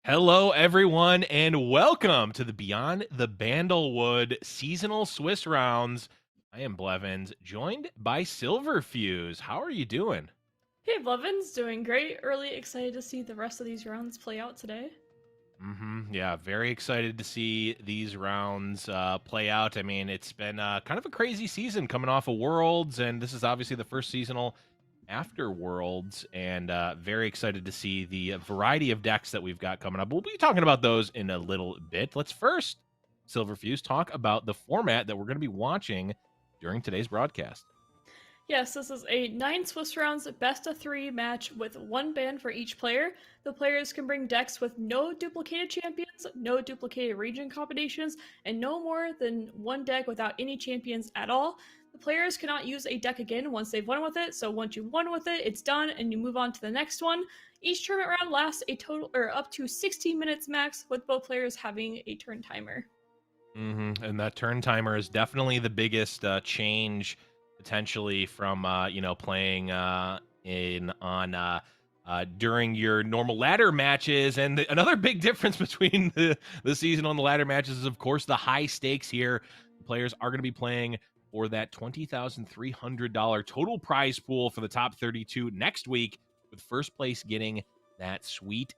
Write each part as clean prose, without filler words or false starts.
Hello, everyone, and welcome to the Beyond the Bandlewood seasonal Swiss rounds. I am Blevins, joined by Silverfuse. How are you doing? Hey, Blevins, doing great. Really excited to see the rest of these rounds play out today. Yeah, very excited to see these rounds play out. I mean, it's been kind of a crazy season coming off of Worlds, and this is obviously the first seasonal after Worlds, and very excited to see the variety of decks that we've got coming up. We'll be talking about those in a little bit. Let's first, Silverfuse, talk about the format that we're going to be watching during today's broadcast. Yes, this is a 9 Swiss rounds best of 3 match with one ban for each player. The players can bring decks with no duplicated champions, no duplicated region combinations, and no more than one deck without any champions at all. The players cannot use a deck again once they've won with it, so once you've won with it, it's done and you move on to the next one. Each tournament round lasts a total or up to 16 minutes max, with both players having a turn timer. And that turn timer is definitely the biggest change potentially from playing in on during your normal ladder matches. And another big difference between the season on the ladder matches is, of course, the high stakes here. The players are going to be playing for that $20,300 total prize pool for the top 32 next week, with first place getting that sweet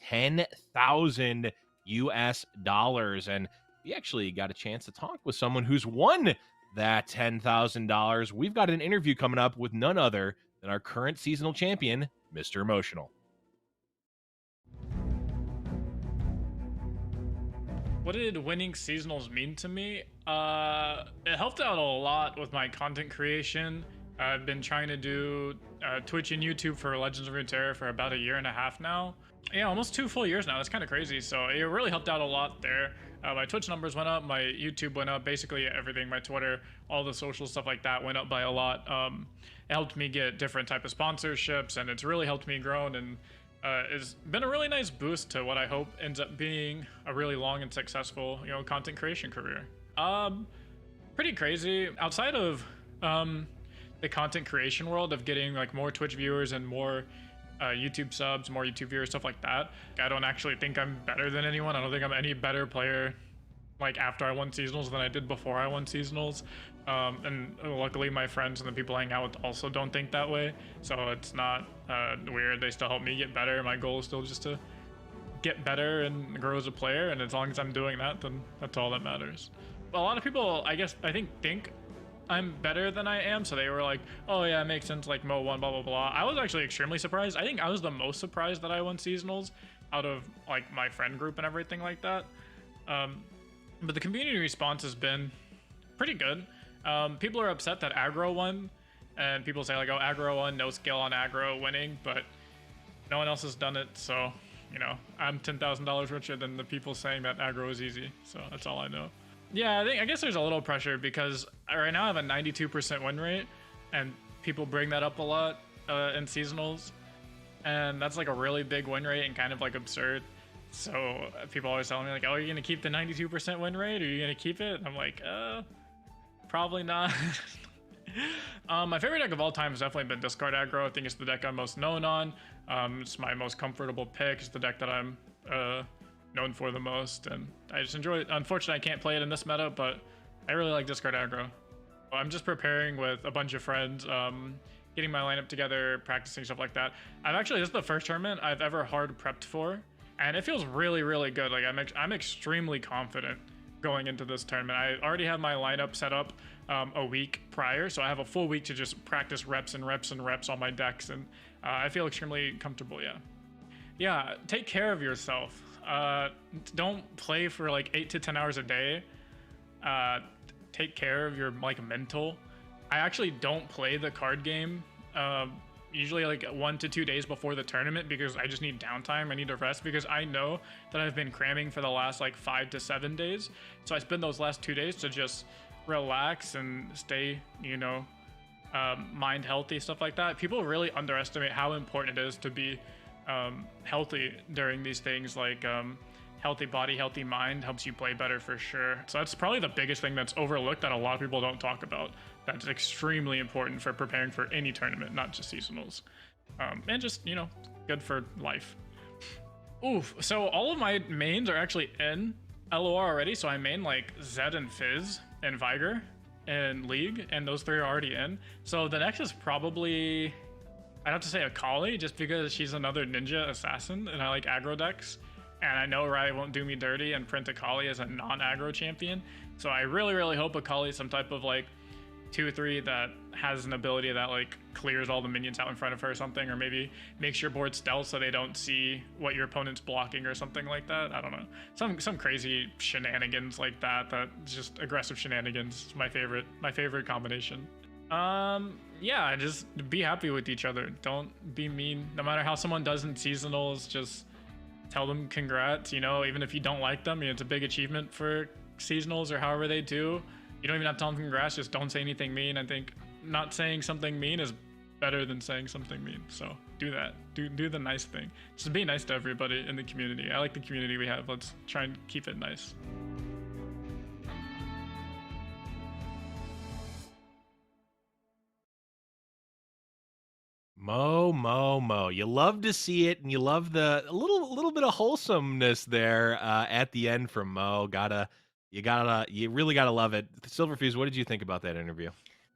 10,000 US dollars. And we actually got a chance to talk with someone who's won that $10,000. We've got an interview coming up with none other than our current seasonal champion, Mr. Emotional. What did winning seasonals mean to me? It helped out a lot with my content creation. I've been trying to do Twitch and YouTube for Legends of Runeterra for about a year and a half now. Yeah, almost 2 full years now. That's kind of crazy. So it really helped out a lot there. My Twitch numbers went up, my YouTube went up, basically everything, my Twitter, all the social stuff like that went up by a lot. It helped me get different type of sponsorships, and it's really helped me grow, and it's been a really nice boost to what I hope ends up being a really long and successful, content creation career. Pretty crazy. Outside of the content creation world of getting like more Twitch viewers and more YouTube subs, more YouTube viewers, stuff like that, I don't actually think I'm better than anyone. I don't think I'm any better player like after I won seasonals than I did before I won seasonals. And luckily my friends and the people I hang out with also don't think that way, so it's not weird. They still help me get better. My goal is still just to get better and grow as a player, and as long as I'm doing that, then that's all that matters. A lot of people, I think I'm better than I am, so they were like, oh yeah, it makes sense, like Mo won, blah blah blah. I was actually extremely surprised. I think I was the most surprised that I won seasonals out of like my friend group and everything like that. But the community response has been pretty good. People are upset that aggro won, and people say like, oh, aggro won, no skill on aggro winning, but no one else has done it, so I'm $10,000 richer than the people saying that aggro is easy, so that's all I know. Yeah, I guess there's a little pressure because right now I have a 92% win rate, and people bring that up a lot in seasonals, and that's like a really big win rate and kind of like absurd. So people always tell me like, oh, you're gonna keep the 92% win rate, or are you gonna keep it? And I'm like, probably not. My favorite deck of all time has definitely been Discard Aggro. I think it's the deck I'm most known on. It's my most comfortable pick. It's the deck that I'm known for the most, and I just enjoy it. Unfortunately, I can't play it in this meta, but I really like Discard Aggro. I'm just preparing with a bunch of friends, getting my lineup together, practicing stuff like that. This is the first tournament I've ever hard prepped for, and it feels really, really good. Like I'm extremely confident going into this tournament. I already have my lineup set up a week prior, so I have a full week to just practice reps and reps and reps on my decks, and I feel extremely comfortable. Yeah, take care of yourself. Don't play for like 8 to 10 hours a day. Take care of your like mental. I actually don't play the card game usually like 1 to 2 days before the tournament, because I just need downtime. I need to rest, because I know that I've been cramming for the last like 5 to 7 days, so I spend those last 2 days to just relax and stay mind healthy, stuff like that. People really underestimate how important it is to be healthy during these things. Like healthy body, healthy mind helps you play better for sure. So that's probably the biggest thing that's overlooked that a lot of people don't talk about. That's extremely important for preparing for any tournament, not just seasonals. And just, good for life. Oof. So all of my mains are actually in LOR already. So I main like Zed and Fizz and Viger and League, and those three are already in. So the next is probably, I'd have to say Akali, just because she's another ninja assassin and I like aggro decks. And I know Rai won't do me dirty and print Akali as a non-aggro champion. So I really, really hope Akali is some type of like 2-3 that has an ability that like clears all the minions out in front of her or something, or maybe makes your board stealth so they don't see what your opponent's blocking or something like that. I don't know. Some crazy shenanigans like that. That just aggressive shenanigans. My favorite combination. Yeah, just be happy with each other. Don't be mean. No matter how someone does in seasonals, just tell them congrats. You know, even if you don't like them, it's a big achievement for seasonals or however they do. You don't even have to tell them congrats, just don't say anything mean. I think not saying something mean is better than saying something mean. So do that. Do the nice thing. Just be nice to everybody in the community. I like the community we have. Let's try and keep it nice. Mo. You love to see it, and you love the little bit of wholesomeness there at the end from Mo. You really gotta love it. Silverfuse, what did you think about that interview?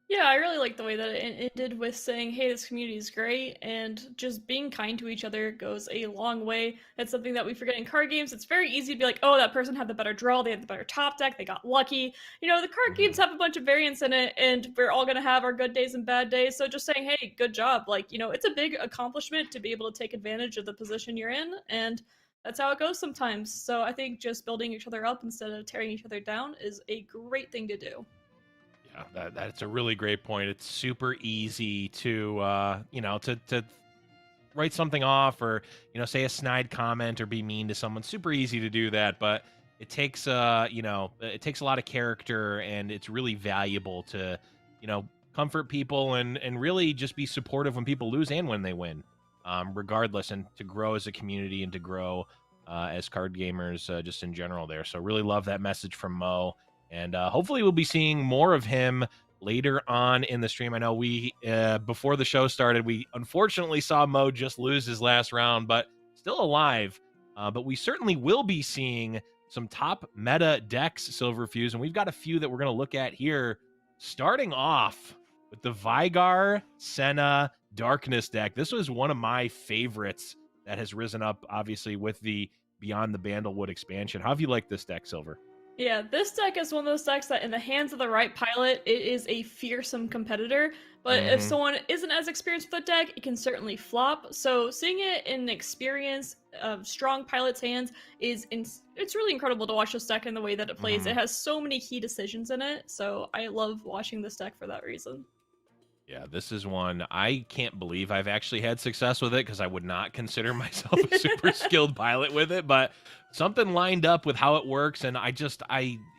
Yeah, I really like the way that it ended with saying, hey, this community is great, and just being kind to each other goes a long way. That's something that we forget in card games. It's very easy to be like, oh, that person had the better draw, they had the better top deck, they got lucky. You know, the card games have a bunch of variance in it, and we're all going to have our good days and bad days, so just saying, hey, good job. Like, you know, it's a big accomplishment to be able to take advantage of the position you're in, and that's how it goes sometimes. So I think just building each other up instead of tearing each other down is a great thing to do. Yeah, that's a really great point. It's super easy to to write something off, or say a snide comment or be mean to someone. Super easy to do that, but it takes it takes a lot of character, and it's really valuable to comfort people and really just be supportive when people lose and when they win, regardless, and to grow as a community and to grow as card gamers just in general there. So really love that message from Mo. And hopefully we'll be seeing more of him later on in the stream. I know we, before the show started, we unfortunately saw Mo just lose his last round, but still alive. But we certainly will be seeing some top meta decks, Silverfuse, and we've got a few that we're going to look at here, starting off with the Vigar Senna Darkness deck. This was one of my favorites that has risen up, obviously, with the Beyond the Bandlewood expansion. How have you liked this deck, Silver? Yeah, this deck is one of those decks that in the hands of the right pilot, it is a fearsome competitor. But if someone isn't as experienced with the deck, it can certainly flop. So seeing it in experience of strong pilot's hands it's really incredible to watch this deck in the way that it plays. It has so many key decisions in it, so I love watching this deck for that reason. Yeah, this is one I can't believe I've actually had success with it, because I would not consider myself a super skilled pilot with it, but something lined up with how it works, and I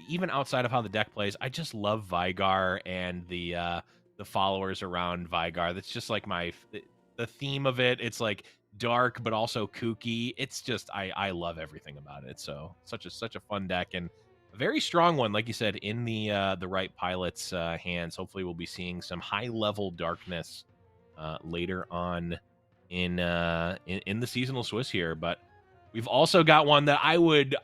even outside of how the deck plays, I just love Vigar and the followers around Vigar. That's just like the theme of it. It's like dark but also kooky. It's just I love everything about it. So such a fun deck, and a very strong one, like you said, in the right pilot's hands. Hopefully, we'll be seeing some high-level darkness later on in the seasonal Swiss here. But we've also got one that I would,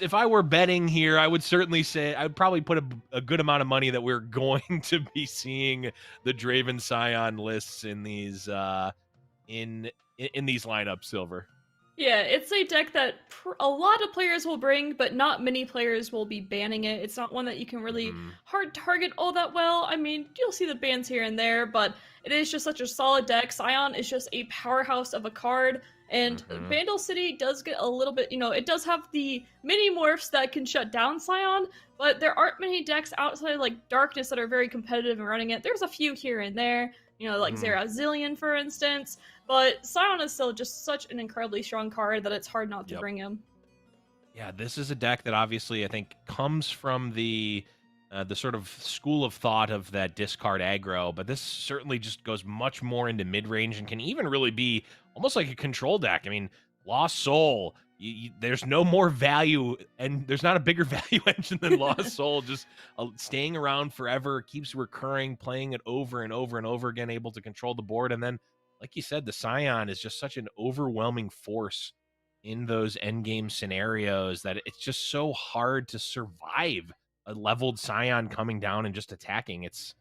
if I were betting here, I would certainly say I'd probably put a good amount of money that we're going to be seeing the Draven Scion lists in these in these lineups, Silver. Yeah, it's a deck that a lot of players will bring, but not many players will be banning it. It's not one that you can really hard target all that well. I mean, you'll see the bans here and there, but it is just such a solid deck. Scion is just a powerhouse of a card, and Vandal City does get a little bit, it does have the mini morphs that can shut down Scion, but there aren't many decks outside of, like, Darkness that are very competitive in running it. There's a few here and there, like Zera Zillion, for instance. But Scion is still just such an incredibly strong card that it's hard not to bring him. Yeah, this is a deck that obviously I think comes from the sort of school of thought of that discard aggro, but this certainly just goes much more into mid-range and can even really be almost like a control deck. I mean, Lost Soul, there's no more value, and there's not a bigger value engine than Lost Soul. Just staying around forever, keeps recurring, playing it over and over and over again, able to control the board. And then, like you said, the Scion is just such an overwhelming force in those endgame scenarios that it's just so hard to survive a leveled Scion coming down and just attacking. It's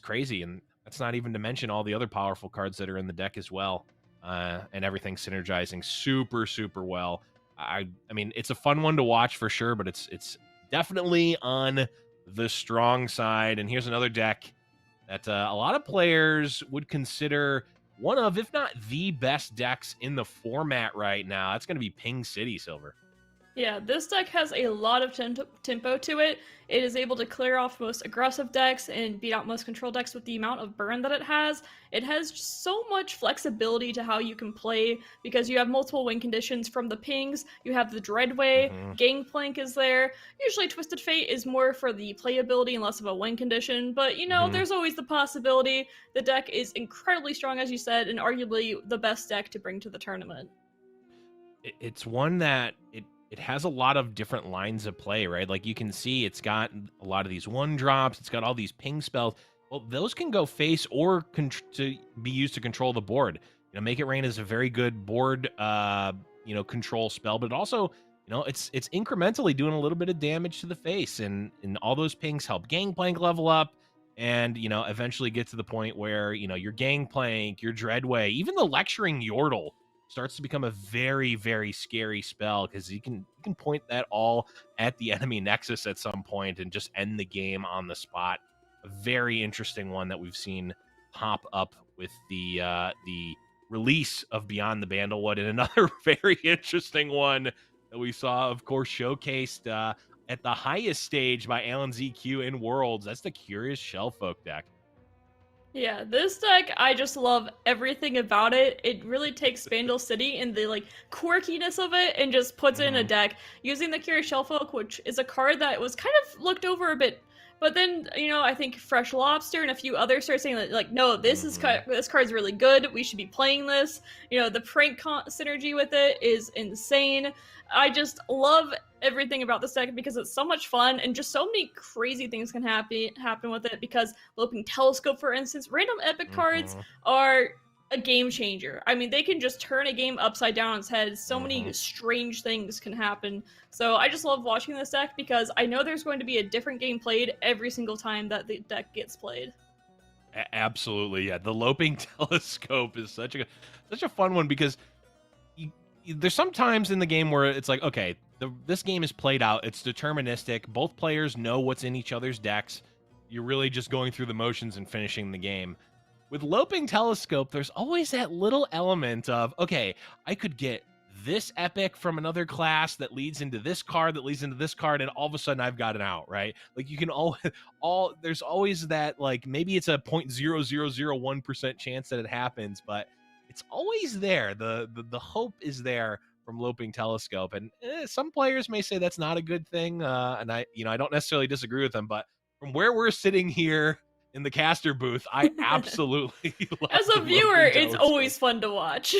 crazy, and that's not even to mention all the other powerful cards that are in the deck as well, and everything synergizing super well. I mean, it's a fun one to watch for sure, but it's definitely on the strong side. And here's another deck that a lot of players would consider one of, if not the best decks in the format right now. That's going to be Ping City, Silver. Yeah, this deck has a lot of tempo to it. It is able to clear off most aggressive decks and beat out most control decks with the amount of burn that it has. It has so much flexibility to how you can play because you have multiple win conditions from the pings, you have the Dreadway, Gangplank is there. Usually Twisted Fate is more for the playability and less of a win condition, but you know, there's always the possibility. The deck is incredibly strong, as you said, and arguably the best deck to bring to the tournament. It's one that it has a lot of different lines of play, right? Like you can see it's got a lot of these one drops. It's got all these ping spells. Well, those can go face or to be used to control the board. You know, Make It Rain is a very good board, control spell, but also, it's incrementally doing a little bit of damage to the face, and all those pings help Gangplank level up, and eventually get to the point where your Gangplank, your Dreadway, even the Lecturing Yordle starts to become a very, very scary spell because you can point that all at the enemy nexus at some point and just end the game on the spot. A very interesting one that we've seen pop up with the release of Beyond the Bandlewood, and another very interesting one that we saw, of course, showcased at the highest stage by Alan ZQ in Worlds. That's the Curious Shellfolk deck. Yeah, this deck, I just love everything about it. It really takes Bandle City and the quirkiness of it and just puts it in a deck using the Curious Shellfolk, which is a card that was kind of looked over a bit. But then, I think Fresh Lobster and a few others started saying that, no, this card's really good. We should be playing this. The prank synergy with it is insane. I just love everything about this deck because it's so much fun and just so many crazy things can happen with it because Loping Telescope, for instance, random epic cards are a game changer. I mean, they can just turn a game upside down on its head. So many strange things can happen. So I just love watching this deck because I know there's going to be a different game played every single time that the deck gets played. Absolutely, yeah. The Loping Telescope is such a fun one because there's some times in the game where it's like, okay, this game is played out. It's deterministic. Both players know what's in each other's decks. You're really just going through the motions and finishing the game. With Loping Telescope, there's always that little element of, okay, I could get this epic from another class that leads into this card, that leads into this card, and all of a sudden I've got an out, right? Like you can there's always that, like, maybe it's a 0.0001% chance that it happens, but it's always there. The hope is there from Loping Telescope, and some players may say that's not a good thing, and I don't necessarily disagree with them, but from where we're sitting here in the caster booth, I absolutely love As a viewer, it's always fun to watch.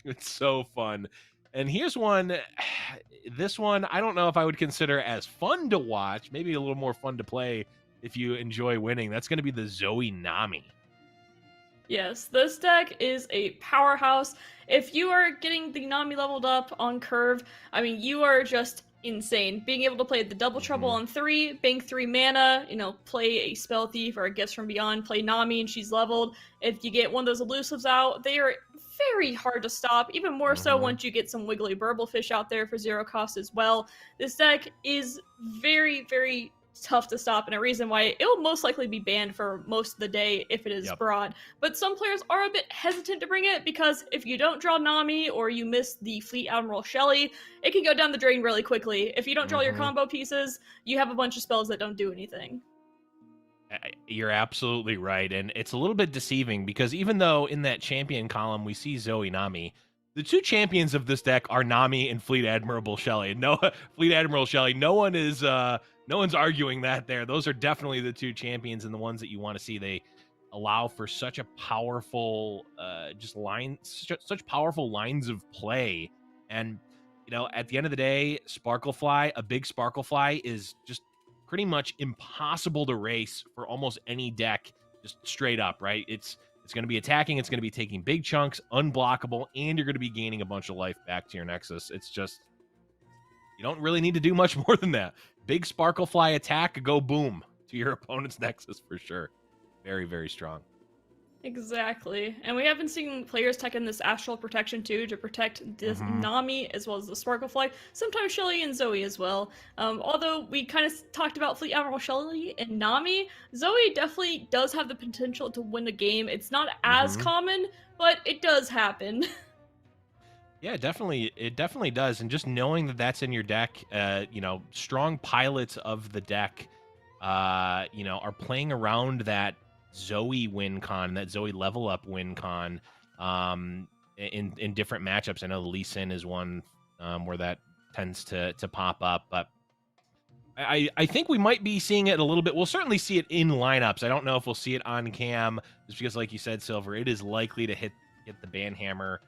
It's so fun. And here's one. This one, I don't know if I would consider as fun to watch. Maybe a little more fun to play if you enjoy winning. That's going to be the Zoe Nami. Yes, this deck is a powerhouse. If you are getting the Nami leveled up on curve, I mean, you are just insane. Being able to play the Double Trouble on 3, bank 3 mana, play a Spell Thief or a Gifts from Beyond, play Nami and she's leveled. If you get one of those elusives out, they are very hard to stop, even more so once you get some Wiggly Burblefish out there for 0 cost as well. This deck is very, very tough to stop, and a reason why it will most likely be banned for most of the day if it is brought. But some players are a bit hesitant to bring it because if you don't draw Nami or you miss the Fleet Admiral Shelley, it can go down the drain really quickly. If you don't draw your combo pieces, you have a bunch of spells that don't do anything. You're absolutely right, and it's a little bit deceiving because even though in that champion column we see Zoe Nami, the two champions of this deck are Nami and Fleet Admiral Shelley. Fleet Admiral Shelley. No one's arguing that there. Those are definitely the two champions and the ones that you want to see. They allow for such a powerful, such powerful lines of play. And, at the end of the day, a big Sparklefly is just pretty much impossible to race for almost any deck, just straight up, right? It's It's going to be attacking. It's going to be taking big chunks, unblockable, and you're going to be gaining a bunch of life back to your Nexus. It's just, you don't really need to do much more than that. Big Sparklefly attack, go boom to your opponent's Nexus for sure. Very, very strong. Exactly. And we have been seeing players tech in this Astral Protection too to protect this Nami as well as the Sparklefly, sometimes Shelly and Zoe as well. Although we kind of talked about Fleet Admiral Shelly and Nami, Zoe definitely does have the potential to win the game. It's not as common, but it does happen. Yeah, definitely. It definitely does. And just knowing that that's in your deck, you know, strong pilots of the deck, you know, are playing around that Zoe win con, that Zoe level up win con, in different matchups. I know Lee Sin is one where that tends to pop up, but I think we might be seeing it a little bit. We'll certainly see it in lineups. I don't know if we'll see it on cam, just because, like you said, Silver, it is likely to hit the banhammer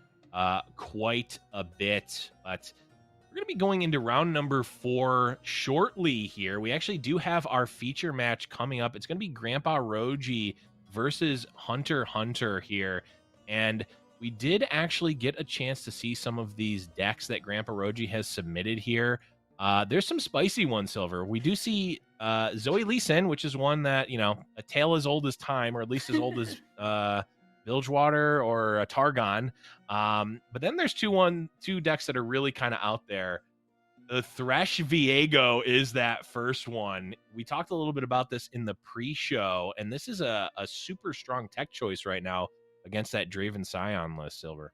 quite a bit. But we're going to be going into round number 4 shortly here. We actually do have our feature match coming up. It's going to be Grandpa Roji versus Hunter Hunter here. And we did actually get a chance to see some of these decks that Grandpa Roji has submitted here. There's some spicy ones, Silver. We do see Zoe Lee Sin, which is one that, you know, a tale as old as time, or at least as old as Bilgewater or a Targon. But then there's two decks that are really kind of out there. The Thresh Viego is that first one. We talked a little bit about this in the pre-show, and this is a super strong tech choice right now against that Draven Scion list, Silver.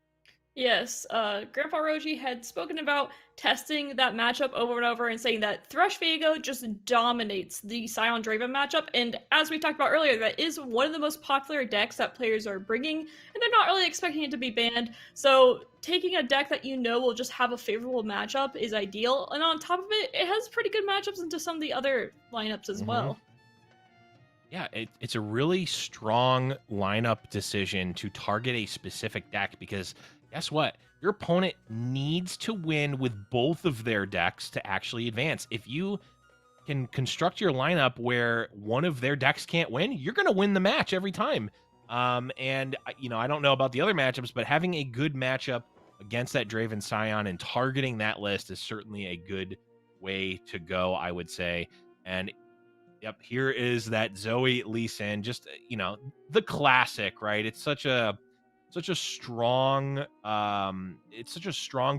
Yes, Grandpa Roji had spoken about testing that matchup over and over and saying that Thresh Viego just dominates the Scion Draven matchup, and as we talked about earlier, that is one of the most popular decks that players are bringing, and they're not really expecting it to be banned, so taking a deck that you know will just have a favorable matchup is ideal, and on top of it, it has pretty good matchups into some of the other lineups as well. Yeah, it's a really strong lineup decision to target a specific deck, because guess what? Your opponent needs to win with both of their decks to actually advance. If you can construct your lineup where one of their decks can't win, you're going to win the match every time. And, you know, I don't know about the other matchups, but having a good matchup against that Draven Scion and targeting that list is certainly a good way to go, I would say. And yep, here is that Zoe Lee Sin, just, you know, the classic, right? It's such a strong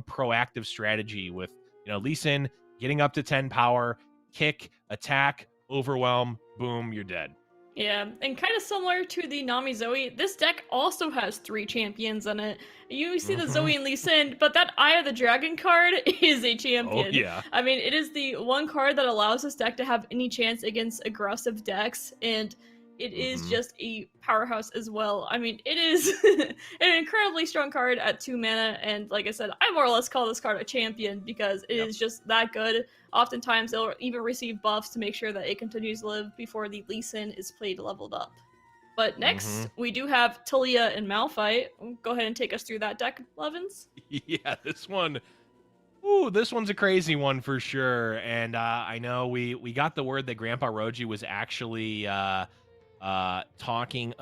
proactive strategy with, you know, Lee Sin getting up to 10 power, kick, attack, overwhelm, boom, you're dead. Yeah, and kind of similar to the Nami Zoe, this deck also has 3 champions in it. You see the Zoe and Lee Sin, but that Eye of the Dragon card is a champion. Oh, yeah. I mean, it is the one card that allows this deck to have any chance against aggressive decks, and it is just a powerhouse as well. I mean, it is an incredibly strong card at 2 mana, and like I said, I more or less call this card a champion because it is just that good. Oftentimes, they'll even receive buffs to make sure that it continues to live before the Lee Sin is played leveled up. But next, we do have Talia and Malphite. Go ahead and take us through that deck, Levins. Yeah, this one... Ooh, this one's a crazy one for sure. And I know we got the word that Grandpa Roji was actually... talking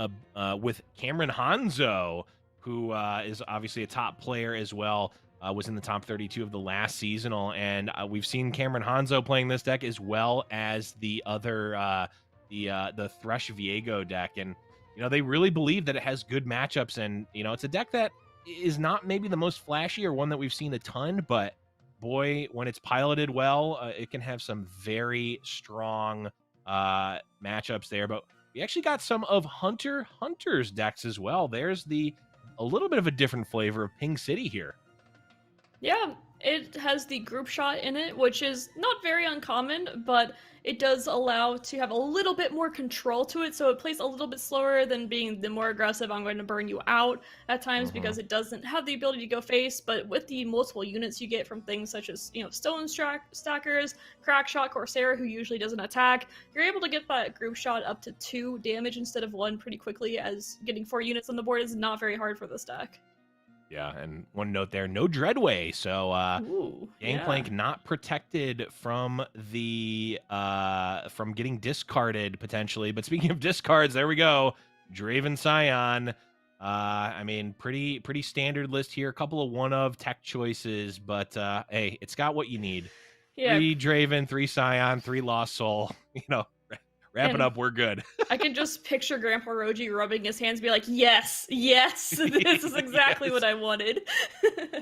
with Cameron Hanzo, who is obviously a top player as well, was in the top 32 of the last seasonal, and we've seen Cameron Hanzo playing this deck as well as the other the Thresh Viego deck, and you know, they really believe that it has good matchups, and you know, it's a deck that is not maybe the most flashy or one that we've seen a ton, but boy, when it's piloted well, it can have some very strong matchups there. But we actually got some of Hunter Hunter's decks as well. There's a little bit of a different flavor of Ping City here. Yeah, it has the group shot in it, which is not very uncommon, but it does allow to have a little bit more control to it, so it plays a little bit slower than being the more aggressive, I'm going to burn you out at times, because it doesn't have the ability to go face, but with the multiple units you get from things such as, you know, Stone Stackers, Crackshot, Corsair, who usually doesn't attack, you're able to get that group shot up to 2 damage instead of 1 pretty quickly, as getting 4 units on the board is not very hard for this deck. Yeah, and one note there, no Dreadway, so Gangplank not protected from the from getting discarded potentially. But speaking of discards, there we go. Draven Scion I mean, pretty standard list here. A couple of one of tech choices, but hey, it's got what you need. Yeah, 3 Draven, 3 Scion, 3 Lost Soul. You know, wrap it and up. We're good. I can just picture Grandpa Roji rubbing his hands, be like, "Yes, yes, this is exactly Yes. what I wanted."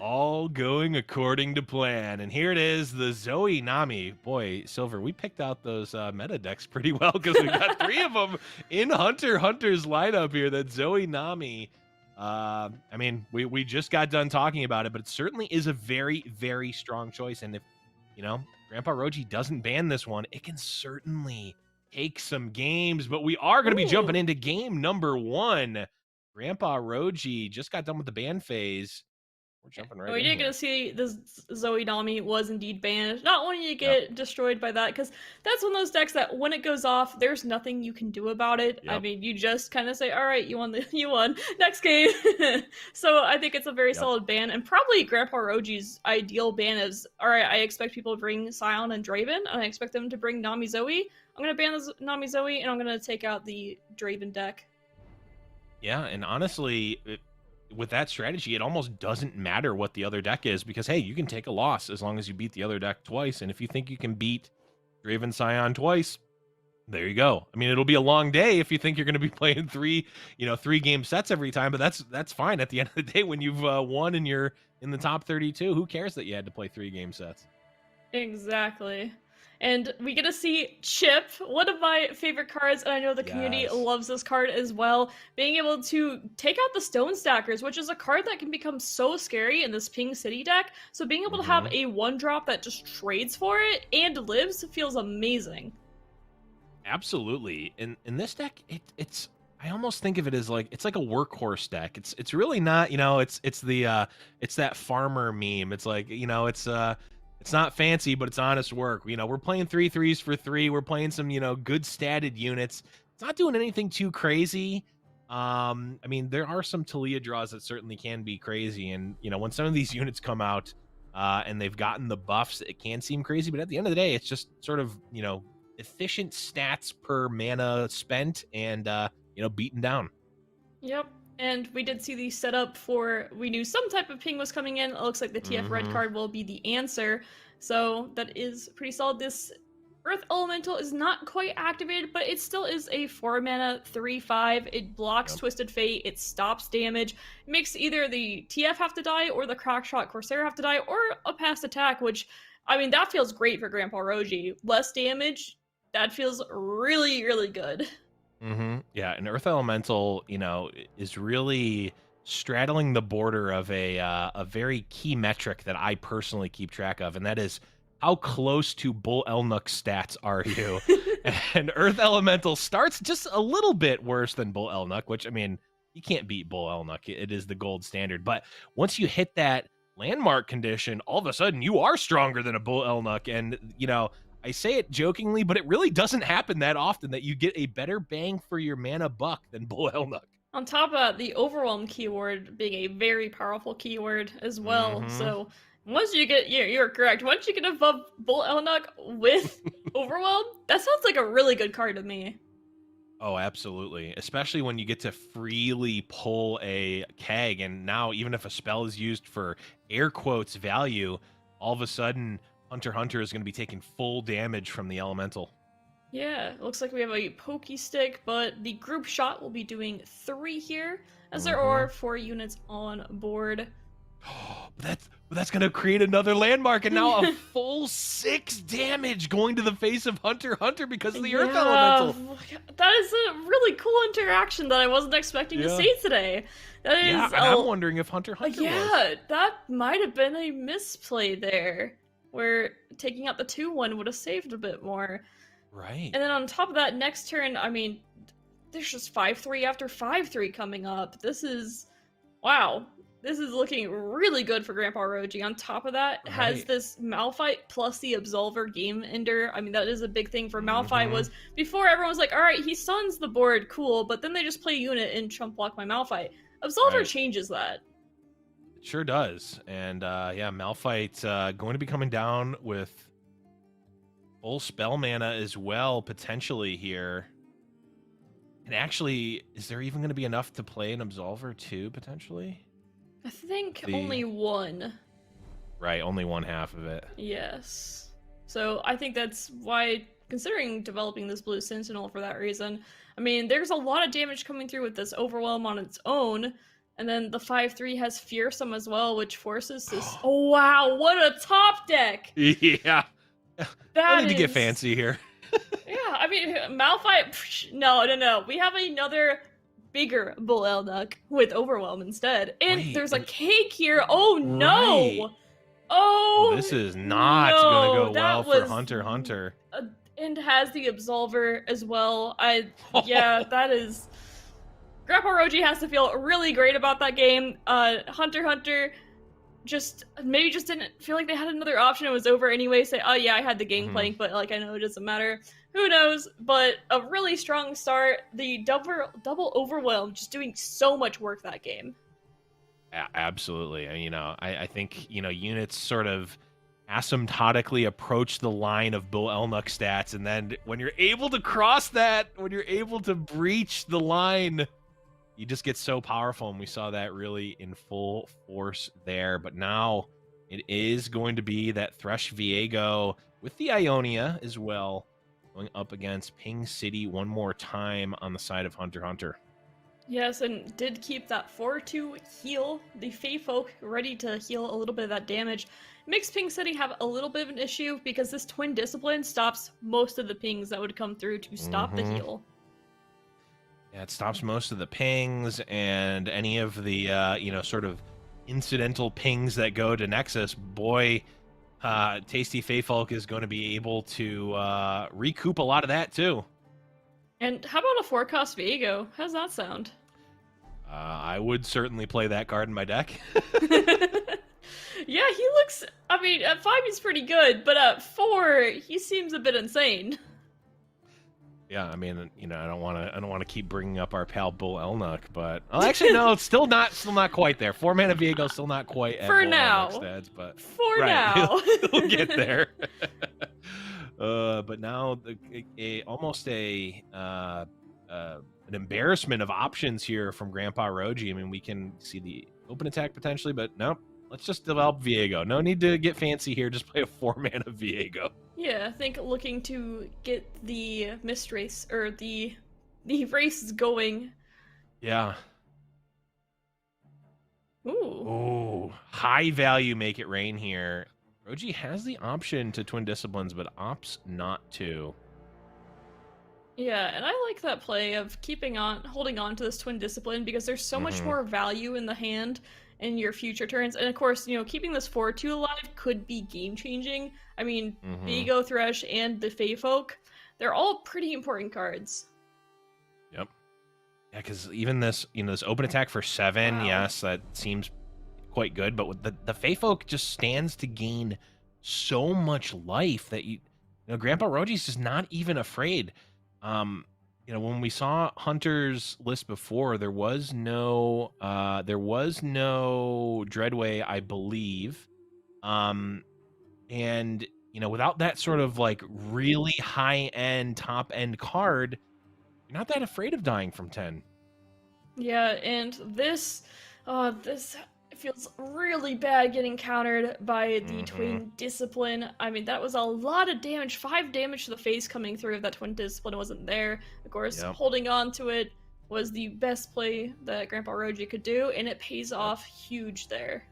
All going according to plan. And here it is, the Zoe Nami. Boy, Silver, we picked out those meta decks pretty well because we got 3 of them in Hunter's lineup here. That Zoe Nami. I mean, we just got done talking about it, but it certainly is a very, very strong choice. And if, you know, Grandpa Roji doesn't ban this one, it can certainly take some games. But we are going to be jumping into game number 1. Grandpa Roji just got done with the ban phase. We're jumping right We in did here. get to see this Zoe Nami was indeed banned. Not wanting you to get destroyed by that, because that's one of those decks that when it goes off, there's nothing you can do about it. I mean, you just kind of say, "All right, you won. You won. Next game." So I think it's a very solid ban, and probably Grandpa Roji's ideal ban is, "All right, I expect people to bring Scion and Draven, and I expect them to bring Nami Zoe. I'm gonna ban the Nami Zoe, and I'm gonna take out the Draven deck." Yeah, and honestly, with that strategy, it almost doesn't matter what the other deck is because, hey, you can take a loss as long as you beat the other deck twice. And if you think you can beat Draven Scion twice, there you go. I mean, it'll be a long day if you think you're going to be playing 3 game sets every time, but that's fine. At the end of the day, when you've won and you're in the top 32, who cares that you had to play 3 game sets? Exactly. And we get to see Chip, one of my favorite cards, and I know the community loves this card as well, being able to take out the Stone Stackers, which is a card that can become so scary in this Ping City deck. So being able to have a 1-drop that just trades for it and lives feels amazing. Absolutely. In this deck, it's I almost think of it as like it's like a workhorse deck. It's really not, it's that farmer meme. It's like, it's not fancy, but it's honest work. We're playing 3/3s for 3. We're playing some, good statted units. It's not doing anything too crazy. I mean, there are some Talia draws that certainly can be crazy. And, when some of these units come out and they've gotten the buffs, it can seem crazy. But at the end of the day, it's just sort of, efficient stats per mana spent and, beaten down. Yep. And we did see the setup for, we knew some type of ping was coming in. It looks like the TF red card will be the answer. So that is pretty solid. This Earth Elemental is not quite activated, but it still is a 4-mana 3/5. It blocks Twisted Fate. It stops damage. It makes either the TF have to die or the Crackshot Corsair have to die or a past attack, which, I mean, that feels great for Grandpa Roji. Less damage, that feels really, really good. Yeah, an Earth Elemental, is really straddling the border of a very key metric that I personally keep track of, and that is how close to Bull Elnuk stats are you? And Earth Elemental starts just a little bit worse than Bull Elnuk, which, I mean, you can't beat Bull Elnuk. It is the gold standard. But once you hit that landmark condition, all of a sudden you are stronger than a Bull Elnuk, and, I say it jokingly, but it really doesn't happen that often that you get a better bang for your mana buck than Bull Elnuk. On top of the Overwhelm keyword being a very powerful keyword as well. So once you get, you're correct, once you get above Bull Elnuk with Overwhelm, that sounds like a really good card to me. Oh, absolutely. Especially when you get to freely pull a keg, and now even if a spell is used for air quotes value, all of a sudden Hunter is going to be taking full damage from the elemental. Yeah, it looks like we have a pokey stick, but the group shot will be doing 3 here, as there are 4 units on board. That's going to create another landmark, and now a full 6 damage going to the face of Hunter because of the Earth Elemental. That is a really cool interaction that I wasn't expecting to see today. That is, and I'm wondering if Hunter was. That might have been a misplay there, where taking out the 2/1 would have saved a bit more. Right. And then on top of that, next turn, I mean, there's just 5/3 after 5/3 coming up. This is, wow. This is looking really good for Grandpa Roji. On top of that, has this Malphite plus the Absolver game ender. I mean, that is a big thing for Malphite. Was before everyone was like, all right, he stuns the board, cool, but then they just play unit and chump block my Malphite. Absolver changes that. It sure does. And Malphite going to be coming down with full spell mana as well, potentially here. And actually, is there even going to be enough to play an Absolver too, potentially? I think The- only one. Right, only one half of it. Yes. So I think that's why, considering developing this Blue Sentinel for that reason, I mean, there's a lot of damage coming through with this Overwhelm on its own, and then the 5/3 has Fearsome as well, which forces this. Oh wow, what a top deck! Yeah. That I need to get is- fancy here. Yeah, I mean, Malphite. No. We have another bigger Bull Elnuck with Overwhelm instead, and Wait, there's a and- cake here. Oh no! Right. Oh, Well, this is not no, going to go that well for was- Hunter x Hunter. And has the Absolver as well. Yeah, that is. Grandpa Roji has to feel really great about that game. Hunter x Hunter just didn't feel like they had another option. It was over anyway. Say, oh yeah, I had the Gangplank, but like I know it doesn't matter. Who knows? But a really strong start. The double Overwhelm, just doing so much work that game. Absolutely. And, I think, units sort of asymptotically approach the line of Bull Elnuck stats, and then when you're able to cross that, when you're able to breach the line, you just get so powerful, and we saw that really in full force there. But now it is going to be that Thresh Viego with the Ionia as well, going up against Ping City one more time on the side of Hunter x Hunter. Yes, and did keep that 4/2 heal. The Fey Folk ready to heal a little bit of that damage. Makes Ping City have a little bit of an issue because this Twin Discipline stops most of the pings that would come through to stop the heal. Yeah, it stops most of the pings and any of the, sort of incidental pings that go to Nexus. Boy, Tasty Feyfolk is going to be able to recoup a lot of that, too. And how about a 4-cost Viego? How's that sound? I would certainly play that card in my deck. Yeah, he looks. I mean, at 5 he's pretty good, but at 4 he seems a bit insane. Yeah, I mean, I don't want to keep bringing up our pal Bull Elnuck, but actually no, it's still not quite there. 4 mana Viego still not quite at For Bull now. Elnuck stats, but For now. we'll get there. But now almost an embarrassment of options here from Grandpa Roji. I mean, we can see the open attack potentially, but nope. Let's just develop Viego. No need to get fancy here. Just play a 4 mana Viego. Yeah, I think looking to get the mist race or the race going. Yeah. Ooh. Ooh, high value make it rain here. Roji has the option to Twin Disciplines, but opts not to. Yeah, and I like that play of holding on to this Twin Discipline because there's so much more value in the hand in your future turns. And of course, keeping this 4/2 alive could be game changing. I mean, Viego, Thresh, and the Fey Folk, they're all pretty important cards. Yep. Yeah, because even this, this open attack for 7, Wow. yes, that seems quite good. But with the Fey Folk just stands to gain so much life that Grandpa Roji's just not even afraid. When we saw Hunter's list before, there was no Dreadway, I believe. And without that sort of like really high-end, top-end card, you're not that afraid of dying from 10. Yeah, and this feels really bad getting countered by the Twin Discipline. I mean, that was a lot of damage. 5 damage to the face coming through if that Twin Discipline wasn't there. Of course, holding on to it was the best play that Grandpa Roji could do, and it pays off huge there.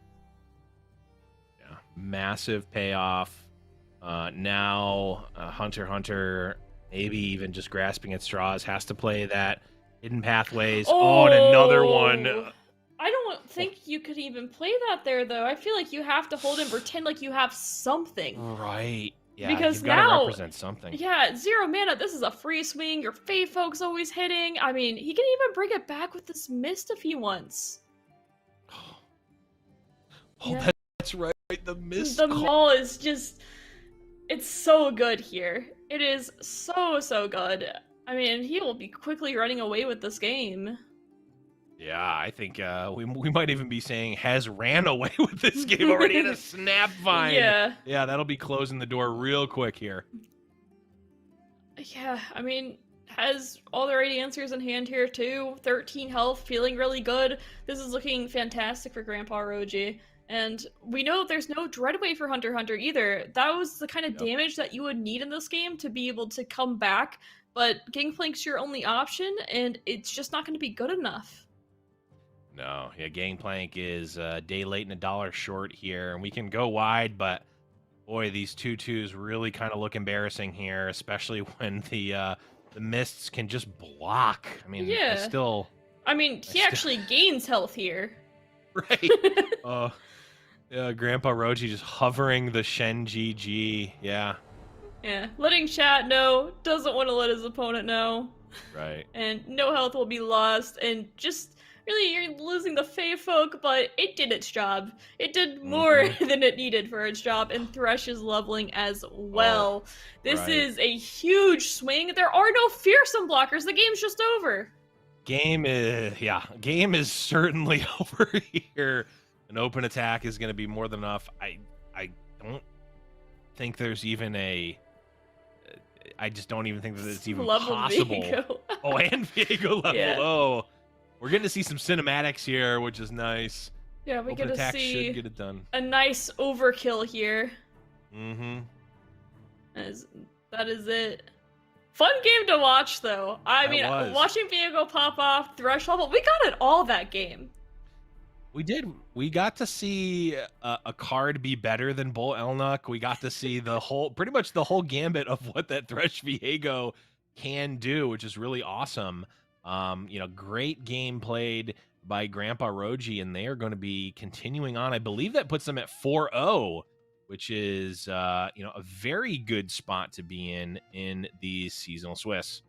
Yeah, massive payoff. Now, Hunter x Hunter, maybe even just grasping at straws, has to play that Hidden Pathways. Oh, and another one. I don't think you could even play that there, though. I feel like you have to hold and pretend like you have something. Right. Yeah, because you've now, got to represent something. Yeah, 0 mana, this is a free swing. Your Fey Folk's always hitting. I mean, he can even bring it back with this mist if he wants. Yeah. That's right. The mist. The maul is just... It's so good here. It is so good. I mean, he will be quickly running away with this game. Yeah, I think we might even be saying has ran away with this game already in a snap vine. Yeah, that'll be closing the door real quick here. Yeah, I mean, has all the right answers in hand here too. 13 health, feeling really good. This is looking fantastic for Grandpa Roji. And we know there's no Dreadwave for Hunter x Hunter either. That was the kind of damage that you would need in this game to be able to come back, but Gangplank's your only option, and it's just not going to be good enough. No, yeah, Gangplank is a day late and a dollar short here, and we can go wide, but boy, these 2-2s really kind of look embarrassing here, especially when the mists can just block. I mean, Yeah. He actually gains health here. Right. Yeah, Grandpa Roji just hovering the Shen GG. Yeah. Yeah, letting chat know, doesn't want to let his opponent know. Right. And no health will be lost, and just really you're losing the Fey Folk, but it did its job. It did more than it needed for its job, and Thresh is leveling as well. This is a huge swing. There are no fearsome blockers. The game's just over. Game is certainly over here. An open attack is going to be more than enough. I don't think there's even I just don't even think that it's even possible. Viego. Oh, and Viego level. Yeah. Oh, we're getting to see some cinematics here, which is nice. Yeah, we get to see should get it done. A nice overkill here. Mm-hmm. That is it. Fun game to watch, though. Watching Viego pop off, Thresh level, we got it all that game. We did. We got to see a card be better than Bull Elnuck. We got to see pretty much the whole gambit of what that Thresh Viego can do, which is really awesome. Great game played by Grandpa Roji, and they are going to be continuing on. I believe that puts them at 4-0, which is a very good spot to be in the seasonal Swiss.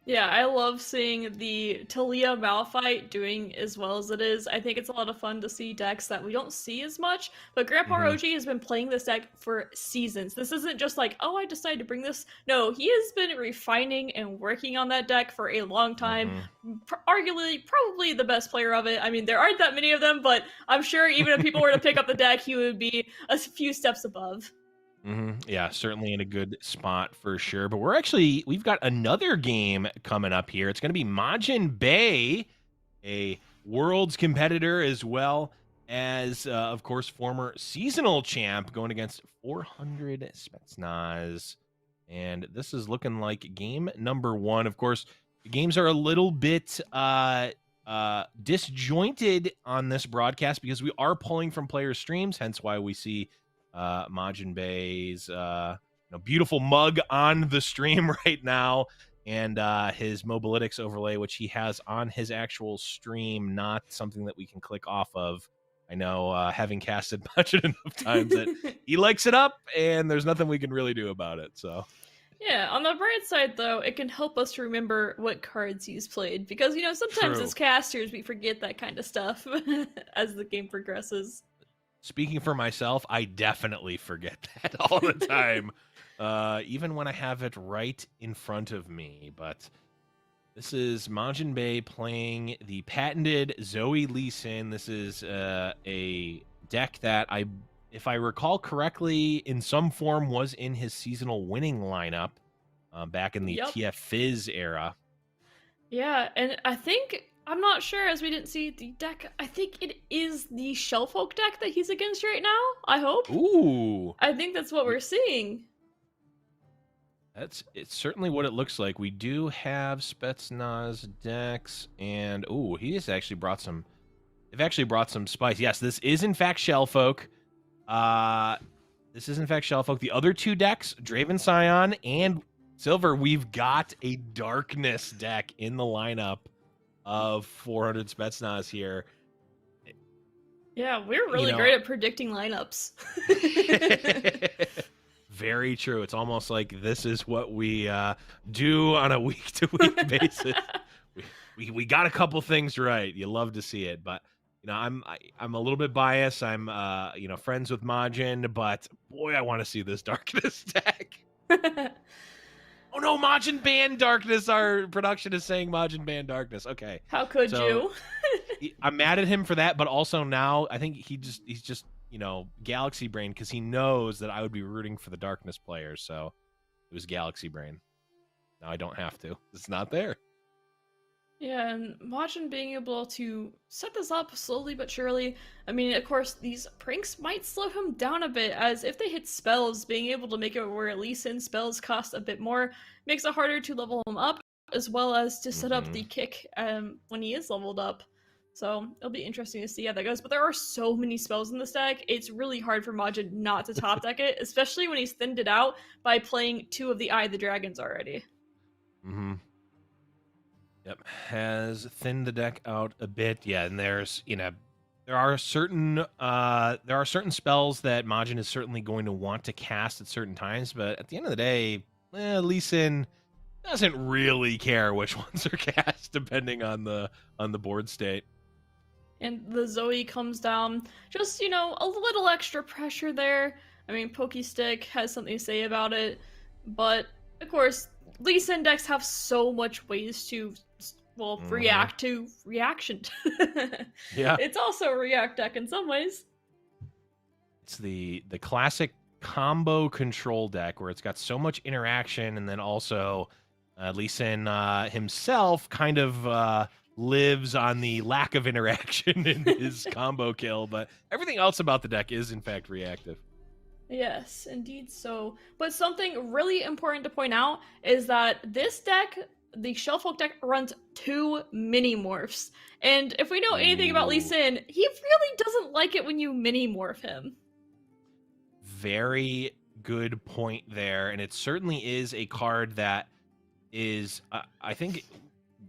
Yeah, I love seeing the Talia Malphite doing as well as it is. I think it's a lot of fun to see decks that we don't see as much, but Grandpa Roji has been playing this deck for seasons. This isn't just like, oh, I decided to bring this. No, he has been refining and working on that deck for a long time. Arguably, probably the best player of it. I mean, there aren't that many of them, but I'm sure even if people were to pick up the deck, he would be a few steps above. Yeah, certainly in a good spot for sure. But we've got another game coming up here. It's going to be Majin Bay, a Worlds competitor, as well as, of course, former seasonal champ, going against 400 Spetsnaz. And this is looking like game number 1. Of course, the games are a little bit disjointed on this broadcast because we are pulling from player streams, hence why we see Majin Bay's beautiful mug on the stream right now, and his Mobalytics overlay, which he has on his actual stream, not something that we can click off of. I know, having casted Majin enough times, that he likes it up, and there's nothing we can really do about it. So, yeah, on the bright side, though, it can help us remember what cards he's played, because, sometimes as casters, we forget that kind of stuff as the game progresses. Speaking for myself, I definitely forget that all the time, even when I have it right in front of me. But this is Majin Bay playing the patented Zoe Lee Sin. This is a deck that if I recall correctly, in some form was in his seasonal winning lineup back in the TF Fizz era. Yeah, and I'm not sure, as we didn't see the deck. I think it is the Shellfolk deck that he's against right now, I hope. Ooh. I think that's what we're seeing. It's certainly what it looks like. We do have Spetsnaz decks, and he has actually brought some... They've actually brought some spice. Yes, this is in fact Shellfolk. This is in fact Shellfolk. The other two decks, Draven Scion and Silver, we've got a Darkness deck in the lineup of 400 Spetsnaz here. Yeah, we're really great at predicting lineups. Very true. It's almost like this is what we do on a week-to-week basis. We got a couple things right. You love to see it, but I'm a little bit biased. I'm friends with Majin, but boy, I want to see this Darkness deck. Oh no, Majin banned Darkness. Our production is saying Majin banned Darkness. Okay. How could you? I'm mad at him for that, but also now I think he's just Galaxy Brain, because he knows that I would be rooting for the Darkness players. So it was Galaxy Brain. Now I don't have to. It's not there. Yeah, and Majin being able to set this up slowly but surely. I mean, of course, these pranks might slow him down a bit, as if they hit spells, being able to make it where Lee Sin spells cost a bit more makes it harder to level him up, as well as to set up the kick when he is leveled up. So it'll be interesting to see how that goes. But there are so many spells in this deck, it's really hard for Majin not to top deck it, especially when he's thinned it out by playing 2 of the Eye of the Dragons already. Yep, has thinned the deck out a bit. Yeah, and there's, there are certain spells that Majin is certainly going to want to cast at certain times, but at the end of the day, Lee Sin doesn't really care which ones are cast depending on the board state. And the Zoe comes down, just, a little extra pressure there. I mean, Pokestick has something to say about it, but of course, Lee Sin decks have so much ways to react to reaction. Yeah. It's also a react deck in some ways. It's the classic combo control deck where it's got so much interaction, and then also Lee Sin himself kind of lives on the lack of interaction in his combo kill, but everything else about the deck is in fact reactive. Yes, indeed so. But something really important to point out is that this deck, the Shellfolk deck, runs 2 mini-morphs. And if we know anything about Lee Sin, he really doesn't like it when you mini-morph him. Very good point there. And it certainly is a card that is, I think,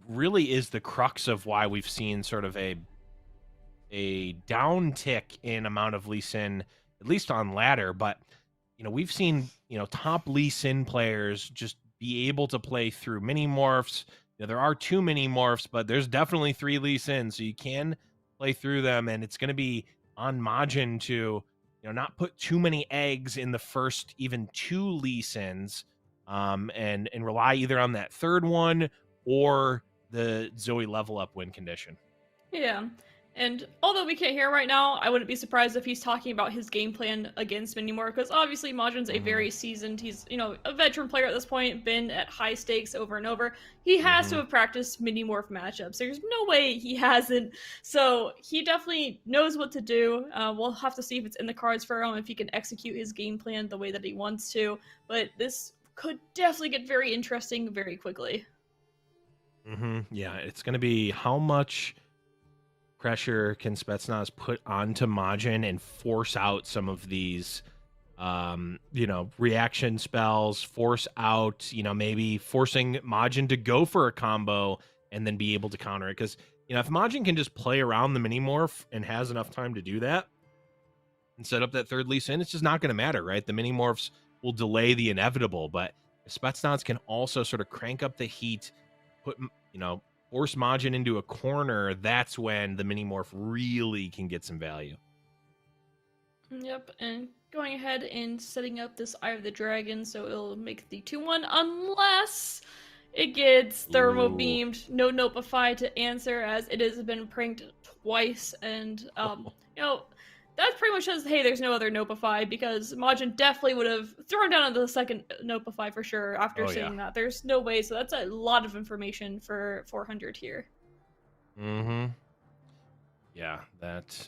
really is the crux of why we've seen sort of a downtick in amount of Lee Sin, at least on ladder. But, we've seen, top Lee Sin players just be able to play through mini morphs. There are 2 mini morphs, but there's definitely 3 Lee Sin, so you can play through them, and it's going to be on Majin to, not put too many eggs in the first even 2 Lee Sins, and rely either on that third one or the Zoe level up win condition. Yeah. And although we can't hear right now, I wouldn't be surprised if he's talking about his game plan against Minimorph, because obviously Majin's a very seasoned, he's, a veteran player at this point, been at high stakes over and over. He has to have practiced Minimorph matchups. There's no way he hasn't. So he definitely knows what to do. We'll have to see if it's in the cards for him, if he can execute his game plan the way that he wants to. But this could definitely get very interesting very quickly. Yeah, it's going to be how much pressure can Spetsnaz put onto Majin and force out some of these, reaction spells, force out, maybe forcing Majin to go for a combo and then be able to counter it. Because, if Majin can just play around the mini-morph and has enough time to do that and set up that third Lee Sin, it's just not going to matter, right? The mini-morphs will delay the inevitable, but if Spetsnaz can also sort of crank up the heat, put, force Majin into a corner, that's when the mini-morph really can get some value. Yep, and going ahead and setting up this Eye of the Dragon, so it'll make the 2-1, unless it gets Thermo Beamed, no Notify to answer, as it has been pranked twice, and, that pretty much says, hey, there's no other Notify, because Majin definitely would have thrown down on the second Notify for sure after seeing that. There's no way, so that's a lot of information for 400 here. Yeah,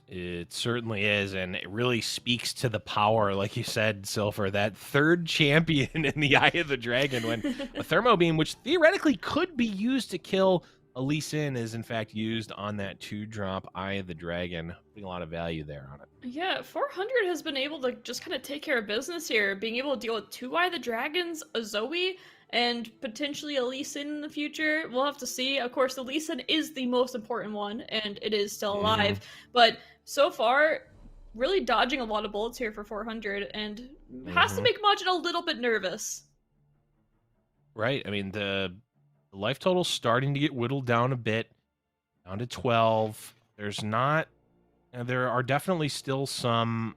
it certainly is, and it really speaks to the power, like you said, Silver, that third champion in the Eye of the Dragon, when a Thermo Beam, which theoretically could be used to kill a Lee Sin, is in fact used on that 2-drop Eye of the Dragon, putting a lot of value there on it. Yeah, 400 has been able to just kind of take care of business here, being able to deal with 2 Eye of the Dragons, a Zoe, and potentially a Lee Sin in the future. We'll have to see. Of course, the Lee Sin is the most important one, and it is still alive. But so far, really dodging a lot of bullets here for 400, and has to make Majin a little bit nervous. Right. I mean, the life total's starting to get whittled down a bit, down to 12. There are definitely still some,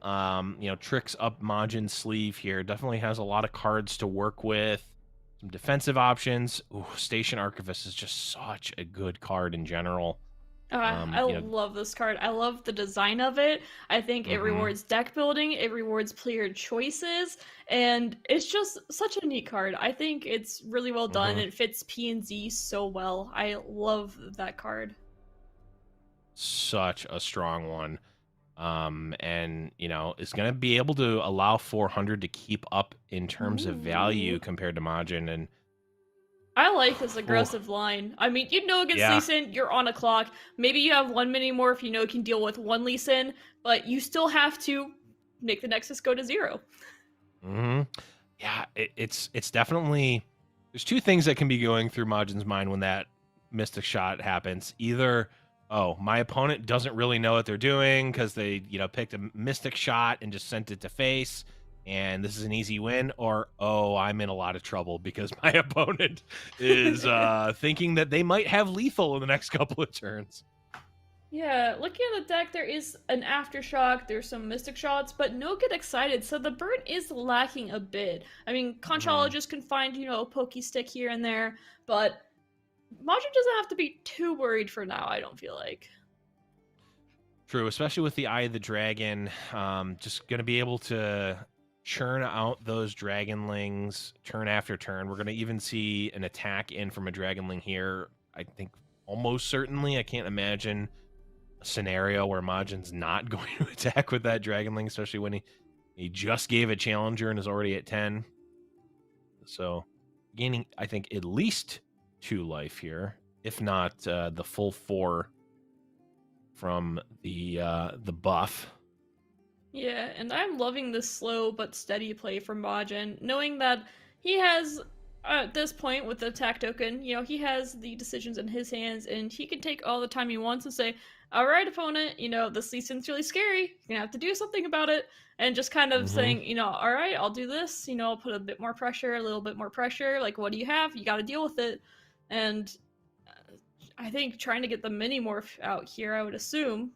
tricks up Majin's sleeve here. Definitely has a lot of cards to work with. Some defensive options. Ooh, Station Archivist is just such a good card in general. I You know, love this card. I love the design of it. I think it mhm, rewards deck building, it rewards player choices, and it's just such a neat card. I think it's really well done. mhm. It fits P and Z so well. I love that card. Such a strong one. And you know, is going to be able to allow 400 to keep up in terms of value Ooh. compared to Majin. And I like this oh, aggressive line. I mean, you know against Lee yeah, Sin, you're on a clock. Maybe you have one mini morph, you know can deal with one Lee Sin, but you still have to make the Nexus go to 0. hmm yeah, it's definitely, there's two things that can be going through Majin's mind when that mystic shot happens. Either, oh, my opponent doesn't really know what they're doing because they, you know, picked a mystic shot and just sent it to face, and this is an easy win, or oh, I'm in a lot of trouble because my opponent is thinking that they might have lethal in the next couple of turns. Yeah, looking at the deck, there is an Aftershock, there's some Mystic Shots, but no Get Excited, so the burn is lacking a bit. I mean, Mhm. Conchologist can find, a Pokey Stick here and there, but Majin doesn't have to be too worried for now, I don't feel like. True, especially with the Eye of the Dragon, just going to be able to churn out those Dragonlings turn after turn. We're going to even see an attack in from a Dragonling here. I think almost certainly. I can't imagine a scenario where Majin's not going to attack with that Dragonling, especially when he just gave a Challenger and is already at 10. So gaining, I think, at least 2 life here, if not the full 4 from the buff. Yeah, and I'm loving this slow but steady play from Majin, knowing that he has, at this point with the attack token, he has the decisions in his hands, and he can take all the time he wants and say, alright, opponent, this Lee Sin's really scary, you're gonna have to do something about it, and just kind of Hmm. saying, alright, I'll do this, I'll put a bit more pressure, a little bit more pressure, like, what do you have? You gotta deal with it, and I think trying to get the mini morph out here, I would assume.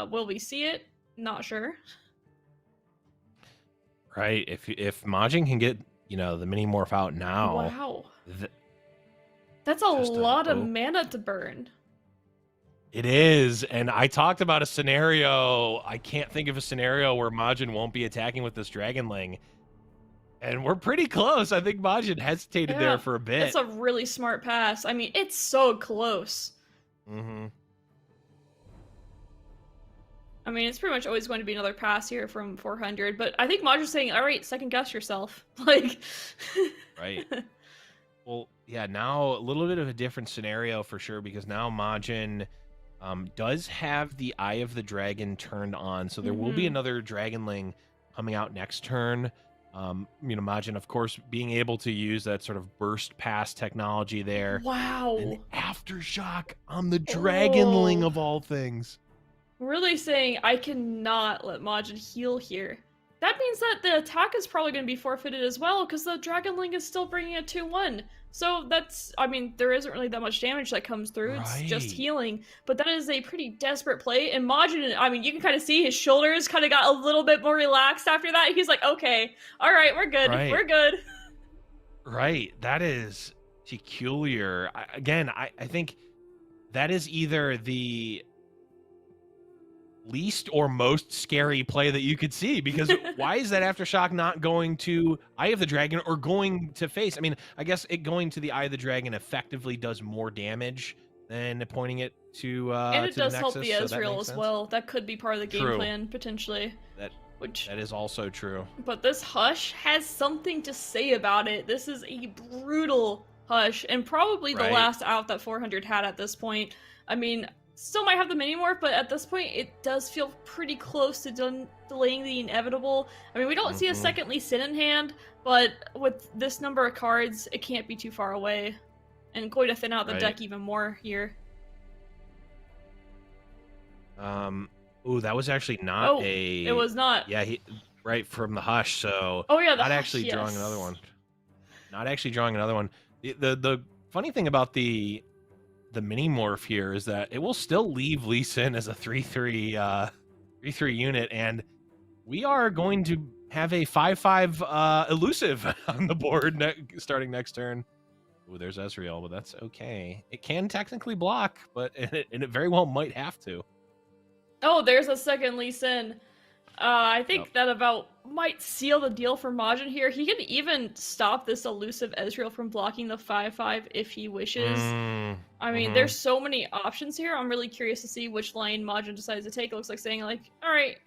Will we see it? Not sure. Right. If Majin can get, the mini morph out now, Wow. th- That's a just a lot of oh, mana to burn. it is. And I talked about a scenario. I can't think of a scenario where Majin won't be attacking with this Dragonling. And we're pretty close. I think Majin hesitated there Yeah, for a it's bit. a really smart pass. I mean, it's so close. Hmm. I mean, it's pretty much always going to be another pass here from 400, but I think Majin's saying, all right, second guess yourself. Like, Right. Well, yeah, now a little bit of a different scenario for sure, because now Majin does have the Eye of the Dragon turned on, so there will be Mhm. another Dragonling coming out next turn. Majin, of course, being able to use that sort of burst pass technology there. An Wow. Aftershock on the Dragonling Oh. of all things. Really saying, I cannot let Majin heal here. That means that the attack is probably going to be forfeited as well, because the Dragonling is still bringing a 2-1. So that's, I mean, there isn't really that much damage that comes through, it's just Right. healing. But that is a pretty desperate play, and Majin, I mean, you can kind of see his shoulders kind of got a little bit more relaxed after that. He's like, okay, alright, we're good, Right. we're good. Right. That is peculiar. I think that is either the least or most scary play that you could see, because why is that Aftershock not going to Eye of the Dragon or going to face? I mean, I guess it going to the Eye of the Dragon effectively does more damage than pointing it And to it the does help Nexus, the so that Ezreal makes as sense. well. That could be part of the game True. plan, potentially. That Which, that is also true. but this Hush has something to say about it. This is a brutal Hush, and probably the Right. last out that 400 had at this point. I mean, still might have the mini morph, but at this point, it does feel pretty close to delaying the inevitable. I mean, we don't see a Mhm. second Lee Sin in hand, but with this number of cards, it can't be too far away. And going to thin out the Right. deck even more here. Ooh, that was actually not Oh, a it was not. yeah, right from the Hush, so Oh yeah, the not Hush, actually drawing another yes. one. Not actually drawing another one. The funny thing about the mini morph here is that it will still leave Lee Sin as a 3/3 3/3 unit, and we are going to have a 5/5 elusive on the board starting next turn. Ooh, there's Ezreal, but that's okay. It can technically block, but and it very well might have to. Oh, there's a second Lee Sin. I think that about might seal the deal for Majin here. He can even stop this elusive Ezreal from blocking the 5/5 if he wishes. I mean, there's so many options here. I'm really curious to see which lane Majin decides to take. It looks like saying like, all right,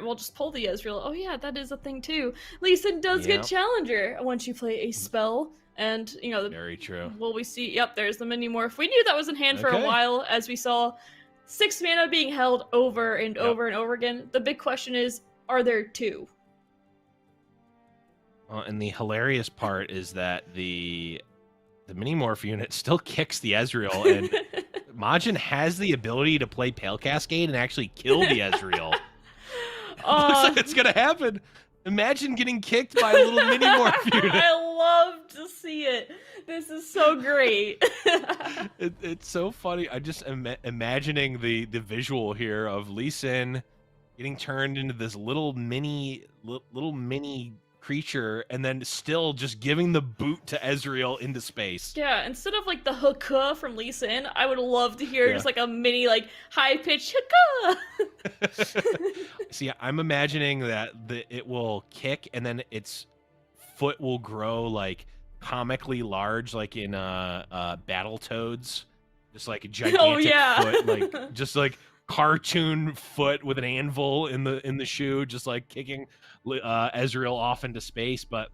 we'll just pull the Ezreal. Oh yeah, that is a thing too. Lee Sin does get Challenger once you play a spell. And, you know, very true. Will we see? Yep, there's the mini morph. We knew that was in hand for a while, as we saw 6 mana being held over and over and over again. The big question is, are there 2? And the hilarious part is that the mini morph unit still kicks the Ezreal, and Majin has the ability to play Pale Cascade and actually kill the Ezreal. Looks like it's gonna happen. Imagine getting kicked by a little mini morph unit. I love to see it. This is so great. It's so funny. I just imagining the visual here of Lee Sin getting turned into this little mini creature, and then still just giving the boot to Ezreal into space. Yeah, instead of like the hooka from Lee Sin, I would love to hear just like a mini like high pitched hooka. See, I'm imagining that it will kick and then its foot will grow like comically large, like in Battletoads, just like a gigantic foot, like just like cartoon foot with an anvil in the shoe, just like kicking Ezreal off into space. But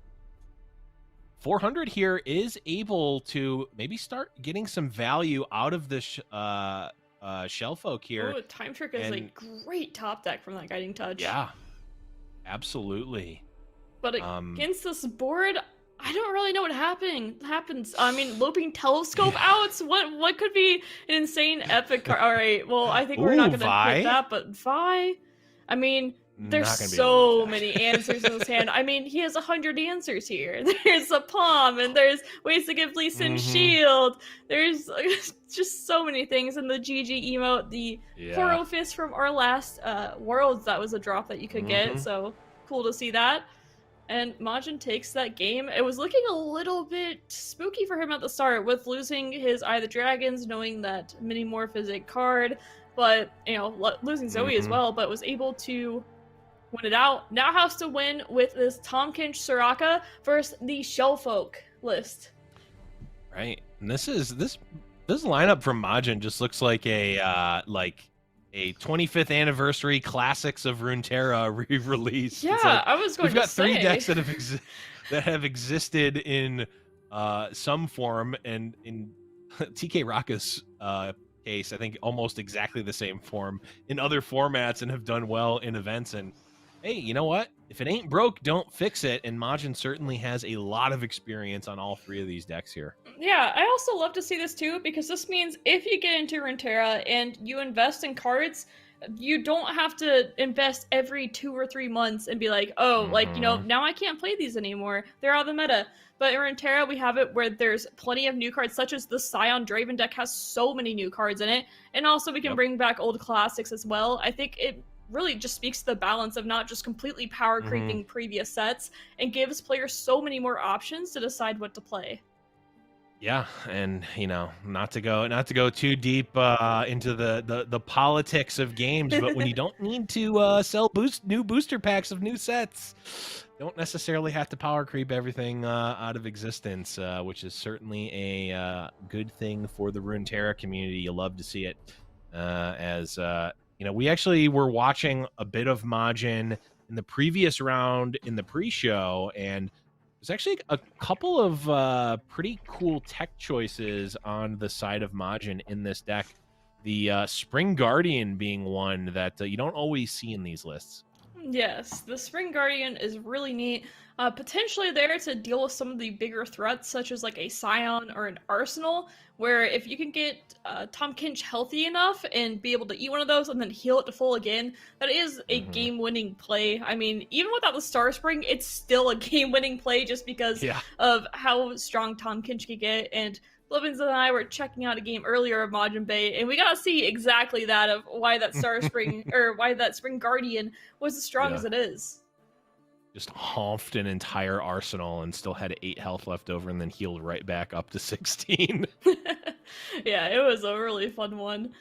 400 here is able to maybe start getting some value out of this Shellfolk here. Oh, Time Trick is a great top deck from that Guiding Touch. Yeah, absolutely. But against this board, I don't really know what happens. I mean, Loping Telescope outs. What could be an insane epic card? All right, well, I think we're not going to hit that, but Vi. I mean, there's so many answers in this hand. I mean, he has 100 answers here. There's a palm, and there's ways to give Lee Sin shield. There's just so many things. And the GG emote, the Horo Fist from our last Worlds, that was a drop that you could get. So cool to see that. And Majin takes that game. It was looking a little bit spooky for him at the start with losing his Eye of the Dragons, knowing that Mini Morph is a card, but, you know, losing Zoe as well, but was able to win it out. Now has to win with this Tahm Kench Soraka versus the Shellfolk list. Right. And this lineup from Majin just looks like a 25th anniversary classics of Runeterra re-release. Yeah, I was going to say. We've got 3 decks that have existed in some form, and in TK Raka's case, I think almost exactly the same form in other formats, and have done well in events. And hey, you know what? If it ain't broke, don't fix it. And Majin certainly has a lot of experience on all 3 of these decks here. Yeah, I also love to see this too, because this means if you get into Runeterra and you invest in cards, you don't have to invest every 2 or 3 months and be like, oh, like, you know, now I can't play these anymore. They're out of the meta. But in Runeterra, we have it where there's plenty of new cards, such as the Scion Draven deck has so many new cards in it. And also we can bring back old classics as well. I think it really just speaks to the balance of not just completely power creeping previous sets, and gives players so many more options to decide what to play. Yeah, and you know, not to go too deep into the politics of games, but when you don't need to sell new booster packs of new sets, don't necessarily have to power creep everything out of existence, which is certainly a good thing for the Runeterra community. You love to see it. You know, we actually were watching a bit of Majin in the previous round in the pre-show, and there's actually a couple of pretty cool tech choices on the side of Majin in this deck. The Spring Guardian being one that you don't always see in these lists. Yes, the Spring Guardian is really neat. Potentially there to deal with some of the bigger threats, such as like a Scion or an Arsenal, where if you can get Tahm Kench healthy enough and be able to eat one of those and then heal it to full again, that is a game-winning play. I mean, even without the Star Spring, it's still a game-winning play just because of how strong Tahm Kench can get. And Blevins and I were checking out a game earlier of Majin Bay, and we got to see exactly that, of why that Star Spring or why that Spring Guardian was as strong as it is. just humped an entire arsenal and still had 8 health left over and then healed right back up to 16. Yeah, it was a really fun one.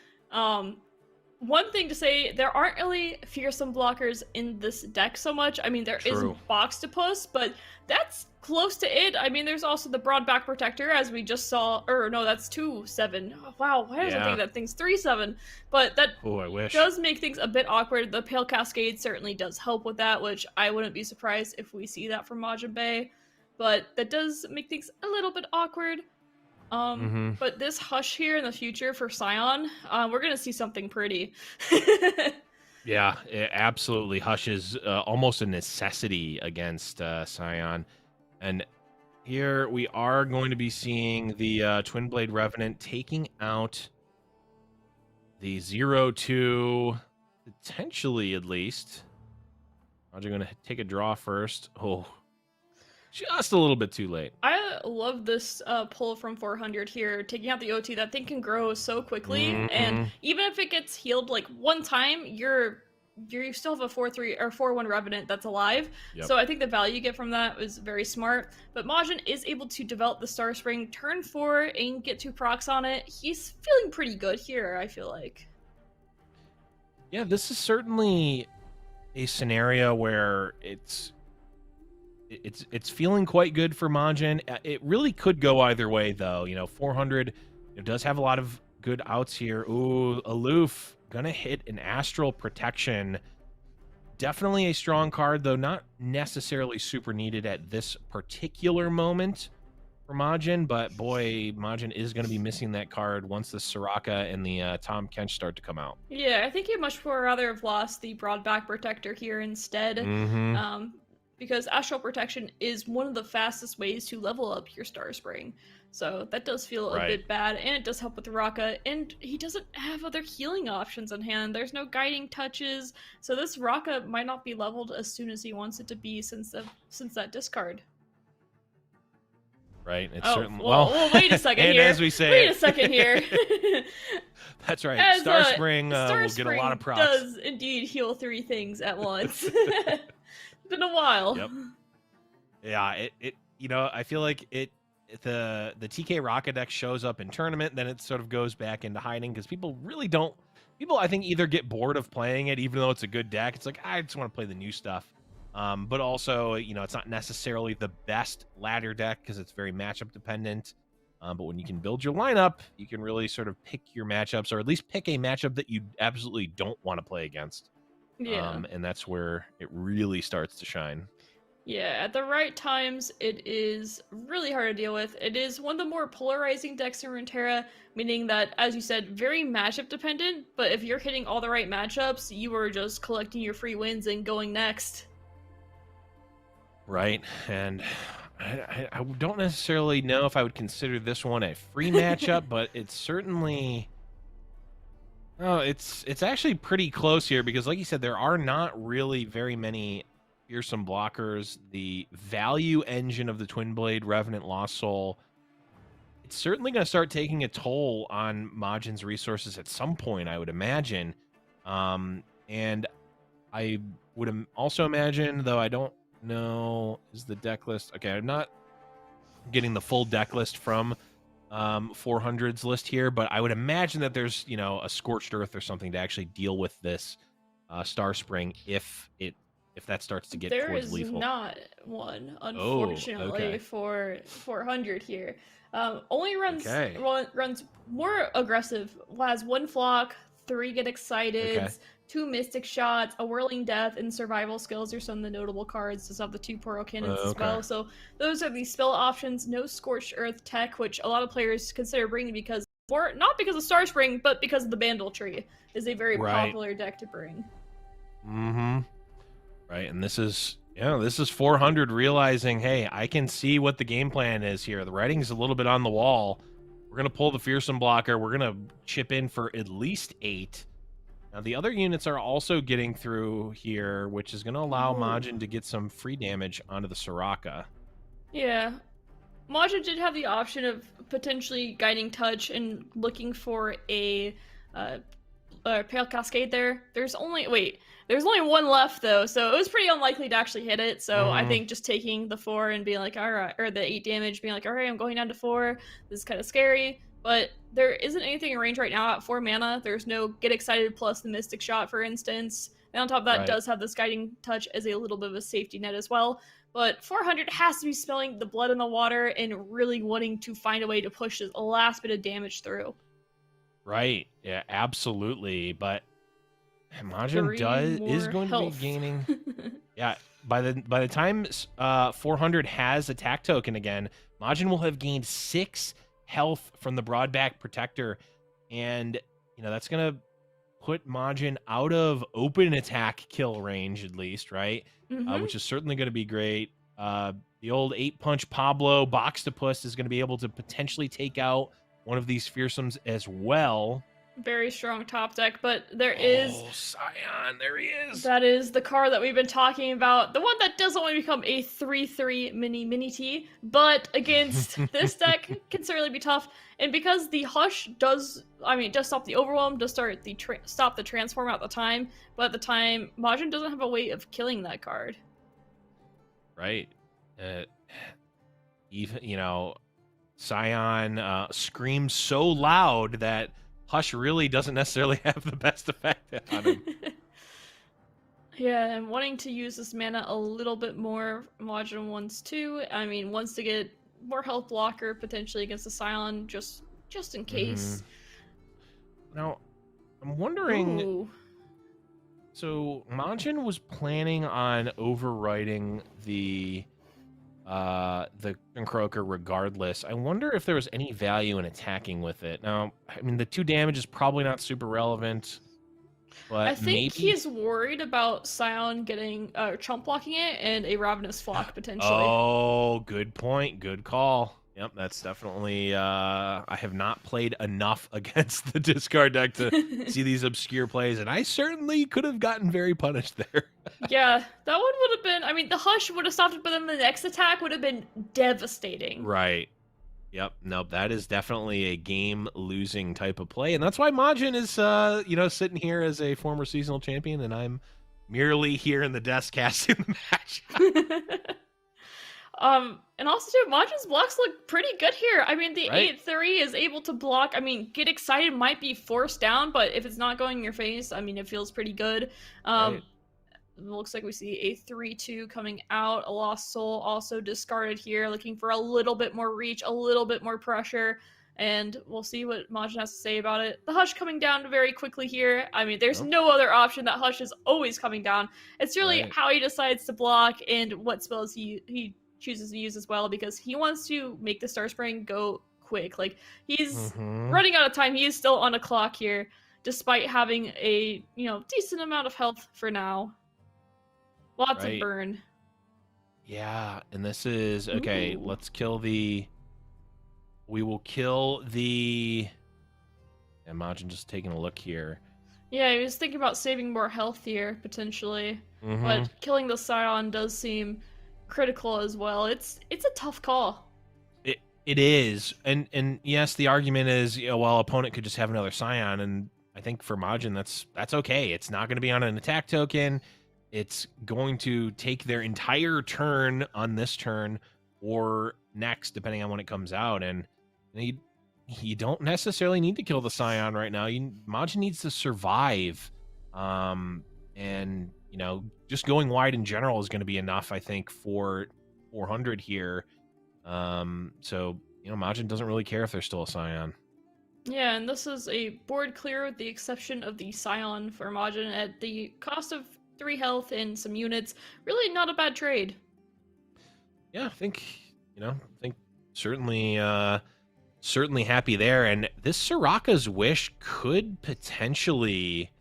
One thing to say, there aren't really fearsome blockers in this deck so much. I mean, there is True. Boxtopus, but that's close to it. I mean, there's also the Broad Back Protector, as we just saw. Or, no, that's 2-7. Oh, wow, why was I thinking that thing's 3-7? But that I wish. does make things a bit awkward. The Pale Cascade certainly does help with that, which I wouldn't be surprised if we see that from Majin Bay. But that does make things a little bit awkward. But this Hush here in the future for Scion, we're gonna see something pretty. Yeah, absolutely. Hush is almost a necessity against Scion. And here we are going to be seeing the Twin Blade Revenant taking out the 0-2, potentially at least. I'm going to take a draw first. Oh, just a little bit too late. I love this pull from 400 here, taking out the OT. That thing can grow so quickly, and even if it gets healed like one time, you still have a 4-3 or 4-1 Revenant that's alive. Yep. So I think the value you get from that is very smart. But Majin is able to develop the Star Spring turn 4 and get 2 procs on it. He's feeling pretty good here, I feel like. Yeah, this is certainly a scenario where it's feeling quite good for Majin. It really could go either way, though. 400 does have a lot of good outs here. Ooh, Aloof gonna hit an Astral Protection. Definitely a strong card, though not necessarily super needed at this particular moment for Majin. But boy, Majin is going to be missing that card once the Soraka and the Tom Kench start to come out. Yeah, I think he'd much more rather have lost the Broad Back Protector here instead. Because Astral Protection is one of the fastest ways to level up your Star Spring. So that does feel a bit bad, and it does help with Raka, and he doesn't have other healing options in hand. There's no guiding touches, so this Raka might not be leveled as soon as he wants it to be since that discard. Right, it's certainly... Well, wait a second and here. As we say... Wait a second here. That's right, Star Spring will get a lot of procs. Does indeed heal 3 things at once. It's been a while. Yep. Yeah, I feel like the TK Rocket deck shows up in tournament, then it sort of goes back into hiding because people I think either get bored of playing it, even though it's a good deck. It's like, I just want to play the new stuff. But also, it's not necessarily the best ladder deck because it's very matchup dependent. But when you can build your lineup, you can really sort of pick your matchups, or at least pick a matchup that you absolutely don't want to play against. Yeah. And that's where it really starts to shine. Yeah, at the right times, it is really hard to deal with. It is one of the more polarizing decks in Runeterra, meaning that, as you said, very matchup dependent, but if you're hitting all the right matchups, you are just collecting your free wins and going next. Right, and I don't necessarily know if I would consider this one a free matchup, but it's certainly... Oh, it's actually pretty close here because, like you said, there are not really very many fearsome blockers. The value engine of the Twin Blade Revenant Lost Soul, it's certainly going to start taking a toll on Majin's resources at some point, I would imagine. And I would also imagine, though I don't know, is the deck list... Okay, I'm not getting the full deck list from 400's list here, but I would imagine that there's a Scorched Earth or something to actually deal with this Star Spring if that starts to get towards lethal. There is not one, unfortunately, for 400 here. Only runs more aggressive. Has 1 Flock, 3 Get Excited, 2 Mystic Shots, a Whirling Death, and Survival Skills are some of the notable cards. Does have the 2 Poro Cannons as well. So those are the spell options. No Scorched Earth tech, which a lot of players consider bringing not because of Star Spring, but because of the Bandle Tree is a very popular deck to bring. Right, and this is 400 realizing, hey, I can see what the game plan is here. The writing's a little bit on the wall. We're gonna pull the fearsome blocker. We're gonna chip in for at least 8. Now, the other units are also getting through here, which is going to allow Majin to get some free damage onto the Soraka. Yeah. Majin did have the option of potentially Guiding Touch and looking for a Pale Cascade there. There's only one left though, so it was pretty unlikely to actually hit it. So I think just taking the 4 and being like, all right, or the 8 damage, being like, all right, I'm going down to 4. This is kind of scary, but there isn't anything in range right now at 4 mana. There's no Get Excited plus the Mystic Shot, for instance. And on top of that, Right. does have this Guiding Touch as a little bit of a safety net as well. But 400 has to be smelling the blood in the water and really wanting to find a way to push the last bit of damage through. Right. Yeah, absolutely. But Majin 3 is more going health. to be gaining. Yeah, by the time 400 has attack token again, Majin will have gained 6 health from the Broadback Protector, and that's gonna put Majin out of open attack kill range at least, right? Which is certainly going to be great. The old 8-punch Pablo Boxtopus is going to be able to potentially take out one of these fearsomes as well. Very strong top deck, but there is... Oh, Scion, there he is! That is the card that we've been talking about. The one that doesn't want to become a 3/3 mini-T, but against this deck can certainly be tough. And because the Hush does stop the Overwhelm, does stop the Transform at the time, but at the time, Majin doesn't have a way of killing that card. Right. Even, Scion screams so loud that Hush really doesn't necessarily have the best effect on him. Yeah, and wanting to use this mana a little bit more, Majin wants to. Wants to get more health blocker potentially against the Scion, just in case. Now, I'm wondering. Ooh. So Majin was planning on overwriting the Croaker regardless. I wonder if there was any value in attacking with it. Now, the 2 damage is probably not super relevant, but I think maybe... he's worried about Scion getting chump blocking it and a Ravenous Flock potentially. Oh, good point. Good call. Yep, that's definitely... I have not played enough against the discard deck to see these obscure plays, and I certainly could have gotten very punished there. Yeah, that one would have been... the Hush would have stopped it, but then the next attack would have been devastating. Right. Yep. Nope. That is definitely a game-losing type of play, and that's why Majin is, sitting here as a former seasonal champion, and I'm merely here in the desk casting the match. And also too, Majin's blocks look pretty good here. The Right. 8/3 is able to block. Get Excited might be forced down, but if it's not going in your face, it feels pretty good. Right. It looks like we see a 3/2 coming out. A Lost Soul also discarded here, looking for a little bit more reach, a little bit more pressure, and we'll see what Majin has to say about it. The Hush coming down very quickly here. There's no other option. That Hush is always coming down. It's really Right. how he decides to block and what spells he chooses to use as well, because he wants to make the Star Spring go quick. Like, he's running out of time. He is still on a clock here, despite having a decent amount of health for now. Lots of burn. Yeah, and this is okay. Ooh. Let's kill the. We will kill the. Imagine just taking a look here. Yeah, he was thinking about saving more health here potentially, but killing the Scion does seem critical as well. It's a tough call. It is, and yes, the argument is, opponent could just have another Scion, and I think for Majin that's okay. It's not going to be on an attack token. It's going to take their entire turn on this turn or next, depending on when it comes out. And you don't necessarily need to kill the Scion right now. Majin needs to survive. And, just going wide in general is going to be enough, I think, for 400 here. So, Majin doesn't really care if there's still a Scion. Yeah, and this is a board clear with the exception of the Scion for Majin at the cost of 3 health and some units. Really not a bad trade. Yeah, I think certainly happy there. And this Soraka's Wish could potentially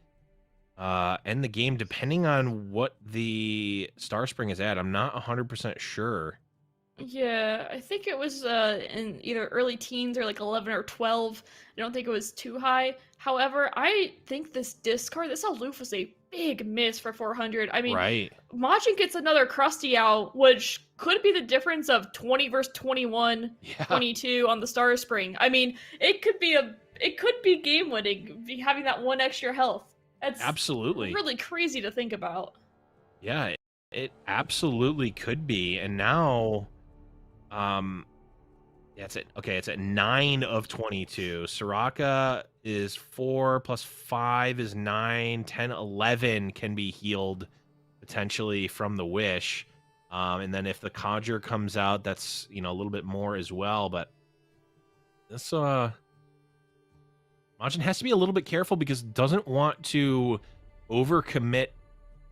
end the game depending on what the Star Spring is at. I'm not 100% sure. Yeah, I think it was in either early teens or like 11 or 12. I don't think it was too high. However, I think this aloof was a big miss for 400. Right. Majin gets another Krusty out, which could be the difference of 20 versus 21, 22 on the Star Spring. It could be a it could be game winning, having that one extra health. It's Absolutely. really crazy to think about. Yeah, it absolutely could be. And now, yeah, it's at 9 of 22. Soraka is 4 plus 5 is 9. 10, 11 can be healed potentially from the wish. And then if the conjure comes out, that's, a little bit more as well. But this Majin has to be a little bit careful because doesn't want to overcommit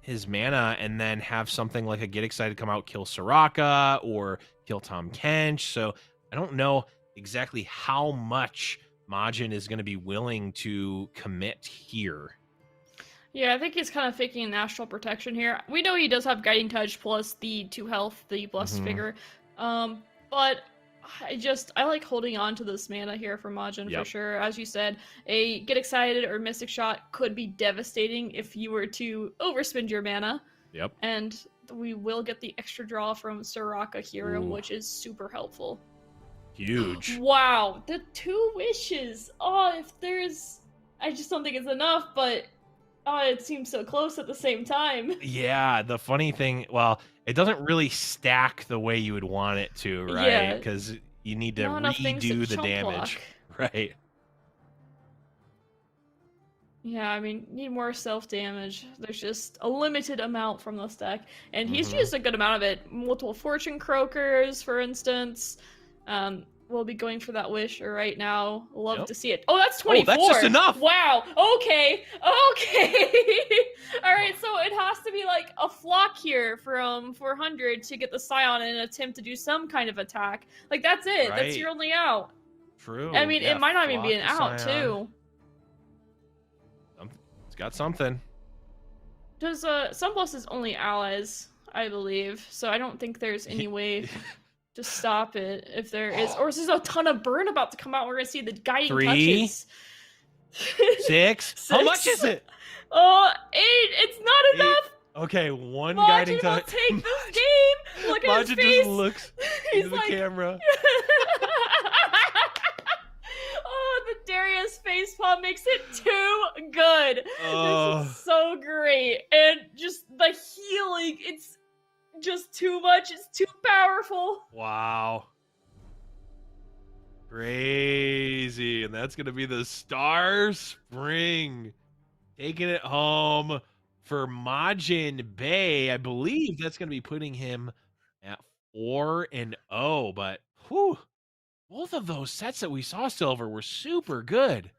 his mana and then have something like a Get Excited come out, kill Soraka or kill Tom Kench. So I don't know exactly how much Majin is going to be willing to commit here. Yeah, I think he's kind of faking an astral protection here. We know he does have Guiding Touch plus the 2 health, the blessed figure. But I like holding on to this mana here for Majin for sure. As you said, a Get Excited or Mystic Shot could be devastating if you were to overspend your mana. Yep. And we will get the extra draw from Soraka here, which is super helpful. Huge. Wow, the 2 wishes. Oh, I just don't think it's enough, but it seems so close at the same time. Yeah, the funny thing, well, it doesn't really stack the way you would want it to, right? Yeah. Because you need to Not enough things to redo the chump damage. block. Right. Yeah, I mean, need more self-damage. There's just a limited amount from this deck. And he's used a good amount of it. Multiple Fortune Croakers, for instance. We'll be going for that wish right now. Love to see it. Oh, that's 24! Oh, that's just enough! Wow! Okay! Okay! Alright, so it has to be like a flock here from 400 to get the Scion and attempt to do some kind of attack. Like, that's it. Right. That's your only out. True. I mean, yeah, it might not even be flock an to out, Scion. too. It's got something. Does Sunblast is only allies, I believe, so I don't think there's any way to stop it if there is. Or is there a ton of burn about to come out? We're gonna see the guiding 3, touches. 6. How much is it? 8. It's not enough. Okay, one Majin guiding will touch. take this game. Look at his Majin face. just looks He's into like, the camera. Oh, the Darius facepalm makes it too good. This is so great. And just the healing, it's just too much. It's too powerful. Wow. Crazy. And that's going to be the Star Spring. Taking it home for Majin Bay. I believe that's going to be putting him at 4-0. But, whew, both of those sets that we saw, Silver, were super good.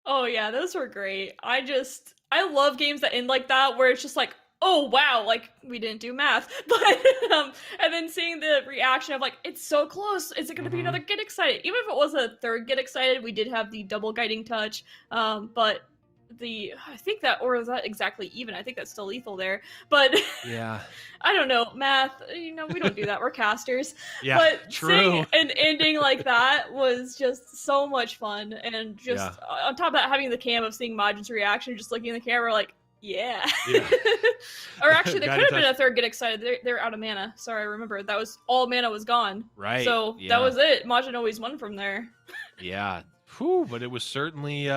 Oh, yeah, those were great. I love games that end like that, where it's just like, oh, wow, like, we didn't do math. But, and then seeing the reaction of, like, it's so close. Is it going to be another Get Excited? Even if it was a third Get Excited, we did have the double guiding touch. But I think that, or is that exactly even? I think that's still lethal there. But yeah, I don't know, math, we don't do that. We're casters. Yeah, but true. Seeing an ending like that was just so much fun. And just on top of that, having the cam of seeing Majin's reaction, just looking in the camera like, yeah. Or actually, there could have been a third Get Excited. They're out of mana. Sorry, I remember. That was, all mana was gone. Right. So that was it. Majin always won from there. Yeah. Whew, but it was certainly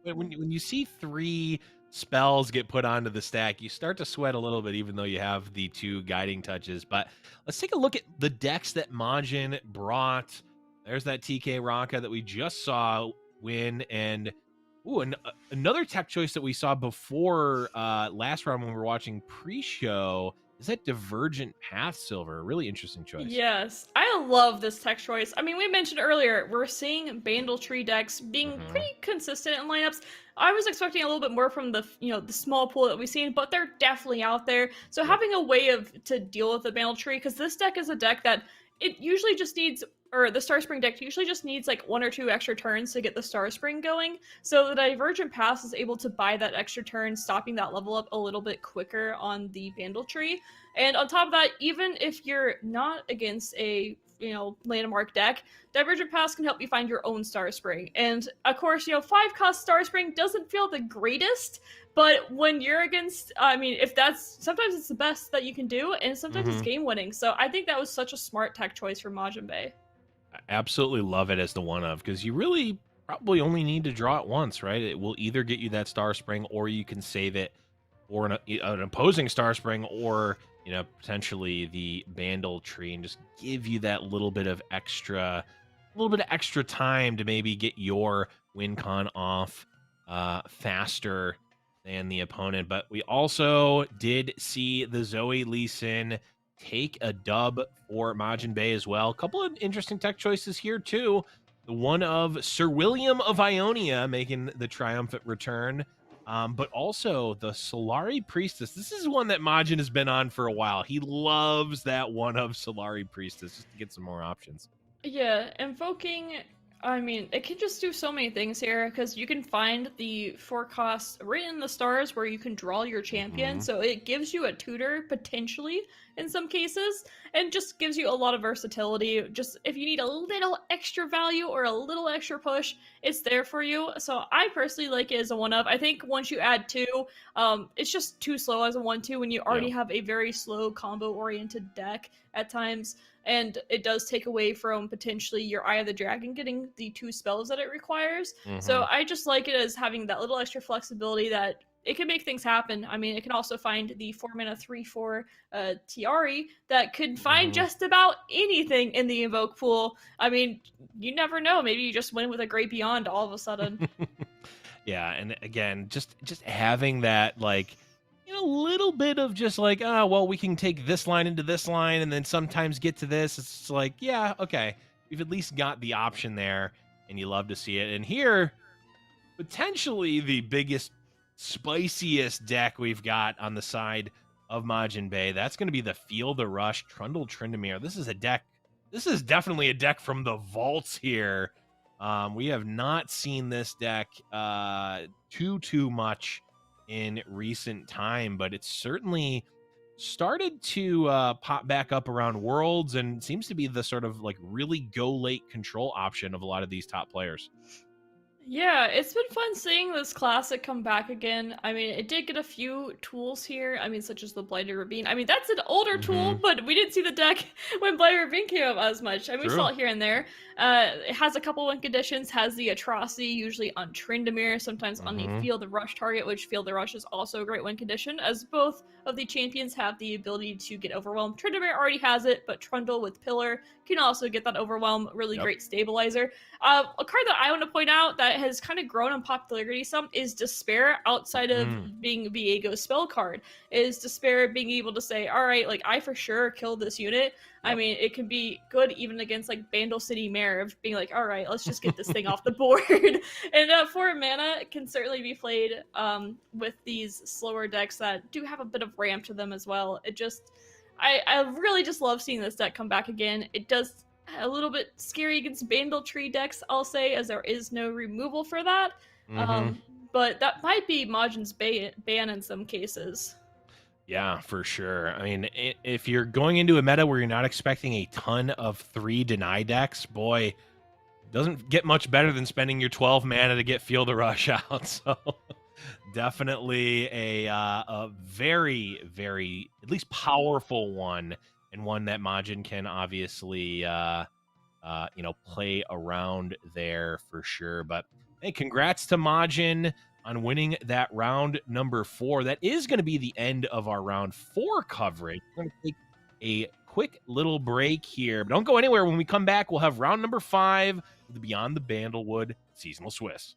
when you see 3 spells get put onto the stack, you start to sweat a little bit, even though you have the 2 guiding touches. But let's take a look at the decks that Majin brought. There's that TK Raka that we just saw win, and another tech choice that we saw before last round when we were watching pre-show. Is that Divergent Path, Silver? A really interesting choice. Yes, I love this tech choice. I mean, we mentioned earlier, we're seeing Bandle Tree decks being pretty consistent in lineups. I was expecting a little bit more from the the small pool that we've seen, but they're definitely out there. So having a way to deal with the Bandle Tree, because this deck is a deck that it usually just needs, or the Star Spring deck usually just needs like 1 or 2 extra turns to get the Star Spring going. So the Divergent Pass is able to buy that extra turn, stopping that level up a little bit quicker on the Bandle Tree. And on top of that, even if you're not against a landmark deck, Divergent Pass can help you find your own Star Spring. And of course, 5-cost Star Spring doesn't feel the greatest, but when you're against, I mean, sometimes it's the best that you can do, and sometimes it's game winning. So I think that was such a smart tech choice for Majin Bay. I absolutely love it as the one of, because you really probably only need to draw it once, right? It will either get you that Star Spring, or you can save it for an opposing Star Spring, or potentially the Bandle Tree, and just give you that little bit of extra time to maybe get your win con off faster than the opponent. But we also did see the Zoe Lee Sin take a dub for Majin Bay as well. A couple of interesting tech choices here too. The one of Sir William of Ionia making the triumphant return, but also the Solari Priestess. This is one that Majin has been on for a while. He loves that one of Solari Priestess, just to get some more options. Yeah, invoking, I mean, it can just do so many things here, because you can find the forecast written in the stars where you can draw your champion, so it gives you a tutor, potentially, in some cases, and just gives you a lot of versatility. Just, if you need a little extra value or a little extra push, it's there for you. So I personally like it as a 1-of. I think once you add 2, it's just too slow as a 1-2 when you already have a very slow combo-oriented deck at times. And it does take away from potentially your Eye of the Dragon getting the 2 spells that it requires. So I just like it as having that little extra flexibility that it can make things happen. I mean, it can also find the 4-mana 3/4 Tiari that could find just about anything in the Invoke pool. I mean, you never know. Maybe you just win with a Great Beyond all of a sudden. Yeah, and again, just having that, like, a little bit of just like, oh, well, we can take this line into this line and then sometimes get to this. It's like, yeah, okay. We've at least got the option there, and you love to see it. And here, potentially the biggest, spiciest deck we've got on the side of Majin Bay. That's going to be the Feel the Rush Trundle Tryndamere. This is a deck. This is definitely a deck from the vaults here. We have not seen this deck too much in recent time, but it's certainly started to pop back up around Worlds, and seems to be the sort of like really go late control option of a lot of these top players. Yeah, it's been fun seeing this classic come back again. I mean, it did get a few tools here. I mean, such as the Blighted Ravine. I mean, that's an older tool, but we didn't see the deck when Blighted Ravine came up as much. I mean, we saw it here and there. It has a couple win conditions, has the Atrocity, usually on Tryndamere, sometimes on the Feel the Rush target, which Feel the Rush is also a great win condition, as both of the champions have the ability to get overwhelmed. Tryndamere already has it, but Trundle with Pillar can also get that overwhelm, really great stabilizer. A card that I want to point out that has kind of grown in popularity some is Despair, outside of being Viego's spell card. Is Despair being able to say, all right, like, I for sure killed this unit. I mean, it can be good even against, like, Bandle City Merv, being like, all right, let's just get this thing off the board. And 4 mana can certainly be played with these slower decks that do have a bit of ramp to them as well. It just, I really just love seeing this deck come back again. It does a little bit scary against Bandle Tree decks, I'll say, as there is no removal for that. But that might be Majin's ban in some cases. Yeah, for sure. I mean, if you're going into a meta where you're not expecting a ton of 3 deny decks, boy, it doesn't get much better than spending your 12 mana to get Feel the Rush out. So definitely a very, very, at least powerful one, and one that Majin can obviously, play around there for sure. But hey, congrats to Majin on winning that round number 4. That is going to be the end of our round 4 coverage. We're going to take a quick little break here, but don't go anywhere. When we come back, we'll have round number 5 of the Beyond the Bandlewood Seasonal Swiss.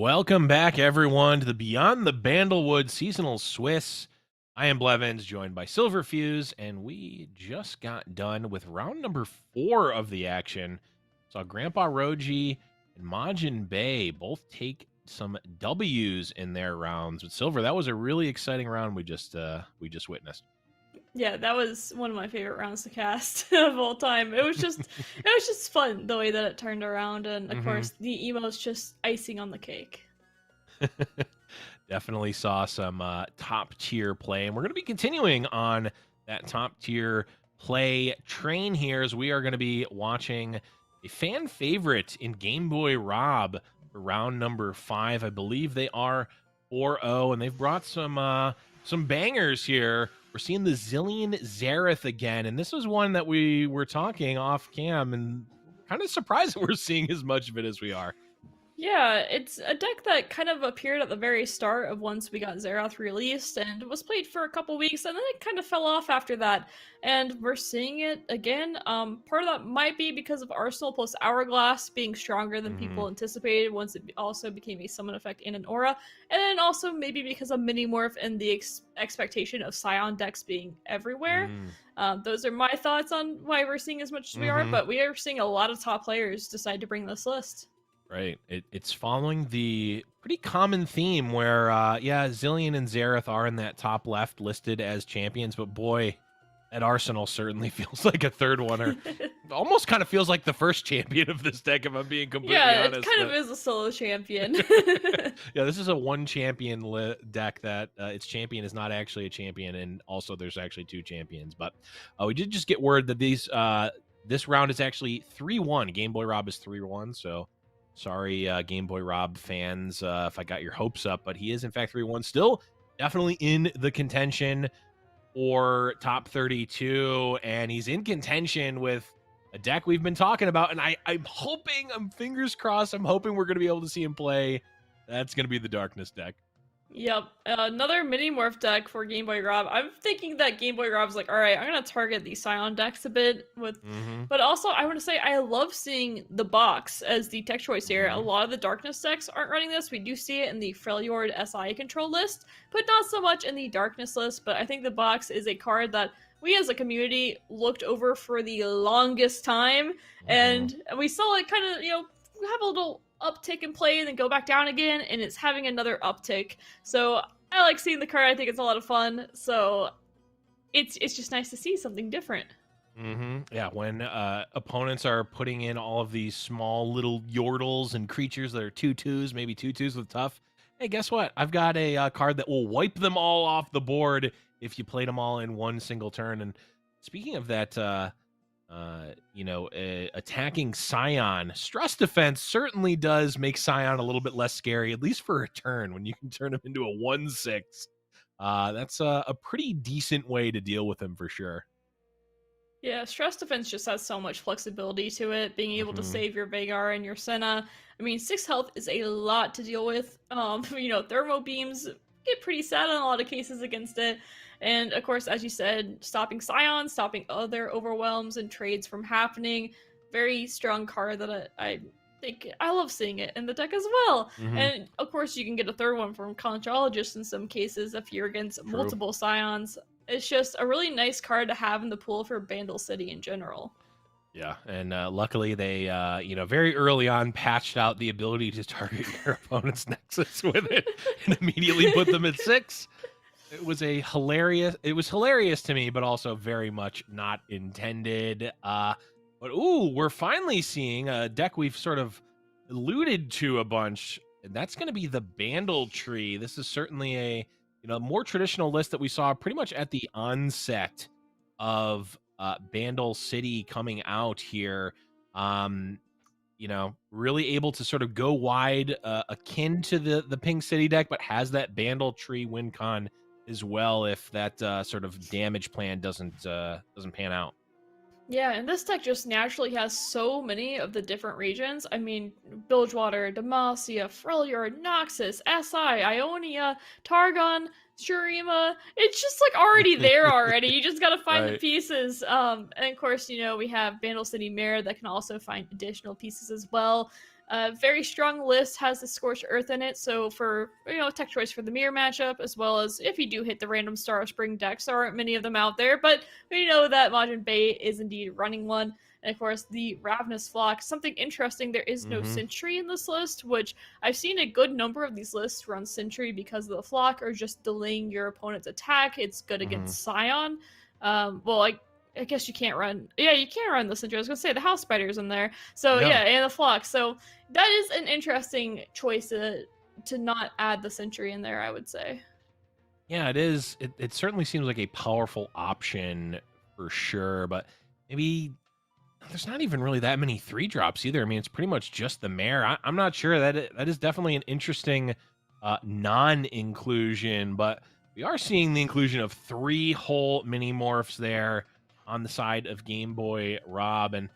Welcome back, everyone, to the Beyond the Bandlewood Seasonal Swiss. I am Blevins, joined by Silverfuse, and we just got done with round number 4 of the action. Saw Grandpa Roji and Majin Bay both take some W's in their rounds. But Silver, that was a really exciting round we just witnessed. Yeah, that was one of my favorite rounds to cast of all time. It was just fun the way that it turned around, and of course the emo's just icing on the cake. Definitely saw some top tier play, and we're going to be continuing on that top tier play train here as we are going to be watching a fan favorite in Game Boy Rob for round number 5. I believe they are 4-0, and they've brought some bangers here. We're seeing the Zillion Zareth again, and this was one that we were talking off cam, and kind of surprised that we're seeing as much of it as we are. Yeah, it's a deck that kind of appeared at the very start of once we got Zareth released and was played for a couple weeks, and then it kind of fell off after that. And we're seeing it again. Part of that might be because of Arsenal plus Hourglass being stronger than people anticipated once it also became a summon effect and an aura. And then also maybe because of Minimorph and the expectation of Scion decks being everywhere. Those are my thoughts on why we're seeing as much as we are, but we are seeing a lot of top players decide to bring this list. Right. It's following the pretty common theme where, Zillion and Zareth are in that top left listed as champions, but boy, that Arsenal certainly feels like a third one, or almost kind of feels like the first champion of this deck, if I'm being completely honest. Yeah, it kind of is a solo champion. Yeah, this is a one champion deck that its champion is not actually a champion, and also there's actually 2 champions. But we did just get word that this round is actually 3-1. Game Boy Rob is 3-1, so... Sorry, Game Boy Rob fans, if I got your hopes up, but he is, in fact, 3-1. Still definitely in the contention for top 32, and he's in contention with a deck we've been talking about, and I'm fingers crossed, I'm hoping we're going to be able to see him play. That's going to be the Darkness deck. Yep, another Minimorph deck for Game Boy Rob. I'm thinking that Game Boy Rob's like, all right, I'm gonna target the Scion decks a bit but also I want to say I love seeing the box as the tech choice here. A lot of the Darkness decks aren't running this. We do see it in the Freljord SI control list, but not so much in the Darkness list. But I think the box is a card that we as a community looked over for the longest time, and we saw it kind of, have a little uptick in play and then go back down again, and it's having another uptick. So I like seeing the card. I think it's a lot of fun. So it's just nice to see something different. Yeah, when opponents are putting in all of these small little yordles and creatures that are 2/2s, maybe 2/2s with tough. Hey, guess what? I've got a card that will wipe them all off the board if you played them all in one single turn. And speaking of that, attacking Scion, Stress Defense certainly does make Scion a little bit less scary, at least for a turn. When you can turn him into a 1/6, that's a pretty decent way to deal with him for sure. Yeah, Stress Defense just has so much flexibility to it, being able to save your Vagar and your Senna. I mean, 6 health is a lot to deal with. Thermo Beams get pretty sad in a lot of cases against it. And of course, as you said, stopping Scion, stopping other overwhelms and trades from happening. Very strong card that I think I love seeing it in the deck as well. And of course, you can get a third one from Conchologist in some cases if you're against multiple Scions. It's just a really nice card to have in the pool for Bandle City in general. Yeah, and luckily they, very early on patched out the ability to target your opponent's Nexus with it and immediately put them at 6. It was hilarious to me, but also very much not intended. We're finally seeing a deck we've sort of alluded to a bunch, and that's going to be the Bandle Tree. This is certainly a more traditional list that we saw pretty much at the onset of Bandle City coming out here. Really able to sort of go wide, akin to the Pink City deck, but has that Bandle Tree win con as well if that sort of damage plan doesn't pan out. Yeah, and this deck just naturally has so many of the different regions. I mean, Bilgewater, Demacia, Freljord, Noxus, SI, Ionia, Targon, Shurima. It's just like already there already. You just gotta find the pieces. And of course, we have Bandle City Mare that can also find additional pieces as well. Very strong list, has the Scorched Earth in it, so for, tech choice for the mirror matchup, as well as if you do hit the random Star Spring decks, there aren't many of them out there, but we know that Majin Bay is indeed running one. And of course, the Ravenous Flock. Something interesting, there is no Sentry in this list, which I've seen a good number of these lists run Sentry because of the Flock, or just delaying your opponent's attack. It's good against Scion. Well, I guess you can't run. Yeah, you can't run the Sentry. I was gonna say the House Spider's in there. So yeah, and the Flock. So that is an interesting choice to not add the Sentry in there, I would say. Yeah, it is. It certainly seems like a powerful option for sure, but maybe there's not even really that many 3-drops either. I mean, it's pretty much just the mare. I'm not sure. That is definitely an interesting non-inclusion, but we are seeing the inclusion of 3 whole mini morphs there on the side of Game Boy Rob, and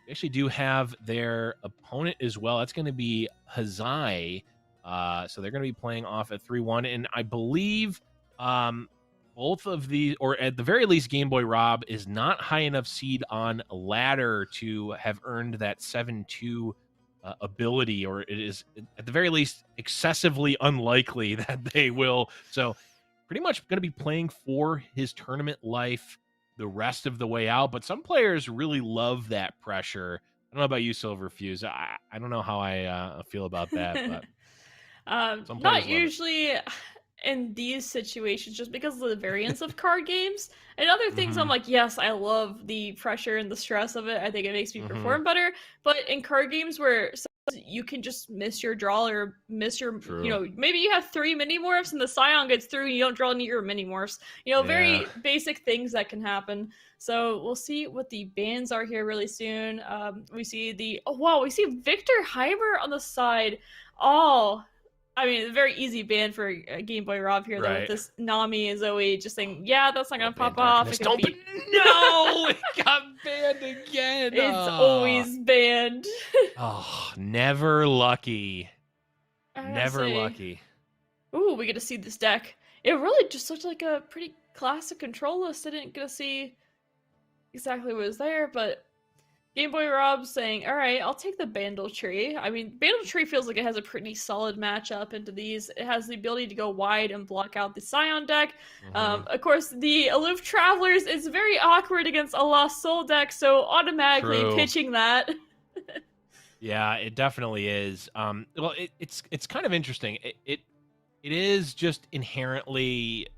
we actually do have their opponent as well. That's going to be Hazai. So they're going to be playing off at 3-1, and I believe both of these, or at the very least, Game Boy Rob is not high enough seed on ladder to have earned that 7-2 ability, or it is at the very least excessively unlikely that they will. So pretty much going to be playing for his tournament life the rest of the way out, but some players really love that pressure. I don't know about you, Silverfuse. I don't know how I feel about that, but not usually in these situations, just because of the variance of card games and other things. I'm like, yes, I love the pressure and the stress of it. I think it makes me perform better. But in card games where you can just miss your draw or miss your, maybe you have 3 mini morphs and the Scion gets through and you don't draw any of your mini morphs. Very basic things that can happen. So we'll see what the bans are here really soon. We see we see Victor Heimer on the side. I mean, a very easy ban for Game Boy Rob here, though, with this Nami and Zoe just saying, yeah, that's not going to pop off. No, it got banned again. It's always banned. Never lucky. Never lucky. Ooh, we get to see this deck. It really just looked like a pretty classic control list. I didn't get to see exactly what was there, but Game Boy Rob saying, all right, I'll take the Bandle Tree. I mean, Bandle Tree feels like it has a pretty solid matchup into these. It has the ability to go wide and block out the Scion deck. Of course, the Aloof Travelers is very awkward against a Lost Soul deck, so automatically pitching that. Yeah, it definitely is. Well, it's kind of interesting. It is just inherently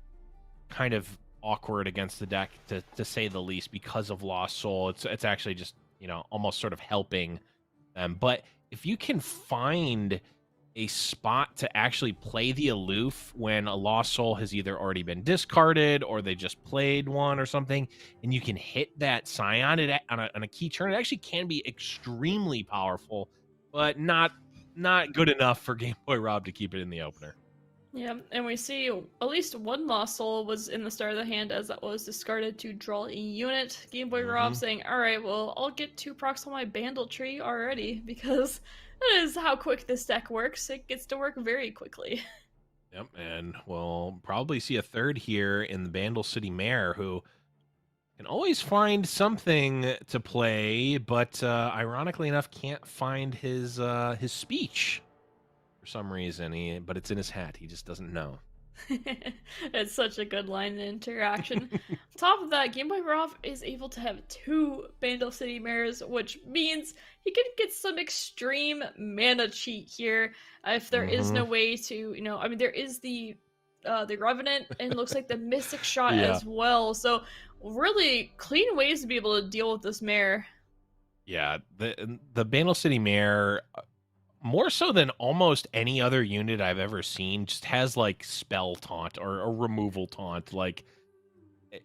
kind of awkward against the deck, to say the least, because of Lost Soul. It's actually just, almost sort of helping them. But if you can find a spot to actually play the aloof when a Lost Soul has either already been discarded or they just played one or something, and you can hit that Scion on a key turn, it actually can be extremely powerful, but not good enough for Game Boy Rob to keep it in the opener. Yeah, and we see at least one Lost Soul was in the start of the hand, as that was discarded to draw a unit. Game Boy Rob saying, all right, well, I'll get 2 procs on my Bandle Tree already, because that is how quick this deck works. It gets to work very quickly. Yep, and we'll probably see a third here in the Bandle City Mare, who can always find something to play, but ironically enough, can't find his speech. Some reason, but it's in his hat. He just doesn't know. It's such a good line interaction. On top of that, Game Boy Rob is able to have 2 Bandle City Mares, which means he can get some extreme mana cheat here. If there is no way to, I mean, there is the Revenant, and looks like the Mystic Shot as well. So really clean ways to be able to deal with this mare. Yeah, the Bandle City Mare, more so than almost any other unit I've ever seen, just has like spell taunt or a removal taunt. Like,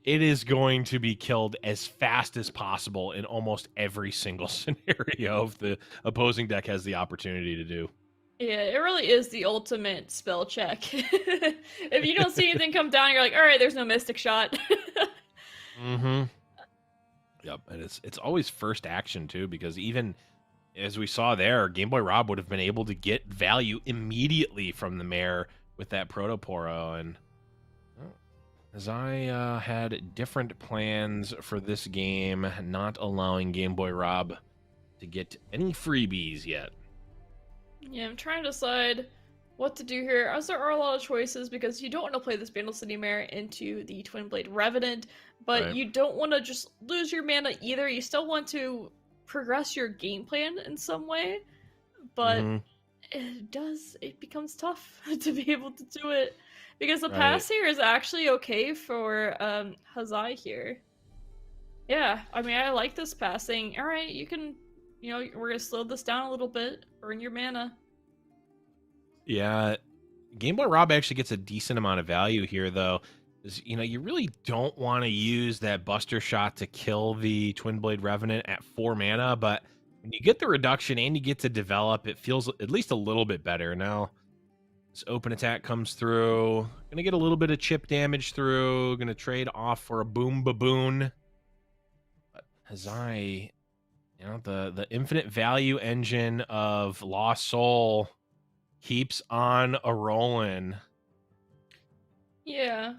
it is going to be killed as fast as possible in almost every single scenario if the opposing deck has the opportunity to do. Yeah, it really is the ultimate spell check. If you don't see anything come down, you're like, all right, there's no Mystic Shot. Yep, and it's always first action too, because even as we saw there, Game Boy Rob would have been able to get value immediately from the mare with that Protoporo. And as I had different plans for this game, not allowing Game Boy Rob to get any freebies yet. Yeah, I'm trying to decide what to do here, as there are a lot of choices, because you don't want to play this Bandle City Mare into the Twin Blade Revenant, but Right. you don't want to just lose your mana either. You still want to progress your game plan in some way, but Hmm. it becomes tough to be able to do it. Because the Right. pass here is actually okay for Hazai here. Yeah, I mean, I like this passing. Alright, you can, we're gonna slow this down a little bit, burn your mana. Yeah. Game Boy Rob actually gets a decent amount of value here, though. You really don't want to use that Buster Shot to kill the Twin Blade Revenant at 4 mana, but when you get the reduction and you get to develop, it feels at least a little bit better. Now, this open attack comes through. Gonna get a little bit of chip damage through. Gonna trade off for a Boom Baboon. But Hazai, the infinite value engine of Lost Soul keeps on a rolling. Yeah.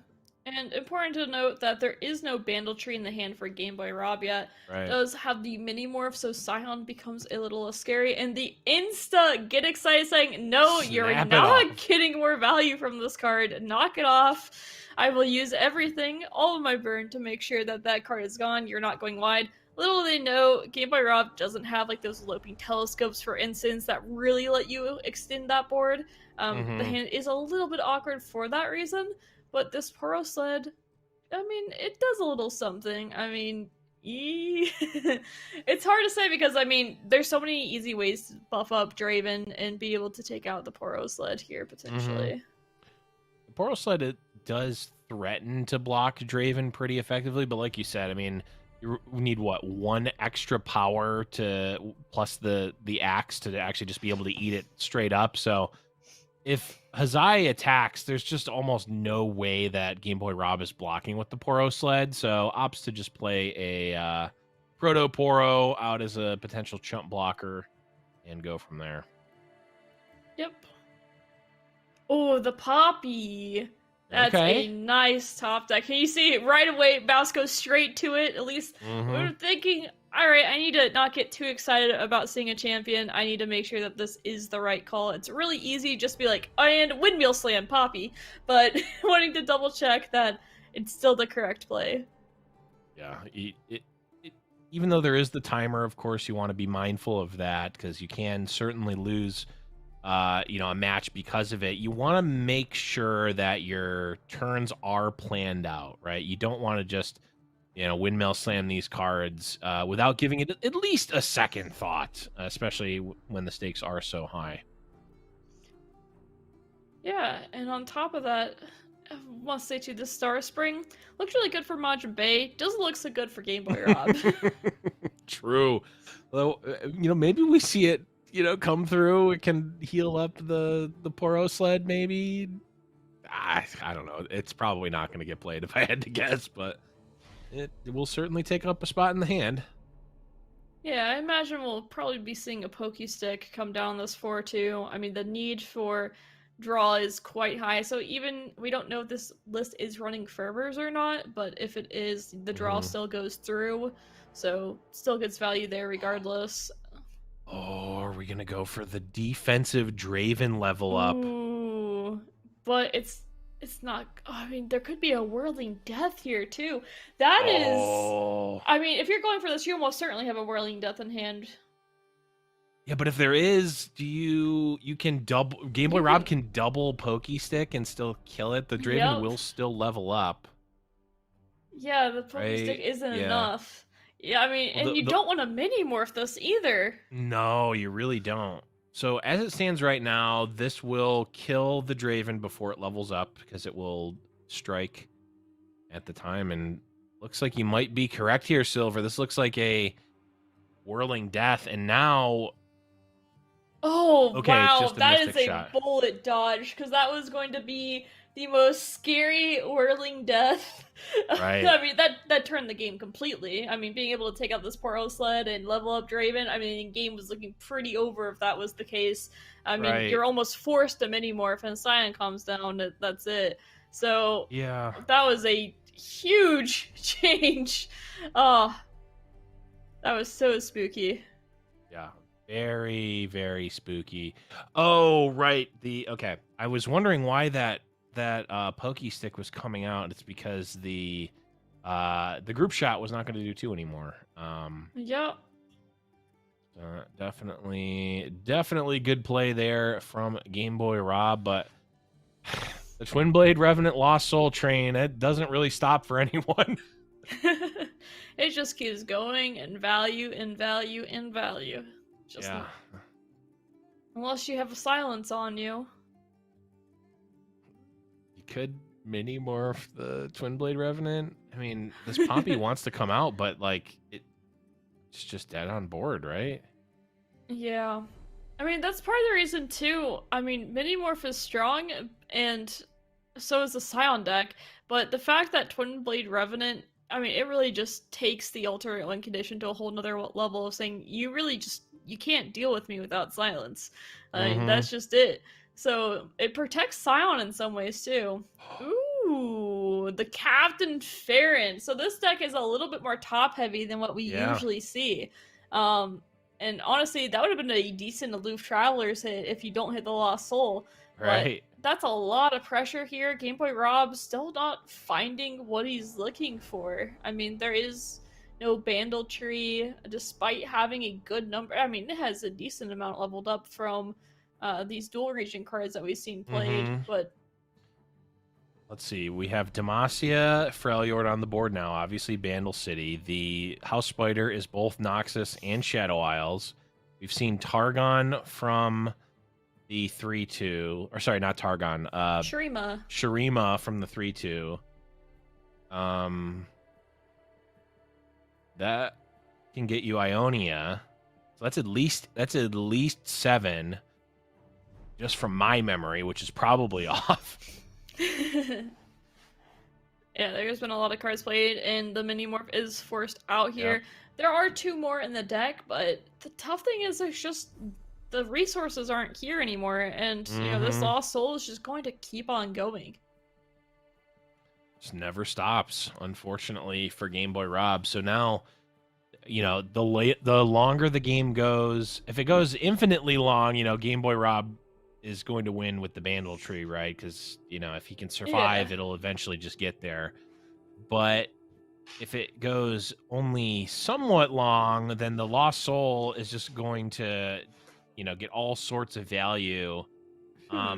And important to note that there is no Bandle Tree in the hand for Game Boy Rob yet. Right. It does have the mini morph, so Scion becomes a little less scary. And the insta get excited saying, no, you're Snap it not off. getting more value from this card. Knock it off. I will use everything, all of my burn, to make sure that that card is gone. You're not going wide. Little do they know, Game Boy Rob doesn't have like those loping telescopes, for instance, that really let you extend that board. The hand is a little bit awkward for that reason. But this Poro Sled, I mean, it does a little something. I mean, it's hard to say because, I mean, there's so many easy ways to buff up Draven and be able to take out the Poro Sled here, potentially. The Portal Sled, it does threaten to block Draven pretty effectively, but like you said, I mean, you need, what, 1 extra power to plus the axe to actually just be able to eat it straight up, so if Hazai attacks, there's just almost no way that Game Boy Rob is blocking with the Poro Sled, so opts to just play a Proto Poro out as a potential chump blocker and go from there. Yep. Oh, the Poppy. That's Okay. a nice top deck. Can you see it right away? Mouse goes straight to it. At least we were thinking, all right, I need to not get too excited about seeing a champion. I need to make sure that this is the right call. It's really easy just be like, oh, and Windmill Slam Poppy, but wanting to double check that it's still the correct play. Yeah, even though there is the timer, of course, you want to be mindful of that because you can certainly lose a match because of it. You want to make sure that your turns are planned out, right? You don't want to just, windmill slam these cards without giving it at least a second thought, especially when the stakes are so high. Yeah, and on top of that, I want to say too, the Star Spring looks really good for Majin Bay. Doesn't look so good for Game Boy Rob. True. Well, maybe we see it come through. It can heal up the Poro Sled, maybe. I don't know. It's probably not going to get played if I had to guess, but it will certainly take up a spot in the hand. Yeah, I imagine we'll probably be seeing a Pokey Stick come down this 4-2. I mean, the need for draw is quite high, so even we don't know if this list is running Fervors or not, but if it is, the draw still goes through, so still gets value there regardless. Oh, are we gonna go for the defensive Draven level up? Ooh, but it's not. I mean, there could be a Whirling Death here too. That is. I mean, if you're going for this, you almost certainly have a Whirling Death in hand. Yeah, but if there is, you can double Game Boy Rob can double Pokey Stick and still kill it. The Draven will still level up. Yeah, the Pokey Stick isn't enough. Yeah, I mean, Well, and you don't want to mini morph this either. No, you really don't. So as it stands right now, this will kill the Draven before it levels up because it will strike at the time. And looks like you might be correct here, Silver. This looks like a Whirling Death. And now... Oh, okay, wow, it's just that is a shot. bullet dodge, because that was going to be the most scary Whirling Death. Right. I mean, that turned the game completely. I mean, being able to take out this Poro Sled and level up Draven, I mean, the game was looking pretty over if that was the case. I mean, you're almost forced to mini-morph, and Scion comes down, that's it. So, yeah, that was a huge change. Oh, that was so spooky. Yeah. Very, very spooky. Oh, right. Okay. I was wondering why that pokey stick was coming out. It's because the group shot was not going to do 2 anymore. Yep. Definitely good play there from Game Boy Rob, but the Twin Blade Revenant Lost Soul train, it doesn't really stop for anyone. It just keeps going in value, in value, in value. Just Yeah. unless you have a silence on you. You could mini morph the Twin Blade Revenant. I mean, this Pompey wants to come out, but like it's just dead on board, right? Yeah. I mean, that's part of the reason too. I mean, Minimorph is strong, and so is the Scion deck, but the fact that Twin Blade Revenant, I mean, it really just takes the alternate win condition to a whole nother level of saying, you can't deal with me without silence. I mean, that's just it. So, it protects Scion in some ways too. Ooh, the Captain Farron. So this deck is a little bit more top heavy than what we usually see. And honestly, that would have been a decent Aloof Travelers hit if you don't hit the Lost Soul. Right. But that's a lot of pressure here. Game Boy Rob still not finding what he's looking for. I mean, there is no Bandle Tree, despite having a good number. I mean, it has a decent amount leveled up from these dual region cards that we've seen played, but... Let's see. We have Demacia, Freljord on the board now. Obviously, Bandle City. The House Spider is both Noxus and Shadow Isles. We've seen Targon from the 3-2. Or sorry, not Targon. Shurima from the 3-2. That can get you Ionia. So that's at least 7. Just from my memory, which is probably off. Yeah, there's been a lot of cards played, and the Minimorph is forced out here. Yep. There are 2 more in the deck, but the tough thing is there's just the resources aren't here anymore, and you know, this Lost Soul is just going to keep on going. Just never stops, unfortunately, for Game Boy Rob. So now, you know, the longer the game goes, if it goes infinitely long, you know, Game Boy Rob is going to win with the Bandle Tree, right? Because, you know, if he can survive, it'll eventually just get there. But if it goes only somewhat long, then the Lost Soul is just going to, you know, get all sorts of value.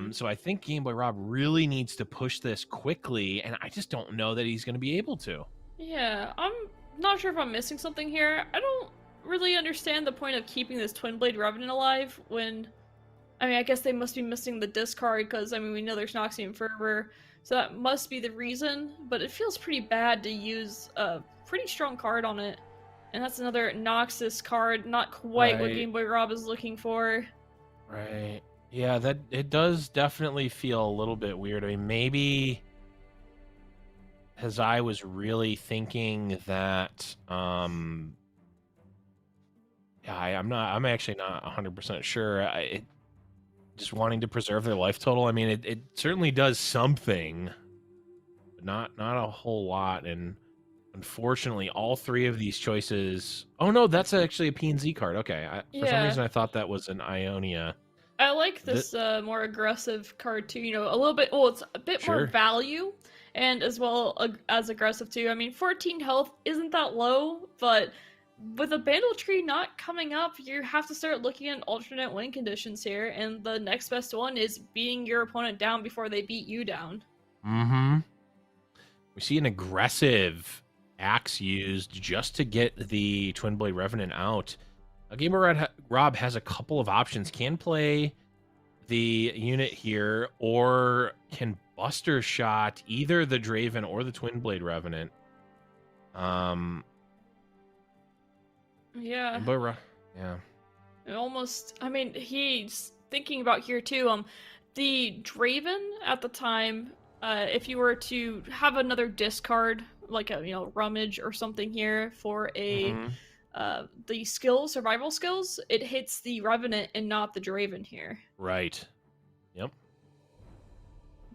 So I think Game Boy Rob really needs to push this quickly, and I just don't know that he's going to be able to. Yeah, I'm not sure if I'm missing something here. I don't really understand the point of keeping this Twin Blade Revenant alive when... I mean, I guess they must be missing the discard because, I mean, we know there's Noxian Fervor, so that must be the reason, but it feels pretty bad to use a pretty strong card on it. And that's another Noxus card, not quite what Game Boy Rob is looking for. Right. Yeah, it does definitely feel a little bit weird. I mean, maybe as I was really thinking that, I'm actually not 100% sure. Just wanting to preserve their life total. I mean, it certainly does something, but not a whole lot. And unfortunately, all 3 of these choices... Oh, no, that's actually a P&Z card. Okay. For some reason, I thought that was an Ionia. I like this more aggressive card, too. You know, a little bit... Well, it's a bit more value, and as well as aggressive, too. I mean, 14 health isn't that low, but... with a Bandle Tree not coming up, you have to start looking at alternate win conditions here, and the next best one is beating your opponent down before they beat you down. We see an aggressive axe used just to get the Twin Blade Revenant out. Game Boy Rob has a couple of options. Can play the unit here, or can Buster Shot either the Draven or the Twin Blade Revenant. Yeah. Yeah. Almost, I mean, he's thinking about here too. The Draven at the time, if you were to have another discard, like a, you know, Rummage or something here for a, the survival skills, it hits the Revenant and not the Draven here. Right. Yep.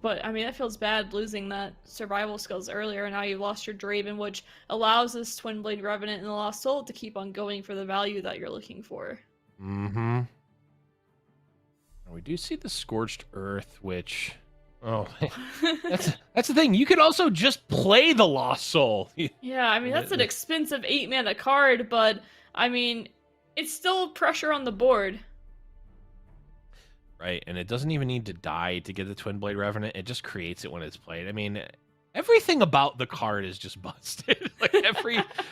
But, I mean, that feels bad losing that survival skills earlier, and now you've lost your Draven, which allows this Twin Blade Revenant and the Lost Soul to keep on going for the value that you're looking for. Mm-hmm. We do see the Scorched Earth, which, oh, that's the thing. You could also just play the Lost Soul. Yeah, I mean, that's an expensive 8-mana card, but, I mean, it's still pressure on the board. Right, and it doesn't even need to die to get the Twin Blade Revenant. It just creates it when it's played. I mean, everything about the card is just busted. Like,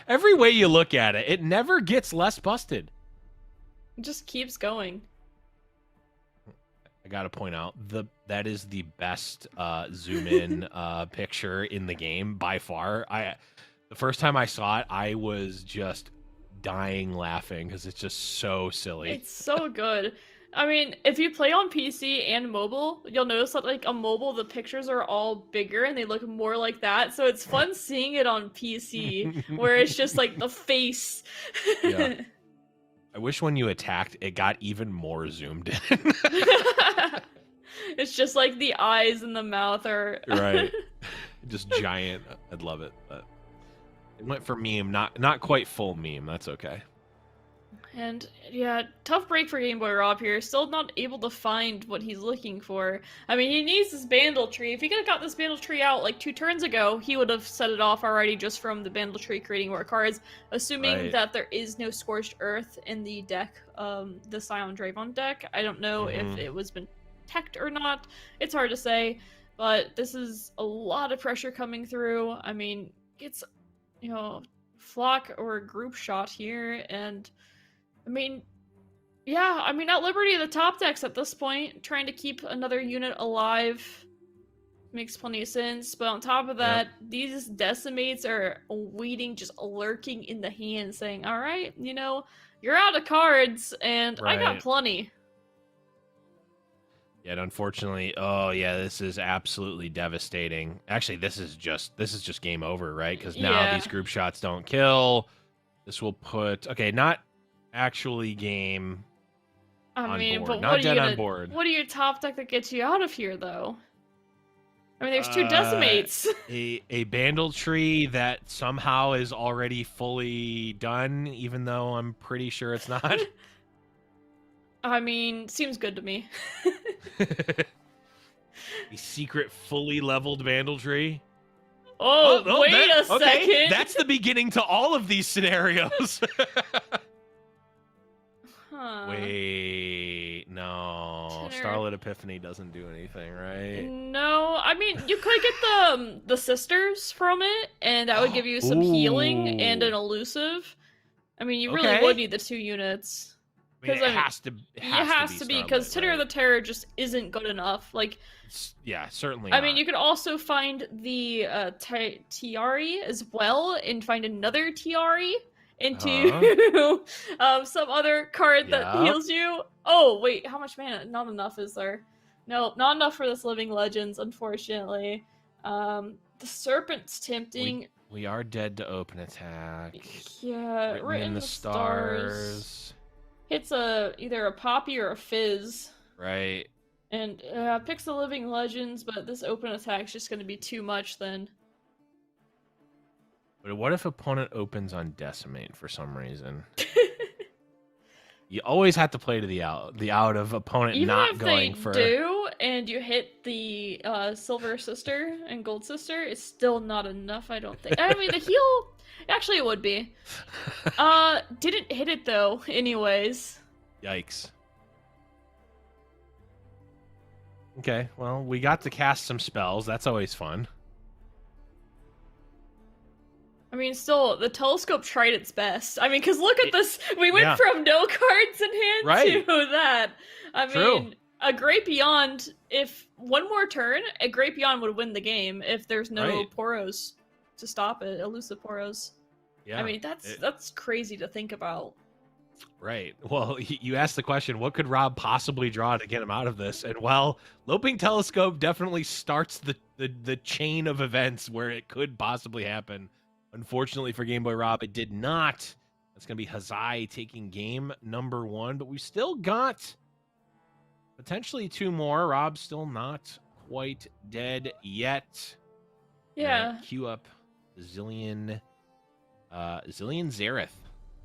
every way you look at it, it never gets less busted. It just keeps going. I gotta point out that is the best zoom in picture in the game by far. The first time I saw it, I was just dying laughing because it's just so silly. It's so good. I mean, if you play on PC and mobile, you'll notice that like on mobile the pictures are all bigger and they look more like that. So it's fun seeing it on PC where it's just like the face. Yeah. I wish when you attacked, it got even more zoomed in. It's just like the eyes and the mouth are right, just giant. I'd love it, but it went for meme, not quite full meme. That's okay. And yeah, tough break for Game Boy Rob here. Still not able to find what he's looking for. I mean, he needs this Bandle Tree. If he could have got this Bandle Tree out like 2 turns ago, he would have set it off already just from the Bandle Tree creating more cards. Assuming that there is no Scorched Earth in the deck, the Scion Draven deck. I don't know if it was been teched or not. It's hard to say, but this is a lot of pressure coming through. I mean, it's, you know, flock or a group shot here, and I mean, yeah, I mean, at Liberty, the top decks at this point, trying to keep another unit alive makes plenty of sense. But on top of that, these decimates are waiting, just lurking in the hand, saying, all right, you know, you're out of cards, and I got plenty. Yet, unfortunately, oh yeah, this is absolutely devastating. Actually, this is just game over, right? Because now these group shots don't kill. This will put, okay, not actually game on board. But not dead on board. What are your top deck that gets you out of here, though? I mean, there's 2 decimates. a Bandle Tree that somehow is already fully done, even though I'm pretty sure it's not. I mean, seems good to me. A secret fully leveled Bandle Tree. Oh, wait a second. Okay. That's the beginning to all of these scenarios. Wait, no. Starlit Epiphany doesn't do anything, right? No, I mean, you could get the sisters from it, and that would give you some healing and an elusive. I mean, you really would need the 2 units. I mean, it has to be because Titter of the Terror just isn't good enough. Like, yeah, certainly. I mean, you could also find the Tiari as well, and find another Tiari into some other card that heals you. Oh wait, how much mana? Not enough, is there? No, not enough for this Living Legends, unfortunately. The Serpent's tempting. We are dead to open attack. Yeah, written in the stars. Hits either a Poppy or a Fizz. Right. And picks the Living Legends, but this open attack's just going to be too much then. But what if opponent opens on Decimate for some reason? You always have to play to the out of opponent even not if going they for. Do and you hit the Silver Sister and Gold Sister, it's still not enough. I don't think. I mean, the heal. Actually, it would be. Didn't hit it though. Anyways. Yikes. Okay, well, we got to cast some spells. That's always fun. I mean, still, the telescope tried its best. I mean, because look at this. We went from no cards in hand to that. I mean, a Great Beyond, if one more turn, a Great Beyond would win the game if there's no Poros to stop it, elusive Poros. Yeah. I mean, that's crazy to think about. Right. Well, you asked the question, what could Rob possibly draw to get him out of this? And well, Loping Telescope definitely starts the chain of events where it could possibly happen. Unfortunately for Game Boy Rob, it did not. That's going to be Hazai taking game number 1, but we still got potentially 2 more. Rob's still not quite dead yet. Yeah. Queue up Zillion Zareth.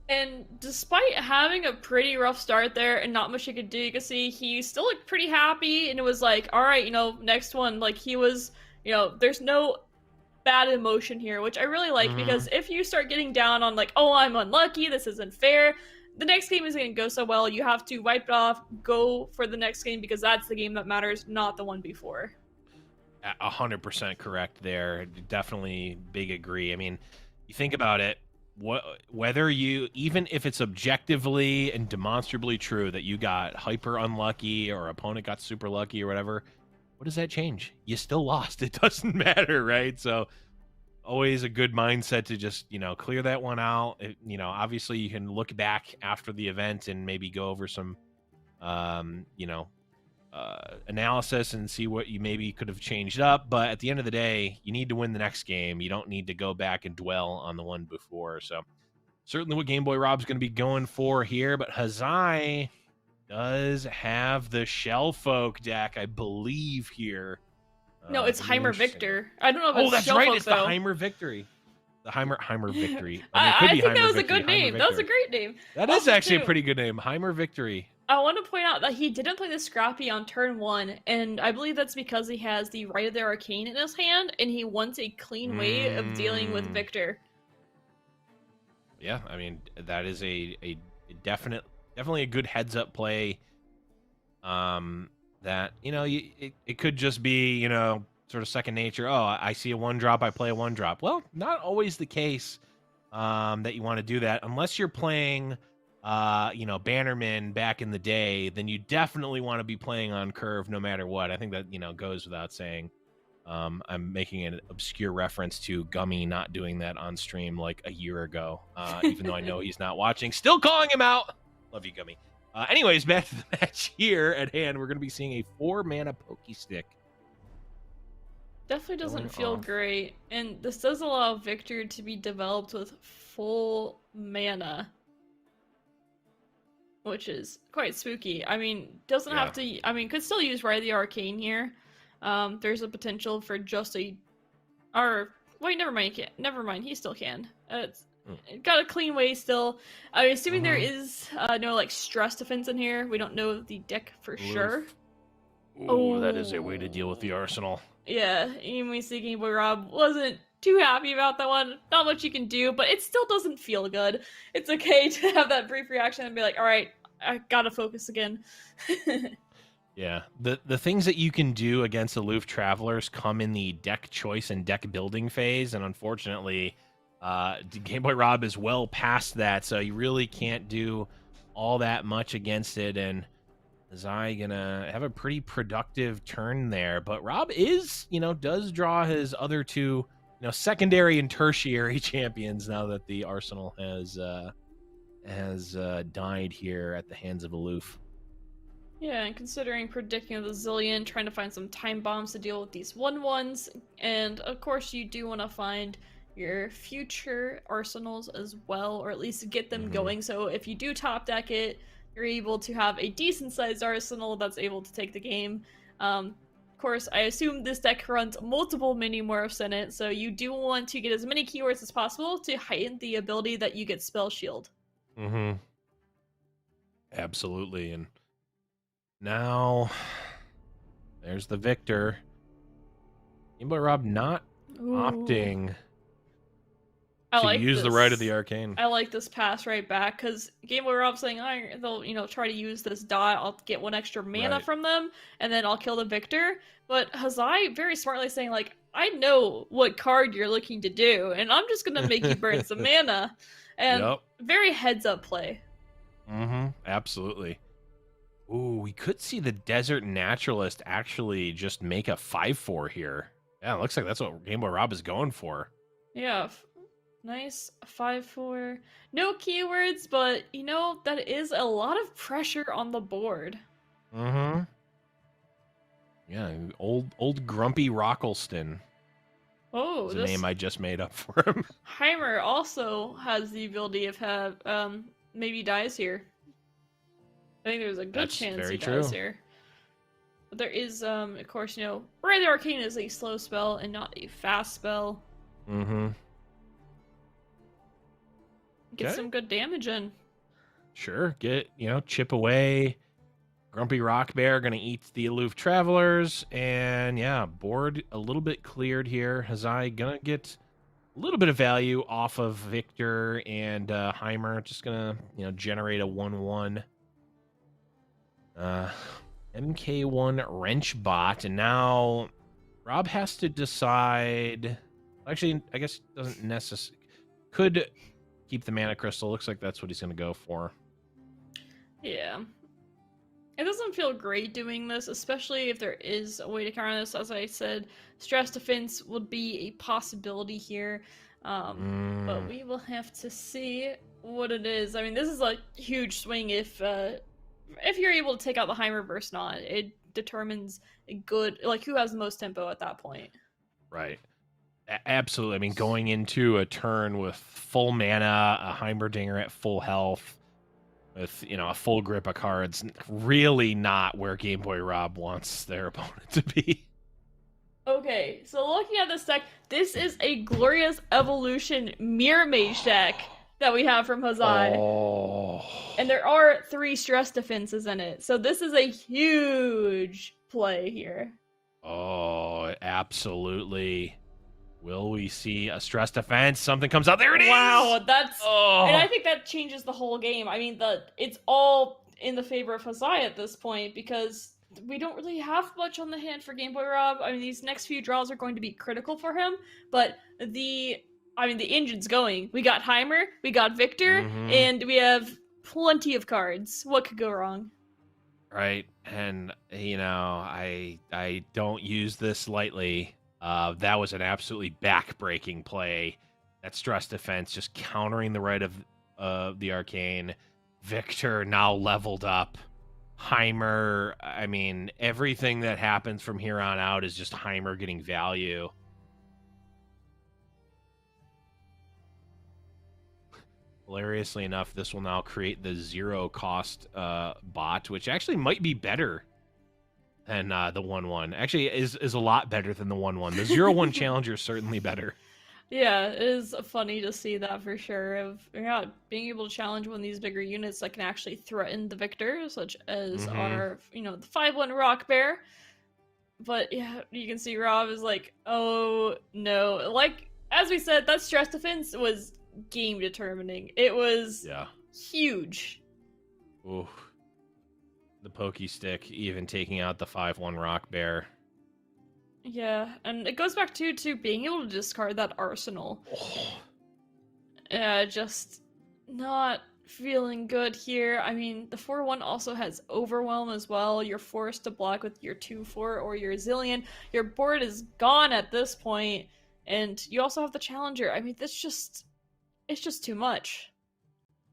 And despite having a pretty rough start there and not much he could do, you can see he still looked pretty happy, and it was like, all right, next one. Like, he was, there's no bad emotion here, which I really like, because if you start getting down on like, oh, I'm unlucky, this isn't fair, the next game isn't going to go so well. You have to wipe it off, go for the next game, because that's the game that matters, not the one before. 100% correct there. Definitely big agree. I mean, you think about it, whether you, even if it's objectively and demonstrably true that you got hyper unlucky or opponent got super lucky or whatever, what does that change? You still lost. It doesn't matter, right? So always a good mindset to just, clear that one out. Obviously you can look back after the event and maybe go over some, analysis and see what you maybe could have changed up. But at the end of the day, you need to win the next game. You don't need to go back and dwell on the one before. So certainly what Game Boy Rob's going to be going for here. But Hazai does have the Shellfolk deck, I believe, here. No, it's Heimer Victor. I don't know if it's that's Shellfolk, right. It's though. the Heimer Victory. The Heimer Victory. I think Heimer that was Victory. a good name. That was a great name. That is actually a pretty good name. Heimer Victory. I want to point out that he didn't play the Scrappy on turn 1, and I believe that's because he has the Right of the Arcane in his hand, and he wants a clean way of dealing with Victor. Yeah, I mean, that is a definitely a good heads-up play. That, it could just be, sort of second nature. Oh, I see a 1-drop, I play a 1-drop. Well, not always the case that you want to do that. Unless you're playing, Bannerman back in the day, then you definitely want to be playing on curve no matter what. I think that, goes without saying. I'm making an obscure reference to Gummy not doing that on stream like a year ago, even though I know he's not watching. Still calling him out. Love you, Gummy. Anyways, back to the match here at hand. We're going to be seeing a 4-mana Pokestick. Definitely doesn't feel great, and this does allow Victor to be developed with full mana, which is quite spooky. I mean, doesn't have to. I mean, could still use Right of the Arcane here. There's a potential for just a, or wait, never mind. Never mind. He still can. It's got a clean way still. I'm assuming there is no like stress defense in here. We don't know the deck for sure. Oh, that is a way to deal with the arsenal. Yeah, even we see Game Boy Rob wasn't too happy about that one. Not much you can do, but it still doesn't feel good. It's okay to have that brief reaction and be like, all right, I gotta focus again. Yeah, the things that you can do against aloof travelers come in the deck choice and deck building phase, and unfortunately, Game Boy Rob is well past that, so you really can't do all that much against it, and Zai gonna have a pretty productive turn there. But Rob is, does draw his other two, secondary and tertiary champions now that the arsenal has died here at the hands of aloof. Yeah, and considering predicting the Zillion, trying to find some time bombs to deal with these 1/1s, and of course you do want to find your future arsenals as well, or at least get them going, so if you do top deck it, you're able to have a decent-sized arsenal that's able to take the game. Of course, I assume this deck runs multiple mini-morphs in it, so you do want to get as many keywords as possible to heighten the ability that you get Spell Shield. Absolutely, and now there's the Victor. Game Boy Rob not opting to use the Right of the Arcane. I like this pass right back, because Game Boy Rob's saying, they'll, try to use this dot, I'll get 1 extra mana from them, and then I'll kill the Victor. But Hazai very smartly saying, like, I know what card you're looking to do, and I'm just gonna make you burn some mana. And very heads-up play. Absolutely. Ooh, we could see the Desert Naturalist actually just make a 5/4 here. Yeah, it looks like that's what Game Boy Rob is going for. Yeah. Nice 5/4. No keywords, but that is a lot of pressure on the board. Yeah, old grumpy Rockleston. Oh, is a name I just made up for him. Heimer also has the ability of maybe dies here. I think there's a good chance he dies here. But there is, of course, Right of the Arcane is a slow spell and not a fast spell. Get Okay. some good damage in. Sure. Get, chip away. Grumpy Rock Bear gonna eat the aloof travelers, and yeah, board a little bit cleared here. Hazai gonna get a little bit of value off of Victor and Heimer. Just gonna generate a 1/1. MK1 Wrench Bot, and now Rob has to decide. Actually, I guess doesn't necessarily could keep the mana crystal. Looks like that's what he's gonna go for. Yeah. It doesn't feel great doing this, especially if there is a way to counter this. As I said, stress defense would be a possibility here, but we will have to see what it is. I mean, this is a huge swing if you're able to take out the Heimer versus not. It determines a good, who has the most tempo at that point. Right. Absolutely. I mean, going into a turn with full mana, a Heimerdinger at full health, with a full grip of cards, really not where Game Boy Rob wants their opponent to be. Okay, so looking at this deck, this is a Glorious Evolution Mirror Mage deck that we have from Hazai. Oh. And there are 3 stress defenses in it, so this is a huge play here. Oh, absolutely. Will we see a stress defense? Something comes out. There it is! Wow, that's... Oh. And I think that changes the whole game. I mean, it's all in the favor of Hazai at this point, because we don't really have much on the hand for Game Boy Rob. I mean, these next few draws are going to be critical for him, but the engine's going. We got Heimer, we got Victor, and we have plenty of cards. What could go wrong? Right, and, I don't use this lightly. That was an absolutely back-breaking play. That stress defense just countering the right of the arcane. Victor now leveled up. Heimer, I mean, everything that happens from here on out is just Heimer getting value. Hilariously enough, this will now create the 0-cost bot, which actually might be better than the 1/1. Actually, is a lot better than the 1/1. The 0/1 challenger is certainly better. Yeah, it is funny to see that for sure. Being able to challenge one of these bigger units that can actually threaten the victor, such as our, the 5/1 Rock Bear. But yeah, you can see Rob is like, oh no. As we said, that stress defense was game determining. It was huge. Ooh. The pokey stick even taking out the 5/1 Rock Bear. Yeah, and it goes back to being able to discard that arsenal. Yeah, just not feeling good here. I mean, the 4/1 also has Overwhelm as well. You're forced to block with your 2/4 or your Zillion. Your board is gone at this point, and you also have the Challenger. I mean, it's just too much.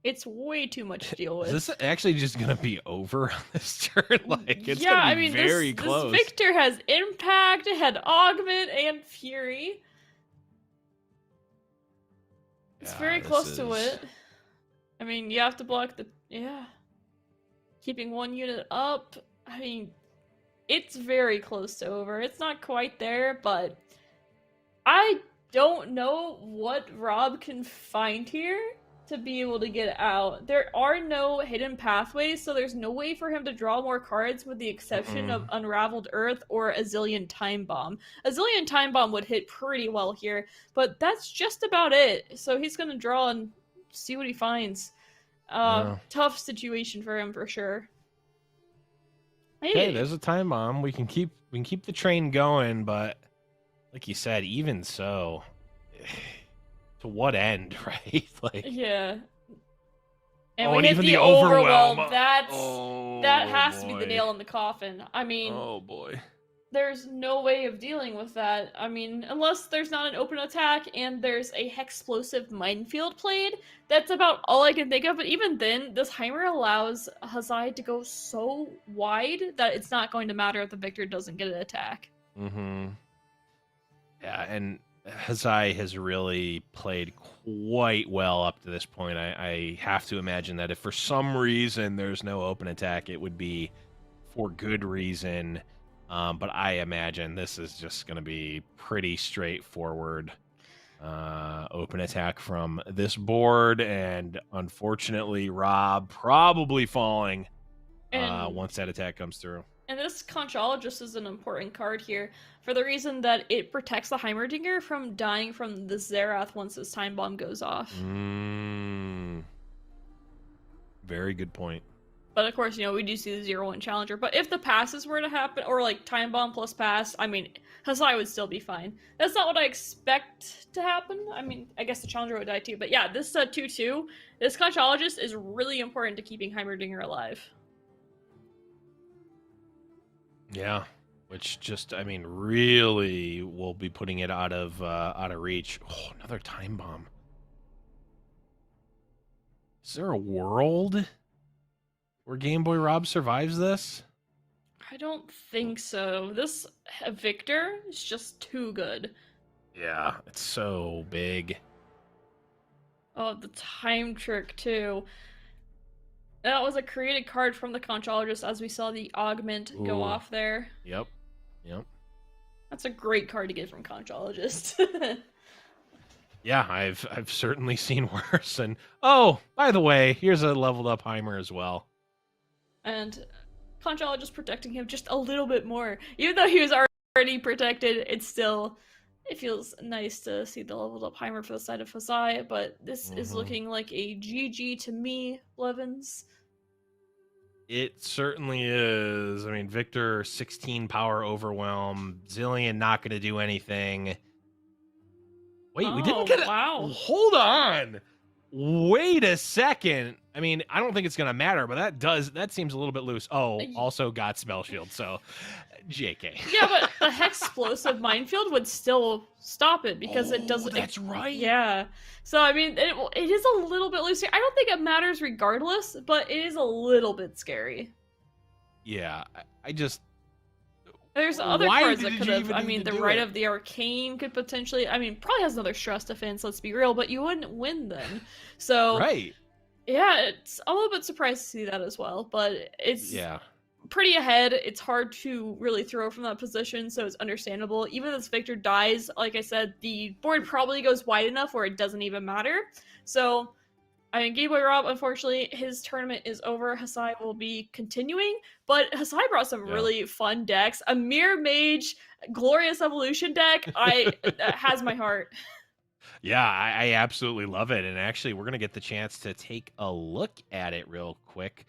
It's way too much to deal with. Is this actually just gonna be over on this turn? It's gonna be very close. This Victor has Impact, it had Augment, and Fury. It's very close to it. I mean, you have to block keeping one unit up. I mean, it's very close to over. It's not quite there, but I don't know what Rob can find here to be able to get out. There are no hidden pathways, so there's no way for him to draw more cards with the exception of Unraveled Earth or a Zillion Time Bomb. A Zillion Time Bomb would hit pretty well here, but that's just about it. So he's gonna draw and see what he finds. Tough situation for him for sure. Hey, there's a Time Bomb. We can keep the train going, but like you said, even so, to what end, right? Yeah. And and we hit even the the overwhelm. overwhelm. That has to be the nail in the coffin. I mean, oh boy, there's no way of dealing with that. I mean, unless there's not an open attack and there's a Hexplosive Minefield played, that's about all I can think of. But even then, this Heimer allows Hazai to go so wide that it's not going to matter if the victor doesn't get an attack. Yeah, and Hazai has really played quite well up to this point. I have to imagine that if for some reason there's no open attack, it would be for good reason. But I imagine this is just going to be pretty straightforward. Open attack from this board, and unfortunately, Rob probably falling And once that attack comes through. And this Conchologist is an important card here for the reason that it protects the Heimerdinger from dying from the Zerath once his time bomb goes off. Very good point. But of course, we do see the 0-1 challenger. But if the passes were to happen, or like time bomb plus pass, I mean, Hasai would still be fine. That's not what I expect to happen. I mean, I guess the challenger would die too. But yeah, this 2-2, this Conchologist is really important to keeping Heimerdinger alive. Yeah, which just, I mean, really will be putting it out of reach. Oh, another time bomb. Is there a world where Game Boy Rob survives this? I don't think so. This Victor is just too good. Yeah, it's so big. Oh, the time trick too. That was a created card from the Conchologist as we saw the augment go off there. Yep. That's a great card to get from Conchologist. Yeah, I've certainly seen worse. And oh, by the way, here's a leveled up Heimer as well. And Conchologist protecting him just a little bit more. Even though he was already protected, it feels nice to see the leveled up Heimer for the side of Hasai, but this is looking like a GG to me, Blevins. It certainly is. I mean, Victor, 16 power overwhelm. Zillion not going to do anything. Wait, we didn't get it. Wow. Hold on. Wait a second. I mean, I don't think it's going to matter, but that seems a little bit loose. Oh, also got Spell Shield, so JK. Yeah, but the Hexplosive Minefield would still stop it because it doesn't. That's right. Yeah. So, I mean, it is a little bit loose here. I don't think it matters regardless, but it is a little bit scary. Yeah, I just... There's other cards that could have, I mean, the Rite of the Arcane could potentially, I mean, probably has another Stress Defense, let's be real, but you wouldn't win then. So, right. Yeah, it's a little bit surprised to see that as well, but it's pretty ahead. It's hard to really throw from that position, so it's understandable. Even if this Victor dies, like I said, the board probably goes wide enough where it doesn't even matter. So, I mean, Game Boy Rob, unfortunately, his tournament is over. Hasai will be continuing, but Hasai brought some really fun decks. A Mirror Mage Glorious Evolution deck has my heart. Yeah, I absolutely love it. And actually, we're going to get the chance to take a look at it real quick.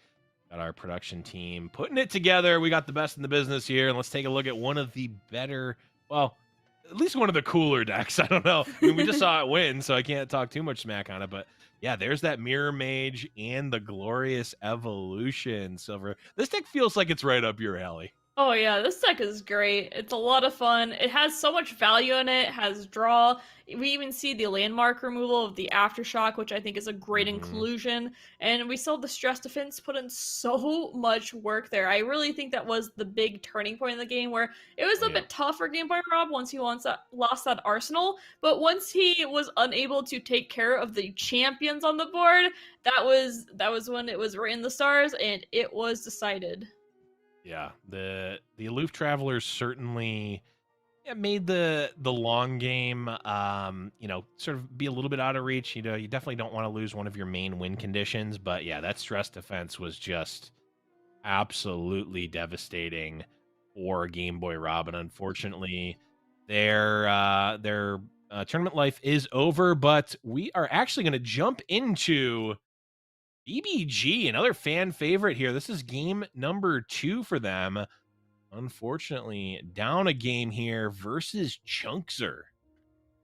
Got our production team putting it together. We got the best in the business here. And let's take a look at one of the better, well, at least one of the cooler decks. I don't know. I mean, we just saw it win, so I can't talk too much smack on it. But yeah, there's that Mirror Mage and the Glorious Evolution, Silver. This deck feels like it's right up your alley. Oh yeah, this deck is great. It's a lot of fun. It has so much value in it. It has draw. We even see the landmark removal of the Aftershock, which I think is a great inclusion. And we saw the Stress Defense put in so much work there. I really think that was the big turning point in the game where it was a bit tough for Game Boy Rob once he lost that arsenal. But once he was unable to take care of the champions on the board, that was when it was written in the stars and it was decided. Yeah, the Aloof Travelers certainly made the long game, sort of be a little bit out of reach. You definitely don't want to lose one of your main win conditions, but yeah, that Stress Defense was just absolutely devastating for Game Boy Rob, and unfortunately, their tournament life is over. But we are actually going to jump into BBG, another fan favorite here. This is game number 2 for them. Unfortunately, down a game here versus Chunkzer.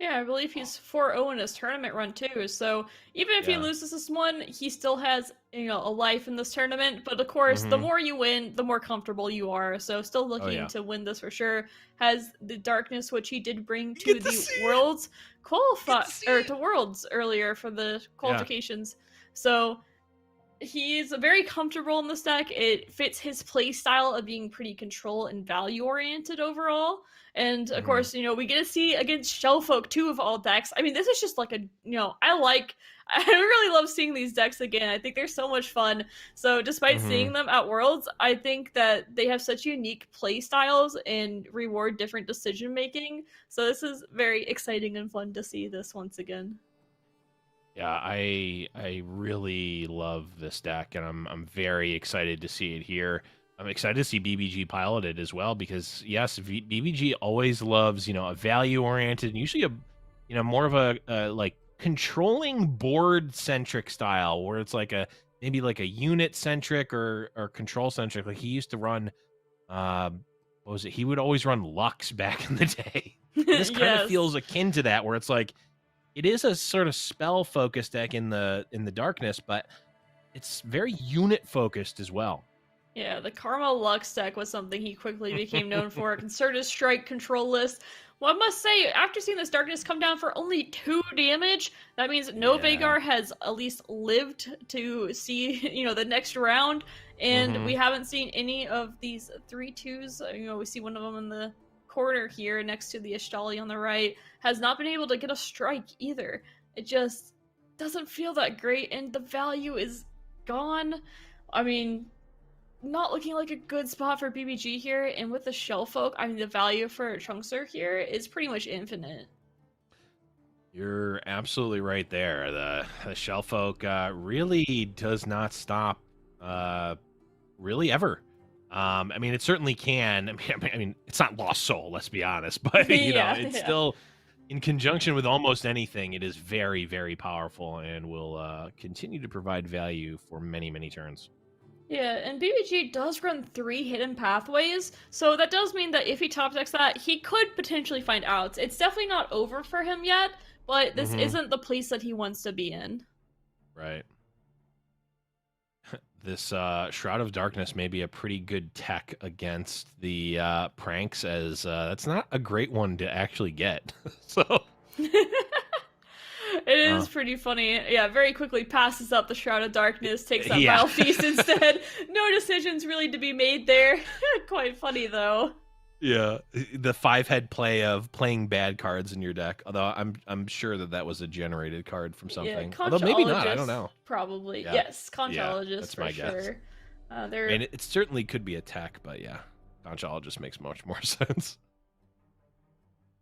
Yeah, I believe he's 4-0 in his tournament run too. So even if he loses this one, he still has a life in this tournament. But of course, the more you win, the more comfortable you are. So still looking to win this for sure. Has the darkness, which he did bring to the Worlds to Worlds earlier for the qualifications. So He's very comfortable in this deck. It fits his play style of being pretty control and value oriented overall. And of course, we get to see against Shellfolk 2 of all decks. I mean, this is just like a, I really love seeing these decks again. I think they're so much fun. So despite seeing them at Worlds, I think that they have such unique play styles and reward different decision making. So this is very exciting and fun to see this once again. Yeah, I really love this deck, and I'm very excited to see it here. I'm excited to see BBG piloted as well because yes, BBG always loves a value oriented, usually more of a like controlling board centric style where it's like maybe like a unit centric or control centric. Like he used to run, what was it? He would always run Lux back in the day. This kind of feels akin to that, where it's like, it is a sort of spell focused deck in the darkness, but it's very unit focused as well. Yeah, the Karma Lux deck was something he quickly became known for. Concerted Strike control list. Well, I must say, after seeing this darkness come down for only 2 damage, that means no Vhagar has at least lived to see, the next round. And we haven't seen any of these 3/2s. We see one of them in the corner here next to the Ashtali on the right, has not been able to get a strike either. It just doesn't feel that great, and the value is gone. I mean, not looking like a good spot for BBG here, and with the Shellfolk, I mean, the value for Chunkster here is pretty much infinite. You're absolutely right there. The Shellfolk really does not stop, really ever. I mean, it certainly can. I mean, it's not Lost Soul, let's be honest, but it's still, in conjunction with almost anything, it is very, very powerful and will continue to provide value for many, many turns. Yeah, and BBG does run 3 hidden pathways, so that does mean that if he top decks that, he could potentially find outs. It's definitely not over for him yet, but this isn't the place that he wants to be in. Right. This Shroud of Darkness may be a pretty good tech against the pranks, as that's not a great one to actually get. So it is pretty funny. Yeah, very quickly passes up the Shroud of Darkness, takes that Vile Feast instead. No decisions really to be made there. Quite funny, though. Yeah, the 5-head play of playing bad cards in your deck. Although I'm sure that was a generated card from something. Yeah, although maybe not. I don't know. Probably. Yeah. Yes, Conchologist that's for my sure. Guess. I mean, it certainly could be a tech, but yeah, Conchologist makes much more sense.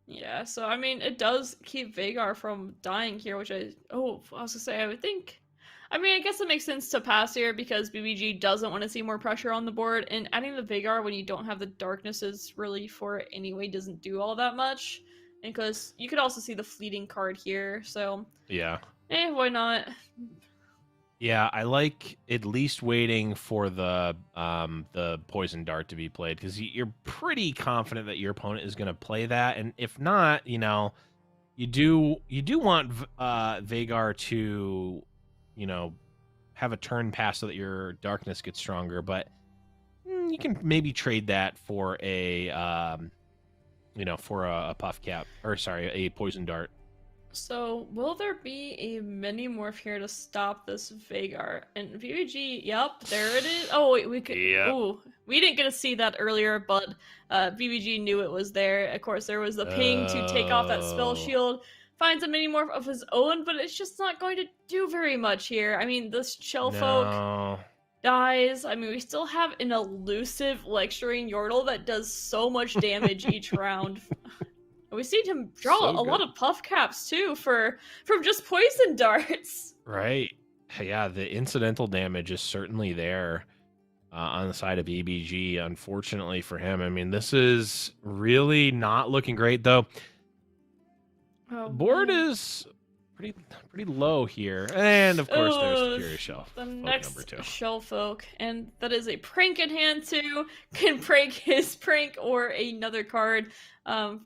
Yeah, so I mean, it does keep Vhagar from dying here, which I was gonna say, I would think. I mean, I guess it makes sense to pass here because BBG doesn't want to see more pressure on the board, and adding the Vhagar when you don't have the darknesses really for it anyway doesn't do all that much. And because you could also see the fleeting card here, so yeah, why not? Yeah, I like at least waiting for the poison dart to be played, because you're pretty confident that your opponent is going to play that, and if not, you do want Vhagar to have a turn pass so that your darkness gets stronger, but you can maybe trade that for a puff cap, or sorry, a poison dart. So, will there be a mini morph here to stop this Vhagar? And VUG, yep, there it is. Oh, wait, we could. Yep. Ooh, we didn't get to see that earlier, but VBG knew it was there. Of course, there was the ping to take off that spell shield. Finds a mini morph of his own, but it's just not going to do very much here. I mean, this Shellfolk dies. I mean, we still have an elusive lecturing Yordle that does so much damage each round. We see him draw a lot of puff caps too from just poison darts. Right. Yeah, the incidental damage is certainly there on the side of EBG, unfortunately for him. I mean, this is really not looking great, though. The board is pretty low here. And, of course, there's the Curious Shell. The next Shellfolk. And that is a prank in hand, too. Can prank his prank or another card.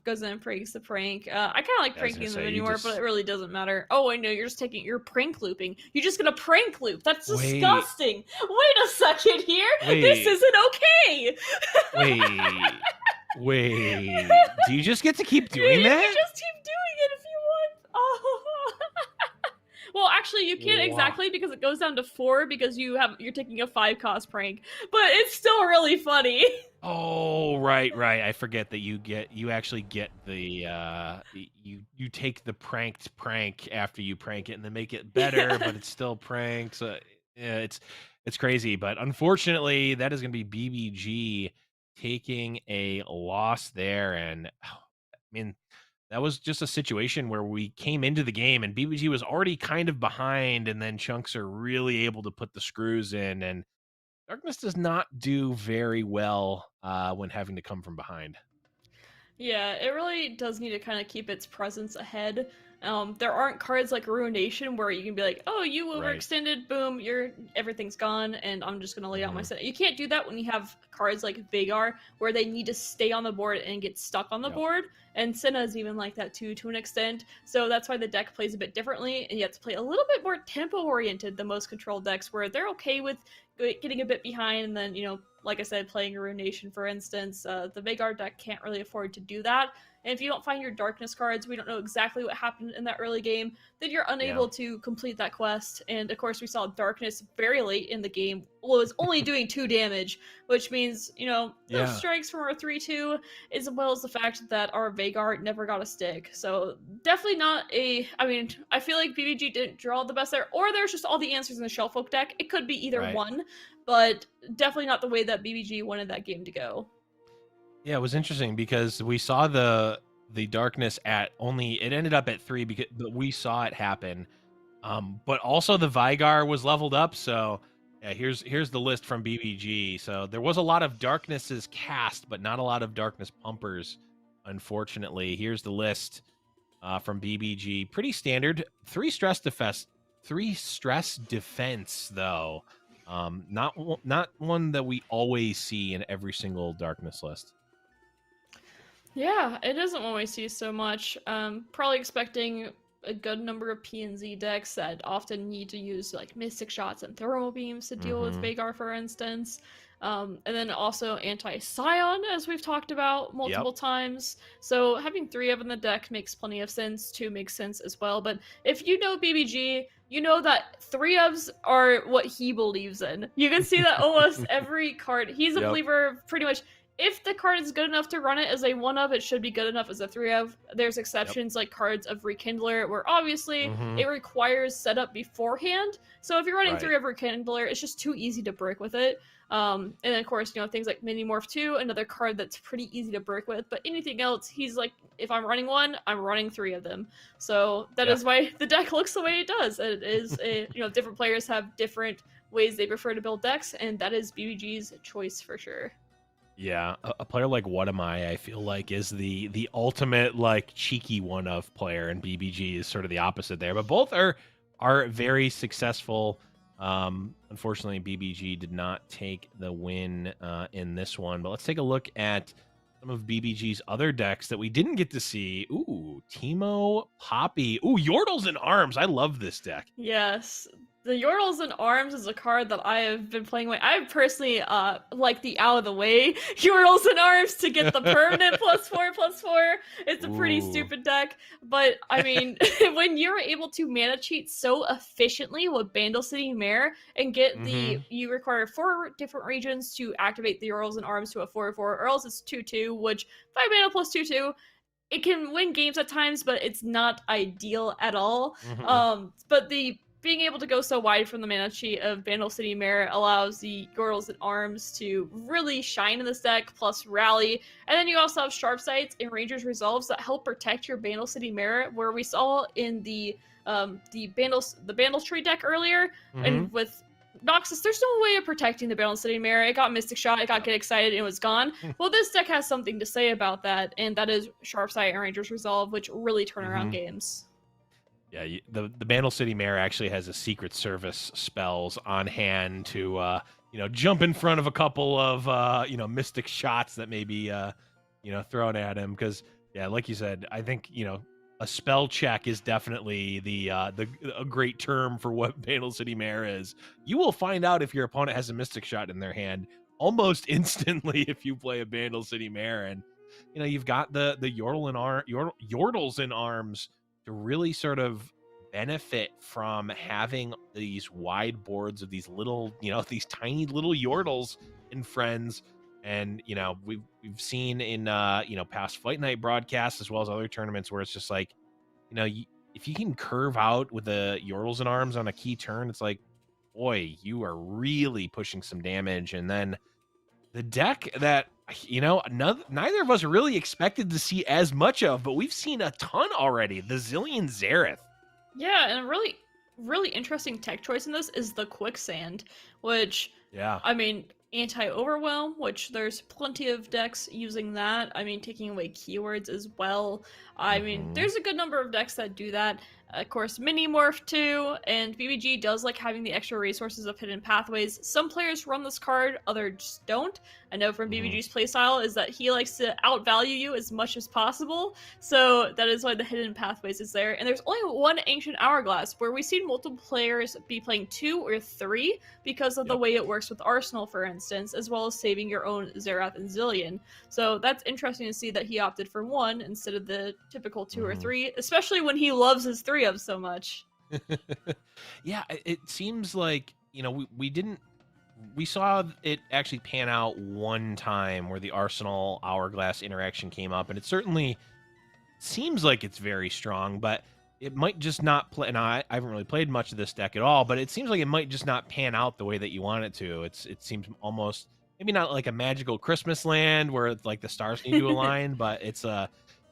Goes in and pranks the prank. I kind of like pranking them anymore, but it really doesn't matter. Oh, I know, you're prank looping. You're just gonna prank loop. That's disgusting. Wait a second here. This isn't okay. Wait. Do you just get to keep doing that? You just keep doing it if you want. Oh. Well, actually, you can't Wow. exactly because it goes down to 4 because you're taking a 5-cost prank, but it's still really funny. Oh, right. I forget that you actually get the you take the pranked prank after you prank it and then make it better, but it's still pranks. Yeah, it's crazy, but unfortunately, that is going to be BBG taking a loss there, and I mean that was just a situation where we came into the game and BBG was already kind of behind, and then Chunks are really able to put the screws in, and Darkness does not do very well when having to come from behind. Yeah, it really does need to kind of keep its presence ahead. There aren't cards like Ruination where you can be like, "Oh, you Right. overextended, boom, everything's gone," and I'm just gonna lay out my Mhm. set. You can't do that when you have cards like Vagar, where they need to stay on the board and get stuck on the Yep. board. And Senna's even like that too, to an extent. So that's why the deck plays a bit differently, and you have to play a little bit more tempo oriented than most control decks, where they're okay with getting a bit behind, and then like I said, playing a Ruination, for instance. The Vagar deck can't really afford to do that. And if you don't find your Darkness cards, we don't know exactly what happened in that early game, then you're unable to complete that quest. And of course, we saw Darkness very late in the game was only doing 2 damage, which means, those strikes from our 3-2, as well as the fact that our Vagar never got a stick. So definitely not I feel like BBG didn't draw the best there, or there's just all the answers in the Shellfolk deck. It could be either one, but definitely not the way that BBG wanted that game to go. Yeah, it was interesting because we saw the Darkness at it ended up at 3 but we saw it happen. But also the Vigar was leveled up, so yeah, here's the list from BBG. So there was a lot of Darknesses cast, but not a lot of Darkness pumpers, unfortunately. Here's the list from BBG. Pretty standard. 3 stress defense though. Not one that we always see in every single Darkness list. Yeah, it isn't one we see so much. Probably expecting a good number of PNZ decks that often need to use like Mystic Shots and Thermal Beams to deal with Vagar, for instance. And then also Anti-Scion, as we've talked about multiple times. So having 3 of in the deck makes plenty of sense. 2 makes sense as well. But if you know BBG, you know that 3 ofs are what he believes in. You can see that almost every card. He's a believer of pretty much, if the card is good enough to run it as a 1-of, it should be good enough as a 3-of. There's exceptions like cards of Rekindler, where obviously it requires setup beforehand. So if you're running 3-of Rekindler, it's just too easy to brick with it. And then of course, things like Mini Morph 2, another card that's pretty easy to brick with. But anything else, he's like, if I'm running 1, I'm running 3 of them. So that is why the deck looks the way it does. It is different players have different ways they prefer to build decks, and that is BBG's choice for sure. Yeah, a player like What Am I feel like is the ultimate like cheeky 1-of player, and BBG is sort of the opposite there. But both are very successful. Unfortunately, BBG did not take the win in this one. But let's take a look at some of BBG's other decks that we didn't get to see. Ooh, Teemo, Poppy. Ooh, Yordles in Arms. I love this deck. Yes. The Yordles in Arms is a card that I have been playing with. I personally like the out of the way Yordles in Arms to get the permanent +4/+4. It's a pretty stupid deck, but I mean, when you're able to mana cheat so efficiently with Bandle City Mare and get you require 4 different regions to activate the Yordles in Arms to a 4/4, or else it's 2/2, which 5 mana +2/2. It can win games at times, but it's not ideal at all. But being able to go so wide from the mana cheat of Bandle City Mare allows the Yordles in Arms to really shine in this deck, plus Rally. And then you also have Sharp Sights and Ranger's Resolves that help protect your Bandle City Mare, where we saw in the Bandle Tree deck earlier, and with Noxus, there's no way of protecting the Bandle City Mare. It got Mystic Shot, it got Get Excited, and it was gone. Well, this deck has something to say about that, and that is Sharp Sight and Ranger's Resolve, which really turn around games. Yeah, the Bandle City Mare actually has a Secret Service spells on hand to jump in front of a couple of Mystic Shots that may be thrown at him, because like you said, I think a spell check is definitely a great term for what Bandle City Mare is. You will find out if your opponent has a Mystic Shot in their hand almost instantly if you play a Bandle City Mare, and you've got the Yordles in Arms to really sort of benefit from having these wide boards of these little, these tiny little Yordles and friends. And we've seen in past Fight Night broadcasts as well as other tournaments where it's just like, if you can curve out with the Yordles and arms on a key turn, it's like, boy, you are really pushing some damage. And then the deck that neither of us really expected to see as much of, but we've seen a ton already. The Zillion Zareth. Yeah, and a really, really interesting tech choice in this is the Quicksand, which, Yeah. I mean, anti-overwhelm, which there's plenty of decks using that. I mean, taking away keywords as well. I mean, there's a good number of decks that do that. Of course, Mini Morph too, and BBG does like having the extra resources of hidden pathways. Some players run this card, others don't. I know from BBG's playstyle is that he likes to outvalue you as much as possible, so that is why the hidden pathways is there. And there's only one Ancient Hourglass, where we've seen multiple players be playing 2 or 3 because of the way it works with Arsenal, for instance, as well as saving your own Zareth and Zillion. So that's interesting to see that he opted for 1 instead of the typical 2 or 3, especially when he loves his 3 of so much. Yeah, it seems like, we saw it actually pan out one time where the Arsenal Hourglass interaction came up, and it certainly seems like it's very strong, but it might just not play. And I haven't really played much of this deck at all, but it seems like it might just not pan out the way that you want it to. It seems almost maybe not like a magical Christmas land where it's like the stars need to align, but it's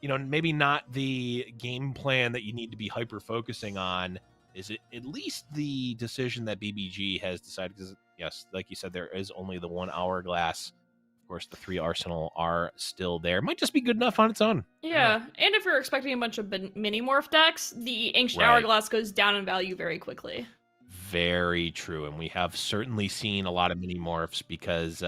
maybe not the game plan that you need to be hyper focusing on. Is it at least the decision that BBG has decided? Because yes, like you said, there is only the 1 Hourglass. Of course, the 3 Arsenal are still there. Might just be good enough on its own. Yeah, and if you're expecting a bunch of mini morph decks, the Ancient Hourglass goes down in value very quickly. Very true, and we have certainly seen a lot of mini morphs because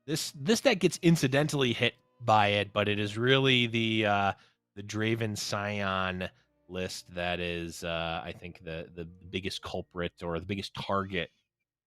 this deck gets incidentally hit by it, but it is really the Draven Scion list that is, I think, the biggest culprit or the biggest target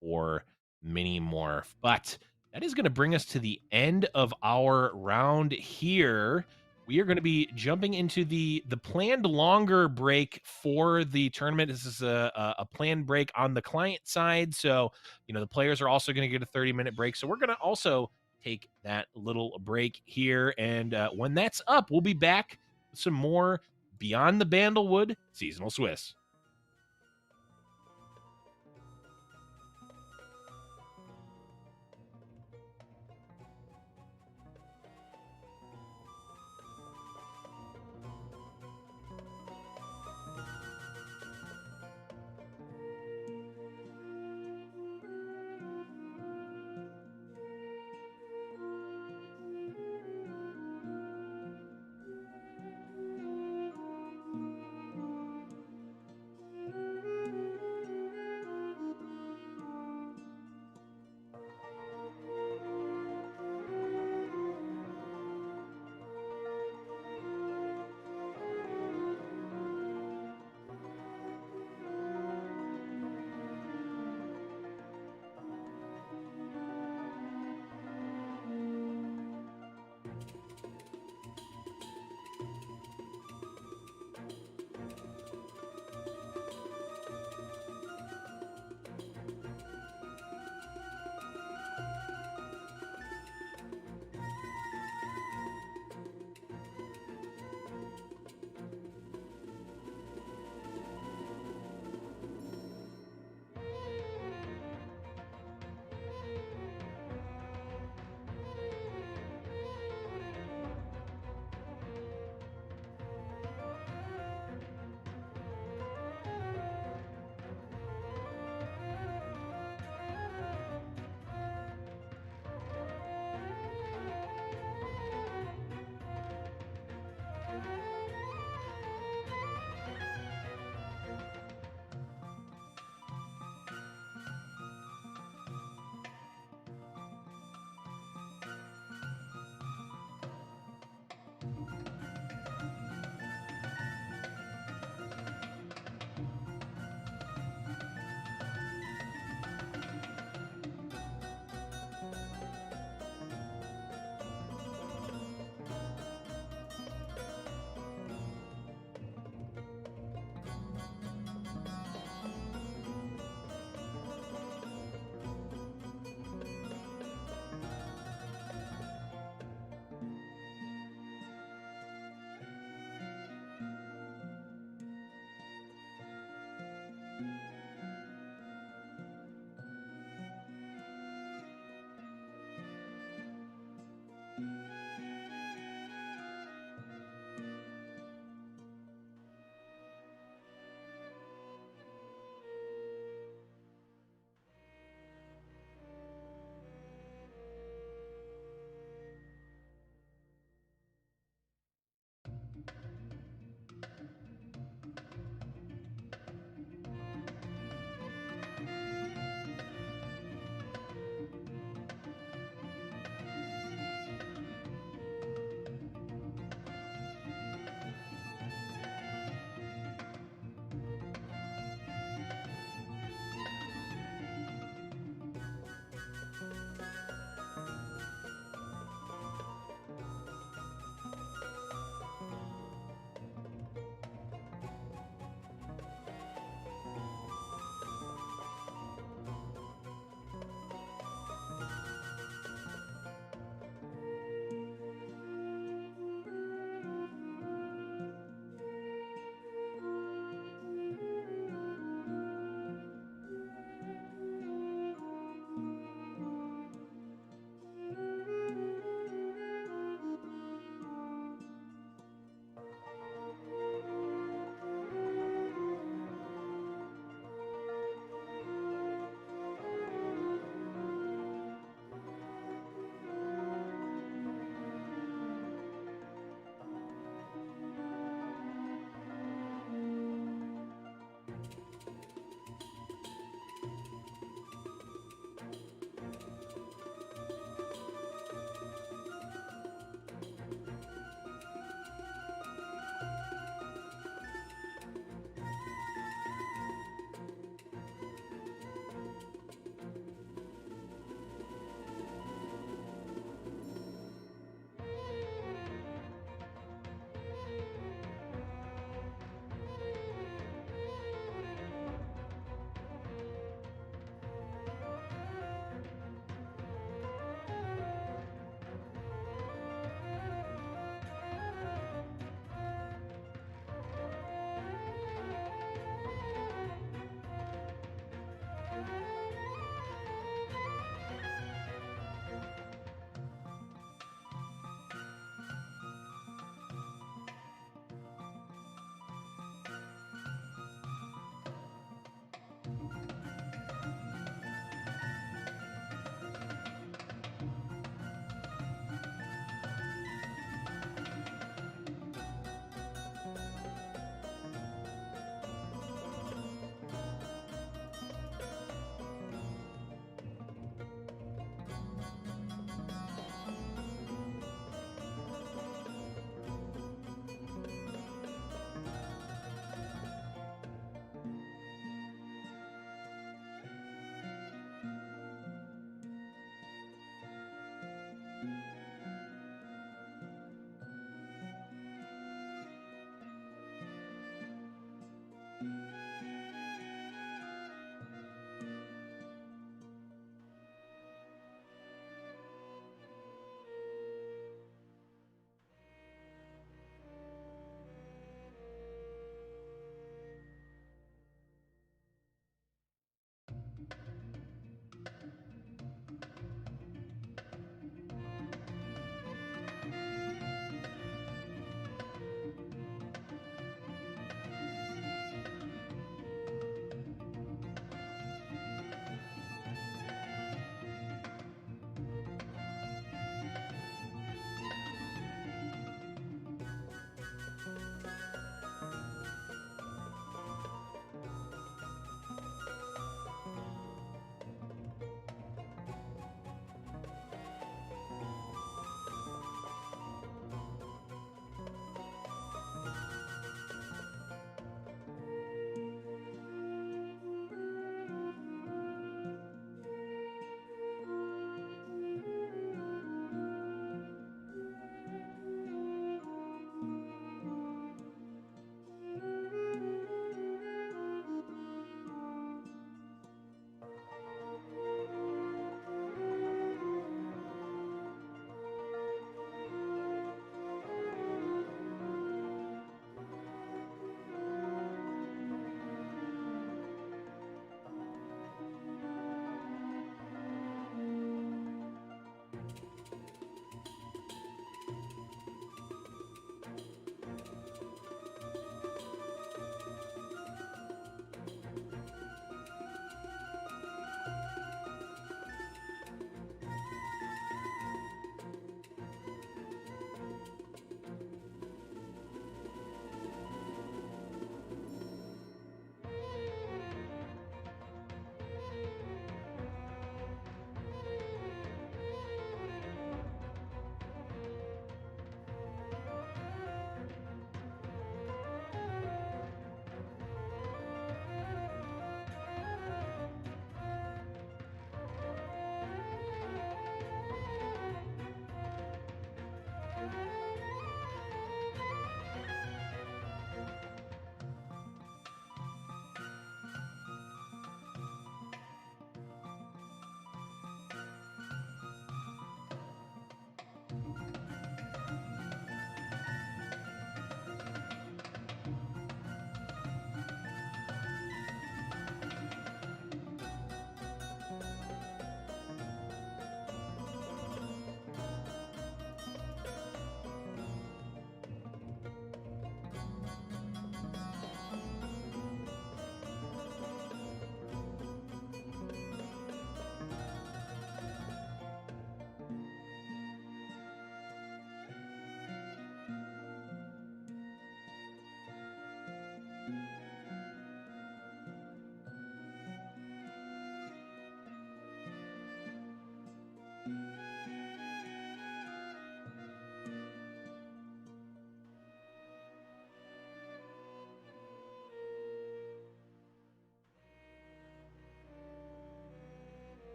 for mini morph. But that is going to bring us to the end of our round here. We are going to be jumping into the planned longer break for the tournament. This is a planned break on the client side. So, the players are also going to get a 30-minute break. So we're going to also take that little break here. And when that's up, we'll be back with some more Beyond the Bandlewood Seasonal Swiss.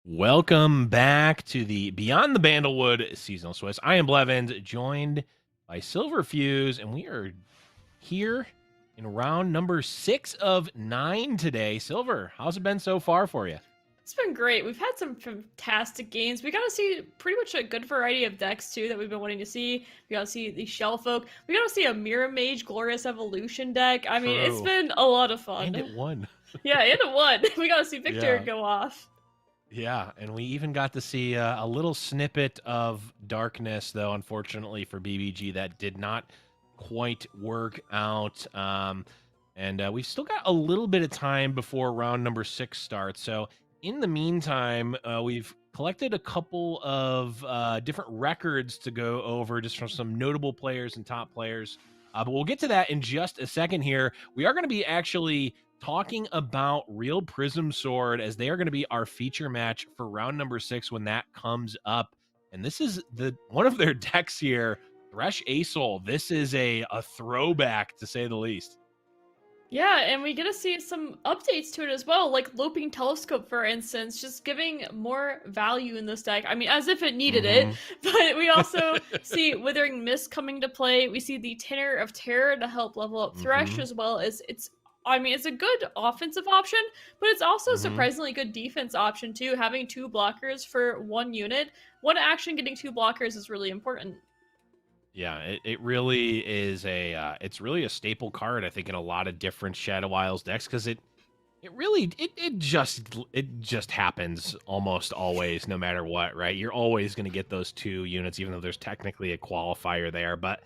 Welcome back to the Beyond the Bandlewood Seasonal Swiss. I am Blevins, joined by Silverfuse, and we are here in round number 6 of 9 today. Silver, how's it been so far for you? It's been great. We've had some fantastic games. We got to see pretty much a good variety of decks too that we've been wanting to see. We got to see the Shell Folk. We got to see a Mirror Mage Glorious Evolution deck. I mean, it's been a lot of fun. And it won. Yeah, and it won. We got to see Victor go off. Yeah, and we even got to see a little snippet of darkness, though, unfortunately for BBG, that did not quite work out. And we've still got a little bit of time before round number 6 starts. So in the meantime, we've collected a couple of different records to go over just from some notable players and top players. But we'll get to that in just a second here. We are going to be actually talking about Real Prism Sword, as they are going to be our feature match for round number 6 when that comes up. And this is one of their decks here, Thresh Asol. This is a throwback, to say the least. Yeah, and we get to see some updates to it as well, like Loping Telescope, for instance, just giving more value in this deck. I mean, as if it needed it, but we also see Withering Mist coming to play. We see the Tenor of Terror to help level up Thresh, as well as it's a good offensive option, but it's also a surprisingly good defense option too, having 2 blockers for 1 unit. One action getting 2 blockers is really important. Yeah, it really is it's really a staple card, I think, in a lot of different Shadow Isles decks, because it just happens almost always, no matter what, right? You're always going to get those 2 units, even though there's technically a qualifier there. But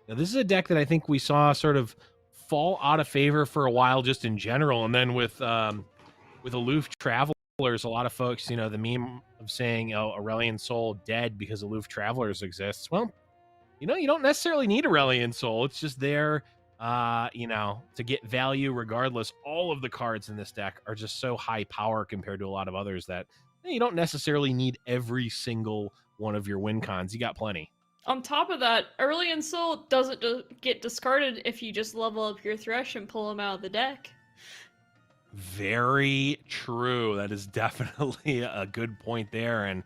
this is a deck that I think we saw sort of fall out of favor for a while, just in general, and then with Aloof Travelers, a lot of folks, the meme of saying, "Oh, Aurelion Soul dead because Aloof Travelers exists." Well, you don't necessarily need Aurelion Soul. It's just there, to get value regardless. All of the cards in this deck are just so high power compared to a lot of others that you don't necessarily need every single one of your win cons. You got plenty. On top of that, Aurelion Soul doesn't get discarded if you just level up your Thresh and pull him out of the deck. Very true. That is definitely a good point there. And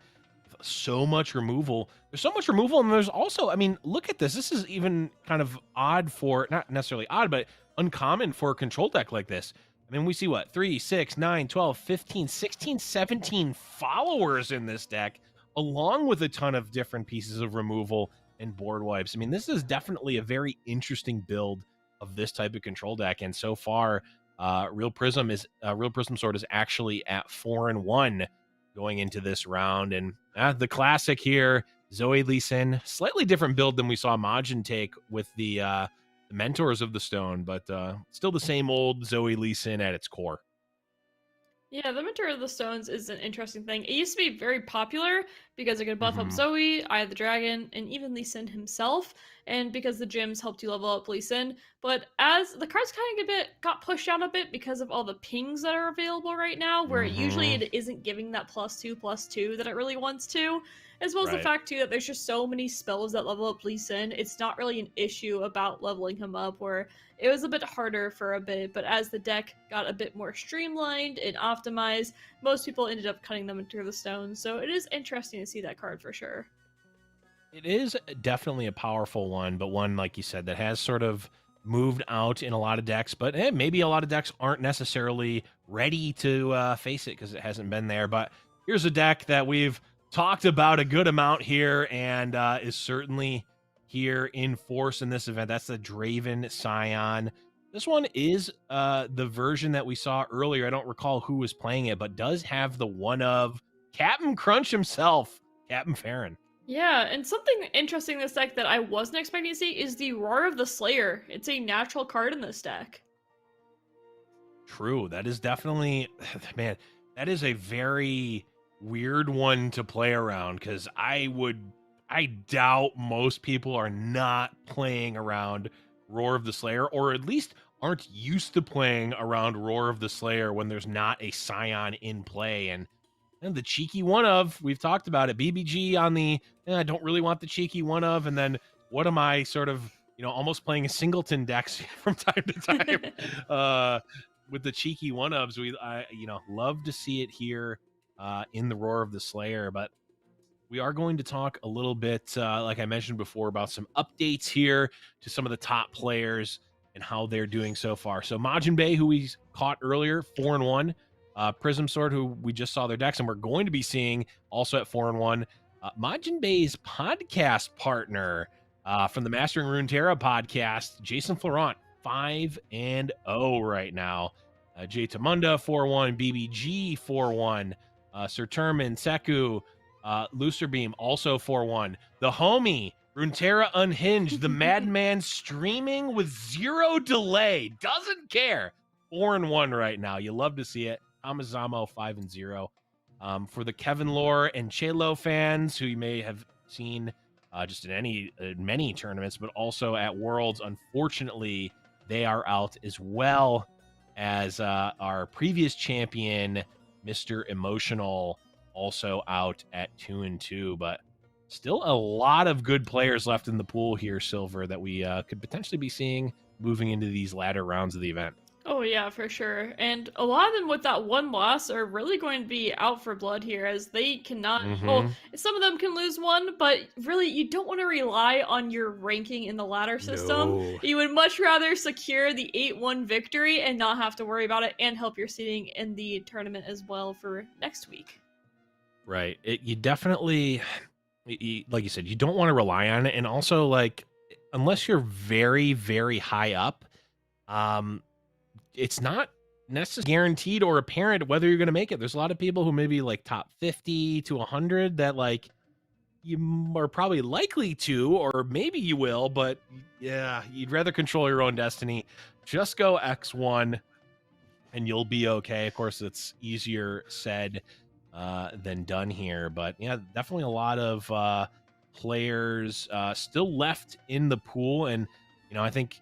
so much removal. There's so much removal, and there's also, I mean, look at this. This is even kind of odd for, not necessarily odd, but uncommon for a control deck like this. I mean, we see what, 3, 6, 9, 12, 15, 16, 17 followers in this deck, along with a ton of different pieces of removal and board wipes. I mean, this is definitely a very interesting build of this type of control deck. And so far, Real Prism Sword is actually at 4-1 going into this round. And the classic here, Zoe Lee Sin, slightly different build than we saw Majin take with the Mentors of the Stone, but still the same old Zoe Lee Sin at its core. Yeah, the Mentor of the Stones is an interesting thing. It used to be very popular because it could buff up Zoe, Eye of the Dragon, and even Lee Sin himself, and because the gyms helped you level up Lee Sin. But as the cards kind of got pushed out a bit because of all the pings that are available right now, where usually it isn't giving that +2/+2 that it really wants to, as well as the fact too that there's just so many spells that level up Lee Sin. It's not really an issue about leveling him up, where it was a bit harder for a bit, but as the deck got a bit more streamlined and optimized, most people ended up cutting them into the stones. So it is interesting to see that card for sure. It is definitely a powerful one, but one, like you said, that has sort of moved out in a lot of decks, but maybe a lot of decks aren't necessarily ready to face it because it hasn't been there. But here's a deck that we've talked about a good amount here, and is certainly here in force in this event. That's the Draven Scion. This one is the version that we saw earlier. I don't recall who was playing it, but does have the one of Captain Crunch himself, Captain Farron. Yeah, and something interesting in this deck that I wasn't expecting to see is the Roar of the Slayer. It's a natural card in this deck. True. That is definitely, man, that is a very weird one to play around, because I doubt most people are not playing around Roar of the Slayer, or at least aren't used to playing around Roar of the Slayer when there's not a Scion in play. And the cheeky one of, we've talked about it, BBG on the, I don't really want the cheeky one of, and then what am I sort of, almost playing a singleton decks from time to time with the cheeky one ofs. I love to see it here in the Roar of the Slayer. But we are going to talk a little bit, like I mentioned before, about some updates here to some of the top players and how they're doing so far. So Majin Bay, who we caught earlier, 4-1. Prism Sword, who we just saw their decks, and we're going to be seeing also at 4-1. Majin Bay's podcast partner from the Mastering Runeterra podcast, Jason Florent, 5-0 right now. Jay Tamunda, 4-1. BBG, 4-1. Sir Termin, Seku, Lucer Beam, also 4-1. The homie, Runeterra Unhinged, the madman streaming with 0 delay, doesn't care. 4-1 right now. You love to see it. Amazamo, 5-0. For the Kevin Lore and Chelo fans who you may have seen just in many tournaments, but also at Worlds, unfortunately, they are out as well as our previous champion, Mr. Emotional, also out at 2-2. But still a lot of good players left in the pool here, Silver, that we could potentially be seeing moving into these latter rounds of the event. Oh yeah, for sure. And a lot of them with that one loss are really going to be out for blood here, as they cannot, well, some of them can lose one, but really you don't want to rely on your ranking in the ladder system. No. You would much rather secure the 8-1 victory and not have to worry about it, and help your seeding in the tournament as well for next week. Right. You definitely, like you said, you don't want to rely on it. And also, like, unless you're very, very high up, it's not necessarily guaranteed or apparent whether you're going to make it. There's a lot of people who maybe like top 50 to 100 that like you are probably likely to, or maybe you will, but yeah, you'd rather control your own destiny. Just go X1 and you'll be okay. Of course, it's easier said than done here, but yeah, definitely a lot of players still left in the pool. And, you know, I think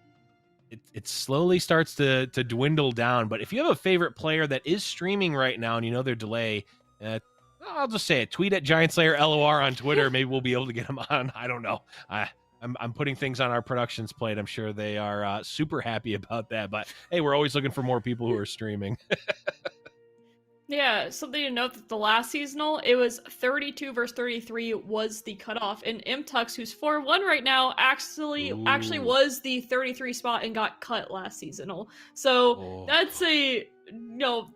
it slowly starts to dwindle down. But if you have a favorite player that is streaming right now and you know their delay, I'll just say it. Tweet at GiantSlayerLor on Twitter. Maybe we'll be able to get him on. I don't know. I'm putting things on our productions plate. I'm sure they are super happy about that. But hey, we're always looking for more people who are streaming. Yeah, something to note that the last seasonal, it was 32 versus 33 was the cutoff, and Imtux, who's 4-1 right now, actually was the 33 spot and got cut last seasonal. So that's that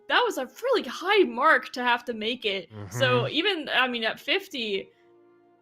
was a really high mark to have to make it. So even, I mean, at 50,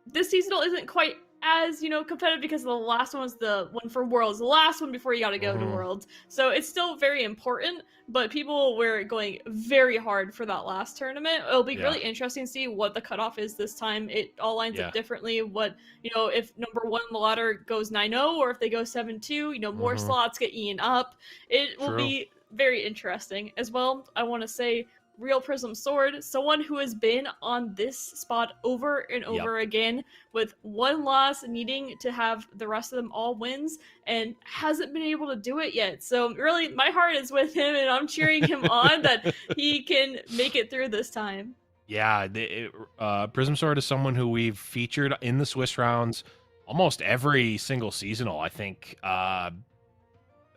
this seasonal isn't quite as, competitive, because the last one was the one for Worlds, the last one before you got to go to Worlds. So it's still very important, but people were going very hard for that last tournament. It'll be really interesting to see what the cutoff is this time. It all lines up differently. What, if number one on the ladder goes 9-0, or if they go 7-2, more slots get eaten up. It will be very interesting. As well, I want to say, Real Prism Sword, someone who has been on this spot over and over again, with one loss, needing to have the rest of them all wins, and hasn't been able to do it yet. So really, my heart is with him, and I'm cheering him on that he can make it through this time. Yeah, Prism Sword is someone who we've featured in the Swiss rounds almost every single seasonal. I think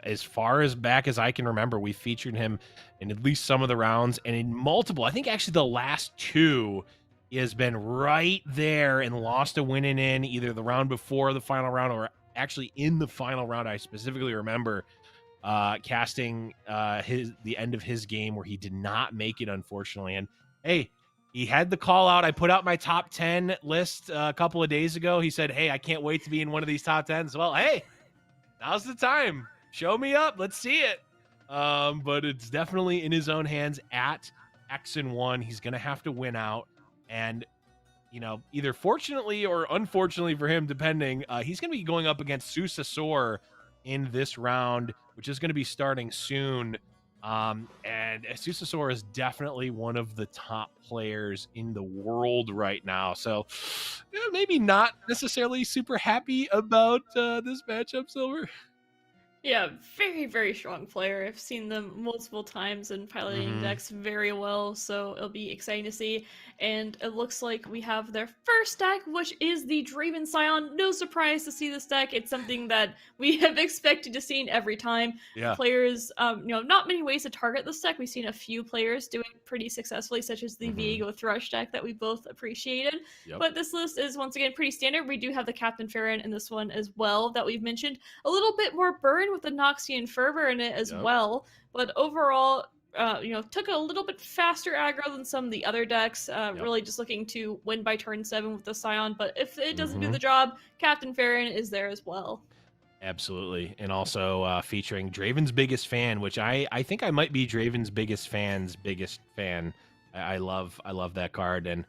as far as back as I can remember, we featured him in at least some of the rounds, and in multiple. I think actually the last two, he has been right there and lost a win in either the round before the final round, or actually in the final round. I specifically remember casting the end of his game where he did not make it, unfortunately. And hey, he had the call out. I put out my top 10 list a couple of days ago. He said, hey, I can't wait to be in one of these top 10s. Well, hey, now's the time. Show me up. Let's see it. But it's definitely in his own hands at X1. He's going to have to win out. And, either fortunately or unfortunately for him, depending, he's going to be going up against Susasor in this round, which is going to be starting soon. And Susasor is definitely one of the top players in the world right now. So maybe not necessarily super happy about this matchup, Silver. Yeah, very, very strong player. I've seen them multiple times and piloting Mm-hmm. decks very well, so it'll be exciting to see. And it looks like we have their first deck, which is the Draven Scion. No surprise to see this deck. It's something that we have expected to see every time. Yeah. Players, not many ways to target this deck. We've seen a few players do it pretty successfully, such as the Mm-hmm. Viego Thrush deck that we both appreciated. Yep. But this list is once again pretty standard. We do have the Captain Farron in this one as well that we've mentioned. A little bit more burn with the Noxian Fervor in it as well, but overall, took a little bit faster aggro than some of the other decks. Really just looking to win by turn 7 with the Scion, but if it doesn't do the job, Captain Farron is there as well. Absolutely. And also featuring Draven's biggest fan, which I think I might be Draven's biggest fan. I love that card. And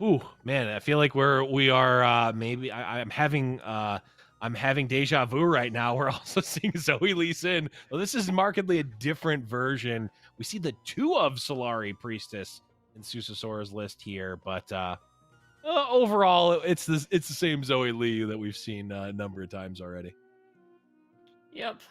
ooh, man, I feel like we are maybe I'm having deja vu right now. We're also seeing Zoe Lee Sin. Well, this is markedly a different version. We see the 2 of Solari Priestess in Susasora's list here, but overall, it's the same Zoe Lee that we've seen a number of times already. Yep.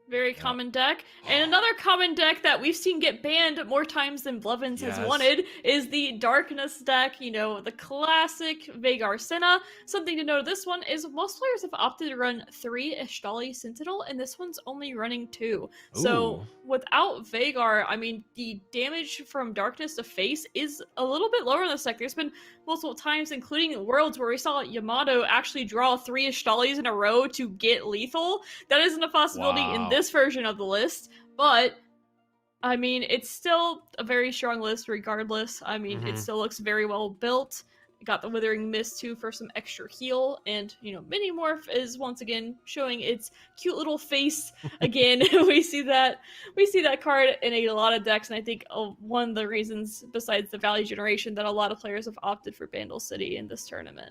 Very common deck. And another common deck that we've seen get banned more times than Blevins has wanted is the Darkness deck, the classic Vhagar Senna. Something to note this one is most players have opted to run 3 Ishtali Sentinel, and this one's only running 2. Ooh. So without Vhagar, I mean, the damage from Darkness to face is a little bit lower in this deck. There's been multiple times, including Worlds, where we saw Yamato actually draw 3 Ishtalis in a row to get lethal. That isn't a possibility in this version of the list, but I mean, it's still a very strong list regardless. I mean, it still looks very well built. Got the Withering Mist too for some extra heal, and Minimorph is once again showing its cute little face again. we see that card in a lot of decks, and I think one of the reasons, besides the value generation, that a lot of players have opted for Bandle City in this tournament.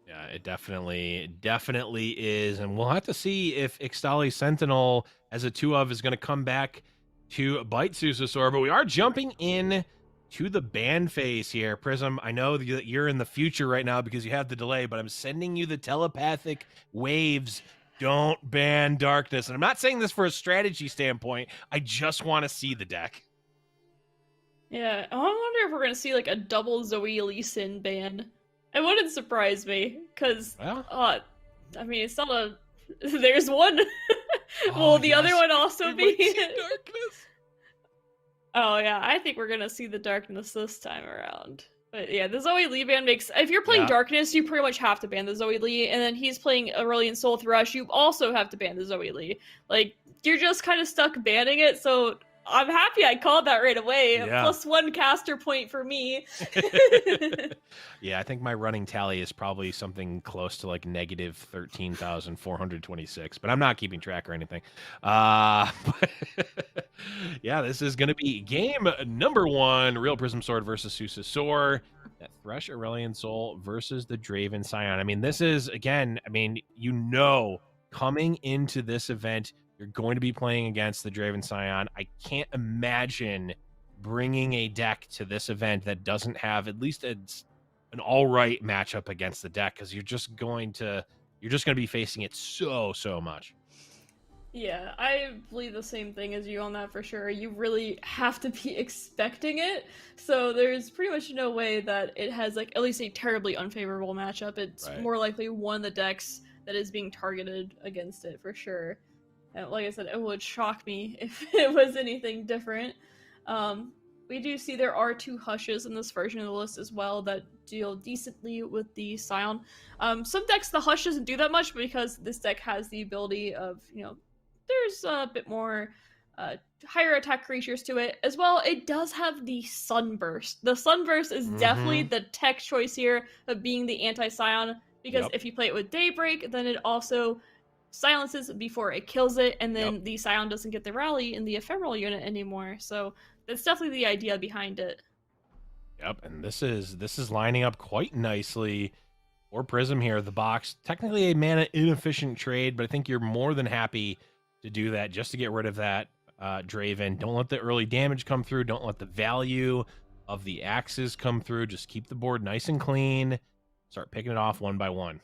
Yeah, it definitely is, and we'll have to see if Ixtali Sentinel as a 2 of is going to come back to bite Susasor. But we are jumping in to the ban phase here. Prism, I know that you're in the future right now because you have the delay, but I'm sending you the telepathic waves. Don't ban Darkness. And I'm not saying this for a strategy standpoint. I just want to see the deck. Yeah, I wonder if we're going to see like a double Zoe Lee Sin ban. It wouldn't surprise me, because, I mean, it's not a... There's one. Will the other one also be... Darkness? Oh, yeah, I think we're gonna see the Darkness this time around. But yeah, the Zoe Lee ban makes... If you're playing Darkness, you pretty much have to ban the Zoe Lee, and then he's playing Aurelion Soul Thrush, you also have to ban the Zoe Lee. Like, you're just kind of stuck banning it, so... I'm happy I called that right away. Yeah. +1 caster point for me. Yeah, I think my running tally is probably something close to like negative 13,426, but I'm not keeping track or anything. Yeah, this is going to be game number 1, Real Prism Sword versus Susasor. That Thrush Aurelion Soul versus the Draven Scion. I mean, this is, again, coming into this event, you're going to be playing against the Draven Scion. I can't imagine bringing a deck to this event that doesn't have at least an all right matchup against the deck, because you're just going to be facing it so much. Yeah, I believe the same thing as you on that for sure. You really have to be expecting it. So there's pretty much no way that it has like at least a terribly unfavorable matchup. It's more likely one of the decks that is being targeted against it for sure. And like I said, it would shock me if it was anything different. We do see there are 2 hushes in this version of the list as well that deal decently with the Scion. Some decks, the hush doesn't do that much because this deck has the ability of, there's a bit more higher attack creatures to it. As well, it does have the Sunburst. The Sunburst is definitely the tech choice here of being the anti-Scion, because if you play it with Daybreak, then it also silences before it kills it, and then the Scion doesn't get the rally in the ephemeral unit anymore. So that's definitely the idea behind it. Yep, and this is lining up quite nicely for Prism here. The box, technically a mana inefficient trade, but I think you're more than happy to do that just to get rid of that Draven. Don't let the early damage come through. Don't let the value of the axes come through. Just keep the board nice and clean. Start picking it off one by one.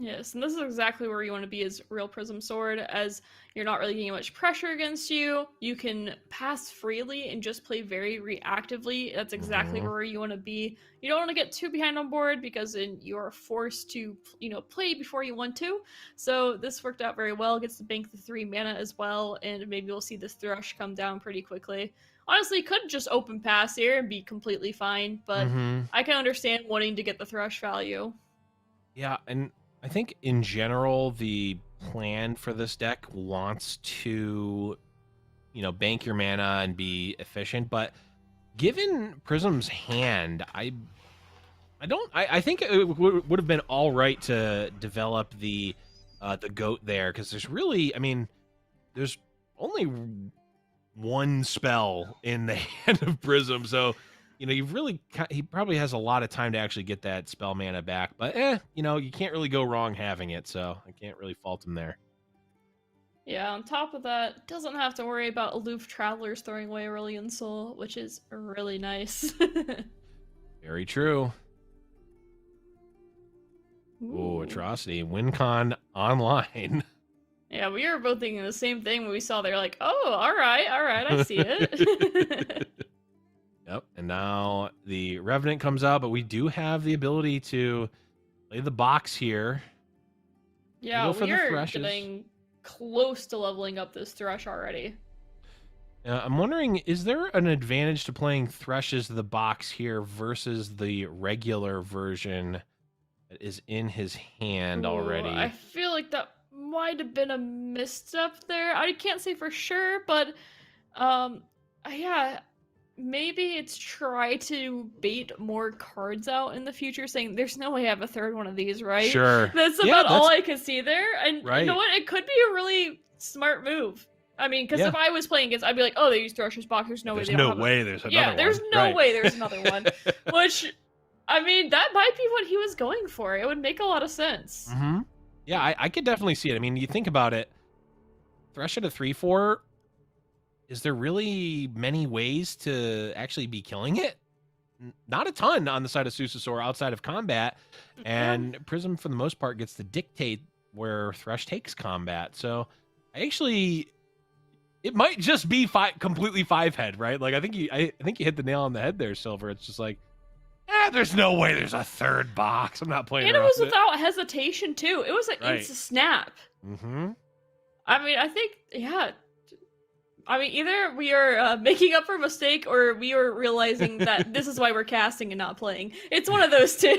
Yes, and this is exactly where you want to be as Real Prism Sword, as you're not really getting much pressure against you. You can pass freely and just play very reactively. That's exactly where you want to be. You don't want to get too behind on board because then you're forced to, play before you want to. So this worked out very well. Gets to bank the 3 mana as well, and maybe we'll see this Thrush come down pretty quickly. Honestly, could just open pass here and be completely fine, but I can understand wanting to get the Thrush value. Yeah, and I think in general, the plan for this deck wants to, bank your mana and be efficient. But given Prism's hand, I think it would have been all right to develop the goat there, because there's really, there's only one spell in the hand of Prism, so he probably has a lot of time to actually get that spell mana back, but you can't really go wrong having it, so I can't really fault him there. Yeah, on top of that, doesn't have to worry about aloof travelers throwing away Aurelion Soul, which is really nice. Very true. Ooh, Atrocity. WinCon online. Yeah, we were both thinking the same thing when we saw they're like, oh, all right, I see it. Yep, and now the Revenant comes out, but we do have the ability to play the box here. Yeah, we are getting close to leveling up this Thrush already. I'm wondering, is there an advantage to playing Thrush as the box here versus the regular version that is in his hand already? I feel like that might have been a misstep there. I can't say for sure, but yeah, maybe it's try to bait more cards out in the future, saying there's no way I have a third one of these, right? Sure. That's about all I can see there. And you know what? It could be a really smart move. I mean, because if I was playing against, I'd be like, oh, they use Thrusher's box. There's no way they don't have there's another one. Yeah, there's no way there's another one. Which, I mean, that might be what he was going for. It would make a lot of sense. Mm-hmm. Yeah, I could definitely see it. I mean, you think about it, Thrush at a 3/4, is there really many ways to actually be killing it? Not a ton on the side of Susasaur outside of combat, and Prism, for the most part, gets to dictate where Thrush takes combat. So, it might just be completely 5-head, right? Like, I think you hit the nail on the head there, Silver. It's just like, there's no way there's a third box. I'm not playing And it was without hesitation, too. It was an instant snap. Mm-hmm. I mean, I think, yeah. I mean, either we are making up for a mistake or we are realizing that this is why we're casting and not playing. It's one of those two.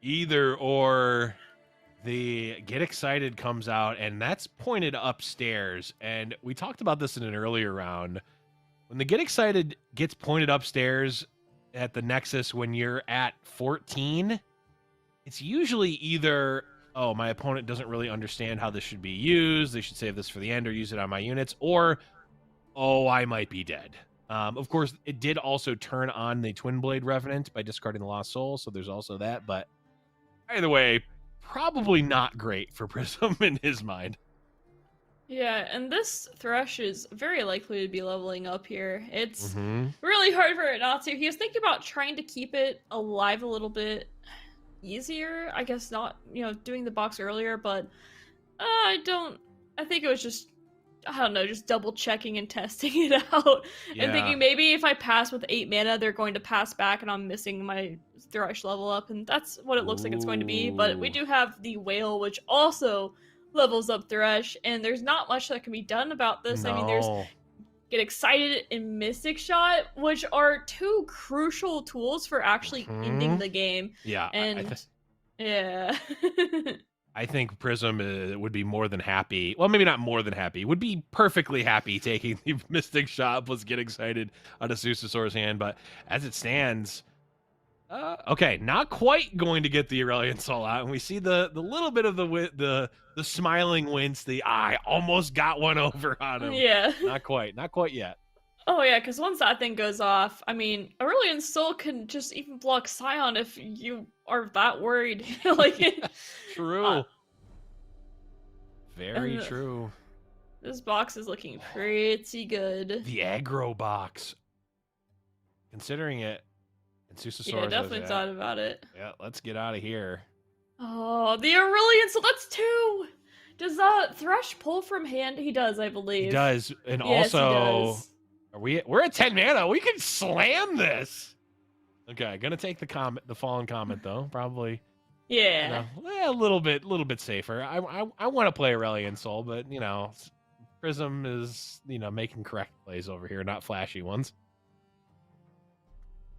Either or. The Get Excited comes out, and that's pointed upstairs. And we talked about this in an earlier round. When the Get Excited gets pointed upstairs at the Nexus when you're at 14, it's usually either, oh, my opponent doesn't really understand how this should be used, they should save this for the end or use it on my units, or, oh, I might be dead. Of course, it did also turn on the Twin Blade Revenant by discarding the Lost Soul, so there's also that, but either way, probably not great for Prism in his mind. Yeah, and this Thrush is very likely to be leveling up here. It's really hard for it not to. He was thinking about trying to keep it alive a little bit easier. I guess not, doing the box earlier, but I think it was just, I don't know, just double checking and testing it out. And thinking maybe if I pass with 8 mana, they're going to pass back and I'm missing my Thrush level up, and that's what it looks like it's going to be. But we do have the Whale, which also levels up Thrush, and there's not much that can be done about this. No. I mean, there's Get Excited and Mystic Shot, which are 2 crucial tools for actually ending the game. Yeah. And yeah. I think Prism would be more than happy. Well, maybe not more than happy. Would be perfectly happy taking the Mystic Shot plus Get Excited out of Susasaur's hand. But as it stands, okay, not quite going to get the Aurelion Soul out. And we see the little bit of the smiling wince. I almost got one over on him. Yeah. Not quite yet. Oh yeah, because once that thing goes off, I mean, Aurelion Soul can just even block Scion if you are that worried. True. Very true. This box is looking pretty good. The aggro box. Considering it, and Susasaurus. Yeah, definitely thought about it. Yeah, let's get out of here. Oh, the Aurelion, so that's 2! Does Thresh pull from hand? He does, I believe. He does, and Yes, he also, does. we're at 10 mana. We can slam this. Okay, gonna take the fallen comment though. Probably, Yeah. a little bit safer. I want to play Aurelion Soul, but Prism is making correct plays over here, not flashy ones.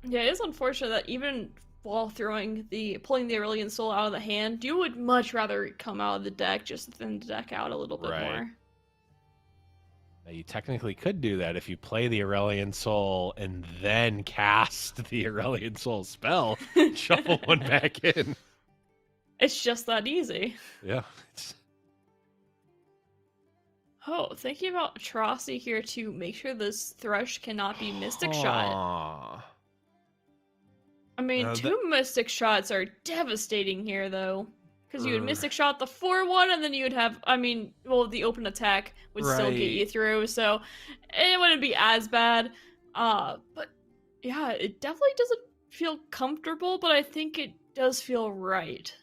Yeah, it is unfortunate that even while pulling the Aurelion Soul out of the hand, you would much rather come out of the deck just to thin the deck out a little bit more. Now, you technically could do that if you play the Aurelion Soul and then cast the Aurelion Soul spell, shuffle one back in. It's just that easy. Yeah. Oh, thinking about Atrocity here to make sure this Thresh cannot be Mystic Shot. I mean, 2 Mystic Shots are devastating here, though. Because you would Mystic Shot the 4-1, and then you would have, the open attack would still get you through, so it wouldn't be as bad. But yeah, it definitely doesn't feel comfortable, but I think it does feel right.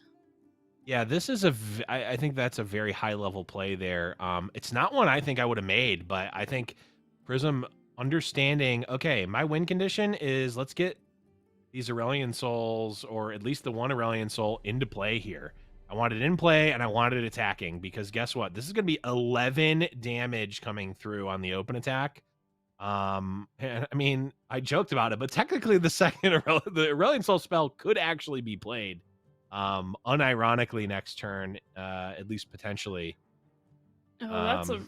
Yeah, this is I think that's a very high-level play there. It's not one I think I would have made, but I think Prism understanding, okay, my win condition is let's get these Aurelion Souls, or at least the one Aurelion Soul, into play here. I want it in play, and I want it attacking, because guess what? This is going to be 11 damage coming through on the open attack. And, I mean, I joked about it, but technically the second the Aurelion Soul spell could actually be played. Unironically next turn, at least potentially. Oh, that's a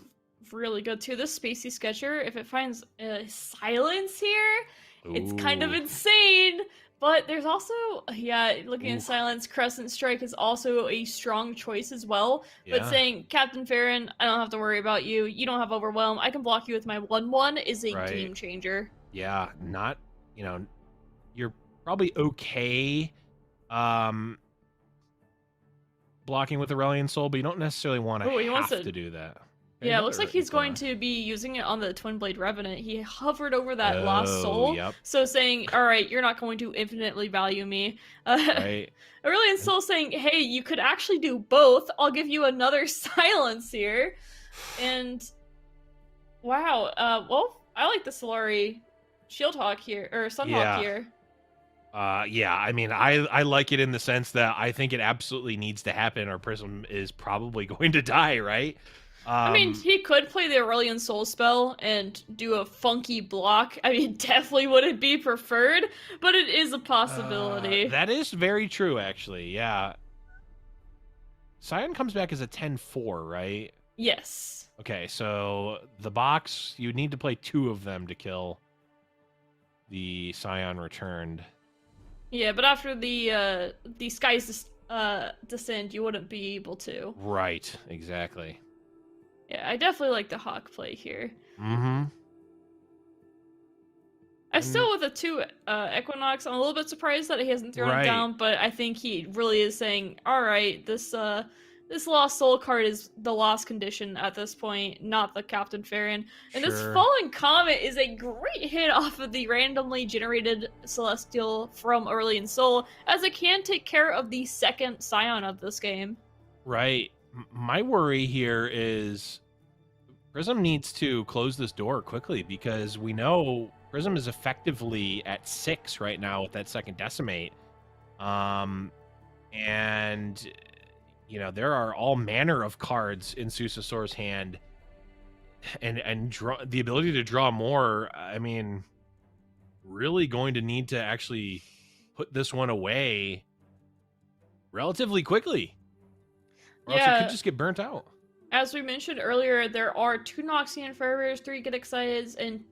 really good too. This Spacey Sketcher, if it finds silence here, it's kind of insane. But there's also, looking at silence, Crescent Strike is also a strong choice as well. But saying, Captain Farron, I don't have to worry about you. You don't have Overwhelm. I can block you with my 1/1 is a game changer. Yeah, not, you're probably okay blocking with Aurelion Soul, but you don't necessarily want to do that. Yeah, it looks like he's going to be using it on the Twin Blade Revenant. He hovered over that Lost Soul, so saying, all right, you're not going to infinitely value me. Aurelion Soul saying, hey, you could actually do both. I'll give you another silence here. And, wow, well, I like the Solari Shieldhawk here, or Sunhawk here. Yeah, I mean, I like it in the sense that I think it absolutely needs to happen, or Prism is probably going to die, right? I mean, he could play the Aurelion Soul spell and do a funky block. I mean, definitely wouldn't be preferred, but it is a possibility. That is very true, actually, yeah. Scion comes back as a 10-4, right? Yes. Okay, so the box, you need to play 2 of them to kill the Scion Returned. Yeah, but after the Sky's Descent, you wouldn't be able to. Right, exactly. Yeah, I definitely like the Hawk play here. Mm-hmm. I still, with the 2 Equinox, I'm a little bit surprised that he hasn't thrown it down, but I think he really is saying, all right, this Lost Soul card is the lost condition at this point, not the Captain Farron. And this Fallen Comet is a great hit off of the randomly generated Celestial from Aurelion Soul, as it can take care of the second Scion of this game. Right. My worry here is Prism needs to close this door quickly, because we know Prism is effectively at 6 right now with that second Decimate. And there are all manner of cards in Susasor's hand, and the ability to draw more. I mean, really going to need to actually put this one away relatively quickly, or else it could just get burnt out. As we mentioned earlier, there are 2 Noxian Forebears, 3 Get Exciteds, and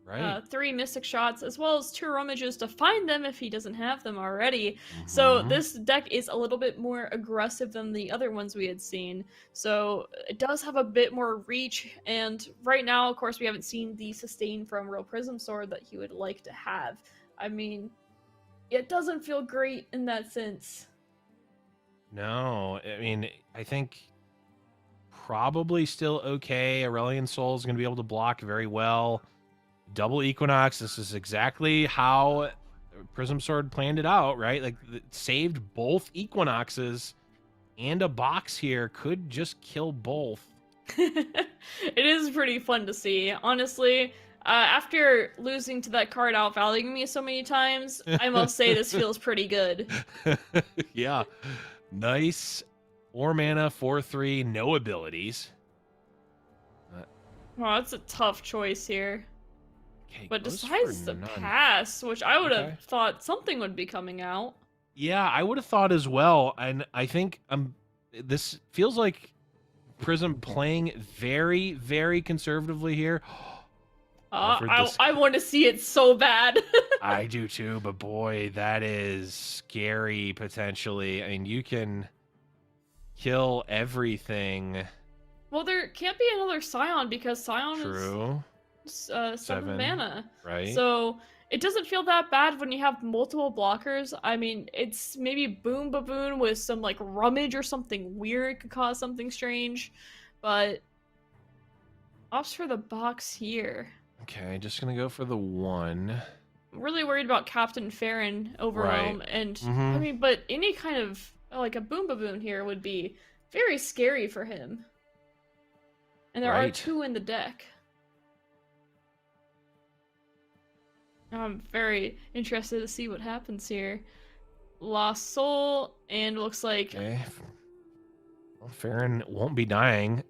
3 Mystic Shots, as well as 2 Rummages to find them if he doesn't have them already. So this deck is a little bit more aggressive than the other ones we had seen. So it does have a bit more reach, and right now, of course, we haven't seen the sustain from Real Prism Sword that he would like to have. I mean, it doesn't feel great in that sense. No, I mean, I think probably still okay. Aurelion Soul is going to be able to block very well. Double Equinox, this is exactly how Prism Sword planned it out, right? Like, it saved both Equinoxes and a box here could just kill both. It is pretty fun to see, honestly. After losing to that card outvaluing me so many times, I must say this feels pretty good. Yeah. Nice. 4 mana, 4/3, no abilities. Wow, that's a tough choice here. Okay, But goes decides for to none. pass, which I would have Okay. thought something would be coming out. Yeah, I would have thought as well, and I think this feels like Prism playing very, very conservatively here. Offered this- I want to see it so bad. I do too, but boy, that is scary potentially. I mean, you can kill everything. Well, there can't be another Scion because Scion True, is 7 mana. right? So it doesn't feel that bad when you have multiple blockers. I mean, it's maybe Boom Baboon with some like rummage or something weird could cause something strange, but opts for the box here. Okay, just gonna go for the 1. I'm really worried about Captain Farron Overwhelm, and I mean, but any kind of like a Boom Baboon here would be very scary for him. And there are 2 in the deck. I'm very interested to see what happens here. Lost Soul, and looks like... Okay. Well, Farron won't be dying.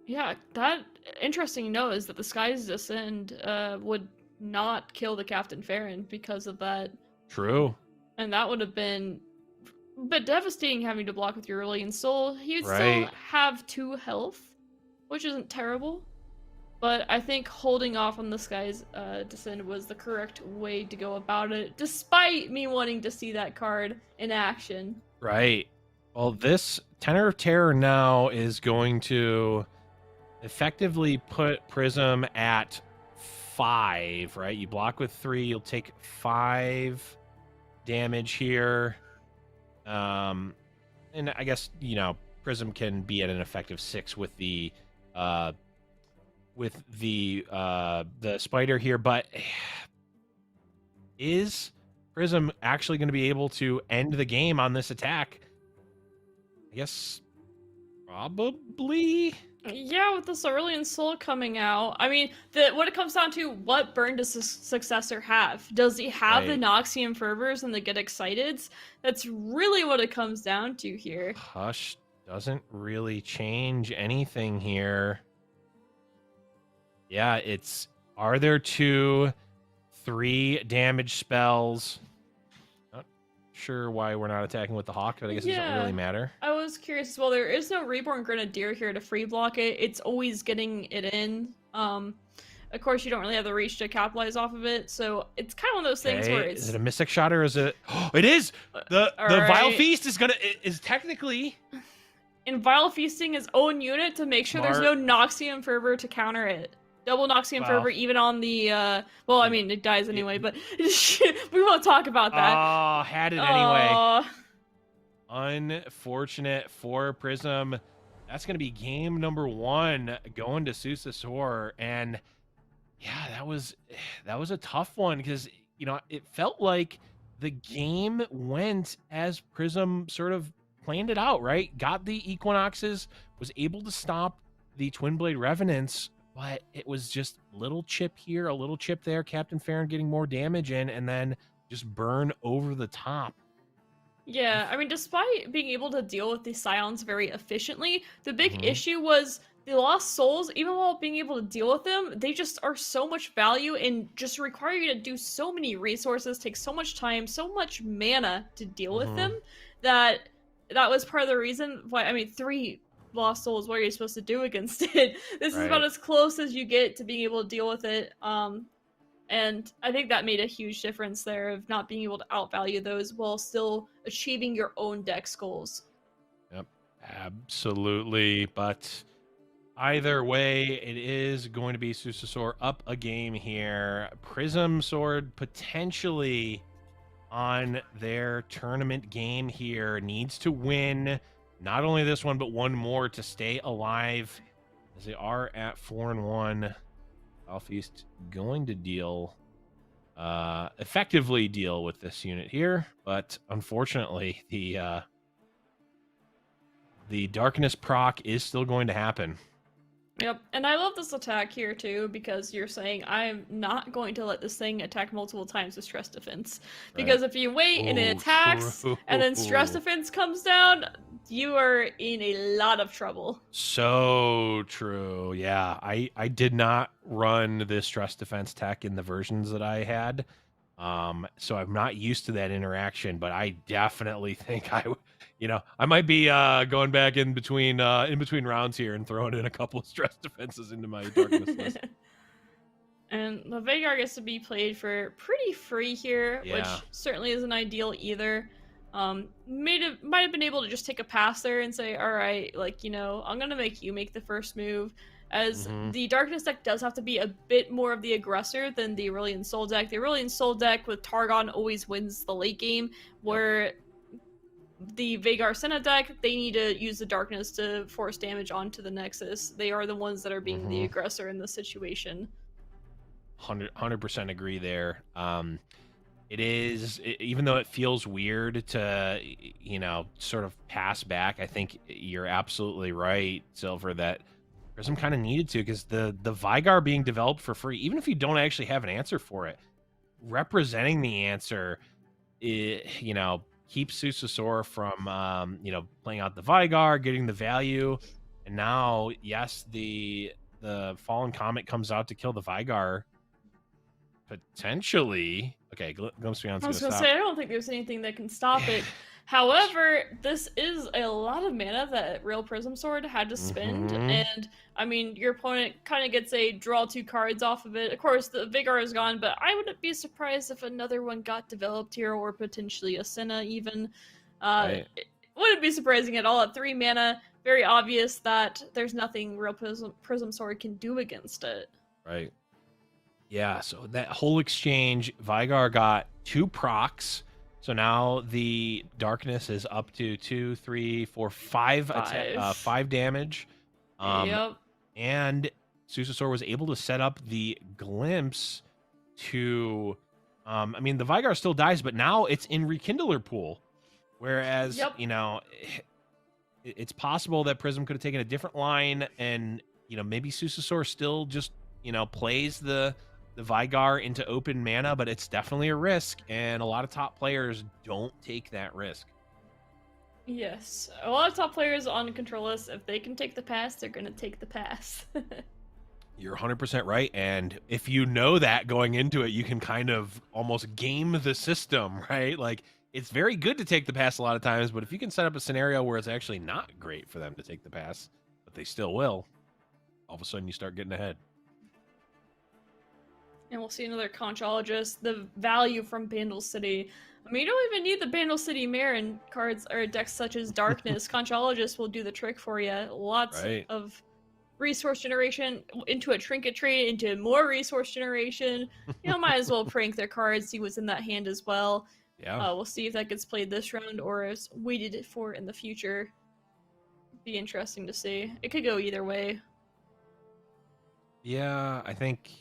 Yeah, that interesting to know is that the Sky's Descend would not kill the Captain Farron because of that. True. And that would have been a bit devastating having to block with your Aurelian Soul. He would still Right. have 2 health, which isn't terrible. But I think holding off on the Sky's Descent was the correct way to go about it, despite me wanting to see that card in action. Right. Well, this Tenor of Terror now is going to effectively put Prism at 5, right? You block with 3, you'll take 5 damage here. And I guess, Prism can be at an effective 6 with the spider here, but is Prism actually going to be able to end the game on this attack? I guess probably. Yeah, with this Aurelian Soul coming out, I mean, what it comes down to, what burn does his successor have? Does he have the Noxian Fervors and the Get Exciteds? That's really what it comes down to here. Hush doesn't really change anything here. Yeah, are there 2 3 damage spells? Not sure why we're not attacking with the Hawk, but I guess it doesn't really matter. I was curious as well. There is no Reborn Grenadier here to free block it. It's always getting it in. Of course, you don't really have the reach to capitalize off of it, so it's kind of one of those things where it's... Is it a Mystic Shot or is it... Oh, it is! The Vile Feast is technically... In Vile Feasting his own unit to make sure there's no Noxian Fervor to counter it. Double Noxian Fervor even on the... well, I mean, it dies anyway, but we won't talk about that. Oh, had it anyway. Unfortunate for Prism. That's going to be game number 1 going to Susasor. And yeah, that was a tough one because, it felt like the game went as Prism sort of planned it out, right? Got the Equinoxes, was able to stop the Twin Blade Revenants, but it was just a little chip here, a little chip there, Captain Farron getting more damage in, and then just burn over the top. Yeah, I mean, despite being able to deal with the Scions very efficiently, the big issue was the Lost Souls, even while being able to deal with them, they just are so much value and just require you to do so many resources, take so much time, so much mana to deal with them, that was part of the reason why, I mean, 3 Lost Souls, what are you supposed to do against it? This is about as close as you get to being able to deal with it. And I think that made a huge difference there of not being able to outvalue those while still achieving your own deck's goals. Yep, absolutely. But either way, it is going to be Susasor up a game here. Prism Sword potentially on their tournament game here needs to win not only this one, but one more to stay alive, as they are at 4-1. Alfeast going to effectively deal with this unit here, but unfortunately, the the darkness proc is still going to happen. Yep, and I love this attack here too, because you're saying I'm not going to let this thing attack multiple times with stress defense. Because if you wait and it attacks, and then stress defense comes down, you are in a lot of trouble. So true. Yeah, I did not run this stress defense tech in the versions that I had. So I'm not used to that interaction, but I definitely think I might be going back in between rounds here and throwing in a couple of stress defenses into my darkness list. And the Veigar gets to be played for pretty free here, Yeah. which certainly isn't ideal either. Might have been able to just take a pass there and say, all right, like, I'm gonna make you make the first move. As the Darkness deck does have to be a bit more of the aggressor than the Aurelion Soul deck. The Aurelion Soul deck with Targon always wins the late game, where the Veigar Senna deck, they need to use the Darkness to force damage onto the Nexus. They are the ones that are being the aggressor in this situation. 100% agree there. It is, even though it feels weird to, sort of pass back, I think you're absolutely right, Silver, that Prism kind of needed to, because the Veigar being developed for free, even if you don't actually have an answer for it, representing the answer, keeps Susasor from, playing out the Veigar, getting the value, and now, yes, the Fallen Comet comes out to kill the Veigar, potentially. Okay, Glimpse Beyond's I was gonna gonna stop. say, I don't think there's anything that can stop it. However, this is a lot of mana that Real Prism Sword had to spend, and I mean, your opponent kind of gets a draw 2 cards off of it. Of course, the Veigar is gone, but I wouldn't be surprised if another one got developed here, or potentially a Senna even. It wouldn't be surprising at all. At 3 mana, very obvious that there's nothing Real Prism Sword can do against it. Right. Yeah, so that whole exchange, Veigar got 2 procs. So now the darkness is up to 2, 3, 4, 5 damage. Yep. And Susasor was able to set up the glimpse to, the Veigar still dies, but now it's in Rekindler pool. Whereas, it's possible that Prism could have taken a different line, and, maybe Susasor still just, plays the Veigar into open mana, but it's definitely a risk, and a lot of top players don't take that risk. Yes, a lot of top players on control lists, if they can take the pass, they're going to take the pass. You're 100% right, and if you know that going into it, you can kind of almost game the system, right? Like, it's very good to take the pass a lot of times, but if you can set up a scenario where it's actually not great for them to take the pass, but they still will, all of a sudden you start getting ahead. And we'll see another Conchologist. The value from Bandle City. I mean, you don't even need the Bandle City Marin cards or decks such as Darkness. Conchologist will do the trick for you. Lots of resource generation into a trinket trade, into more resource generation. Might as well prank their cards, see what's in that hand as well. Yeah. We'll see if that gets played this round or is waited for in the future. Be interesting to see. It could go either way. Yeah, I think,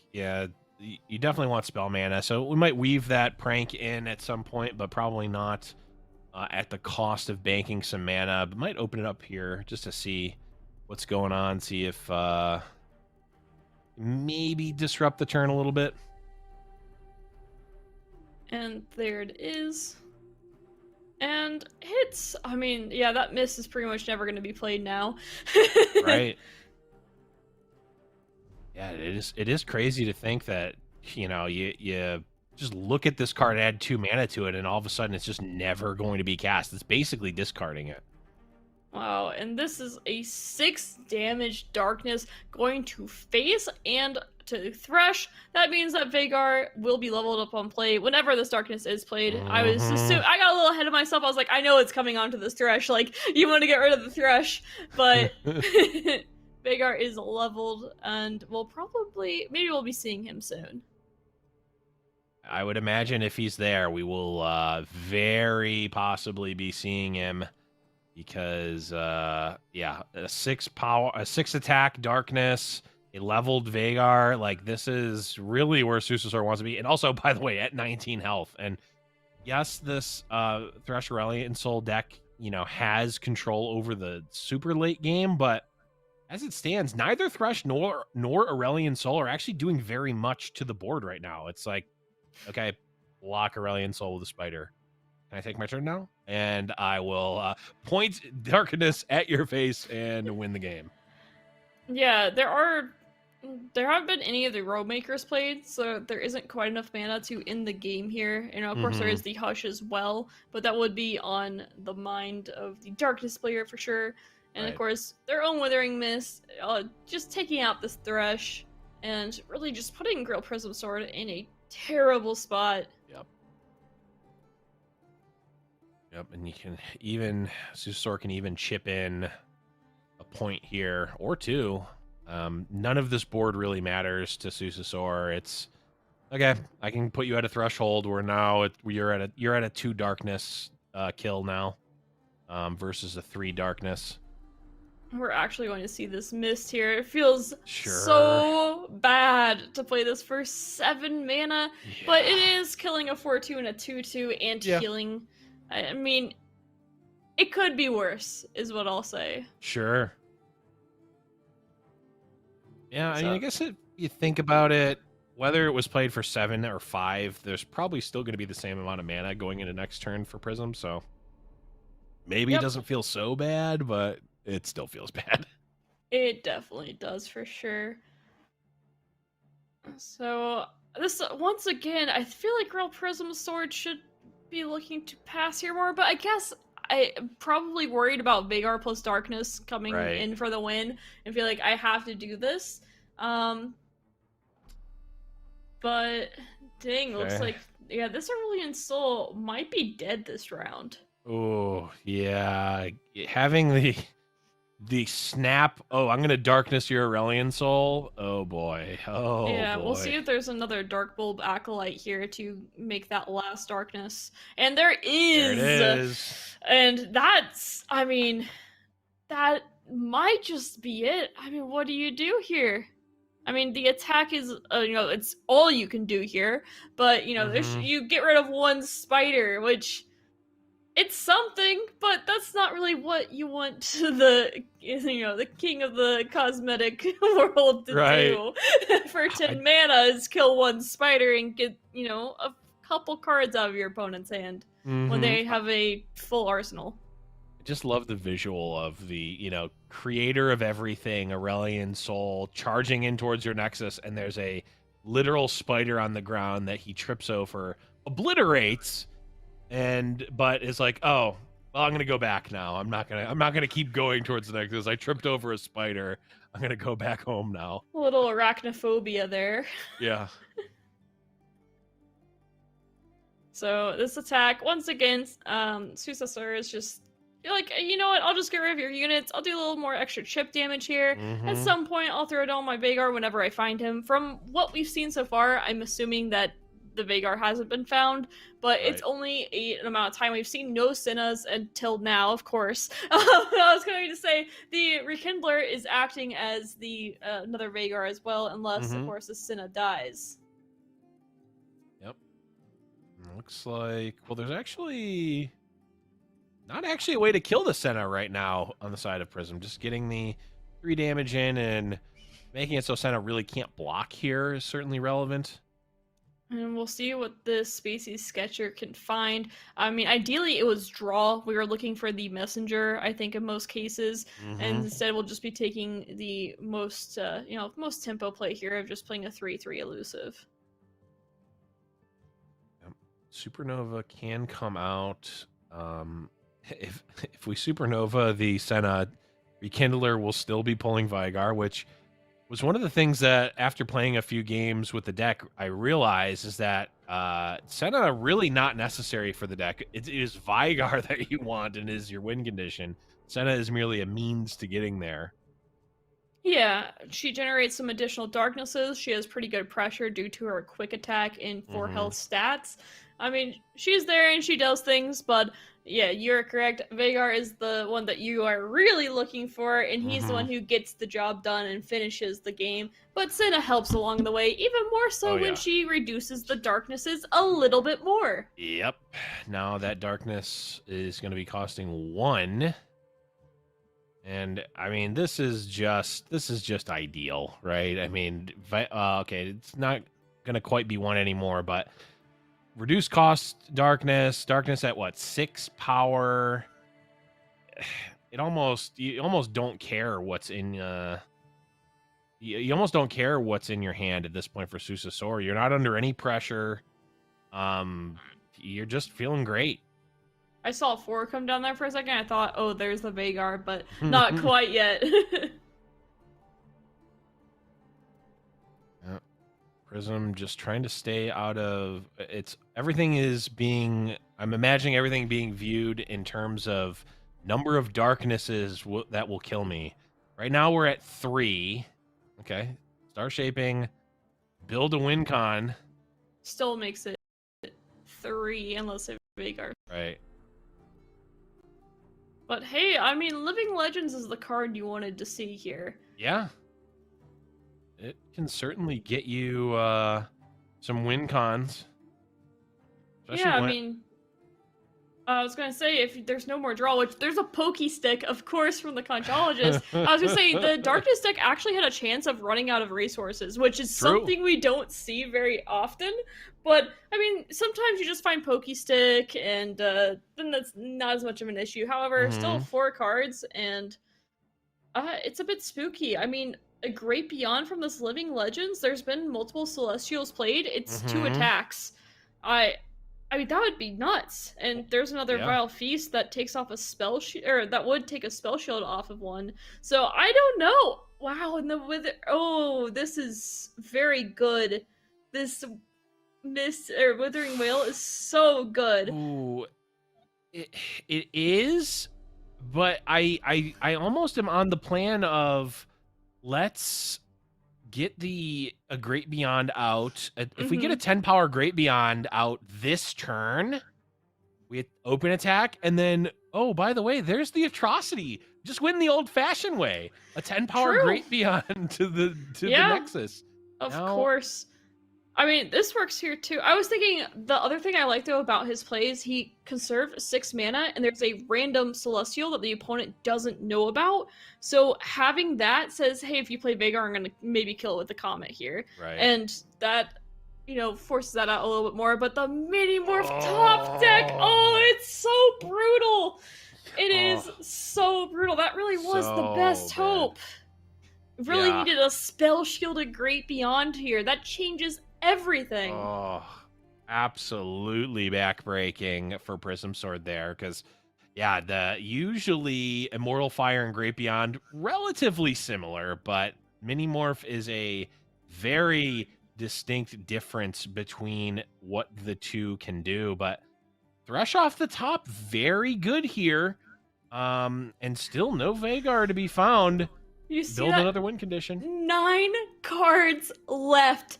you definitely want spell mana, so we might weave that prank in at some point, but probably not at the cost of banking some mana. But might open it up here just to see what's going on, see if maybe disrupt the turn a little bit. And there it is. And hits. I mean, yeah, that miss is pretty much never going to be played now. Right. Yeah, it is crazy to think that, you just look at this card, add 2 mana to it, and all of a sudden it's just never going to be cast. It's basically discarding it. Wow, and this is a 6 damage darkness going to face and to Thresh. That means that Veigar will be leveled up on play whenever this darkness is played. I got a little ahead of myself. I was like, I know it's coming onto this Thresh. Like, you want to get rid of the Thresh, but Veigar is leveled, and maybe we'll be seeing him soon. I would imagine if he's there, we will very possibly be seeing him, because a 6 attack darkness, a leveled Veigar, like, this is really where Susasor wants to be. And also, by the way, at 19 health. And yes, this Thresh Aurelion Soul deck has control over the super late game, but as it stands, neither Thresh nor Aurelion Sol are actually doing very much to the board right now. It's like, okay, block Aurelion Sol with a spider. Can I take my turn now? And I will point darkness at your face and win the game. Yeah, there haven't been any of the road makers played, so there isn't quite enough mana to end the game here. Of course, there is the Hush as well, but that would be on the mind of the Darkness player for sure. And of course, their own Withering Mist, just taking out this Thresh, and really just putting Grill Prism Sword in a terrible spot. Yep, and you can even, Susor can even chip in a point here, or two. None of this board really matters to Susur. It's, okay, I can put you at a threshold where now you're at a 2 darkness kill now, versus a 3 darkness. We're actually going to see this mist here. It feels so bad to play this for 7 mana, but it is killing a 4/2 and a 2/2 and healing. I mean, it could be worse, is what I'll say. Sure. Yeah, I mean, I guess if you think about it, whether it was played for 7 or 5, there's probably still going to be the same amount of mana going into next turn for Prism, so maybe it doesn't feel so bad, but it still feels bad. It definitely does, for sure. So, this, once again, I feel like Grill Prism Sword should be looking to pass here more, but I guess I'm probably worried about Veigar plus Darkness coming in for the win and feel like I have to do this. But dang, looks like this Aurelion Sol might be dead this round. Oh yeah, having the snap. Oh, I'm gonna Darkness your Aurelion Sol. Oh boy. Oh yeah, boy. We'll see if there's another Dark Bulb Acolyte here to make that last Darkness. And there is. There it is. And that's, I mean, that might just be it. I mean, what do you do here? I mean, the attack is, it's all you can do here. But, you get rid of 1 spider, which... it's something, but that's not really what you want the king of the cosmetic world to do. For 10 mana is kill 1 spider and get, a couple cards out of your opponent's hand when they have a full arsenal. I just love the visual of the, creator of everything, Aurelion Sol, charging in towards your Nexus, and there's a literal spider on the ground that he trips over, obliterates, but it's like, oh, well, I'm gonna go back now. I'm not gonna keep going towards the Nexus. I tripped over a spider. I'm gonna go back home now. A little arachnophobia there. Yeah. So this attack, once again, Susur is just like, you know what, I'll just get rid of your units. I'll do a little more extra chip damage here. At some point, I'll throw down my Veigar whenever I find him. From what we've seen so far, I'm assuming that the Veigar hasn't been found, but it's only an amount of time. We've seen no Sennas until now, of course. I was going to say the Rekindler is acting as the another Veigar as well, unless, of course, the Senna dies. Yep. Looks like, well, there's actually not actually a way to kill the Senna right now on the side of Prism. Just getting the 3 damage in and making it so Senna really can't block here is certainly relevant. And we'll see what this Species Sketcher can find. I mean, ideally it was draw. We were looking for the messenger, I think, in most cases. And instead we'll just be taking the most, most tempo play here of just playing a 3/3 elusive. Supernova can come out. If we Supernova the Senna, Rekindler will still be pulling Veigar, which was one of the things that after playing a few games with the deck, I realized is that Senna really not necessary for the deck. It is Veigar that you want and is your win condition. Senna is merely a means to getting there. Yeah, she generates some additional darknesses. She has pretty good pressure due to her quick attack and 4 health stats. I mean, she's there and she does things, but Yeah, you're correct. Vhagar is the one that you are really looking for, and he's the one who gets the job done and finishes the game. But Senna helps along the way, even more so when she reduces the darknesses a little bit more. Yep. Now that darkness is going to be costing 1. And I mean, this is just ideal, right? I mean, okay, it's not going to quite be 1 anymore, but reduce cost darkness at what, 6 power? You almost don't care what's in you almost don't care what's in your hand at this point for Susasor. You're not under any pressure. You're just feeling great. I saw 4 come down there for a second. I thought, oh, there's the Vhagar, but not quite yet. Prism just trying to stay out of everything is being, I'm imagining everything being viewed in terms of number of darknesses that will kill me. Right now we're at 3. Okay. Star shaping, build a win con. Still makes it 3 unless it's Vhagar. Right. But hey, I mean, Living Legends is the card you wanted to see here. Yeah. It can certainly get you some win cons. Yeah, I mean, I was gonna say, if there's no more draw, which there's a pokey stick, of course, from the conchologist. I was gonna say, the darkness deck actually had a chance of running out of resources, which is something we don't see very often. But, I mean, sometimes you just find pokey stick, and then that's not as much of an issue. However, still 4 cards, and it's a bit spooky. I mean, a Great Beyond from this Living Legends, there's been multiple Celestials played. It's 2 attacks. I mean, that would be nuts. And there's another Vile Feast that takes off a spell or that would take a spell shield off of 1. So I don't know. Wow, and the Wither. Oh, this is very good. This Withering Wail is so good. Ooh, it is, but I almost am on the plan of let's get a Great Beyond out. If we get a 10 power Great Beyond out this turn, we open attack, and then, oh, by the way, there's the Atrocity. Just win the old-fashioned way. A 10 power Great Beyond to the Nexus. Of course. I mean, this works here too. I was thinking the other thing I like though about his play is he conserved 6 mana, and there's a random Celestial that the opponent doesn't know about. So having that says, hey, if you play Vhagar, I'm gonna maybe kill it with the Comet here. Right. And that, you know, forces that out a little bit more. But the mini morph top deck, oh, it's so brutal. It is so brutal. That really was the best hope. Really needed a spell shielded Great Beyond here. That changes everything. Oh, absolutely backbreaking for Prism Sword there, because the usually Immortal Fire and Great Beyond relatively similar, but Mini Morph is a very distinct difference between what the two can do. But Thresh off the top, very good here, and still no Vhagar to be found. You see Build another win condition. 9 cards left.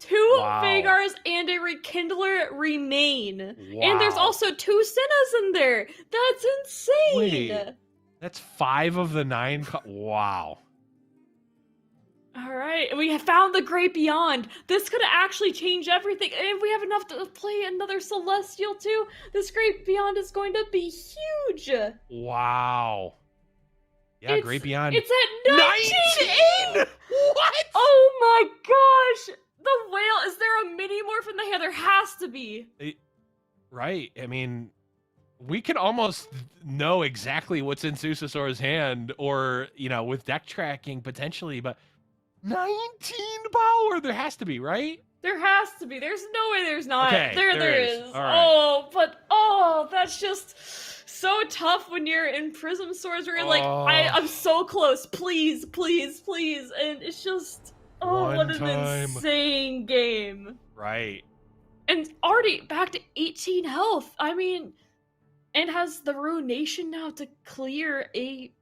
2 Vhagars and a Rekindler remain. And there's also 2 Sennas in there. That's insane. Wait, that's 5 of the 9. Wow. All right, we have found the Great Beyond. This could actually change everything. And if we have enough to play another Celestial too, this Great Beyond is going to be huge. Wow. Yeah, Great Beyond. It's at 19! What? Oh my gosh! The whale, is there a mini morph in the hand? There has to be. Right. I mean, we could almost know exactly what's in Susasor's hand, or, you know, with deck tracking potentially, but 19 power, there has to be, right? There has to be. There's no way there's not. Okay, there is. All right. That's just so tough when you're in Prism Swords where you're like, I'm so close. Please, please, please. And it's just, what an insane game. Right. And already back to 18 health. I mean, and has the Ruination now to clear the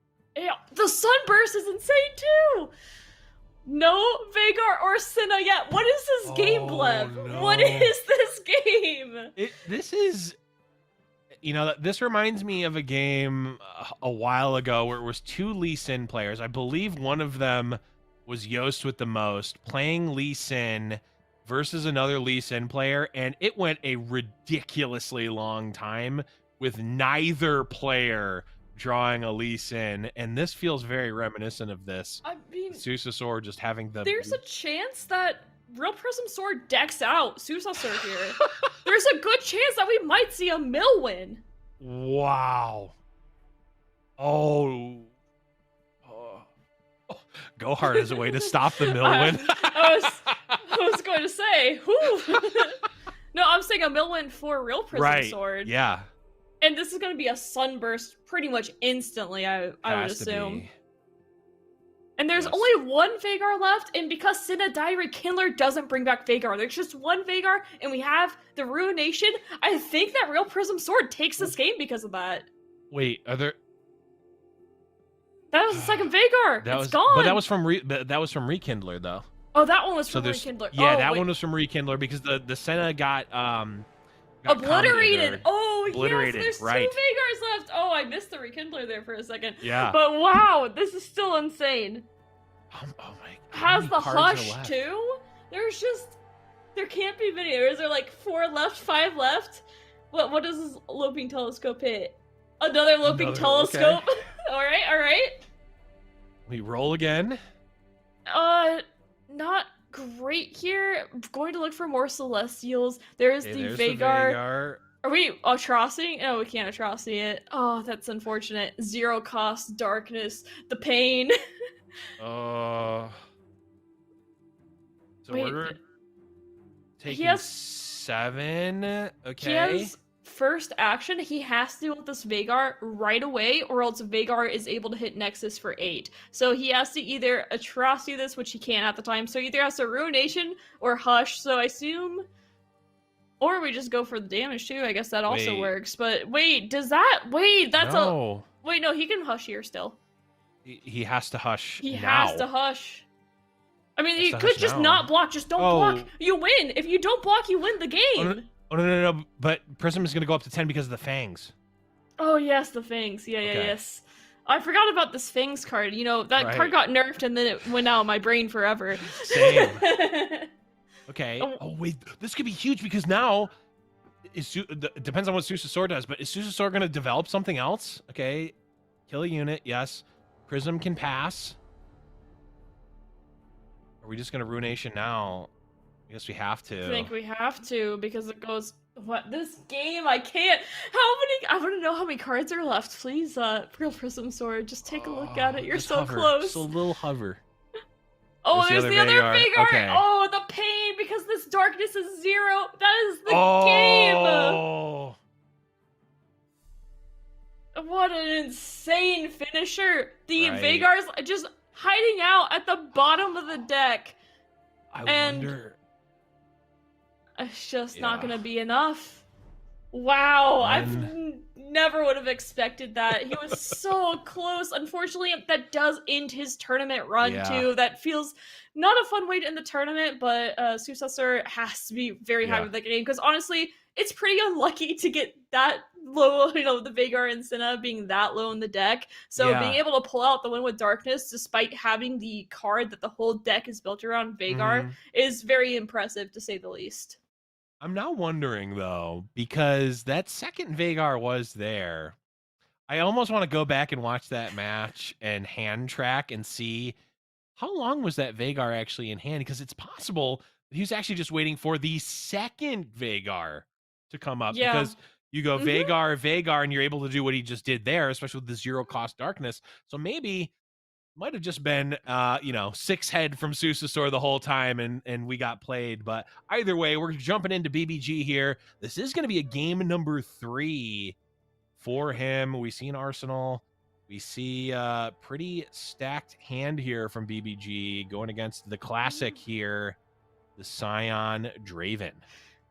Sunburst is insane too. No Vhagar or Senna yet. What is this game, Bleb? No. What is this game? This is You know, this reminds me of a game a while ago where it was two Lee Sin players. I believe one of them was Yost with the most, playing Lee Sin versus another Lee Sin player, and it went a ridiculously long time with neither player drawing a Lee Sin, and this feels very reminiscent of this. I mean, Susasaur just having the... there's a chance that Real Prism Sword decks out Susasaur here. There's a good chance that we might see a mill win. Wow. Oh. Go hard as a way to stop the mill win. I was going to say, whew. No, I'm saying a mill win for Real Prism Sword. Yeah. And this is going to be a sunburst pretty much instantly, I would assume. And there's only one Vagar left, and because Cinna Diary Kindler doesn't bring back Vagar, there's just one Vagar, and we have the Ruination. I think that Real Prism Sword takes this game because of that. Wait, are there... That was the second Vagar. It's gone. But that was from Rekindler, though. Oh, that one was from Rekindler. Yeah, that one was from Rekindler because the Senna got obliterated. Oh, obliterated. Yes, there's two Vagars left. Oh, I missed the Rekindler there for a second. Yeah. But wow, this is still insane. Oh my God. Has the Hush too? There can't be many. Is there like 4 left, 5 left? What does this Loping Telescope hit? Another Loping Telescope? Okay. Alright. We roll again. Not great here. I'm going to look for more Celestials. There's the Vagar. Are we atrocity? No, we can't atrocity it. Oh, that's unfortunate. 0 cost, darkness, the pain. So Wait, we're taking 7. Okay. He has first action. He has to deal with this Vagar right away, or else Vagar is able to hit Nexus for 8. So he has to either atrocity this, which he can't at the time. So he either has to Ruination or Hush. So I assume, or we just go for the damage too. I guess that also works. But wait, that's no, he can Hush here still. He has to Hush. He has to Hush. I mean, you could just not block. Just don't block. You win. If you don't block, you win the game. Oh, no. But Prism is going to go up to 10 because of the Fangs. Oh, yes, the Fangs. Yes. I forgot about this Fangs card. You know, that card got nerfed and then it went out of my brain forever. Same. Okay. Oh, wait. This could be huge because now, it depends on what Susasaur does, but is Susasaur going to develop something else? Okay. Kill a unit, yes. Prism can pass. Are we just going to Ruination now? I guess we have to. I think we have to because it goes... What? This game, I can't... I want to know how many cards are left. Please, Real Prism Sword, just take a look at it. You're so close. Just a little hover. Oh, there's the other Vagar. Okay. Oh, the pain because this darkness is 0. That is the game. What an insane finisher. The Vagar's just hiding out at the bottom of the deck. I wonder... It's just not going to be enough. Wow, I never would have expected that. He was so close. Unfortunately, that does end his tournament run, too. That feels not a fun way to end the tournament, but Susasaur has to be very high with the game, because honestly, it's pretty unlucky to get that low, the Vagar and Cinna being that low in the deck. So being able to pull out the win with Darkness, despite having the card that the whole deck is built around Vagar, is very impressive, to say the least. I'm now wondering, though, because that second Vagar was there. I almost want to go back and watch that match and hand track and see how long was that Vagar actually in hand, because it's possible that he was actually just waiting for the second Vagar to come up, because you go Vagar, and you're able to do what he just did there, especially with the 0 cost darkness. So maybe might have just been 6 head from Susasaur the whole time, and we got played. But either way, we're jumping into BBG here. This is going to be a game number 3 for him. We see an Arsenal. We see a pretty stacked hand here from BBG going against the classic here, the Scion Draven.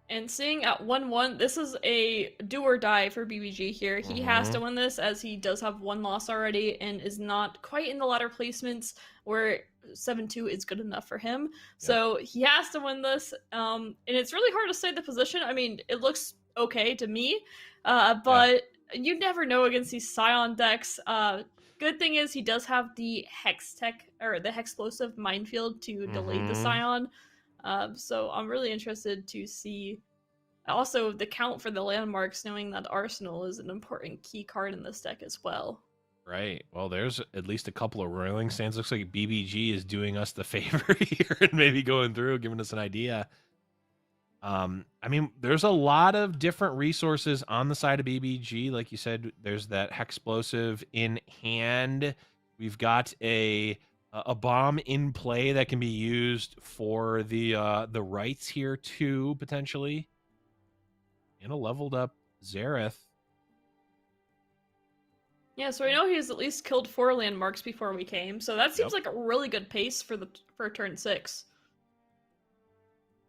And seeing at 1-1, this is a do or die for BBG here. He has to win this, as he does have 1 loss already and is not quite in the ladder placements where 7-2 is good enough for him. So he has to win this. And it's really hard to say the position. I mean, it looks okay to me. But you never know against these Scion decks. Good thing is he does have the Hex Tech, or the Hexplosive Minefield to delay the Scion. So I'm really interested to see also the count for the landmarks, knowing that Arsenal is an important key card in this deck as well. Right. Well, there's at least a couple of roiling stands. Looks like BBG is doing us the favor here and maybe going through, giving us an idea. I mean, there's a lot of different resources on the side of BBG. Like you said, there's that Hexplosive in hand. We've got a bomb in play that can be used for the rights here too, potentially. And a leveled up Xerath. Yeah, so I know he's at least killed 4 landmarks before we came, so that seems like a really good pace for turn 6.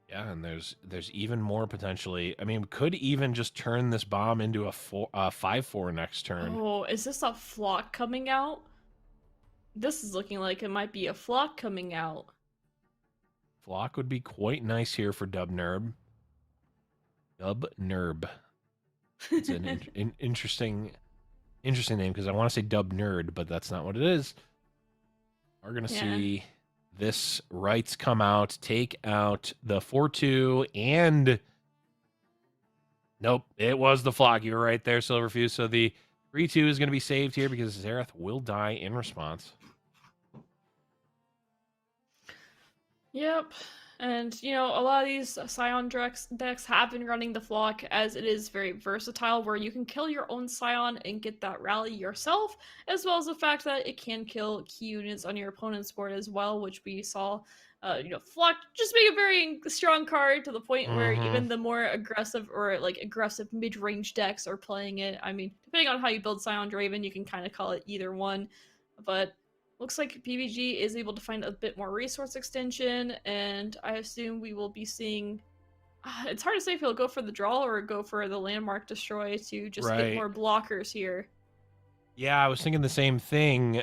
Yeah, and there's even more potentially. I mean, could even just turn this bomb into a 5/4 next turn. Oh, is this a flock coming out? This is looking like it might be a flock coming out. Flock would be quite nice here for Dubnerb. Dubnerb. It's an interesting name because I want to say Dub Nerd, but that's not what it is. We're gonna see this rights come out, take out the 4/2, and nope, it was the flock. You were right there, Silverfuse. So the 3/2 is gonna be saved here because Xerath will die in response. Yep. And, you know, a lot of these Scion decks have been running the Flock, as it is very versatile, where you can kill your own Scion and get that rally yourself, as well as the fact that it can kill key units on your opponent's board as well, which we saw, you know, Flock just make a very strong card to the point where even the more aggressive or, like, aggressive mid-range decks are playing it. I mean, depending on how you build Scion Draven, you can kind of call it either one, but looks like BBG is able to find a bit more resource extension, and I assume we will be seeing... it's hard to say if he'll go for the draw or go for the landmark destroy to just get more blockers here. Yeah, I was thinking the same thing,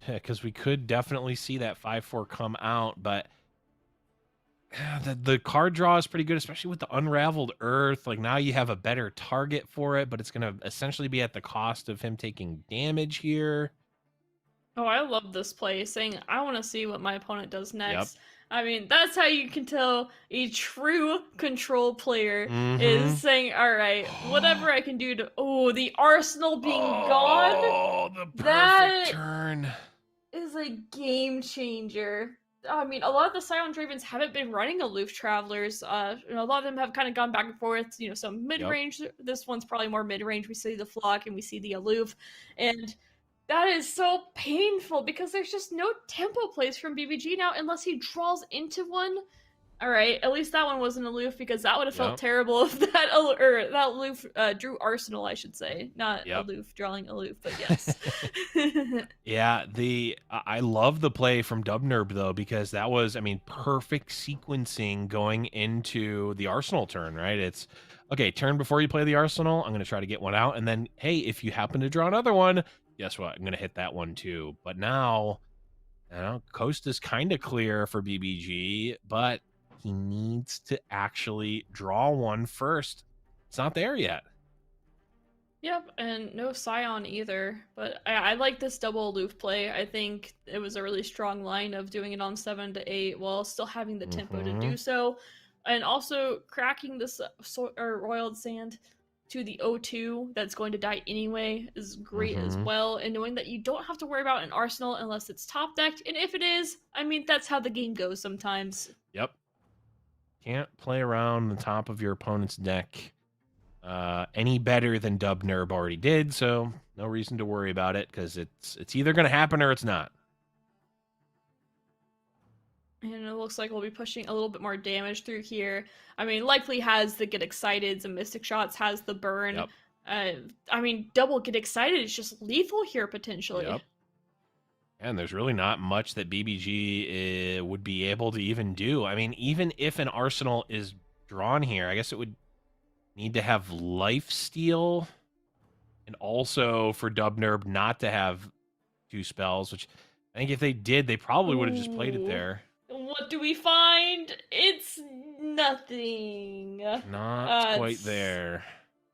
because we could definitely see that 5/4 come out, but the card draw is pretty good, especially with the Unraveled Earth. Like, now you have a better target for it, but it's going to essentially be at the cost of him taking damage here. Oh, I love this play, saying, I want to see what my opponent does next. Yep. I mean, that's how you can tell a true control player is saying, all right, whatever I can do to... Oh, the Arsenal being gone? Oh, the perfect turn. Is a game changer. I mean, a lot of the Scion Dravens haven't been running Aloof Travelers. You know, a lot of them have kind of gone back and forth, you know, some mid-range. Yep. This one's probably more mid-range. We see the Flock and we see the Aloof. And that is so painful because there's just no tempo plays from BBG now unless he draws into one. All right, at least that one wasn't Aloof because that would have felt terrible if that Aloof drew Arsenal, I should say. Not Aloof drawing Aloof, but yes. Yeah, I love the play from Dubnerb though, because that was, I mean, perfect sequencing going into the Arsenal turn, right? It's, okay, turn before you play the Arsenal, I'm going to try to get one out, and then, hey, if you happen to draw another one, guess what? I'm going to hit that one too. But now, you know, coast is kind of clear for BBG, but he needs to actually draw one first. It's not there yet. Yep, and no Scion either. But I like this double Aloof play. I think it was a really strong line of doing it on 7 to 8 while still having the tempo to do so. And also cracking this Roiled Sand to the O2 that's going to die anyway is great as well. And knowing that you don't have to worry about an Arsenal unless it's top decked. And if it is, I mean, that's how the game goes sometimes. Yep. Can't play around the top of your opponent's deck any better than Dubnerb already did, so no reason to worry about it because it's either going to happen or it's not. And it looks like we'll be pushing a little bit more damage through here. I mean, likely has the Get Excited, some Mystic Shots, has the Burn. Yep. I mean, double Get Excited is just lethal here, potentially. Yep. And there's really not much that BBG would be able to even do. I mean, even if an Arsenal is drawn here, I guess it would need to have Lifesteal. And also for Dubnerb not to have 2 spells, which I think if they did, they probably would have just played it there. What do we find? It's nothing. Not quite there.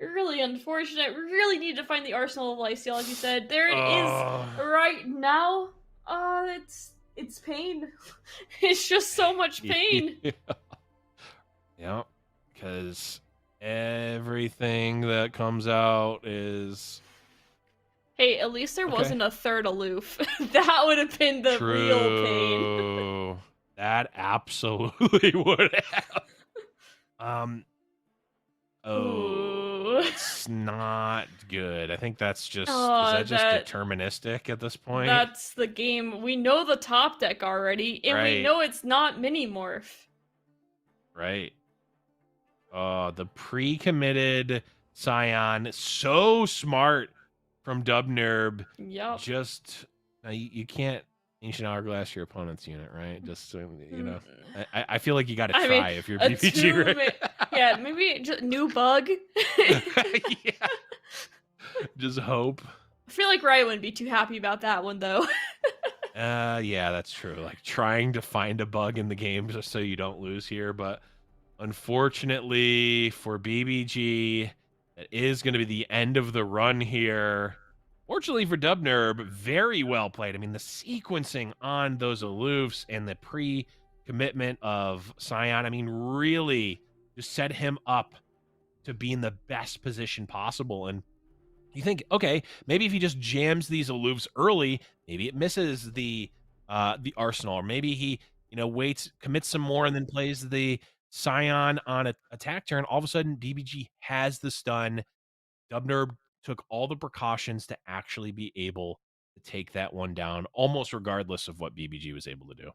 Really unfortunate. Really need to find the Arsenal of Lifesteal, like you said. There it is Oh. right now. It's pain. It's just so much pain. Yeah, because everything that comes out is Hey, at least there okay. wasn't a third aloof. That would have been the real pain. True. That absolutely would have. Oh, Ooh. that's not good. I think that's just is Oh, that just deterministic at this point? That's the game. We know the top deck already, and we Right. know it's not mini-morph. Right. The pre-committed Scion, so smart from Dubnerb. Yup. Just you can't Ancient Hourglass your opponent's unit, right? Just so, you know, I feel like you got to try if you're BBG. Right? Yeah, maybe just new bug. Yeah. Just hope. I feel like Riot wouldn't be too happy about that one, though. Yeah, that's true. Like trying to find a bug in the game just so you don't lose here, but unfortunately for BBG, that is going to be the end of the run here. Fortunately for Dubnerb, very well played. I mean, the sequencing on those aloofs and the pre-commitment of Scion, I mean, really just set him up to be in the best position possible. And you think, okay, maybe if he just jams these aloofs early, maybe it misses the Arsenal, or maybe he, waits, commits some more, and then plays the Scion on a attack turn. All of a sudden, BBG has the stun. Dubnerb took all the precautions to actually be able to take that one down, almost regardless of what BBG was able to do.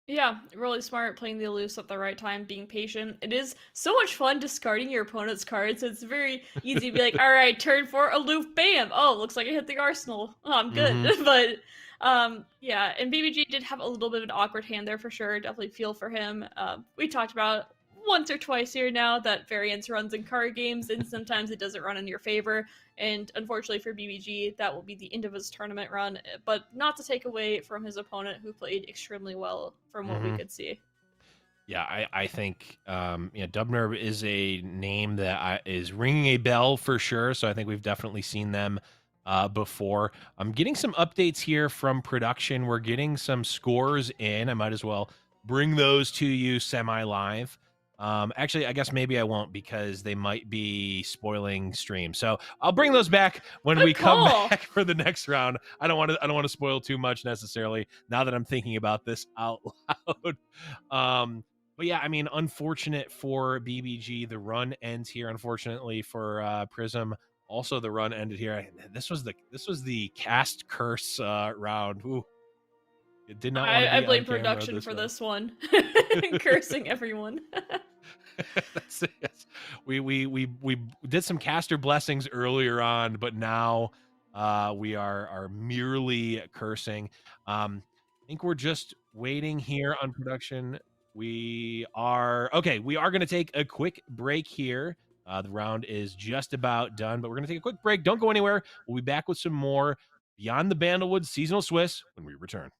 Yeah, really smart playing the aloofs at the right time, being patient. It is so much fun discarding your opponent's cards. It's very easy to be like, all right, turn 4, aloof, bam! Oh, looks like I hit the Arsenal. Oh, I'm good. But, yeah, and BBG did have a little bit of an awkward hand there for sure. Definitely feel for him. We talked about once or twice here now that variance runs in card games, and sometimes it doesn't run in your favor. And unfortunately for BBG, that will be the end of his tournament run, but not to take away from his opponent, who played extremely well from what we could see. Yeah, I think Dubnerb is a name that is ringing a bell for sure. So I think we've definitely seen them before. I'm getting some updates here from production. We're getting some scores in. I might as well bring those to you semi-live. Actually, I guess maybe I won't because they might be spoiling stream. So I'll bring those back when we come back for the next round. I don't want to spoil too much necessarily now that I'm thinking about this out loud. But yeah, I mean, unfortunate for BBG, the run ends here. Unfortunately for Prism, also the run ended here. This was the cast curse round. Ooh. It did not want to be I blame on camera production for round. this one, cursing everyone. That's it. Yes. We did some caster blessings earlier on, but now we are merely cursing. I think we're just waiting here on production. We are going to take a quick break here. The round is just about done, but we're going to take a quick break. Don't go anywhere. We'll be back with some more Beyond the Bandlewood Seasonal Swiss when we return.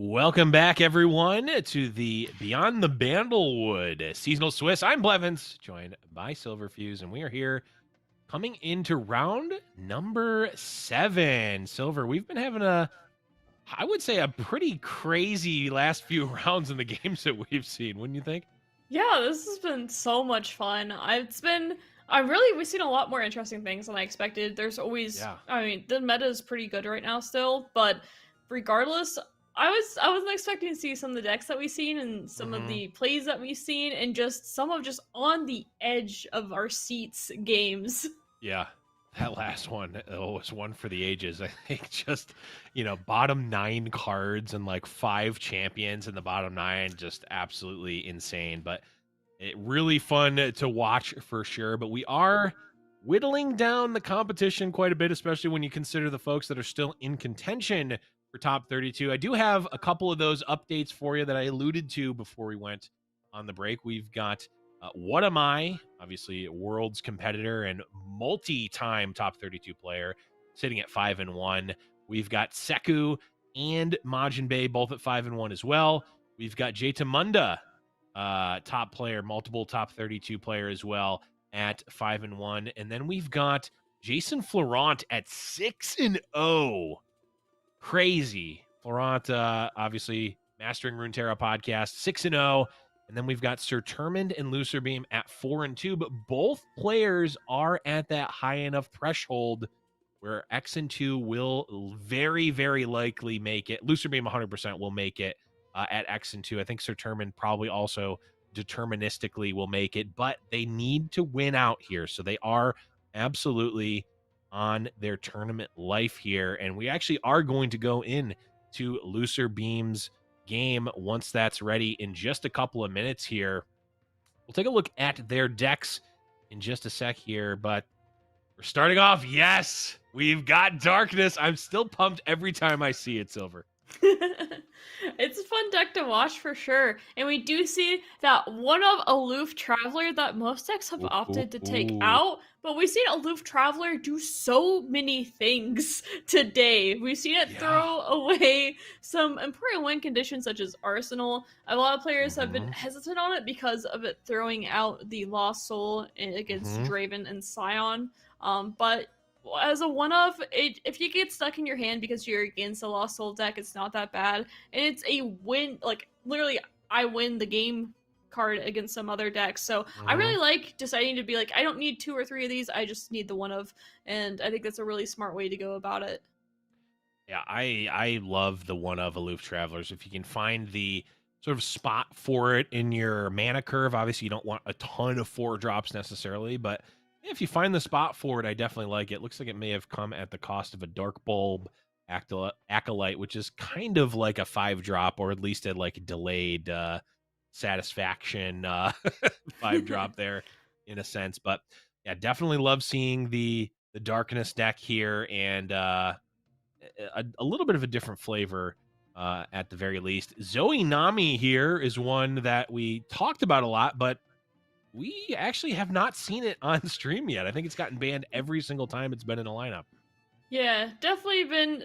Welcome back, everyone, to the Beyond the Bandlewood Seasonal Swiss. I'm Blevins, joined by Silverfuse, and we are here coming into round number 7. Silver, we've been having I would say, a pretty crazy last few rounds in the games that we've seen, wouldn't you think? Yeah, this has been so much fun. We've seen a lot more interesting things than I expected. There's always, I mean, the meta is pretty good right now still, but regardless, I wasn't expecting to see some of the decks that we've seen and some of the plays that we've seen and just some of just on the edge of our seats games. Yeah, that last one was one for the ages. I think just, bottom 9 cards and like 5 champions in the bottom 9, just absolutely insane. But really fun to watch for sure. But we are whittling down the competition quite a bit, especially when you consider the folks that are still in contention for top 32. I do have a couple of those updates for you that I alluded to before we went on the break. We've got What Am I, obviously a world's competitor and multi-time top 32 player, sitting at 5-1. We've got Seku and Majin Bay both at 5-1 as well. We've got Jaitamunda, top player, multiple top 32 player as well at 5-1. And then we've got Jason Florent at 6-0. Crazy. Florent, obviously mastering Runeterra podcast, 6-0. And then we've got Sir Termund and Lucerbeam at 4-2. But both players are at that high enough threshold where X2 will very, very likely make it. Lucerbeam 100% will make it at X2. I think Sir Termund probably also deterministically will make it, but they need to win out here. So they are absolutely on their tournament life here. And we actually are going to go in to Lucerbeam's game once that's ready in just a couple of minutes here. We'll take a look at their decks in just a sec here, but we're starting off. Yes, we've got Darkness. I'm still pumped every time I see it, Silver. It's a fun deck to watch for sure. And we do see that one of Aloof Traveler that most decks have opted to take out, but we've seen Aloof Traveler do so many things today. We've seen it throw away some important win conditions such as Arsenal. A lot of players have been hesitant on it because of it throwing out the Lost Soul against Draven and Scion. But as a one-of, if you get stuck in your hand because you're against a Lost Soul deck, it's not that bad. And it's a win, like, literally, I win the game card against some other decks. So I really like deciding to be like, I don't need 2 or 3 of these, I just need the one-of. And I think that's a really smart way to go about it. Yeah, I love the one-of Aloof Travelers. If you can find the sort of spot for it in your mana curve, obviously you don't want a ton of 4-drops necessarily, but if you find the spot for it, I definitely like it. Looks like it may have come at the cost of a Dark Bulb Acolyte, which is kind of like a 5-drop, or at least a like delayed satisfaction 5-drop there in a sense. But yeah, definitely love seeing the Darkness deck here, and a little bit of a different flavor at the very least. Zoe Nami here is one that we talked about a lot, but we actually have not seen it on stream yet. I think it's gotten banned every single time it's been in a lineup. Yeah, definitely been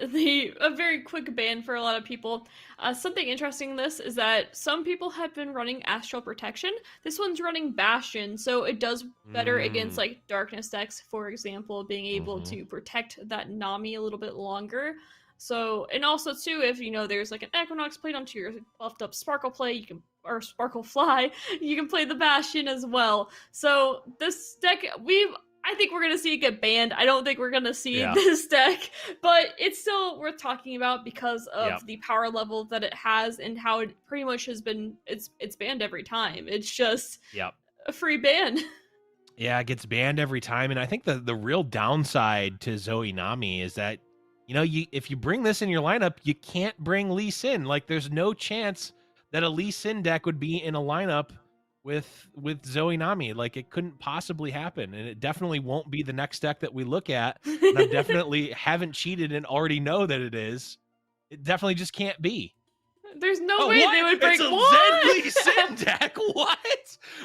a very quick ban for a lot of people. Something interesting in this is that some people have been running Astral Protection. This one's running Bastion, so it does better against like Darkness decks, for example, being able to protect that Nami a little bit longer. So, and also too, if there's like an Equinox plate onto your buffed up Sparkle play, or Sparkle Fly, you can play the Bastion as well. So this deck, I think we're going to see it get banned. I don't think we're going to see this deck, but it's still worth talking about because of the power level that it has and how it pretty much has been, it's banned every time. It's just a free ban. Yeah, it gets banned every time. And I think the real downside to Zoe Nami is that, if you bring this in your lineup, you can't bring Lee Sin. Like, there's no chance that a Lee Sin deck would be in a lineup with Zoe Nami. Like, it couldn't possibly happen, and it definitely won't be the next deck that we look at. And I definitely haven't cheated and already know that it is. It definitely just can't be. There's no way they would break. It's a Zed Lee Sin deck.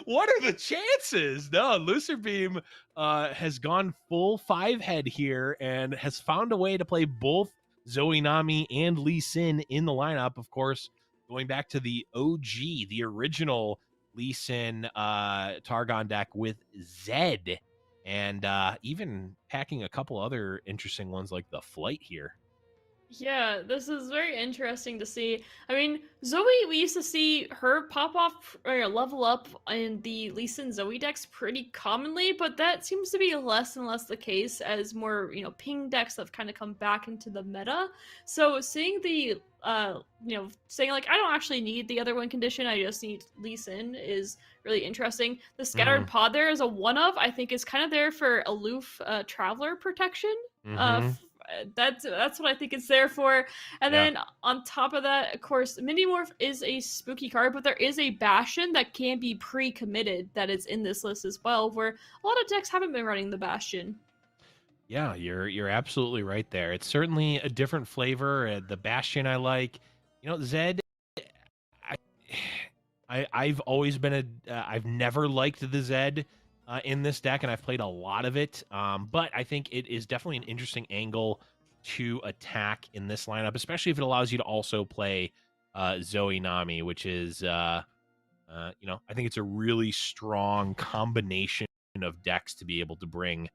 What are the chances? No, Lucerbeam has gone full 5-head here and has found a way to play both Zoe Nami and Lee Sin in the lineup. Of course, going back to the OG, the original Lee Sin Targon deck with Zed, and even packing a couple other interesting ones like the Flight here. Yeah, this is very interesting to see. I mean, Zoe, we used to see her pop off or level up in the Lee Sin Zoe decks pretty commonly, but that seems to be less and less the case as more, ping decks have kind of come back into the meta. So seeing the, saying like, I don't actually need the other one condition, I just need Lee Sin is really interesting. The Scattered Pod there is a one of, I think is kind of there for aloof Traveler protection. That's what I think it's there for. And then on top of that, of course, Minimorph is a spooky card, but there is a Bastion that can be pre-committed that is in this list as well, where a lot of decks haven't been running the Bastion. Yeah, you're absolutely right there. It's certainly a different flavor. The Bastion I like. Zed, I've always been I've never liked the Zed in this deck, and I've played a lot of it. But I think it is definitely an interesting angle to attack in this lineup, especially if it allows you to also play Zoe Nami, which is, I think it's a really strong combination of decks to be able to bring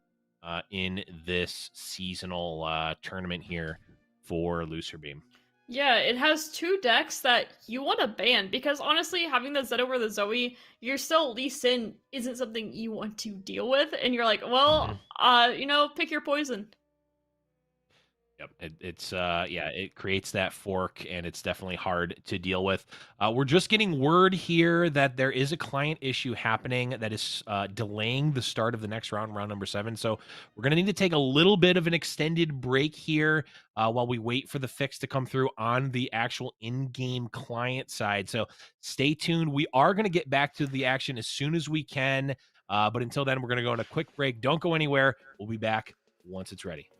in this seasonal tournament here for Lucerbeam. Yeah, it has two decks that you want to ban because honestly, having the Zed over the Zoe, you're still Lee Sin isn't something you want to deal with, and you're like, well, pick your poison. Yep, it creates that fork, and it's definitely hard to deal with. We're just getting word here that there is a client issue happening that is delaying the start of the next round, round number 7. So we're going to need to take a little bit of an extended break here while we wait for the fix to come through on the actual in-game client side. So stay tuned. We are going to get back to the action as soon as we can. But until then, we're going to go on a quick break. Don't go anywhere. We'll be back once it's ready.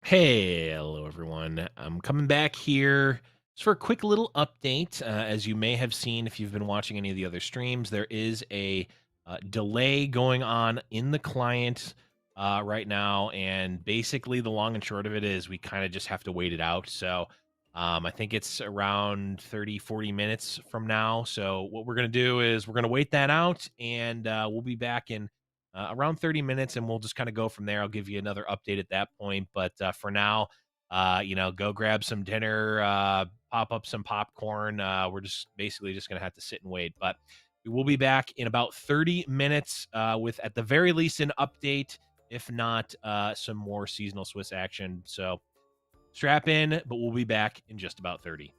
Hey, hello everyone. I'm coming back here just for a quick little update. As you may have seen, if you've been watching any of the other streams, there is a delay going on in the client right now. And basically, the long and short of it is we kind of just have to wait it out. So I think it's around 30, 40 minutes from now. So what we're going to do is we're going to wait that out and we'll be back in around 30 minutes, and we'll just kind of go from there. I'll give you another update at that point. But for now, go grab some dinner, pop up some popcorn. We're just basically just going to have to sit and wait. But we will be back in about 30 minutes with, at the very least, an update, if not some more seasonal Swiss action. So strap in, but we'll be back in just about 30.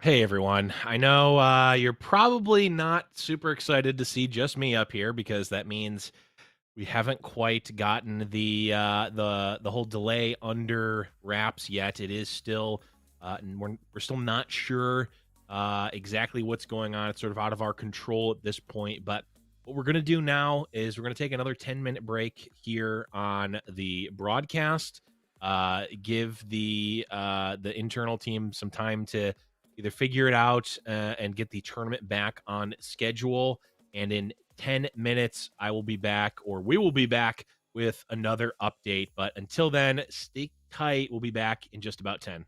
Hey everyone. I know you're probably not super excited to see just me up here because that means we haven't quite gotten the whole delay under wraps yet. It is still and we're still not sure exactly what's going on. It's sort of out of our control at this point, but what we're going to do now is we're going to take another 10-minute break here on the broadcast. Give the internal team some time to either figure it out and get the tournament back on schedule. And in 10 minutes, I will be back, or we will be back with another update. But until then, stay tight. We'll be back in just about 10.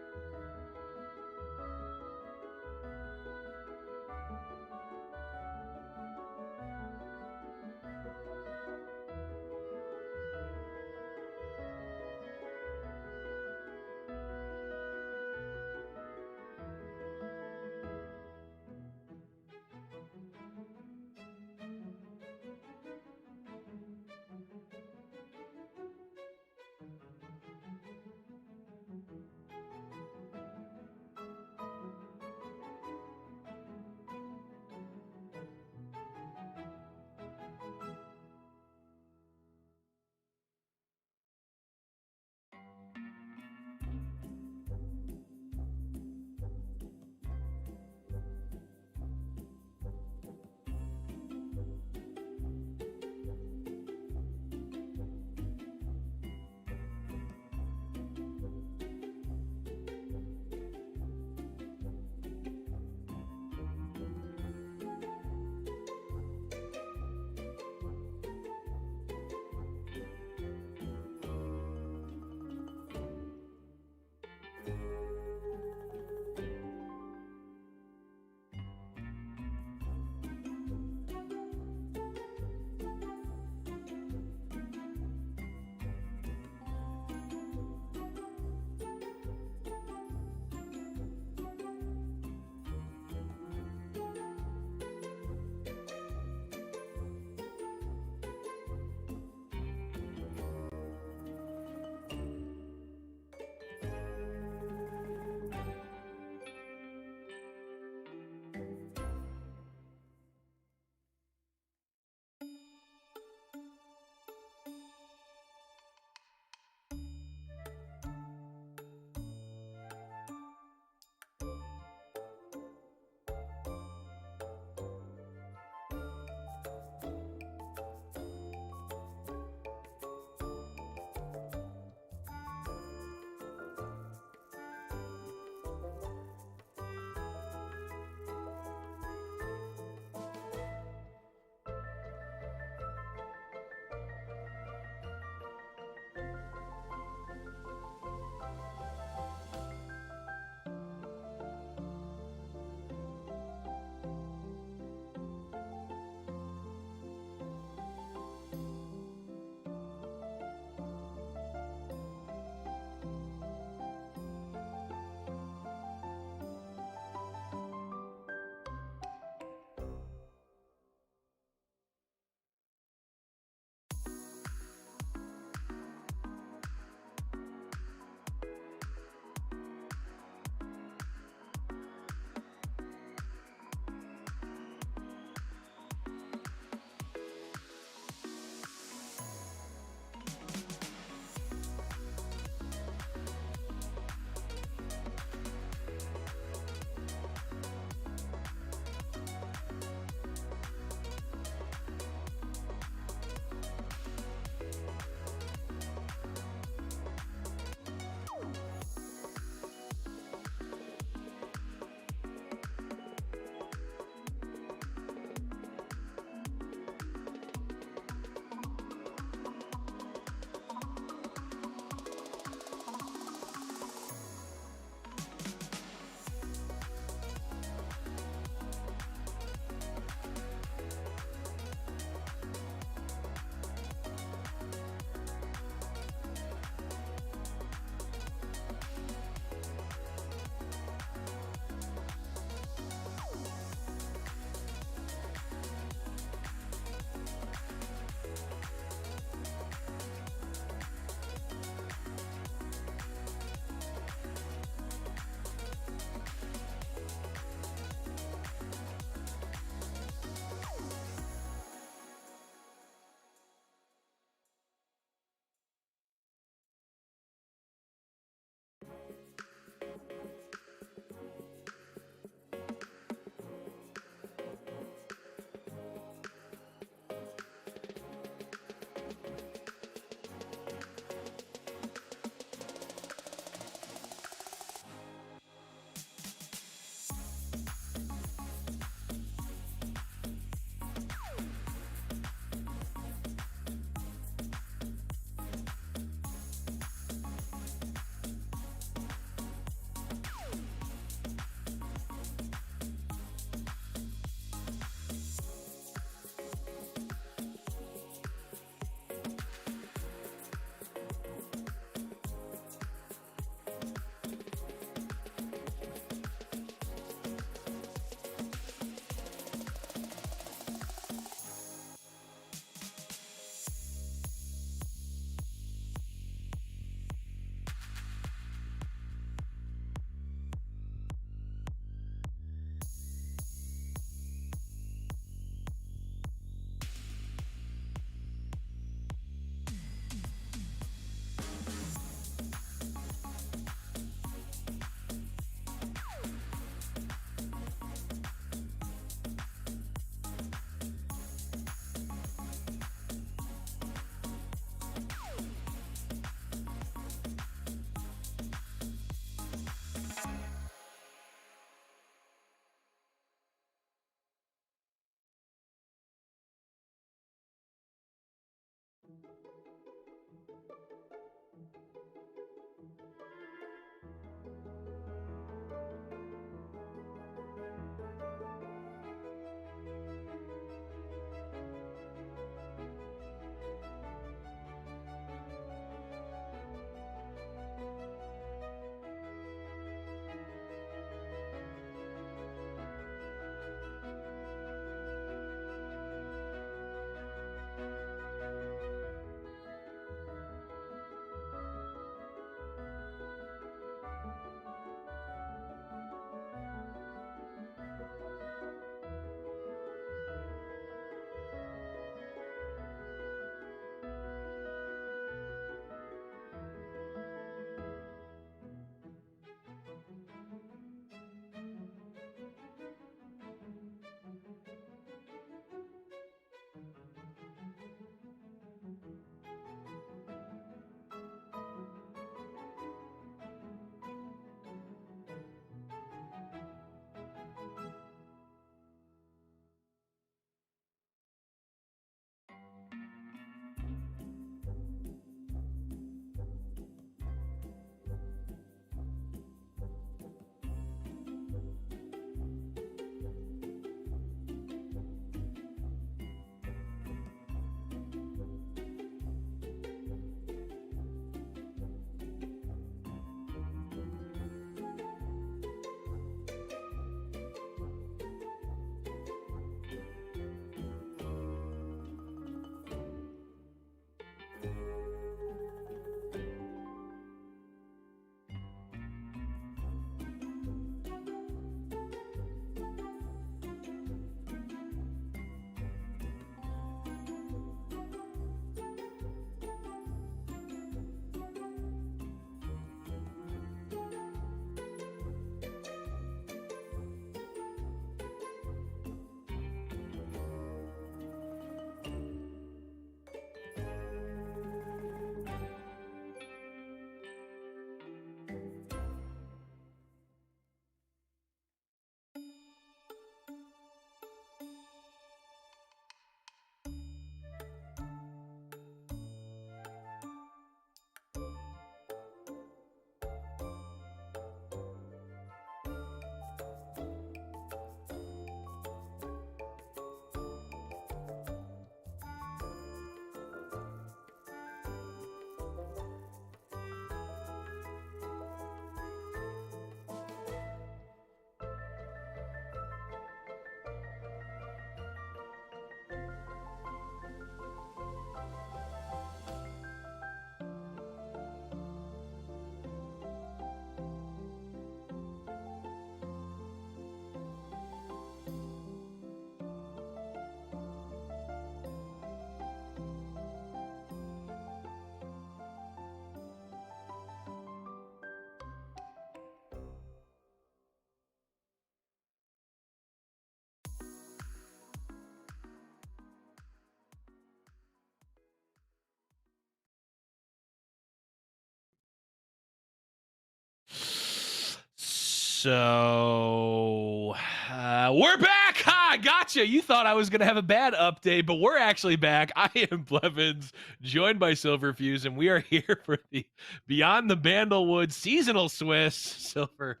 So we're back. Ha! Gotcha. You thought I was going to have a bad update, but we're actually back. I am Blevins, joined by Silverfuse, and we are here for the Beyond the Bandlewood seasonal Swiss. Silver,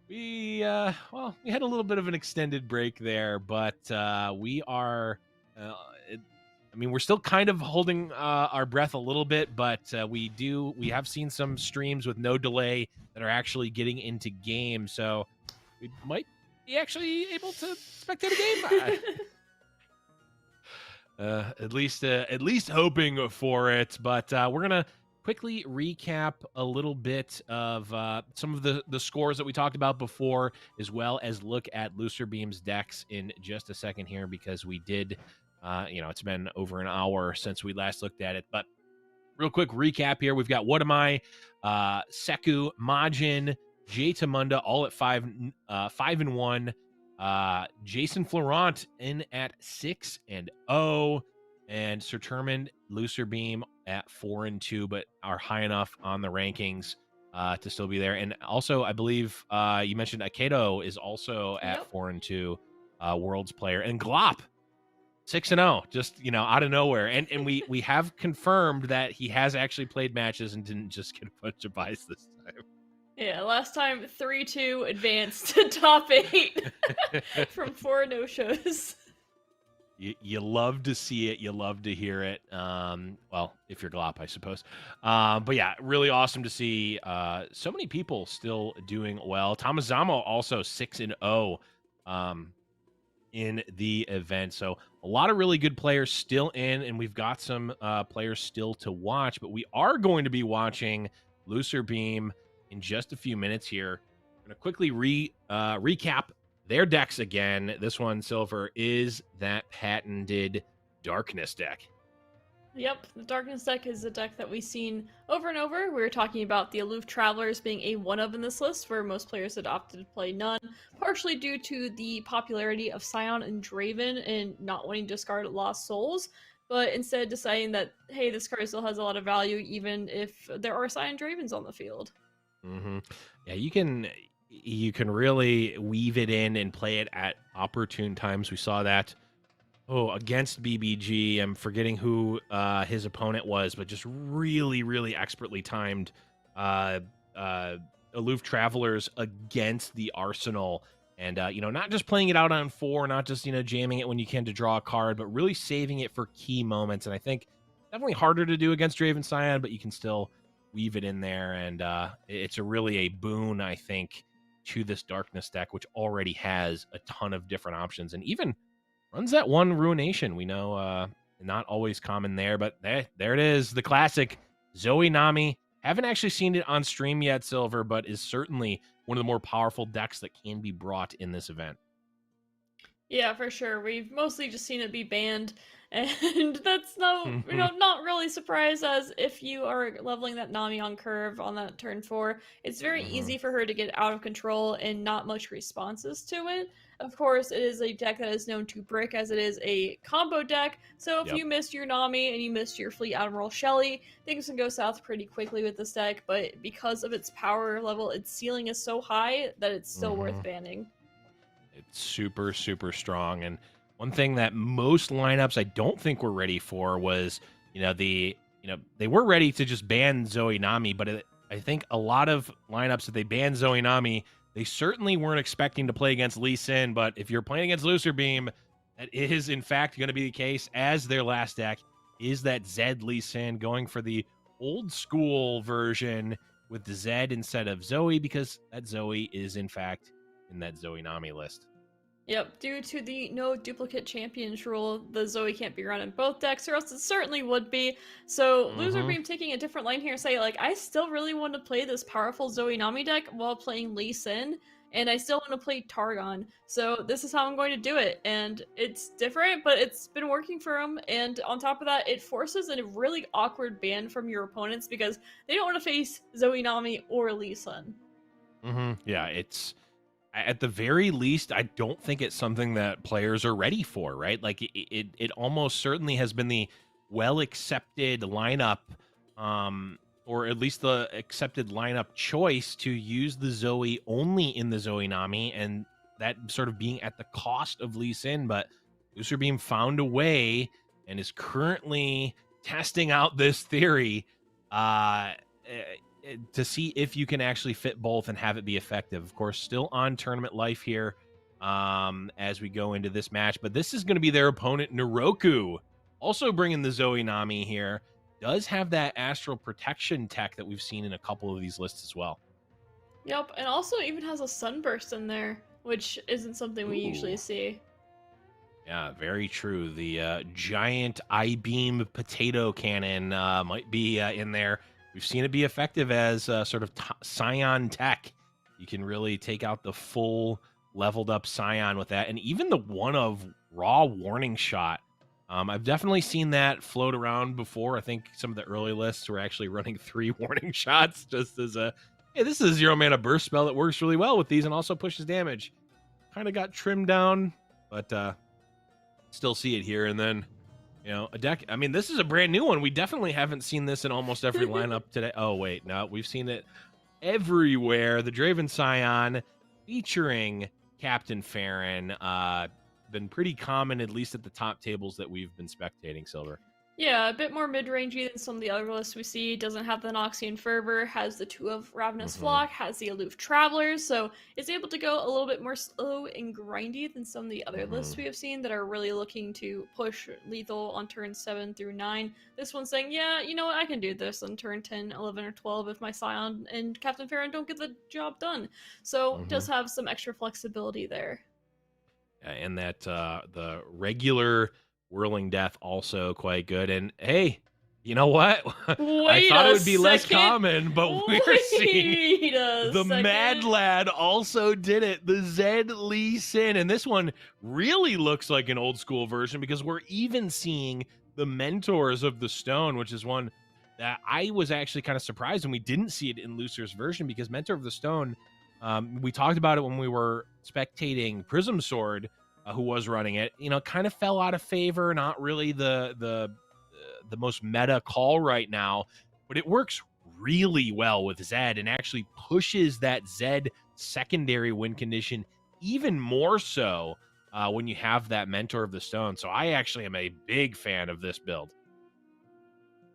we had a little bit of an extended break there, but we are. We're still kind of holding our breath a little bit, but we have seen some streams with no delay that are actually getting into game, so we might be actually able to spectate a game. At least hoping for it. But we're gonna quickly recap a little bit of some of the scores that we talked about before, as well as look at Looserbeam's decks in just a second here, because we did. It's been over an hour since we last looked at it, but real quick recap here. We've got What Am I, Seku, Majin, Jay Tamunda, all at 5-1. Jason Florent in at 6-0, and Sir Termin, Looserbeam at 4-2, but are high enough on the rankings to still be there. And also, I believe you mentioned Akedo is also at 4-2, Worlds player, and Glop 6-0, just out of nowhere, and we have confirmed that he has actually played matches and didn't just get a bunch of buys this time. Yeah, last time 3-2 advanced to top 8 from 4 no-shows. You love to see it, you love to hear it. Well, if you're Glop, I suppose. But yeah, really awesome to see so many people still doing well. Tamazamo also 6-0. In the event, so a lot of really good players still in, and we've got some players still to watch, but we are going to be watching Looserbeam in just a few minutes here. I'm going to quickly recap their decks again. This one, Silver, is that patented Darkness deck. Yep, the Darkness deck is a deck that we've seen over and over. We were talking about the Aloof Travelers being a one-of in this list, where most players had opted to play none, partially due to the popularity of Scion and Draven and not wanting to discard Lost Souls, but instead deciding that, hey, this card still has a lot of value even if there are Scion Dravens on the field. Mm-hmm. Yeah, you can really weave it in and play it at opportune times. We saw that against BBG. I'm forgetting who his opponent was, but just really, really expertly timed Aloof Travelers against the Arsenal. And, not just playing it out on 4, not just, jamming it when you can to draw a card, but really saving it for key moments. And I think definitely harder to do against Draven Scion, but you can still weave it in there. And it's really a boon, I think, to this Darkness deck, which already has a ton of different options. And even runs that one Ruination. We know not always common there, but there it is. The classic Zoe Nami. Haven't actually seen it on stream yet, Silver, but is certainly one of the more powerful decks that can be brought in this event. Yeah, for sure. We've mostly just seen it be banned, and that's not really surprised, as if you are leveling that Nami on curve on that turn 4, it's very easy for her to get out of control and not much responses to it. Of course, it is a deck that is known to brick, as it is a combo deck, so if you missed your Nami and you missed your Fleet Admiral Shelly, things can go south pretty quickly with this deck, but because of its power level, its ceiling is so high that it's still worth banning. It's super, super strong. And one thing that most lineups I don't think were ready for was, they were ready to just ban Zoe Nami, but I think a lot of lineups that they banned Zoe Nami, they certainly weren't expecting to play against Lee Sin. But if you're playing against Looserbeam, that is in fact going to be the case, as their last deck is that Zed Lee Sin, going for the old school version with the Zed instead of Zoe, because that Zoe is in fact in that Zoe Nami list. Yep, due to the no duplicate champions rule, the Zoe can't be run in both decks, or else it certainly would be. So Looserbeam taking a different line here, say, I still really want to play this powerful Zoe Nami deck while playing Lee Sin, and I still want to play Targon. So this is how I'm going to do it, and it's different, but it's been working for him. And on top of that, it forces a really awkward ban from your opponents, because they don't want to face Zoe Nami or Lee Sin. Yeah, it's... At the very least, I don't think it's something that players are ready for, right? Like, it almost certainly has been the well-accepted lineup or at least the accepted lineup choice, to use the Zoe only in the Zoe Nami, and that sort of being at the cost of Lee Sin. But Lucer Beam found a way and is currently testing out this theory to see if you can actually fit both and have it be effective. Of course, still on tournament life here as we go into this match, but this is going to be their opponent, Naroku, also bringing the Zoe Nami here. Does have that astral protection tech that we've seen in a couple of these lists as well. Yep, and also even has a sunburst in there, which isn't something we usually see. Yeah, very true. The giant I-beam potato cannon might be in there. We've seen it be effective as sort of Scion tech. You can really take out the full leveled up Scion with that. And even the one of raw warning shot. I've definitely seen that float around before. I think some of the early lists were actually running 3 warning shots just as a, hey, this is a 0-mana burst spell that works really well with these and also pushes damage. Kind of got trimmed down, but still see it here. And then, you know, a deck. I mean, this is a brand new one. We definitely haven't seen this in almost every lineup today. Oh, wait, no, we've seen it everywhere. The Draven Scion featuring Captain Farron. Been pretty common, at least at the top tables that we've been spectating, Silver. Yeah, a bit more mid-rangey than some of the other lists we see. Doesn't have the Noxian Fervor, has the 2 of Ravenous Flock, has the Aloof Travelers, so it's able to go a little bit more slow and grindy than some of the other lists we have seen that are really looking to push lethal on turn 7 through 9. This one's saying, yeah, you know what, I can do this on turn 10, 11, or 12 if my Scion and Captain Farron don't get the job done. So it does have some extra flexibility there. And that the regular Whirling Death also quite good. And hey, you know what? I thought it would be less common, but we're seeing the Mad Lad also did it. The Zed Lee Sin. And this one really looks like an old school version because we're even seeing the Mentors of the Stone, which is one that I was actually kind of surprised when we didn't see it in Lucer's version, because Mentor of the Stone, we talked about it when we were spectating Prism Sword, who was running it. You know, kind of fell out of favor. Not really the most meta call right now, but it works really well with Zed and actually pushes that Zed secondary win condition even more so when you have that Mentor of the Stone. So I actually am a big fan of this build.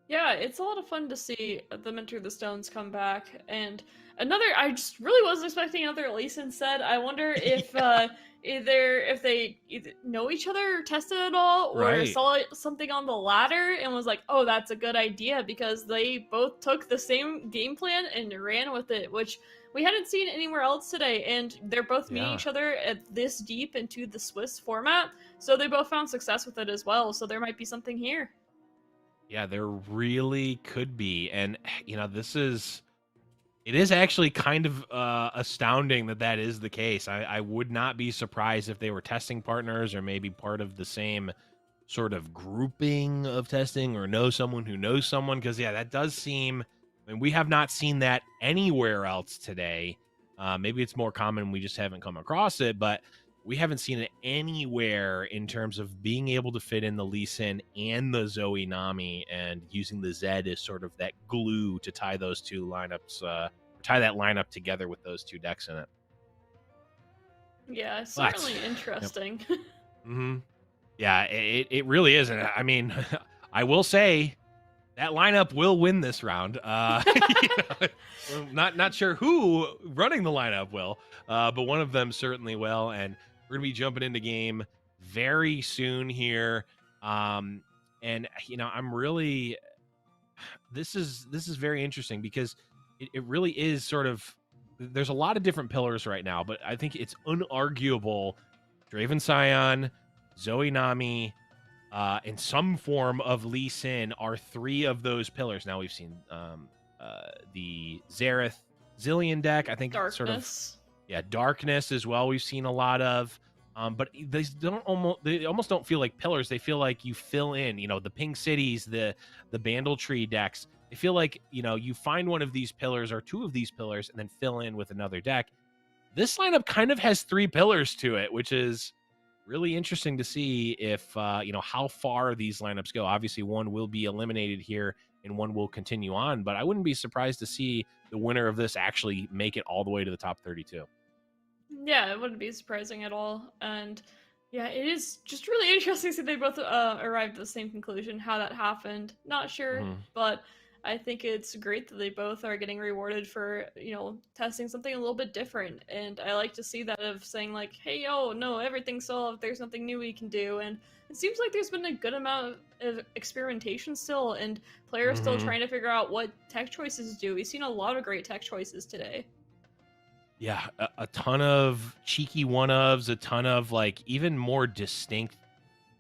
Yeah, it's a lot of fun to see the Mentor of the Stones come back. And another, I just really wasn't expecting another Lee Sin said. I wonder if if they either know each other or tested it all, or saw something on the ladder and was like, oh, that's a good idea, because they both took the same game plan and ran with it, which we hadn't seen anywhere else today. And they're both meeting each other at this deep into the Swiss format, so they both found success with it as well. So there might be something here. Yeah, there really could be. And, you know, it is actually kind of astounding that is the case. I would not be surprised if they were testing partners or maybe part of the same sort of grouping of testing, or know someone who knows someone. Because, yeah, that does seem, I mean, we have not seen that anywhere else today. Maybe it's more common, we just haven't come across it, but we haven't seen it anywhere in terms of being able to fit in the Lee Sin and the Zoe Nami, and using the Zed as sort of that glue to tie those two lineups, tie that lineup together with those two decks in it. Yeah, certainly interesting. Yep. Yeah, it really is. And I mean, I will say that lineup will win this round. You know, not sure who running the lineup will, but one of them certainly will. And we're gonna be jumping into game very soon here. And you know, I'm really, this is very interesting, because it really is sort of, there's a lot of different pillars right now, but I think it's unarguable Draven Scion, Zoe Nami, and some form of Lee Sin are 3 of those pillars. Now we've seen the Zareth Zillion deck, I think. Darkness. Sort of, Darkness as well, we've seen a lot of. But they almost don't feel like pillars. They feel like you fill in, you know, the Pink Cities, the Bandle Tree decks. They feel like, you know, you find one of these pillars or 2 of these pillars and then fill in with another deck. This lineup kind of has 3 pillars to it, which is really interesting to see if, how far these lineups go. Obviously, one will be eliminated here and one will continue on, but I wouldn't be surprised to see the winner of this actually make it all the way to the top 32. Yeah, it wouldn't be surprising at all. And yeah, it is just really interesting to see they both arrived at the same conclusion. How that happened, not sure, but I think it's great that they both are getting rewarded for, testing something a little bit different. And I like to see that of saying like, hey, yo, no, everything's solved. There's nothing new we can do. And it seems like there's been a good amount of experimentation still, and players still trying to figure out what tech choices do. We've seen a lot of great tech choices today. Yeah, a ton of cheeky one-ofs, a ton of like even more distinct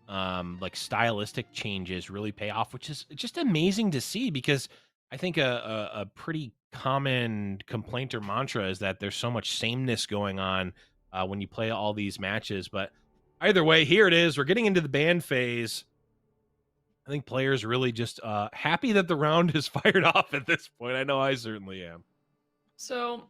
like stylistic changes really pay off, which is just amazing to see, because I think a pretty common complaint or mantra is that there's so much sameness going on when you play all these matches. But either way, here it is. We're getting into the band phase. I think players really just happy that the round is fired off at this point. I know I certainly am. So,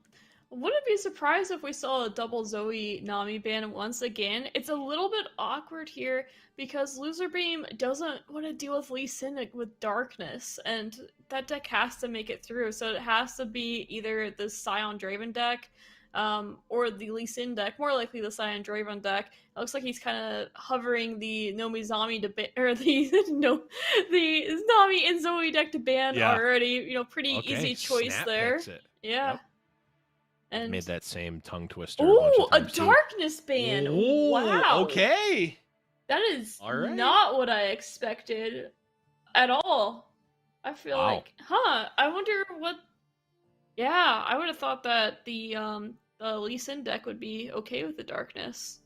wouldn't be surprised if we saw a double Zoe Nami ban once again. It's a little bit awkward here because Loserbeam doesn't want to deal with Lee Sin with darkness, and that deck has to make it through. So it has to be either the Scion Draven deck or the Lee Sin deck, more likely the Scion Draven deck. It looks like he's kind of hovering the Nomizami to ban, or the Nami and Zoe deck to ban already. Pretty easy choice Snap there. picks it. Yeah. Yep. And Made that same tongue twister. Oh, a bunch of times darkness ban! Ooh, Wow. Okay. That is All right. not what I expected at all. I feel like, I wonder what. Yeah, I would have thought that the Lee Sin deck would be okay with the darkness.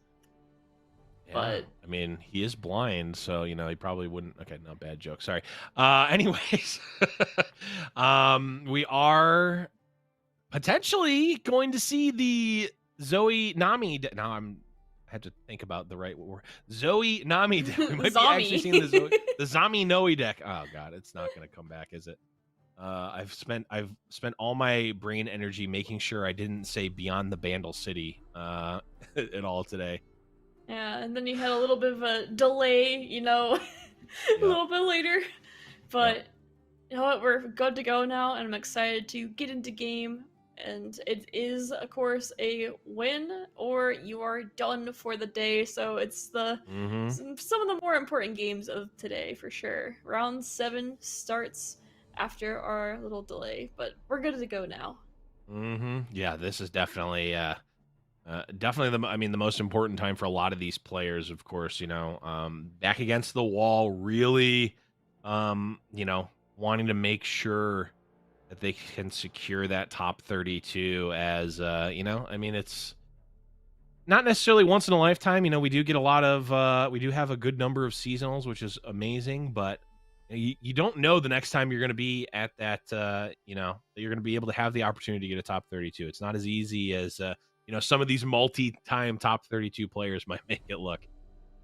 Yeah. But I mean, he is blind, so he probably wouldn't. Okay, no, bad joke. Sorry. Anyways, we are potentially going to see the Zoe Nami. Now I had to think about the right word. Zoe Nami deck. We might be actually seeing the Zami Noe deck. Oh god, it's not going to come back, is it? I've spent all my brain energy making sure I didn't say Beyond the Bandle City at all today. yeah, and then you had a little bit of a delay, a little bit later. But you know what? We're good to go now, and I'm excited to get into game. And it is, of course, a win or you are done for the day. So it's some of the more important games of today for sure. Round 7 starts after our little delay, but we're good to go now. Yeah, this is definitely the most important time for a lot of these players. Of course, back against the wall, really, wanting to make sure that they can secure that top 32 as, it's not necessarily once in a lifetime. We do get a lot of, we do have a good number of seasonals, which is amazing, but you don't know the next time you're going to be at that, that you're going to be able to have the opportunity to get a top 32. It's not as easy as, some of these multi-time top 32 players might make it look.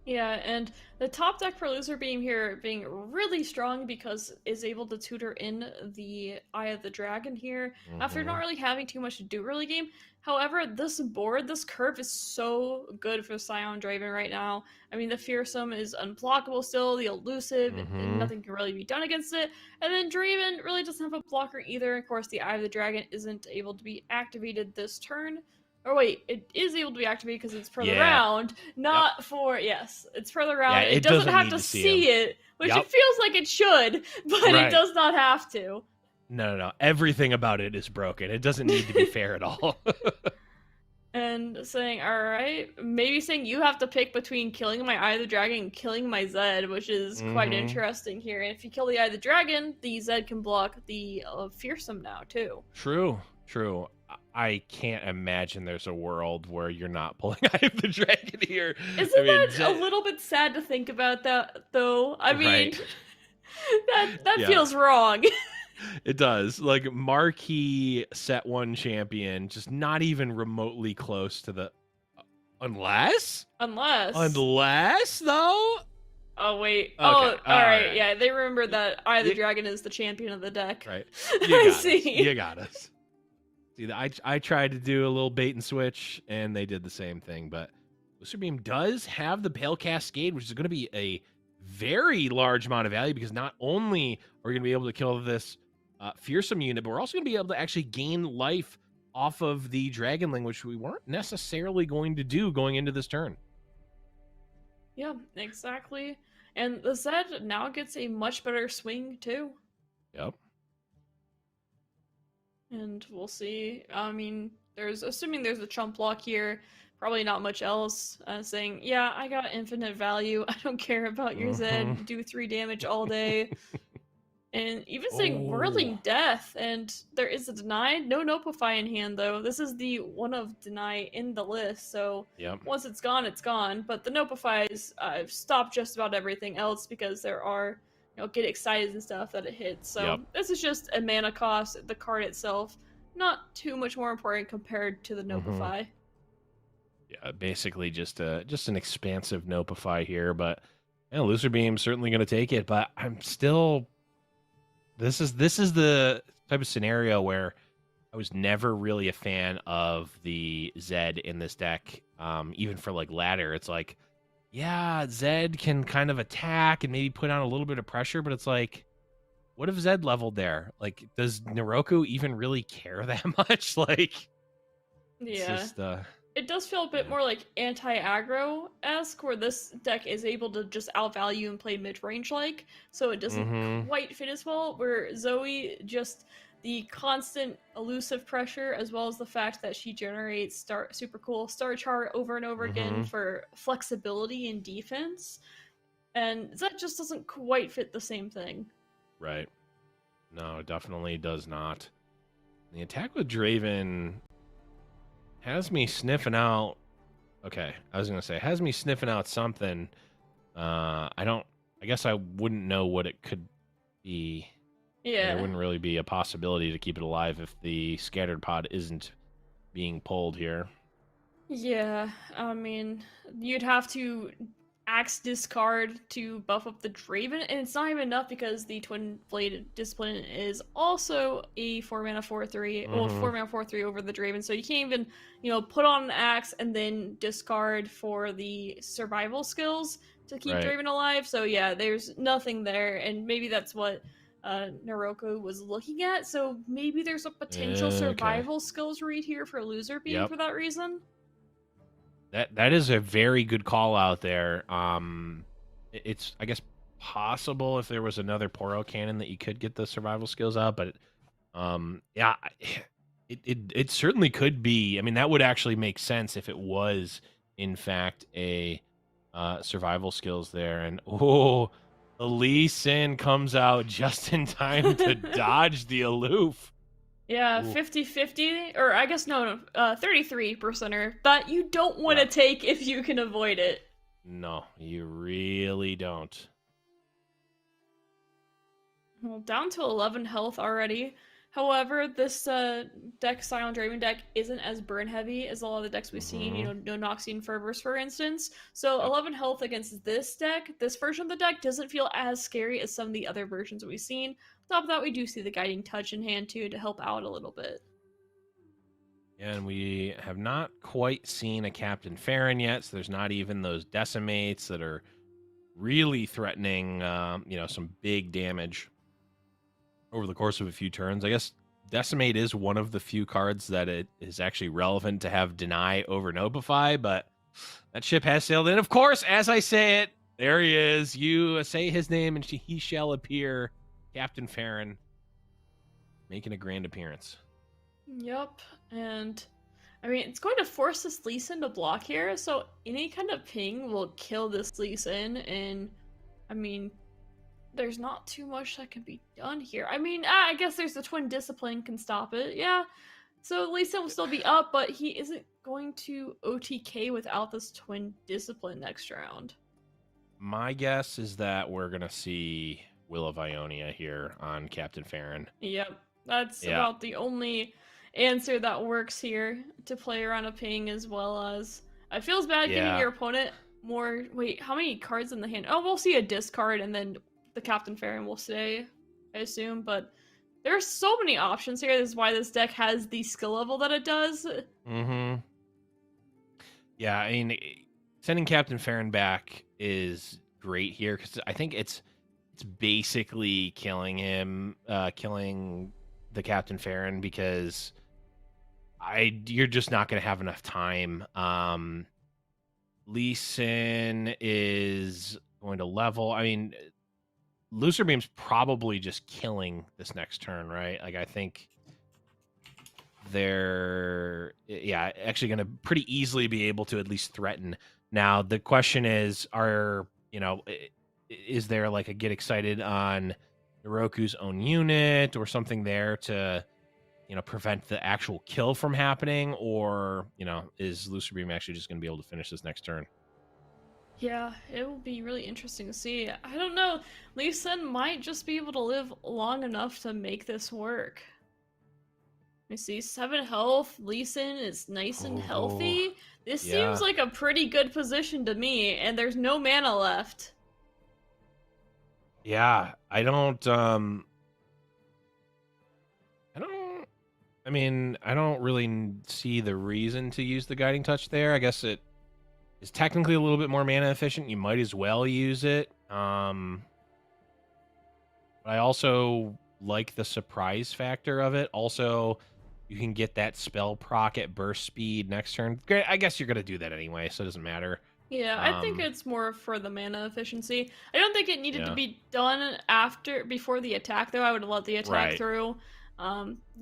Yeah, and the top deck for Loserbeam here being really strong because is able to tutor in the Eye of the Dragon here after not really having too much to do early game. However, this curve is so good for Scion Draven right now. I mean, the Fearsome is unblockable still, the Elusive, and nothing can really be done against it. And then Draven really doesn't have a blocker either. Of course, the Eye of the Dragon isn't able to be activated this turn. Or wait, it is able to be activated because it's per the round, not for, it's per the round. Yeah, it doesn't have to see it, which it feels like it should, but it does not have to. No. Everything about it is broken. It doesn't need to be fair at all. And saying, alright, maybe saying you have to pick between killing my Eye of the Dragon and killing my Zed, which is quite interesting here. And if you kill the Eye of the Dragon, the Zed can block the Fearsome now, too. True. I can't imagine there's a world where you're not pulling Eye of the Dragon here. Isn't that a little bit sad to think about that, though? I mean, that feels wrong. It does. Like, marquee set 1 champion, just not even remotely close to the... Unless, though? Oh, wait. Okay. All right. Yeah, they remember that Eye of the Dragon is the champion of the deck. Right. I see. You got us. See, I tried to do a little bait and switch, and they did the same thing, but Lucer Beam does have the Pale Cascade, which is going to be a very large amount of value because not only are we going to be able to kill this fearsome unit, but we're also going to be able to actually gain life off of the Dragonling, which we weren't necessarily going to do going into this turn. Yeah, exactly. And the Zed now gets a much better swing too. Yep. And we'll see. I mean, assuming there's a chump block here, probably not much else. Saying, yeah, I got infinite value. I don't care about your Zed. Do 3 damage all day. And even saying Whirling Death, and there is a deny. No Nopify in hand, though. This is the one of deny in the list, so once it's gone, it's gone. But the Nopifies stop just about everything else because there are, get excited and stuff that it hits. So this is just a mana cost. The card itself, not too much more important compared to the Nopify. Yeah, basically just an expansive Nopify here, but Lucer Beam's certainly going to take it. But I'm still. This is the type of scenario where I was never really a fan of the Zed in this deck. Even for like ladder, it's like, yeah, Zed can kind of attack and maybe put on a little bit of pressure, but it's like, what if Zed leveled there? Like, does Naroku even really care that much? Like, yeah. It does feel a bit more like anti-aggro-esque, where this deck is able to just outvalue and play mid-range like, so it doesn't quite fit as well, where Zoe, just the constant elusive pressure, as well as the fact that she generates super cool star chart over and over again for flexibility and defense, and that just doesn't quite fit the same thing. Right. No, it definitely does not. The attack with Draven has me sniffing out. Okay, I was gonna say has me sniffing out something. I guess I wouldn't know what it could be. Yeah, there wouldn't really be a possibility to keep it alive if the scattered pod isn't being pulled here. Yeah, I mean, you'd have to Axe discard to buff up the Draven, and it's not even enough because the Twin Blade Discipline is also a 4-mana 4/3, well, 4-mana 4/3 over the Draven, so you can't even, put on an Axe and then discard for the survival skills to keep Draven alive. So yeah, there's nothing there, and maybe that's what Naroku was looking at. So maybe there's a potential survival skills read here for Loser Beam for that reason. That is a very good call out there. It's, I guess, possible if there was another Poro cannon that you could get the survival skills out, but yeah, it certainly could be. I mean, that would actually make sense if it was in fact a survival skills there. And the Lee Sin comes out just in time to dodge the aloof. Yeah, 50-50, or I guess no, 33%er that you don't want to take if you can avoid it. No, you really don't. Well, down to 11 health already. However, this deck, Silent Draven deck, isn't as burn heavy as a lot of the decks we've seen, no Noxian Fervors, for instance. So 11 health against this deck, this version of the deck doesn't feel as scary as some of the other versions we've seen. On top of that, we do see the Guiding Touch in hand, too, to help out a little bit. And we have not quite seen a Captain Farron yet, so there's not even those Decimates that are really threatening, some big damage over the course of a few turns. I guess Decimate is one of the few cards that it is actually relevant to have Deny over Nopify, but that ship has sailed in. Of course, as I say it, there he is. You say his name and he shall appear. Captain Farron making a grand appearance. Yep, and I mean, it's going to force this Lee Sin to block here, so any kind of ping will kill this Lee Sin, and I mean, there's not too much that can be done here. I mean, I guess there's the Twin Discipline can stop it, yeah. So Lee Sin will still be up, but he isn't going to OTK without this Twin Discipline next round. My guess is that we're going to see Will of Ionia here on Captain Farron. Yep, that's about the only answer that works here to play around a ping, as well as it feels bad giving your opponent more. Wait, how many cards in the hand? Oh, we'll see a discard, and then the Captain Farron will stay, I assume. But there's so many options here. This is why this deck has the skill level that it does. Yeah, I mean, sending Captain Farron back is great here because I think it's basically killing him, killing the Captain Farron because you're just not going to have enough time. Lee Sin is going to level. I mean, Lucer Beam's probably just killing this next turn, right? Like I think they're actually going to pretty easily be able to at least threaten. Now the question is, is there like a get excited on Naroku's own unit or something there to prevent the actual kill from happening, or is Lucer Beam actually just going to be able to finish this next turn? Yeah, it will be really interesting to see. I don't know. Lee Sin might just be able to live long enough to make this work. Let me see, 7 health. Lee Sin is nice and healthy. This seems like a pretty good position to me, and there's no mana left. Yeah, I don't really see the reason to use the Guiding Touch there. I guess it is technically a little bit more mana efficient. You might as well use it. But I also like the surprise factor of it. Also, you can get that spell proc at burst speed next turn. Great, I guess you're going to do that anyway, so it doesn't matter. Yeah, I think it's more for the mana efficiency. I don't think it needed to be done before the attack, though. I would have let the attack through.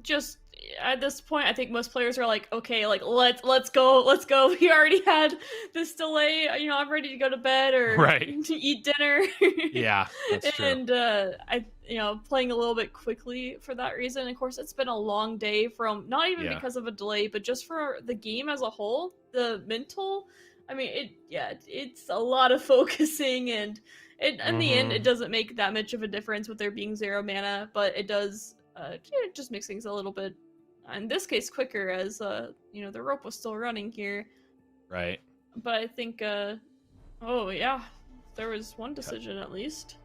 Just at this point, I think most players are like, okay, like let's go. We already had this delay. I'm ready to go to bed or to eat dinner. Yeah, that's true. And playing a little bit quickly for that reason. Of course, it's been a long day from not even because of a delay, but just for the game as a whole, the mental. I mean, it's a lot of focusing, and in the end, it doesn't make that much of a difference with there being 0 mana, but it does. It just makes things a little bit, in this case, quicker as the rope was still running here. Right. But I think, there was one decision at least.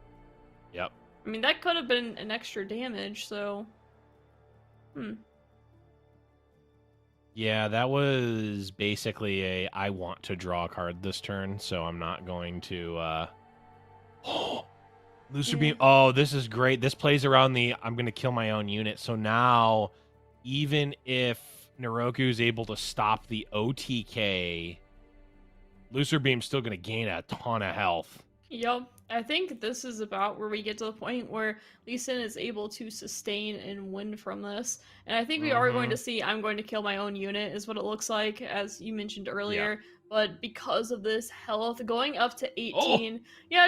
Yep. I mean, that could have been an extra damage, so. Yeah, that was basically I want to draw a card this turn, so I'm not going to, Lucer Beam. Oh, this is great. This plays around I'm going to kill my own unit. So now, even if Naroku is able to stop the OTK, Lucer Beam's still going to gain a ton of health. Yep. I think this is about where we get to the point where Lee Sin is able to sustain and win from this. And I think we are going to see I'm going to kill my own unit is what it looks like, as you mentioned earlier. Yeah. But because of this health going up to 18,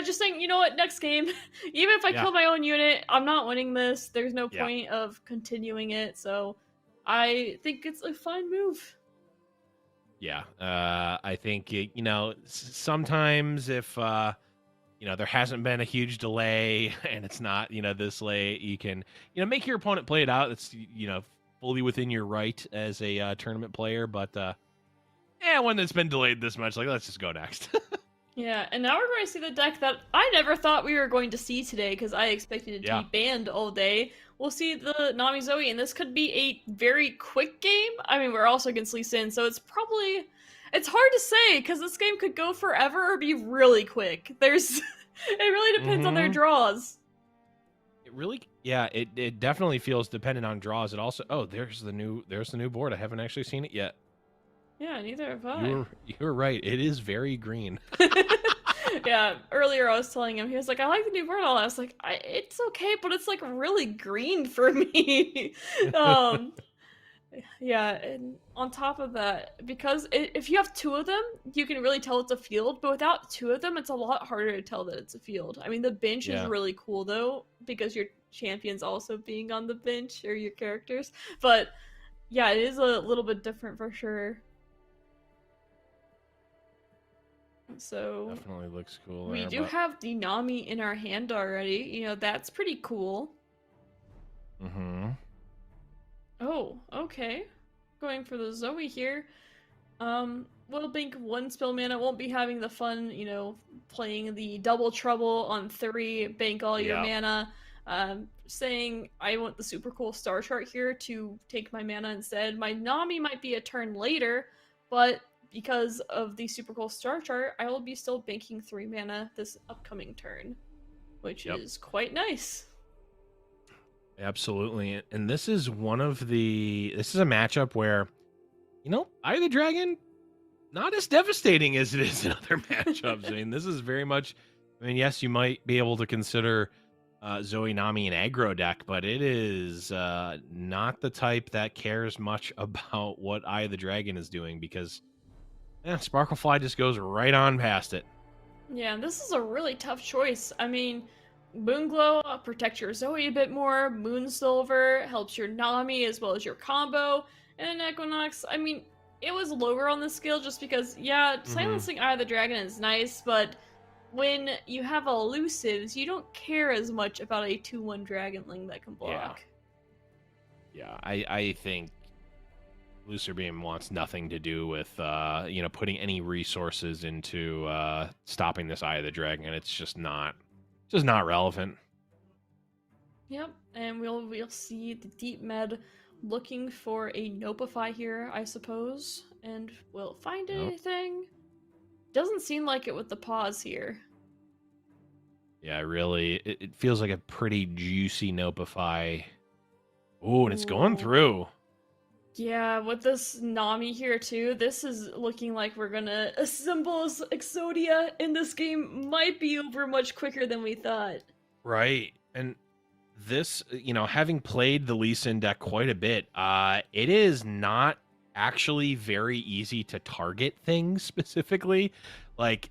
just saying, you know what, next game, even if I kill my own unit, I'm not winning this. There's no point of continuing it. So I think it's a fine move. Yeah. I think, sometimes if, there hasn't been a huge delay and it's not, this late, you can, make your opponent play it out. It's, fully within your right as a tournament player. But, when it's been delayed this much, like, let's just go next. Yeah, and now we're going to see the deck that I never thought we were going to see today because I expected it to be banned all day. We'll see the Nami Zoe, and this could be a very quick game. I mean, we're also against Lee Sin, so it's hard to say because this game could go forever or be really quick. It really depends on their draws. It really, it definitely feels dependent on draws. It also, there's the new board. I haven't actually seen it yet. Yeah, neither have I. You're right. It is very green. Yeah, earlier I was telling him, he was like, I like the new board. I was like, it's okay, but it's like really green for me. Yeah, and on top of that, because if you have 2 of them, you can really tell it's a field, but without 2 of them, it's a lot harder to tell that it's a field. I mean, the bench is really cool, though, because your champion's also being on the bench, or your characters, but yeah, it is a little bit different for sure. So definitely looks cool. We do have the Nami in our hand already. That's pretty cool. Oh, okay. Going for the Zoe here. Will bank 1 spell mana. Won't be having the fun, playing the double trouble on 3, bank all your mana. Saying I want the super cool star chart here to take my mana instead. My Nami might be a turn later, but because of the super cool star chart, I will be still banking 3 mana this upcoming turn, which is quite nice. Absolutely. And this is this is a matchup where, Eye of the Dragon, not as devastating as it is in other matchups. I mean, this is very much, yes, you might be able to consider Zoe Nami an aggro deck, but it is not the type that cares much about what Eye of the Dragon is doing, because Sparklefly just goes right on past it. Yeah, this is a really tough choice. I mean, Moonglow protects your Zoe a bit more, Moonsilver helps your Nami as well as your combo, and then Equinox, I mean, it was lower on the scale just because, yeah, silencing Eye of the Dragon is nice, but when you have elusives, you don't care as much about a 2/1 Dragonling that can block. Yeah, I think Lucerbeam wants nothing to do with putting any resources into stopping this Eye of the Dragon. It's just not relevant. Yep, and we'll see the deep med looking for a Nopify here, I suppose, and we'll find anything. Doesn't seem like it with the pause here. Yeah, really, it feels like a pretty juicy Nopify. Ooh, and it's going through. Yeah, with this Nami here too, this is looking like we're gonna assemble Exodia, and this game might be over much quicker than we thought. Right, and this, having played the Lee Sin deck quite a bit, it is not actually very easy to target things specifically. Like,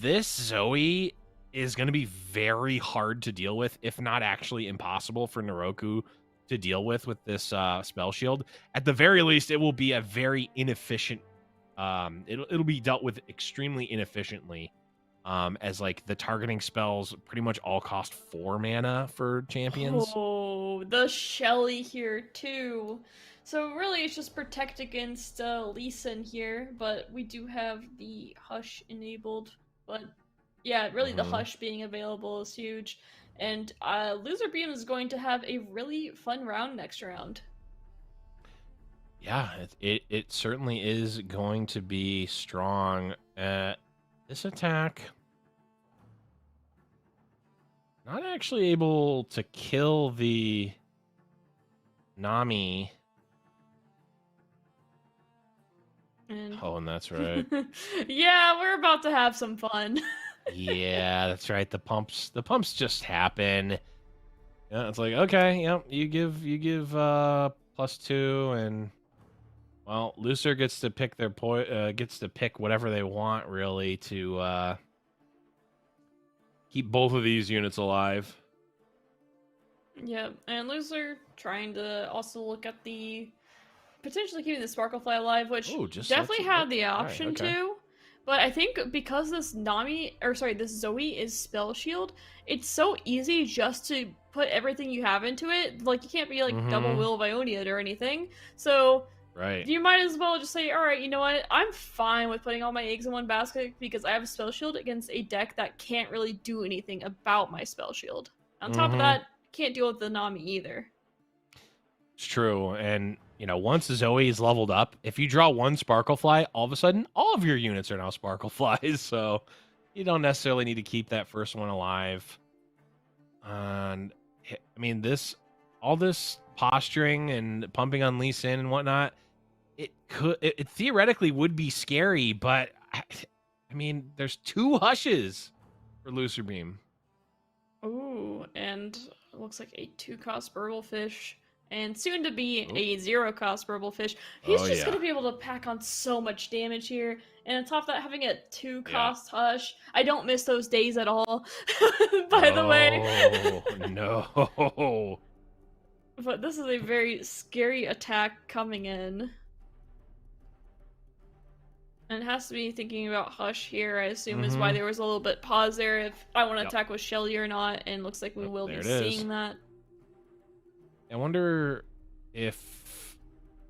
this Zoe is going to be very hard to deal with, if not actually impossible for Naroku to deal with this spell shield. At the very least, it will be a very inefficient. It'll be dealt with extremely inefficiently, as like the targeting spells pretty much all cost 4 mana for champions. Oh, the Shelly here too. So really, it's just protect against Lee Sin here, but we do have the Hush enabled. But yeah, really, the Hush being available is huge. And Loserbeam is going to have a really fun round next round. Yeah, it certainly is going to be strong. This attack, not actually able to kill the Nami. And that's right. Yeah, we're about to have some fun. Yeah, that's right. The pumps just happen. Yeah, it's like, okay, yep, you give +2, and well, Lucer gets to pick gets to pick whatever they want, really, to keep both of these units alive. Yeah, and Lucer trying to also look at the potentially keeping the Sparklefly alive, which definitely had the option to. But I think because this this Zoe is Spell Shield, it's so easy just to put everything you have into it. Like, you can't be like double Will of Ionia or anything. So you might as well just say, all right, you know what? I'm fine with putting all my eggs in one basket because I have a Spell Shield against a deck that can't really do anything about my Spell Shield. On top of that, can't deal with the Nami either. It's true, and once Zoe is leveled up, if you draw one Sparklefly, all of a sudden, all of your units are now Sparkleflies, so you don't necessarily need to keep that first one alive. And, I mean, all this posturing and pumping on Lee Sin and whatnot, it theoretically would be scary, but, I mean, there's 2 Hushes for Lucerbeam. Ooh, and it looks like a 2-cost Burblefish. And soon to be a 0-cost Burblefish. He's just going to be able to pack on so much damage here. And on top of that, having a 2-cost Hush. I don't miss those days at all, by the way. No. But this is a very scary attack coming in. And it has to be thinking about Hush here, I assume, is why there was a little bit pause there if I want to attack with Shelly or not. And looks like we will be seeing that. I wonder if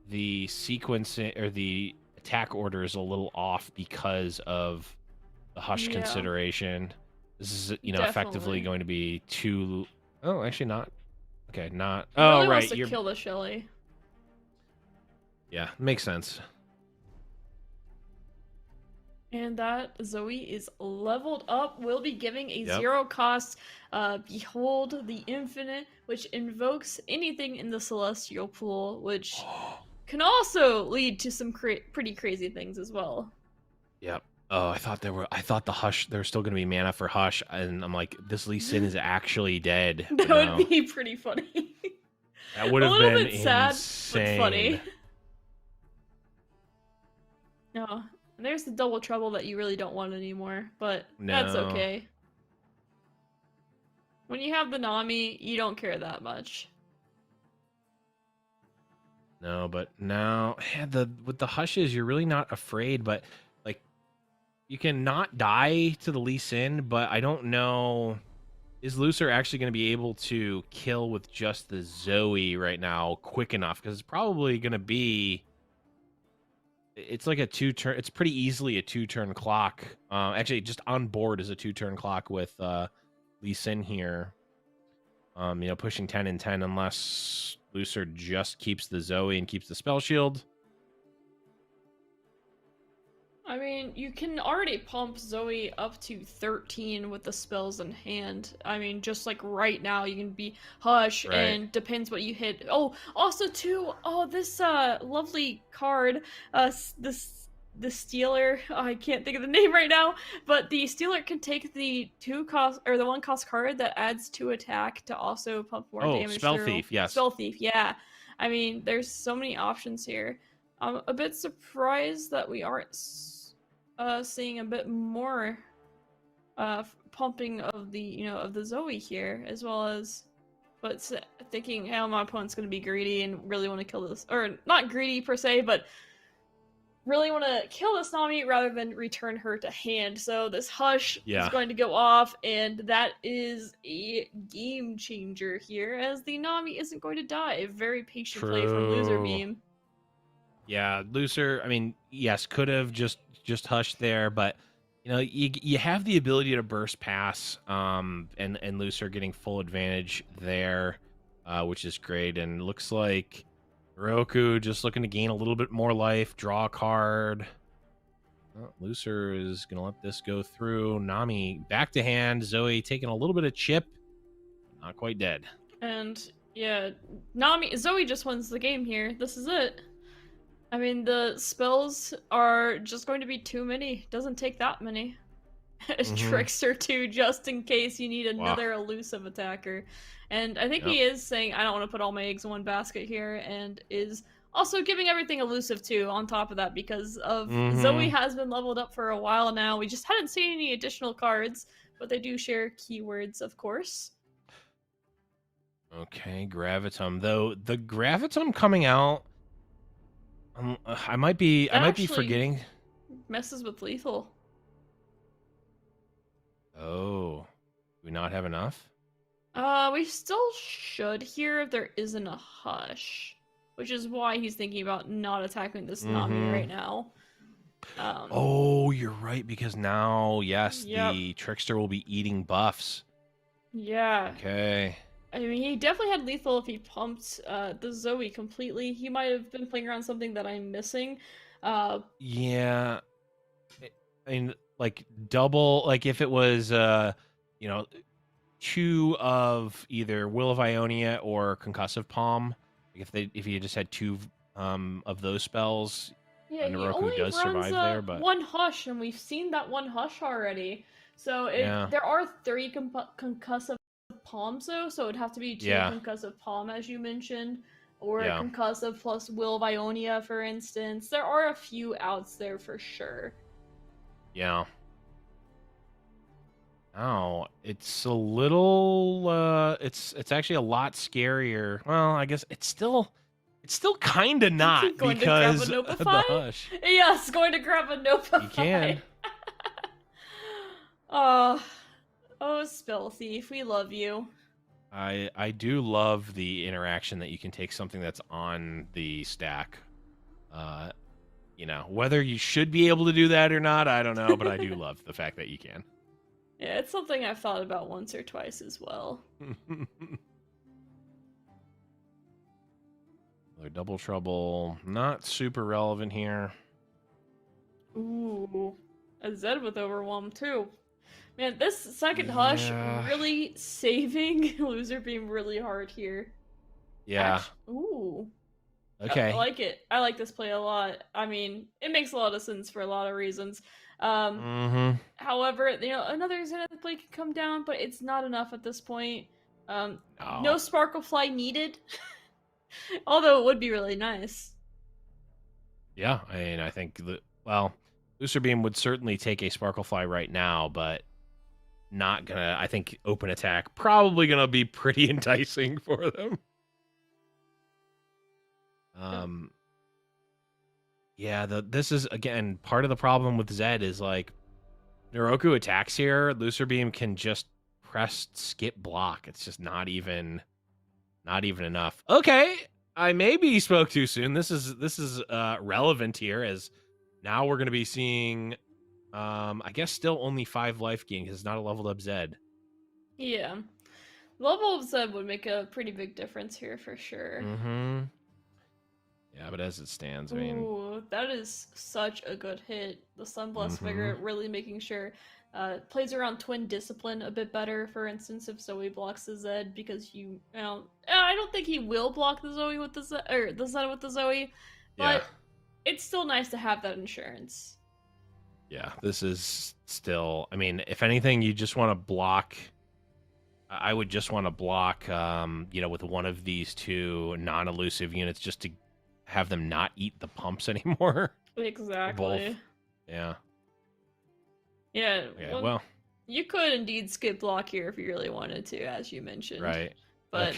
the sequence or the attack order is a little off because of the Hush consideration. This is, effectively going to be 2. Oh, actually not. Okay, not. He really wants to kill the Shelly. Yeah, makes sense. And that Zoe is leveled up. We'll be giving a Yep. 0 cost Behold the Infinite, which invokes anything in the Celestial Pool, which can also lead to some pretty crazy things as well. Yep. Oh, I thought the Hush, there's still going to be mana for Hush, and I'm like, this Lee Sin is actually dead. That but no. would be pretty funny. That would A have little been bit sad, but insane. funny. No, and there's the double trouble that you really don't want anymore, but that's No. okay. When you have the Nami, you don't care that much. No, but now with the Hushes, you're really not afraid, but like you can not die to the Lee Sin, but I don't know. Is Lucer actually going to be able to kill with just the Zoe right now quick enough? Because it's probably going to be. It's like a 2-turn. It's pretty easily a 2-turn clock. Actually, just on board is a 2-turn clock with Lee Sin here. Pushing 10 and 10 unless Lucer just keeps the Zoe and keeps the spell shield. I mean, you can already pump Zoe up to 13 with the spells in hand. I mean, just like right now, you can be Hush, Right. and depends what you hit. Oh, also too, this lovely card, the Stealer. I can't think of the name right now, but the Stealer can take the 1 cost card that adds 2 attack to also pump more damage. Spell through. Thief, yes. Spell Thief, yeah. I mean, there's so many options here. I'm a bit surprised that we aren't seeing a bit more pumping of the Zoe here, as well as, but thinking, hey, my opponent's going to be greedy and really want to kill this, or not greedy per se, but really want to kill this Nami rather than return her to hand. So this Hush is going to go off, and that is a game changer here, as the Nami isn't going to die. A very patient play from Loser Beam. Yeah, Lucer, I mean, yes, could have just Hush there, but you have the ability to burst pass, and Lucer getting full advantage there, which is great. And looks like Roku just looking to gain a little bit more life, draw a card. Well, Lucer is gonna let this go through. Nami back to hand. Zoe taking a little bit of chip, not quite dead. And yeah, Zoe just wins the game here. This is it. I mean, the spells are just going to be too many. Doesn't take that many. Trickster too, just in case you need another elusive attacker. And I think he is saying, I don't want to put all my eggs in one basket here, and is also giving everything elusive too on top of that, because of Zoe has been leveled up for a while now. We just hadn't seen any additional cards, but they do share keywords, of course. Okay, Gravitum. Though the Gravitum coming out, I might be forgetting. Messes with lethal. Oh, do we not have enough? We still should here if there isn't a Hush, which is why he's thinking about not attacking this Nami right now. Oh, you're right, because now, yes, the Trickster will be eating buffs. Yeah. Okay. I mean, he definitely had lethal if he pumped the Zoe completely. He might have been playing around something that I'm missing. Yeah. I mean, like double, like if it was, 2 of either Will of Ionia or Concussive Palm, like if you just had 2 of those spells, yeah, he Naroku only does runs survive there, but 1 Hush, and we've seen that 1 Hush already. So there are 3 Concussive Palms though, so it'd have to be 2 Concussive Palm, as you mentioned, or Concussive plus Will of Ionia, for instance. There are a few outs there for sure. Yeah. Oh, it's a little it's actually a lot scarier. Well, I guess it's still kind of not, because of the Hush. Yes, going to grab a Nopify. You can. Oh, Spell Thief, we love you. I do love the interaction that you can take something that's on the stack. Whether you should be able to do that or not, I don't know, but I do love the fact that you can. Yeah, it's something I've thought about once or twice as well. Another double trouble, not super relevant here. Ooh. a Zed with Overwhelm too. Man, this second Hush Yeah. really saving Loser Beam really hard here. Yeah. Ooh. Okay. I like it. I like this play a lot. I mean, it makes a lot of sense for a lot of reasons. However, another Zenith play can come down, but it's not enough at this point. No Sparkle Fly needed. Although it would be really nice. Yeah, I mean, I think Lucer Beam would certainly take a Sparkle Fly right now, but not gonna. I think open attack probably gonna be pretty enticing for them. Yeah, this is again part of the problem with Zed is like Noroku attacks here, Lucer Beam can just press skip block. It's just not even enough. Okay, I maybe spoke too soon. This is relevant here as now we're gonna be seeing I guess still only 5 life gain because it's not a leveled up Zed. Yeah. Level of Zed would make a pretty big difference here for sure. Mm-hmm. Yeah, but as it stands, I mean... Ooh, that is such a good hit. The Sunblast Vigor really making sure plays around Twin Discipline a bit better, for instance, if Zoe blocks the Zed, because I don't think he will block the Zoe with the Zed, or the Zed with the Zoe, but it's still nice to have that insurance. Yeah, this is still... I mean, if anything, you just want to block... I would just want to block, with one of these two non-elusive units just to have them not eat the pumps anymore. Exactly. Yeah. Yeah. Yeah. Well, you could indeed skip block here if you really wanted to, as you mentioned. Right. But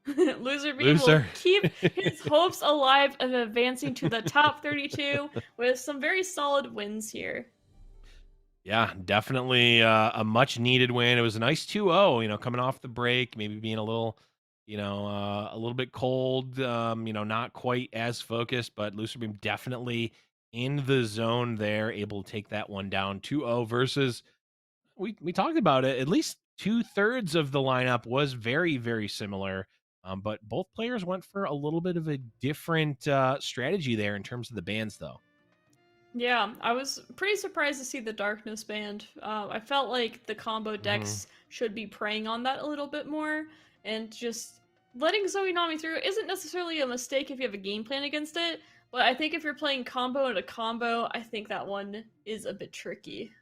Loser Beam will keep his hopes alive of advancing to the top 32 with some very solid wins here. Yeah, definitely a much needed win. It was a nice 2-0, coming off the break, maybe being a little, a little bit cold, not quite as focused, but Lucer Beam definitely in the zone there, able to take that one down 2-0 versus, we talked about it, at least 2/3 of the lineup was very, very similar. But both players went for a little bit of a different strategy there in terms of the bans, though. Yeah, I was pretty surprised to see the Darkness band. I felt like the combo decks should be preying on that a little bit more, and just letting Zoe Nami through isn't necessarily a mistake if you have a game plan against it, but I think if you're playing combo and a combo, I think that one is a bit tricky.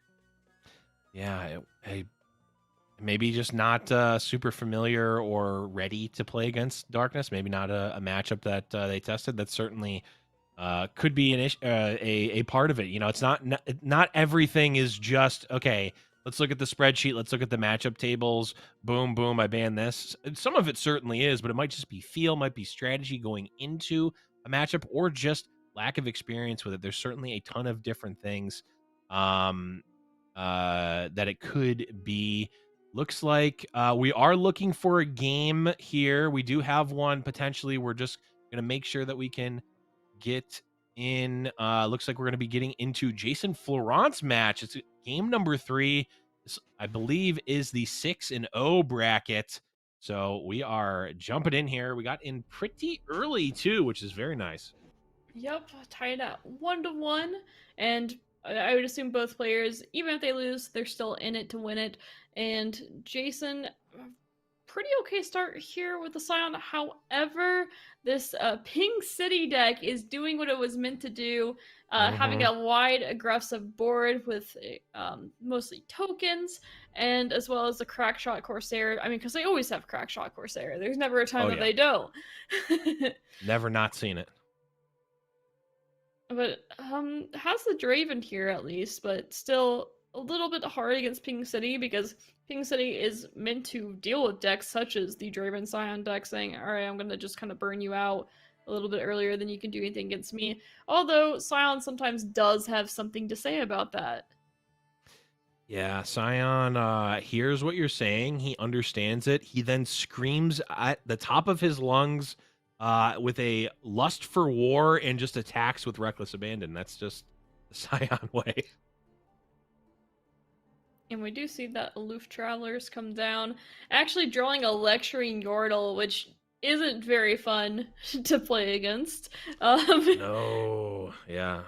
Yeah, maybe just not super familiar or ready to play against Darkness. Maybe not a matchup that they tested. That's certainly... could be a part of it. It's not everything is just, okay, let's look at the spreadsheet, let's look at the matchup tables, boom, boom, I ban this. Some of it certainly is, but it might just be feel, might be strategy going into a matchup, or just lack of experience with it. There's certainly a ton of different things that it could be. Looks like we are looking for a game here. We do have one potentially. We're just going to make sure that we can get in. Looks like we're going to be getting into Jason Florent's match. It's game number 3. This, I believe, is the 6-0 bracket. So we are jumping in here. We got in pretty early too, which is very nice. Yep, tied at 1-1, and I would assume both players, even if they lose, they're still in it to win it. And Jason, pretty okay start here with the Scion. However, this Ping City deck is doing what it was meant to do, having a wide aggressive board with mostly tokens, and as well as the Crackshot Corsair. I mean, because they always have Crackshot Corsair. There's never a time that they don't. Never not seen it. But has the Draven here at least, but still a little bit hard against Ping City, because Ping City is meant to deal with decks such as the Draven Scion deck, saying, alright, I'm going to just kind of burn you out a little bit earlier than you can do anything against me. Although Scion sometimes does have something to say about that. Yeah, Scion hears what you're saying. He understands it. He then screams at the top of his lungs with a lust for war and just attacks with reckless abandon. That's just the Scion way. And we do see that Aloof Travelers come down, actually drawing a Lecturing Yordle, which isn't very fun to play against. No, yeah.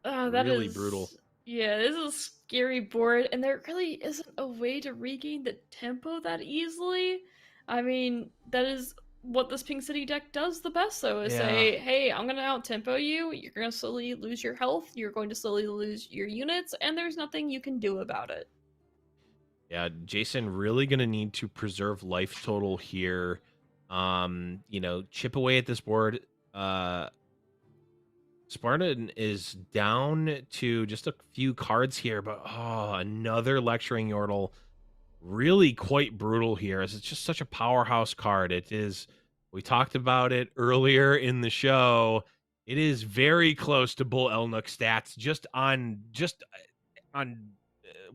That really is brutal. Yeah, this is a scary board, and there really isn't a way to regain the tempo that easily. I mean, that is what this Pink City deck does the best, though, is Yeah. say, hey, I'm gonna out-tempo you, you're gonna slowly lose your health, you're going to slowly lose your units, and there's nothing you can do about it. Yeah, Jason really gonna need to preserve life total here. Chip away at this board. Spartan is down to just a few cards here, but another lecturing Yordle. Really quite brutal here, as it's just such a powerhouse card. It is, we talked about it earlier in the show. It is very close to Bull Elnuk stats just on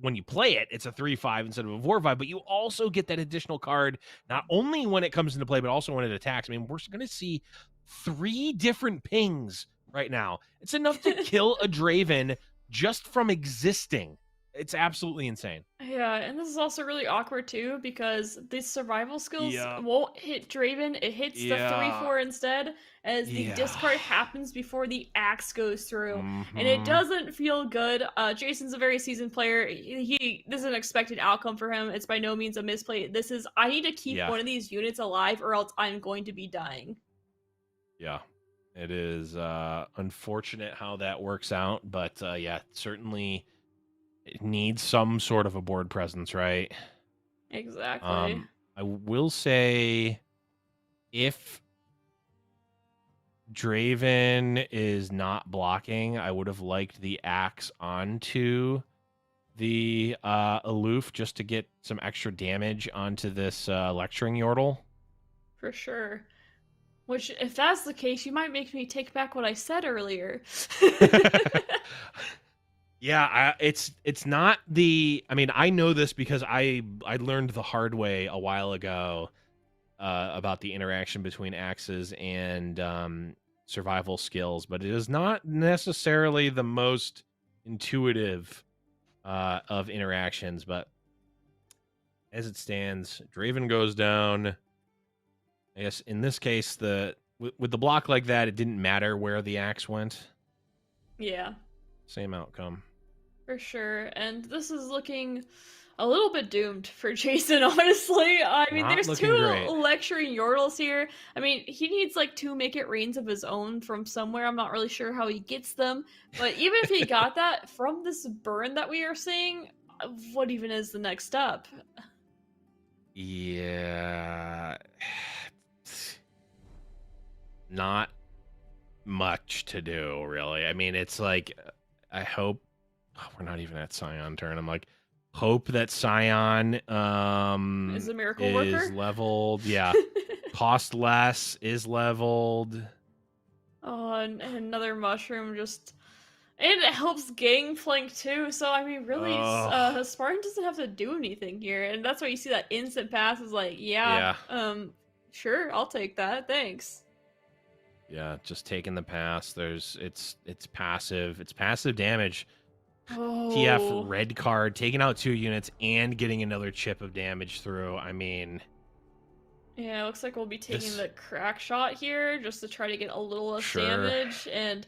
when you play it, it's a 3/5 instead of a 4/5, but you also get that additional card not only when it comes into play, but also when it attacks. I mean, we're going to see 3 different pings right now. It's enough to kill a Draven just from existing. It's absolutely insane. Yeah, and this is also really awkward too because the survival skills Yeah. won't hit Draven. It hits the 3/4 instead, as the discard happens before the axe goes through, and it doesn't feel good. Jason's a very seasoned player. This is an expected outcome for him. It's by no means a misplay. This is, I need to keep one of these units alive, or else I'm going to be dying. Yeah, it is unfortunate how that works out, but yeah, certainly. It needs some sort of a board presence, right? Exactly. I will say, if Draven is not blocking, I would have liked the axe onto the aloof just to get some extra damage onto this lecturing Yordle. For sure. Which, if that's the case, you might make me take back what I said earlier. Yeah, it's not the. I mean, I know this because I learned the hard way a while ago about the interaction between axes and survival skills, but it is not necessarily the most intuitive of interactions. But as it stands, Draven goes down. I guess in this case, with the block like that, it didn't matter where the axe went. Yeah. Same outcome. For sure, and this is looking a little bit doomed for Jason, honestly. I mean, there's 2 lecturing Yordles here. I mean, he needs like 2 Make It Rains of his own from somewhere. I'm not really sure how he gets them, but even if he got that from this burn that we are seeing, what even is the next step? Yeah. Not much to do, really. I mean, it's like, I hope we're not even at Scion turn. I'm like, hope that Scion is a miracle worker leveled. Yeah. Cost less, is leveled. Oh, and another mushroom just, and it helps gangplank too. So I mean, really, Spartan doesn't have to do anything here, and that's why you see that instant pass is like, sure, I'll take that, thanks. Yeah, just taking the pass. It's passive. It's passive damage. TF red card, taking out 2 units and getting another chip of damage through. I mean, yeah, it looks like we'll be taking the crack shot here just to try to get a little less damage. And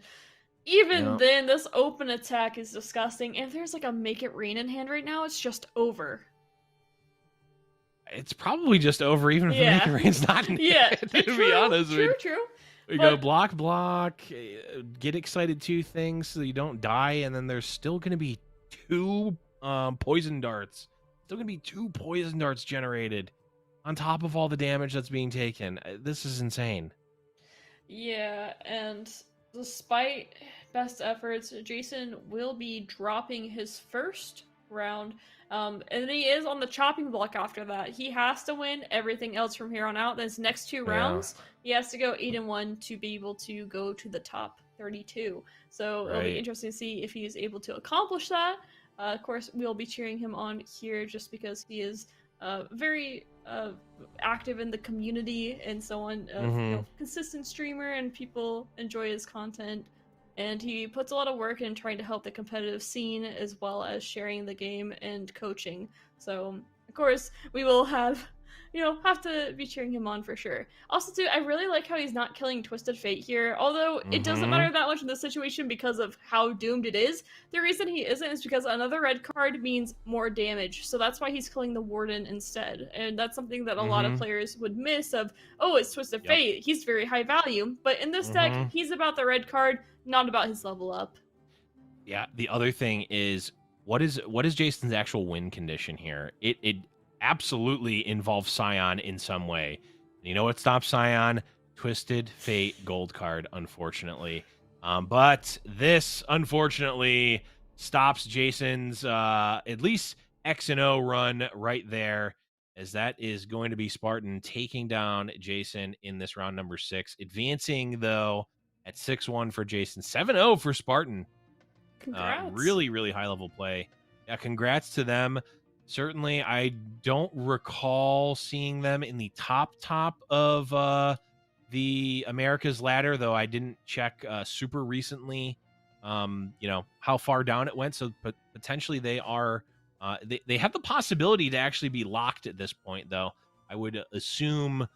even then, this open attack is disgusting. And if there's like a Make It Rain in hand right now, it's just over. It's probably just over, even if the Make It Rain's not in hand, to be honest. True. We go block, get excited 2 things so you don't die, and then there's still going to be 2 poison darts. Still going to be 2 poison darts generated on top of all the damage that's being taken. This is insane. Yeah, and despite best efforts, Jason will be dropping his first round. And he is on the chopping block after that. He has to win everything else from here on out. His next 2 rounds, he has to go 8-1 to be able to go to the top 32. So it'll be interesting to see if he is able to accomplish that. Of course, we'll be cheering him on here just because he is very active in the community and so on. Consistent streamer, and people enjoy his content. And he puts a lot of work in trying to help the competitive scene, as well as sharing the game and coaching. So, of course, we will have have to be cheering him on for sure. Also, too, I really like how he's not killing Twisted Fate here. Although it doesn't matter that much in this situation because of how doomed it is. The reason he isn't is because another red card means more damage. So that's why he's killing the Warden instead. And that's something that a lot of players would miss of, oh, it's Twisted Fate. He's very high value. But in this deck, he's about the red card, not about his level up. Yeah, the other thing is, what is Jason's actual win condition here? It absolutely involves Scion in some way. You know what stops Scion? Twisted Fate gold card, unfortunately. But this, unfortunately, stops Jason's at least X and O run right there, as that is going to be Spartan taking down Jason in this round number 6. Advancing, though, at 6-1 for Jason. 7-0 for Spartan. Congrats. Really, really high level play. Yeah, congrats to them. Certainly, I don't recall seeing them in the top of the America's ladder, though I didn't check super recently. How far down it went. So, but potentially they are. They have the possibility to actually be locked at this point, though. I would assume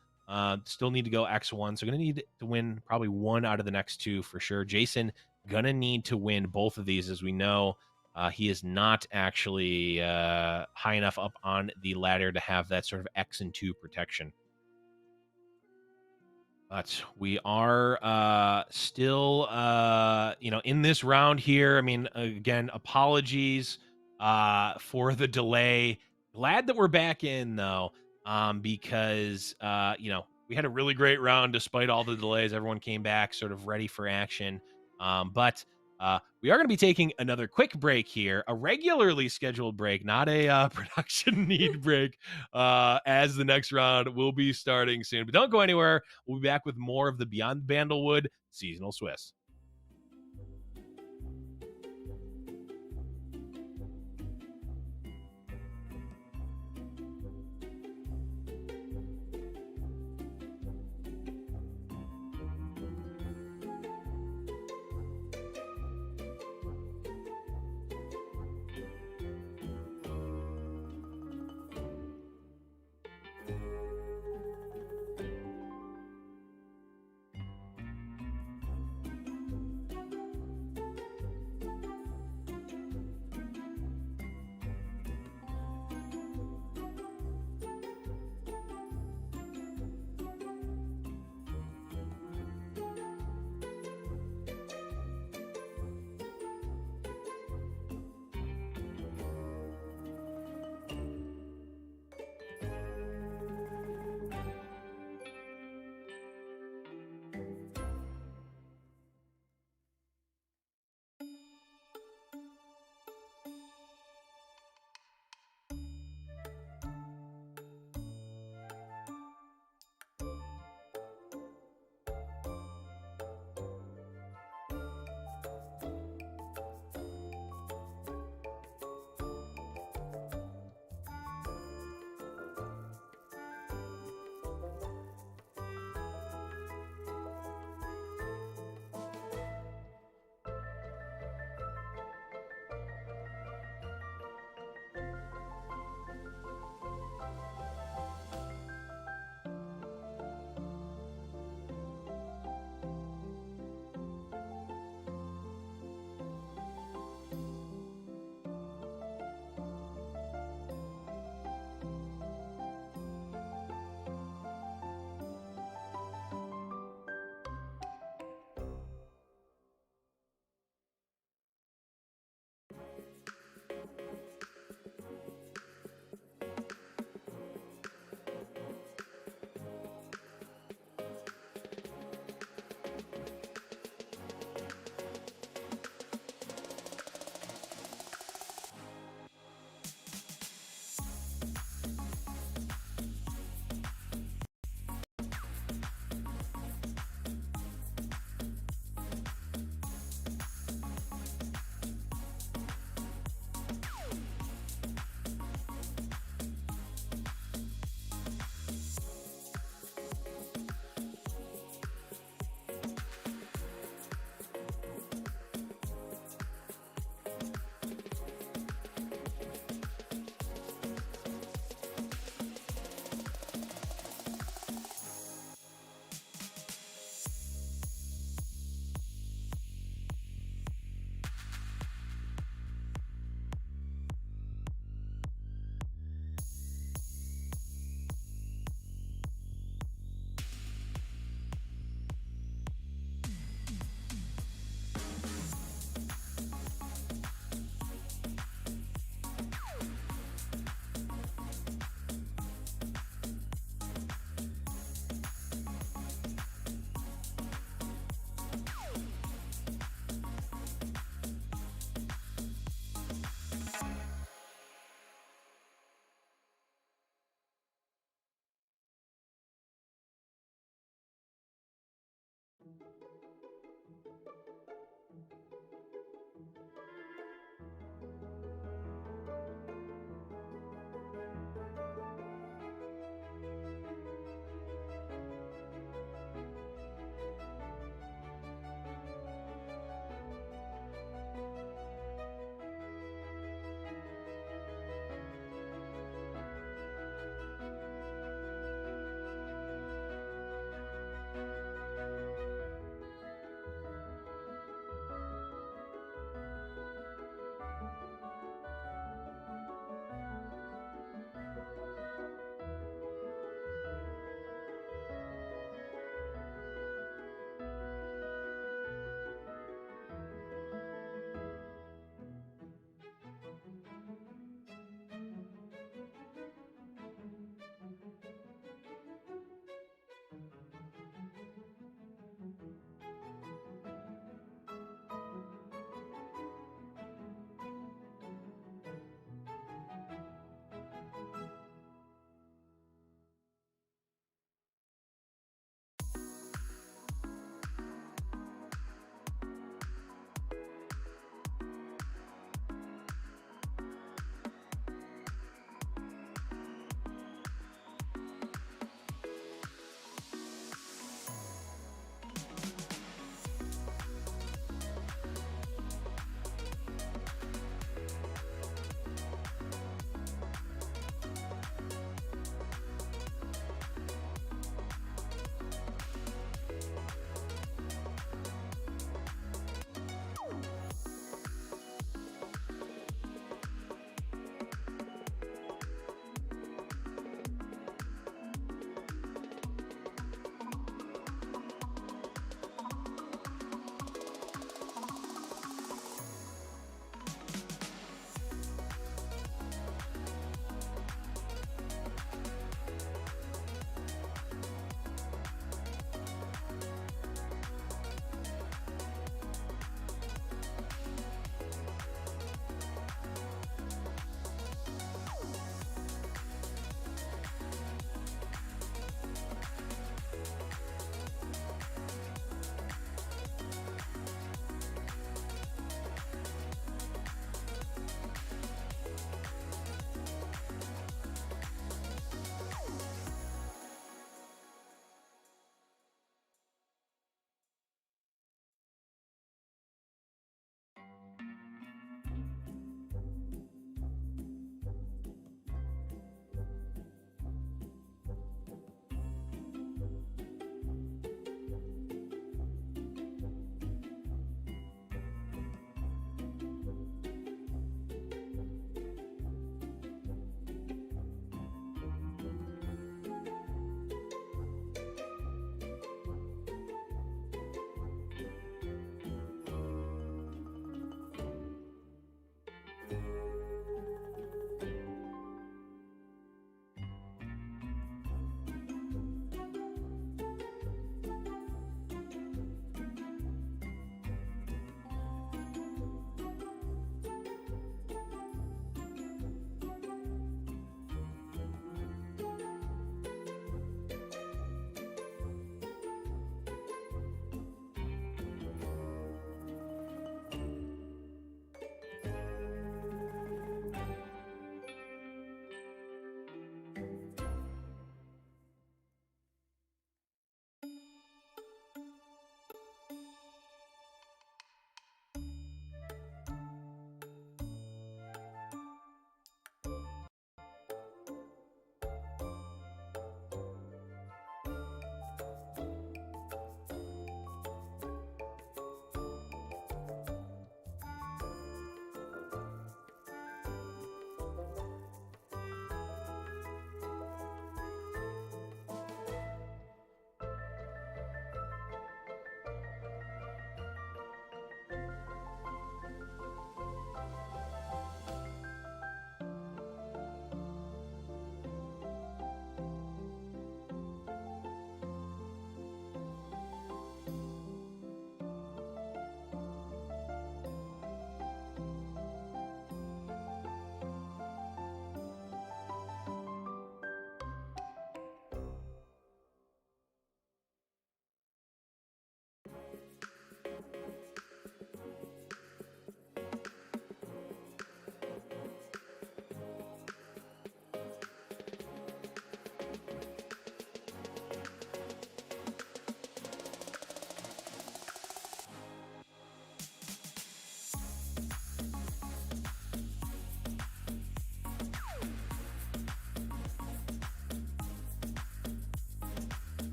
still need to go X1. So, going to need to win probably one out of the next two for sure. Jason gonna need to win both of these, as we know he is not actually high enough up on the ladder to have that sort of X and 2 protection. But we are still in this round here. I mean, again, apologies for the delay. Glad that we're back in, though, because we had a really great round despite all the delays. Everyone came back sort of ready for action. But we are going to be taking another quick break here, a regularly scheduled break, not a production need break, as the next round will be starting soon. But don't go anywhere. We'll be back with more of the Beyond the Bandlewood Seasonal Swiss.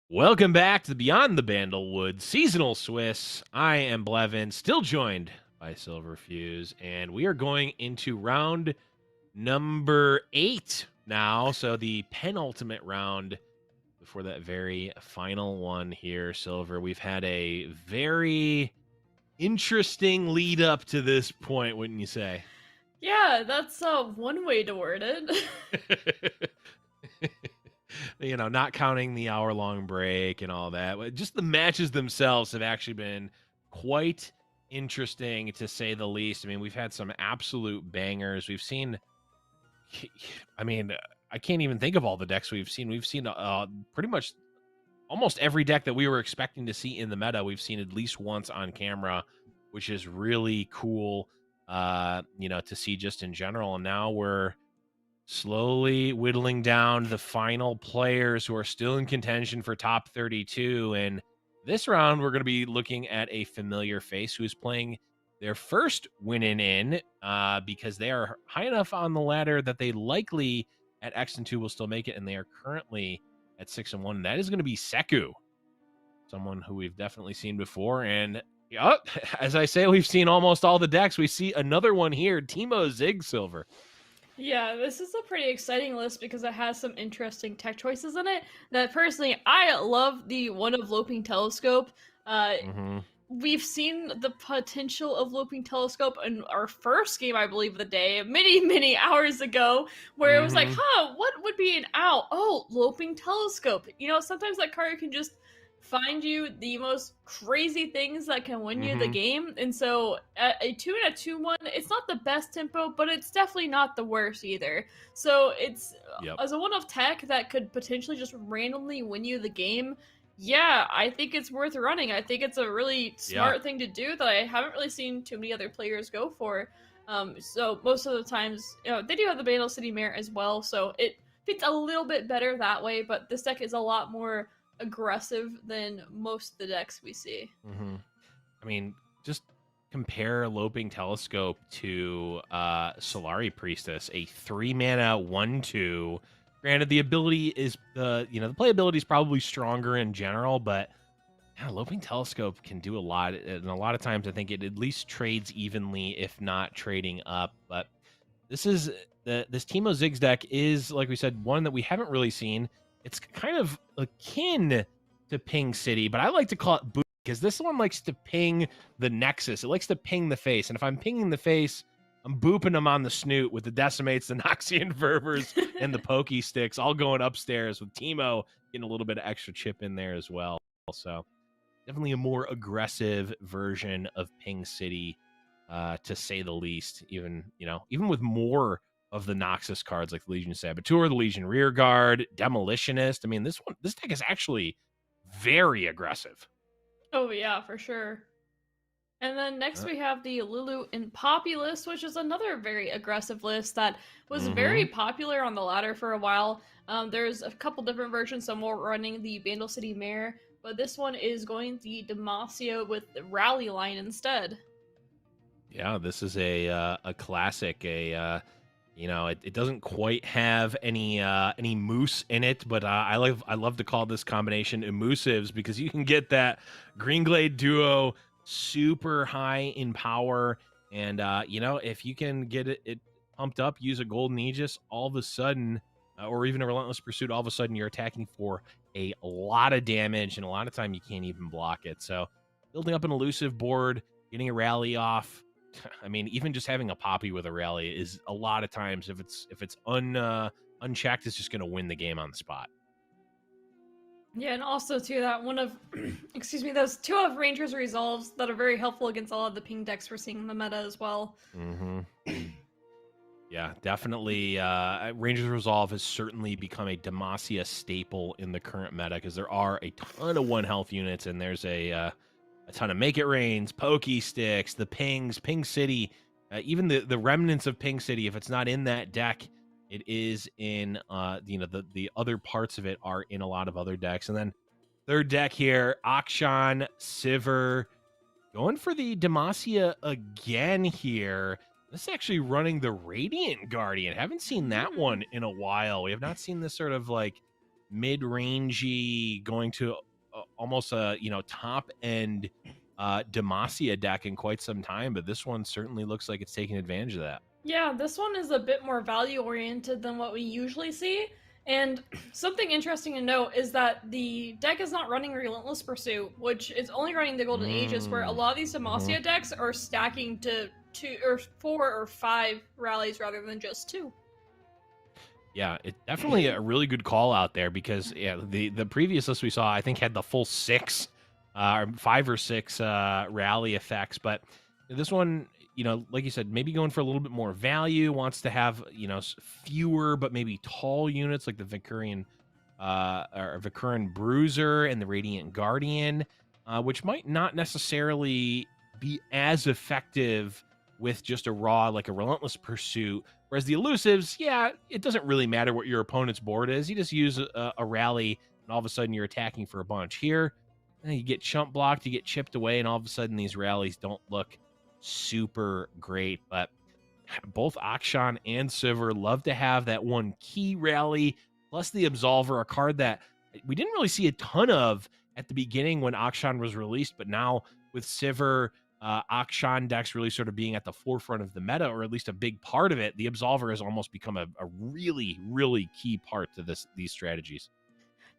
Welcome back to the Beyond the Bandlewood Seasonal Swiss. I am Blevin, still joined by Silverfuse, and we are going into round number 8 now. So the penultimate round before that very final one here, Silver, we've had a very interesting lead up to this point, wouldn't you say? Yeah, that's one way to word it. You know, not counting the hour-long break and all that. Just the matches themselves have actually been quite interesting, to say the least. I mean, we've had some absolute bangers. We've seen, I mean, I can't even think of all the decks we've seen. We've seen pretty much almost every deck that we were expecting to see in the meta. We've seen at least once on camera, which is really cool, you know, to see just in general. And now we're slowly whittling down the final players who are still in contention for top 32. And this round, we're going to be looking at a familiar face who is playing their first win-in, because they are high enough on the ladder that they likely at X and 2 will still make it, and they are currently at 6 and 1. And that is going to be Seku, someone who we've definitely seen before. And as I say, we've seen almost all the decks. We see another one here, Teemo Zig, Silver. Yeah, this is a pretty exciting list because it has some interesting tech choices in it. That personally, I love the one of Loping Telescope. We've seen the potential of Loping Telescope in our first game, I believe, of the day, many hours ago, where it was like, what would be an out? Oh, Loping Telescope. You know, sometimes that card can just find you the most crazy things that can win you the game. And so a 2 and a 2-1, it's not the best tempo, but it's definitely not the worst either. So it's as a one-off tech that could potentially just randomly win you the game. Yeah, I think it's worth running. I think it's a really smart thing to do that I haven't really seen too many other players go for. So most of the times, you know, they do have the Bandle City Mare as well, so it fits a little bit better that way, but this deck is a lot more aggressive than most of the decks we see. I mean, just compare Loping Telescope to Solari Priestess, a 3-mana 1/2. Granted, the ability is the playability is probably stronger in general, but Loping Telescope can do a lot, and a lot of times I think it at least trades evenly, if not trading up. But this is this Teemo Ziggs deck is, like we said, one that we haven't really seen. It's kind of akin to Ping City, but I like to call it Boot, because this one likes to ping the Nexus. It likes to ping the face, and if I'm pinging the face, I'm booping them on the snoot with the Decimates, the Noxian Fervors, and the Pokey Sticks, all going upstairs, with Teemo getting a little bit of extra chip in there as well. So definitely a more aggressive version of Ping City, to say the least. Even with more of the Noxus cards like the Legion Saboteur, the Legion Rearguard, Demolitionist. I mean, this deck is actually very aggressive. Oh yeah, for sure. And then next we have the Lulu and Poppy list, which is another very aggressive list that was very popular on the ladder for a while. There's a couple different versions. Some were running the Bandle City Mare, but this one is going the Demacia with the Rally line instead. Yeah, this is a classic. It doesn't quite have any moose in it, but I love to call this combination emusives, because you can get that Green Glade duo super high in power, and if you can get it pumped up, use a Golden Aegis, all of a sudden, or even a Relentless Pursuit, all of a sudden you're attacking for a lot of damage, and a lot of time you can't even block it. So building up an elusive board, getting a rally off. I mean, even just having a Poppy with a rally is a lot of times, if it's unchecked, it's just going to win the game on the spot. Yeah, and also too, that one of those 2 of Ranger's Resolves that are very helpful against all of the ping decks we're seeing in the meta as well. Yeah, definitely. Ranger's Resolve has certainly become a Demacia staple in the current meta, because there are a ton of 1 health units, and there's a ton of Make It Rains, Pokey Sticks, the pings, Ping City, even the remnants of Ping City. If it's not in that deck, it is in the other parts of it are in a lot of other decks. And then third deck here, Akshan, Sivir, going for the Demacia again here. This is actually running the Radiant Guardian. Haven't seen that one in a while. We have not seen this sort of like mid-rangey going to almost a top end Demacia deck in quite some time, but this one certainly looks like it's taking advantage of that. Yeah, this one is a bit more value oriented than what we usually see. And something interesting to note is that the deck is not running Relentless Pursuit, which is only running the Golden Aegis, where a lot of these Demacia decks are stacking to 2 or 4 or 5 rallies rather than just 2. Yeah, it's definitely a really good call out there because yeah, the previous list we saw I think had the full 6, 5 or 6 rally effects, but this one, you know, like you said, maybe going for a little bit more value, wants to have, you know, fewer but maybe tall units like the Vicurian or Vicuran Bruiser and the Radiant Guardian, which might not necessarily be as effective with just a raw, like a Relentless Pursuit. Whereas the elusives, yeah, it doesn't really matter what your opponent's board is. You just use a rally, and all of a sudden you're attacking for a bunch. Here, you get chump blocked, you get chipped away, and all of a sudden these rallies don't look super great. But both Akshan and Sivir love to have that one key rally, plus the Absolver, a card that we didn't really see a ton of at the beginning when Akshan was released, but now with Sivir, Akshan decks really sort of being at the forefront of the meta, or at least a big part of it, the Absolver has almost become a really, really key part to these strategies.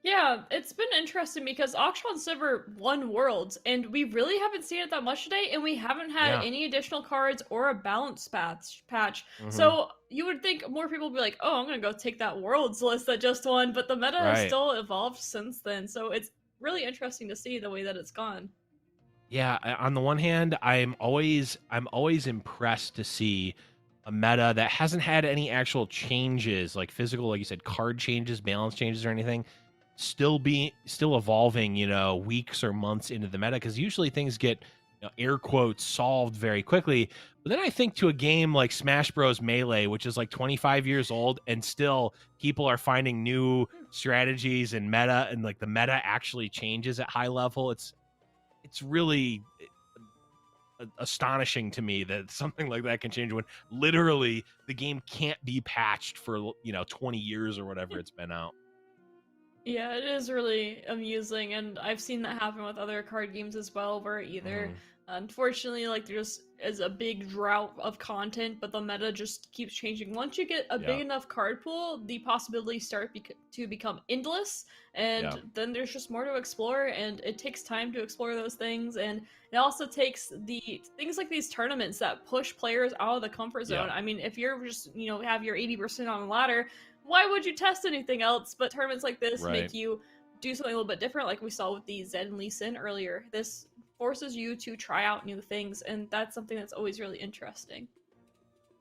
Yeah, it's been interesting because Akshan Sivir won Worlds, and we really haven't seen it that much today, and we haven't had any additional cards or a balance patch. So you would think more people would be like, oh, I'm going to go take that Worlds list that just won, but the meta has still evolved since then, so it's really interesting to see the way that it's gone. Yeah, on the one hand, I'm always impressed to see a meta that hasn't had any actual changes, like physical, like you said, card changes, balance changes, or anything, still evolving, you know, weeks or months into the meta, because usually things get, you know, air quotes, solved very quickly. But then I think to a game like Smash Bros. Melee, which is like 25 years old, and still people are finding new strategies and meta, and like the meta actually changes at high level. It's really astonishing to me that something like that can change when literally the game can't be patched for, you know, 20 years or whatever it's been out. Yeah, it is really amusing, and I've seen that happen with other card games as well, where either, unfortunately, like, there just is a big drought of content, but the meta just keeps changing. Once you get a big enough card pool, the possibilities start to become endless, and then there's just more to explore, and it takes time to explore those things, and it also takes the things like these tournaments that push players out of the comfort zone. I mean, if you're just, you know, have your 80% on the ladder, why would you test anything else? But tournaments like this make you do something a little bit different, like we saw with the Zed and Lee Sin earlier. This forces you to try out new things, and that's something that's always really interesting.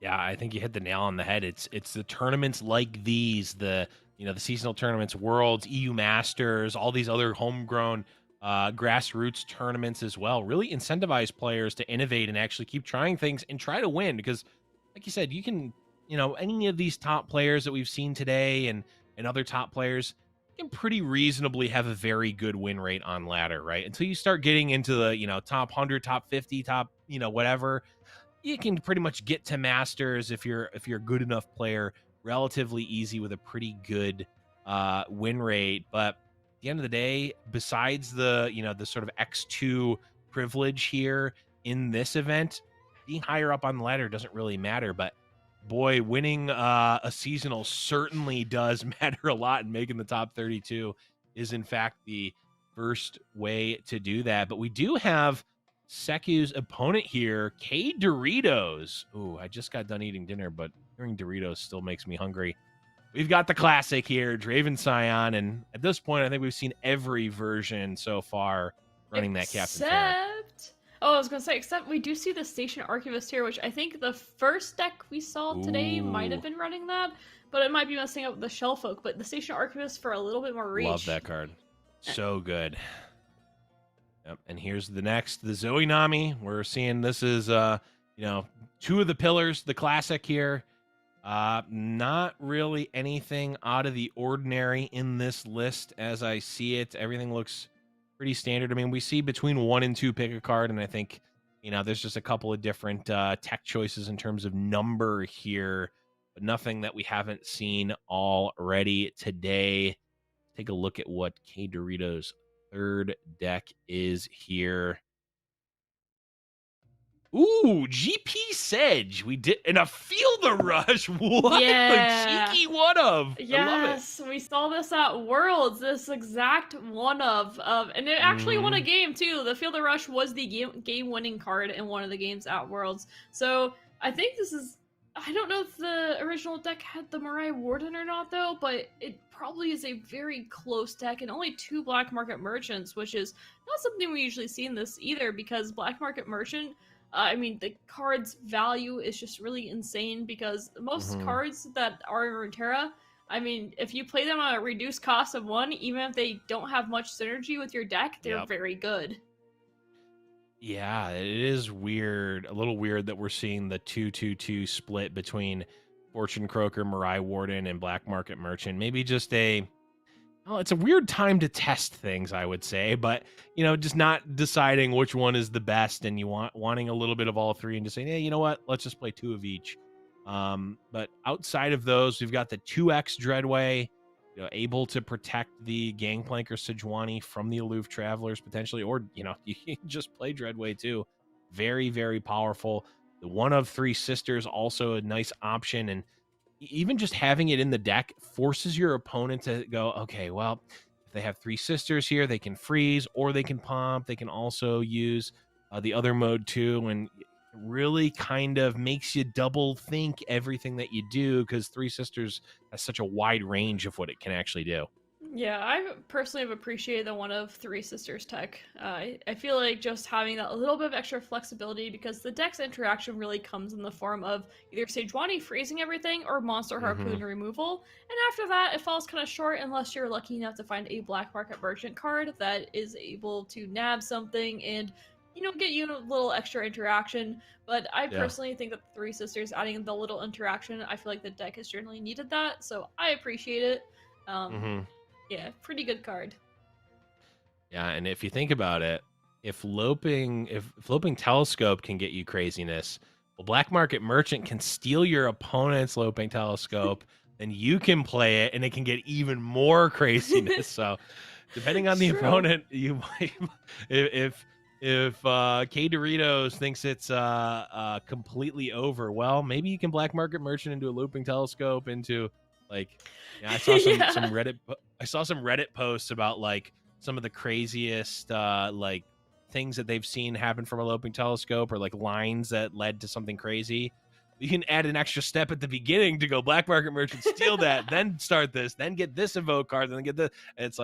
Yeah, I think you hit the nail on the head. It's the tournaments like these, the, you know, the seasonal tournaments, Worlds, EU Masters, all these other homegrown grassroots tournaments as well, really incentivize players to innovate and actually keep trying things and try to win. Because like you said, you can, you know, any of these top players that we've seen today and other top players can pretty reasonably have a very good win rate on ladder, right? Until you start getting into the, you know, top 100, top 50, top, you know, whatever, you can pretty much get to Masters if you're a good enough player relatively easy with a pretty good win rate. But at the end of the day, besides the, you know, the sort of X2 privilege here in this event, being higher up on the ladder doesn't really matter. But boy, winning a seasonal certainly does matter a lot, and making the top 32 is in fact the first way to do that. But we do have Seku's opponent here, K Doritos. Ooh, I just got done eating dinner, but hearing Doritos still makes me hungry. We've got the classic here, Draven Scion, and at this point, I think we've seen every version so far running that Captain Terra. Oh, I was gonna say, except we do see the Station Archivist here, which I think the first deck we saw today might have been running that, but it might be messing up the Shell Folk. But the Station Archivist for a little bit more reach. Love that card. So good. Yep. And here's the next, the Zoe Nami. We're seeing this is, you know, two of the pillars, the classic here. Not really anything out of the ordinary in this list as I see it. Everything looks pretty standard. I mean, we see between 1 and 2 pick a card, and I think, you know, there's just a couple of different tech choices in terms of number here, but nothing that we haven't seen already today. Take a look at what K Doritos' third deck is here. Ooh, GP Sedge. We did in a Feel the Rush. What Yeah. the cheeky one of? I love it. Yes, we saw this at Worlds. This exact one of, and it actually won a game too. The Field of Rush was the game-winning card in one of the games at Worlds. So I think this is. I don't know if the original deck had the Mariah Warden or not though, but it probably is a very close deck and only 2 Black Market Merchants, which is not something we usually see in this either because Black Market Merchant. I mean, the card's value is just really insane because most cards that are in Runeterra, I mean, if you play them on a reduced cost of 1, even if they don't have much synergy with your deck, they're very good. Yeah, it is weird, a little weird that we're seeing the 2-2-2 split between Fortune Croaker, Mariah Warden, and Black Market Merchant. Maybe just it's a weird time to test things, I would say, but just not deciding which one is the best, and you wanting a little bit of all three, and just saying, hey, you know what? Let's just play 2 of each. But outside of those, we've got the 2X Dreadway, able to protect the Gangplank or Sejuani from the Aloof Travelers potentially, or you can just play Dreadway too. Very, very powerful. The 1 of 3 Sisters also a nice option, and even just having it in the deck forces your opponent to go, okay, well, if they have 3 Sisters here, they can freeze or they can pump. They can also use the other mode too, and it really kind of makes you double think everything that you do because 3 Sisters has such a wide range of what it can actually do. Yeah, I personally have appreciated the 1 of 3 Sisters tech. I feel like just having that little bit of extra flexibility because the deck's interaction really comes in the form of either Sejuani freezing everything or Monster Harpoon removal. And after that, it falls kind of short unless you're lucky enough to find a Black Market Merchant card that is able to nab something and get you a little extra interaction. But I personally think that the 3 Sisters adding the little interaction, I feel like the deck has generally needed that, so I appreciate it. Yeah, pretty good card. Yeah, and if you think about it, if Loping Telescope can get you craziness, well, Black Market Merchant can steal your opponent's Loping Telescope, then you can play it, and it can get even more craziness. So, depending on the opponent, you might if K Doritos thinks it's completely over, well, maybe you can Black Market Merchant into a Looping Telescope into I saw some Reddit. I saw some Reddit posts about some of the craziest things that they've seen happen from a Loping Telescope, or lines that led to something crazy. You can add an extra step at the beginning to go Black Market Merchant, steal that, then start this, then get this evoke card, then get the. It's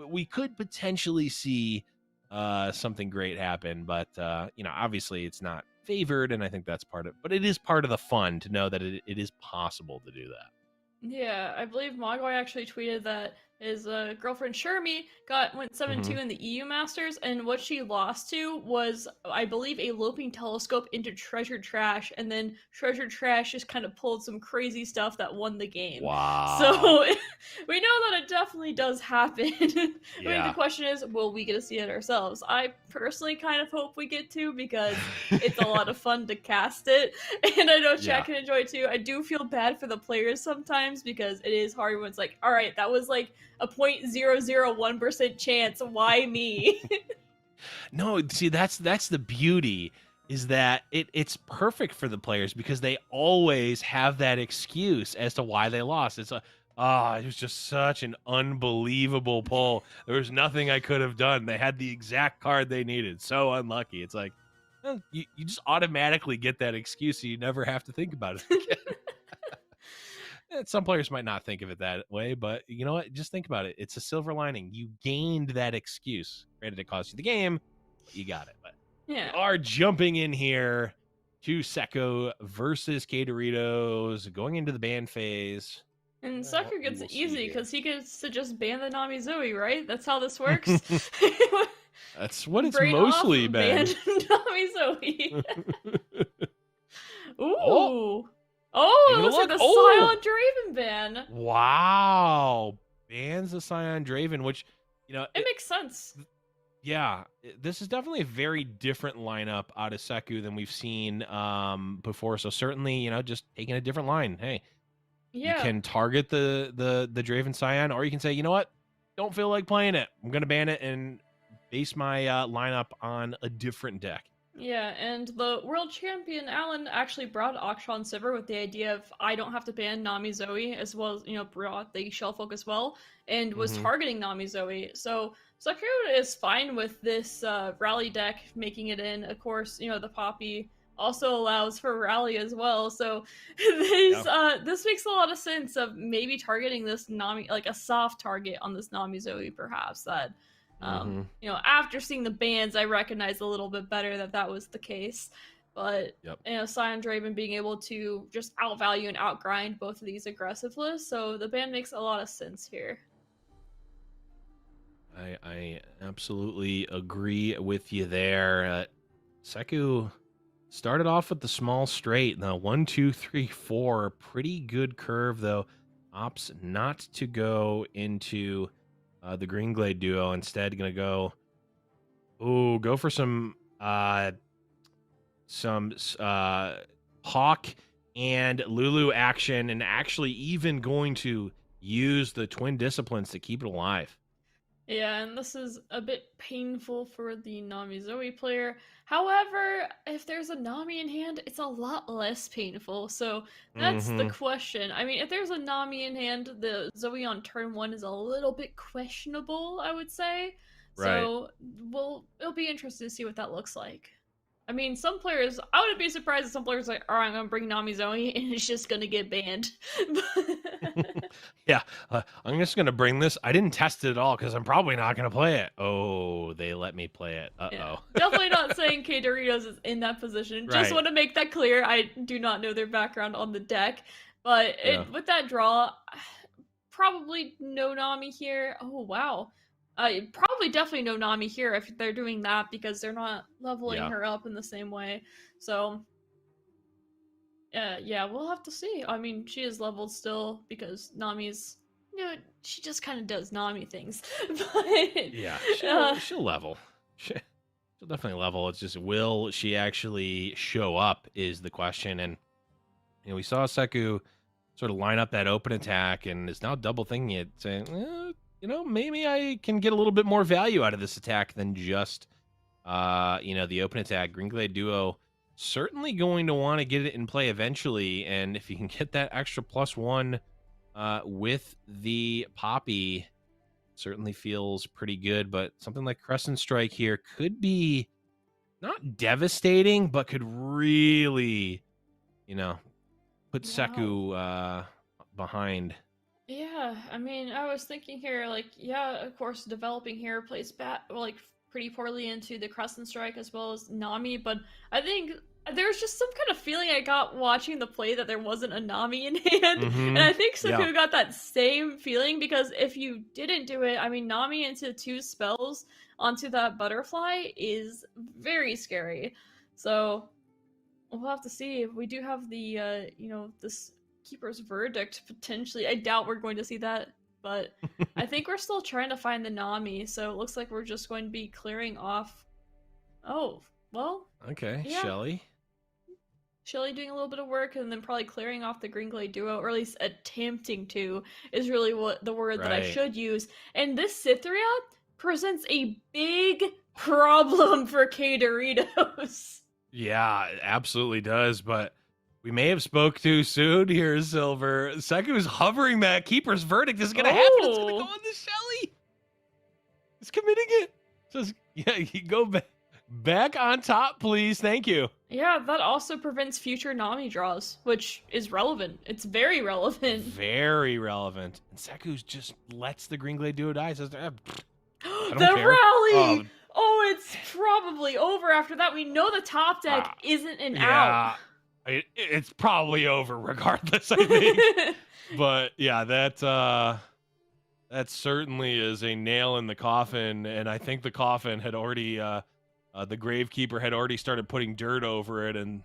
we could potentially see something great happen, but obviously it's not favored, and I think that's but it is part of the fun to know that it is possible to do that. Yeah, I believe Mogwai actually tweeted that his girlfriend Shermie went 7-2 in the EU Masters, and what she lost to was, I believe, a Loping Telescope into Treasure Trash, and then Treasure Trash just kind of pulled some crazy stuff that won the game. Wow. So we know that it definitely does happen. I mean, the question is, will we get to see it ourselves? I personally kind of hope we get to, because it's a lot of fun to cast it, and I know chat can enjoy it too. I do feel bad for the players sometimes, because it is hard when it's like, all right, that was a 0.001% chance. Why me? No, see, that's the beauty, is that it's perfect for the players because they always have that excuse as to why they lost. It's it was just such an unbelievable pull. There was nothing I could have done. They had the exact card they needed. So unlucky. It's you just automatically get that excuse, so you never have to think about it again. Some players might not think of it that way, but you know what? Just think about it. It's a silver lining. You gained that excuse. Granted, it cost you the game, but you got it. But we are jumping in here to Sekko versus K Doritos, going into the ban phase. And Sekko gets it easy because he gets to just ban the Nami Zoe, right? That's how this works. That's what it's mostly been. Ban Nami Zoe. Ooh. Oh, it looks like the Scion Draven ban. Wow. Bans the Scion Draven, which, it makes sense. Yeah. This is definitely a very different lineup out of Sekko than we've seen before. So certainly, just taking a different line. Hey, you can target the Draven Scion, or you can say, you know what? Don't feel like playing it. I'm going to ban it and base my lineup on a different deck. Yeah, and the world champion Alan actually brought Akshan Sivir with the idea of I don't have to ban Nami Zoe, as well as, brought the Shell Folk as well, and was targeting Nami Zoe. So Sakura is fine with this rally deck making it in. Of course, the Poppy also allows for rally as well. So this makes a lot of sense of maybe targeting this Nami, like a soft target on this Nami Zoe, perhaps that. After seeing the bans, I recognized a little bit better that was the case. But, Sion Draven being able to just outvalue and outgrind both of these aggressive lists, so the ban makes a lot of sense here. I absolutely agree with you there. Seku started off with the small straight. Now 1, 2, 3, 4. Pretty good curve, though. Opts not to go into the Green Glade duo. Instead, gonna go for some Hawk and Lulu action, and actually even going to use the twin disciplines to keep it alive. Yeah, and this is a bit painful for the Nami Zoe player. However, if there's a Nami in hand, it's a lot less painful. So that's the question. I mean, if there's a Nami in hand, the Zoe on turn 1 is a little bit questionable, I would say. Right. So it'll be interesting to see what that looks like. I mean, some players, I wouldn't be surprised if some players are like, all right, I'm going to bring Nami Zoe, and it's just going to get banned. Yeah, I'm just going to bring this. I didn't test it at all because I'm probably not going to play it. Oh, they let me play it. Uh-oh. Yeah. Definitely not saying K Doritos is in that position. Just want to make that clear. I do not know their background on the deck. But with that draw, probably no Nami here. Oh, wow. Probably definitely no Nami here if they're doing that because they're not leveling her up in the same way. So, yeah, we'll have to see. I mean, she is leveled still because Nami's, she just kind of does Nami things. But, yeah, she'll level. She'll definitely level. It's just, will she actually show up is the question. And, we saw Seku sort of line up that open attack and is now double thinking it, saying, maybe I can get a little bit more value out of this attack than just, the open attack. Green Glade duo certainly going to want to get it in play eventually. And if you can get that extra +1 with the Poppy, certainly feels pretty good. But something like Crescent Strike here could be not devastating, but could really, put Seku behind. Yeah, I mean, I was thinking here, of course, developing here plays pretty poorly into the Crescent Strike as well as Nami, but I think there's just some kind of feeling I got watching the play that there wasn't a Nami in hand, and I think Seku got that same feeling because if you didn't do it, I mean, Nami into 2 spells onto that butterfly is very scary. So we'll have to see. We do have the, this Keeper's Verdict potentially. I doubt we're going to see that, but I think we're still trying to find the Nami, so it looks like we're just going to be clearing off. Oh, well. Okay, yeah. Shelly doing a little bit of work and then probably clearing off the Green Glade duo, or at least attempting to, is really what the word that I should use. And this Cytherea presents a big problem for K Doritos. Yeah, it absolutely does, but we may have spoke too soon here, Silver. Seku's hovering that Keeper's Verdict. This is going to happen. It's going to go on the Shelly. He's committing it. Says, you go back on top, please. Thank you. Yeah, that also prevents future Nami draws, which is relevant. It's very relevant. Very relevant. And Seku just lets the Green Glade duo die. Says, I don't the care. rally! Oh, it's probably over after that. We know the top deck isn't an out. It's probably over regardless, I think. But yeah, that certainly is a nail in the coffin, and I think the coffin had already the Gravekeeper had already started putting dirt over it, and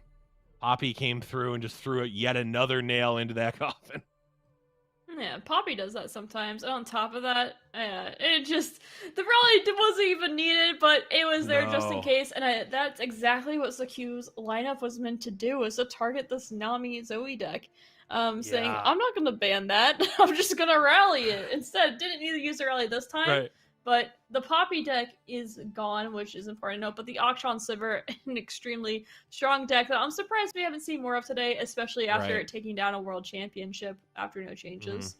Poppy came through and just threw yet another nail into that coffin. Yeah, Poppy does that sometimes. And on top of that, the rally wasn't even needed, but it was there just in case. And that's exactly what Seku's lineup was meant to do, was to target this Nami Zoe deck. Saying, I'm not going to ban that. I'm just going to rally it. Instead, didn't need to use the rally this time. Right. But the Poppy deck is gone, which is important to note. But the Auction Sliver, an extremely strong deck that I'm surprised we haven't seen more of today, especially after it taking down a world championship after no changes.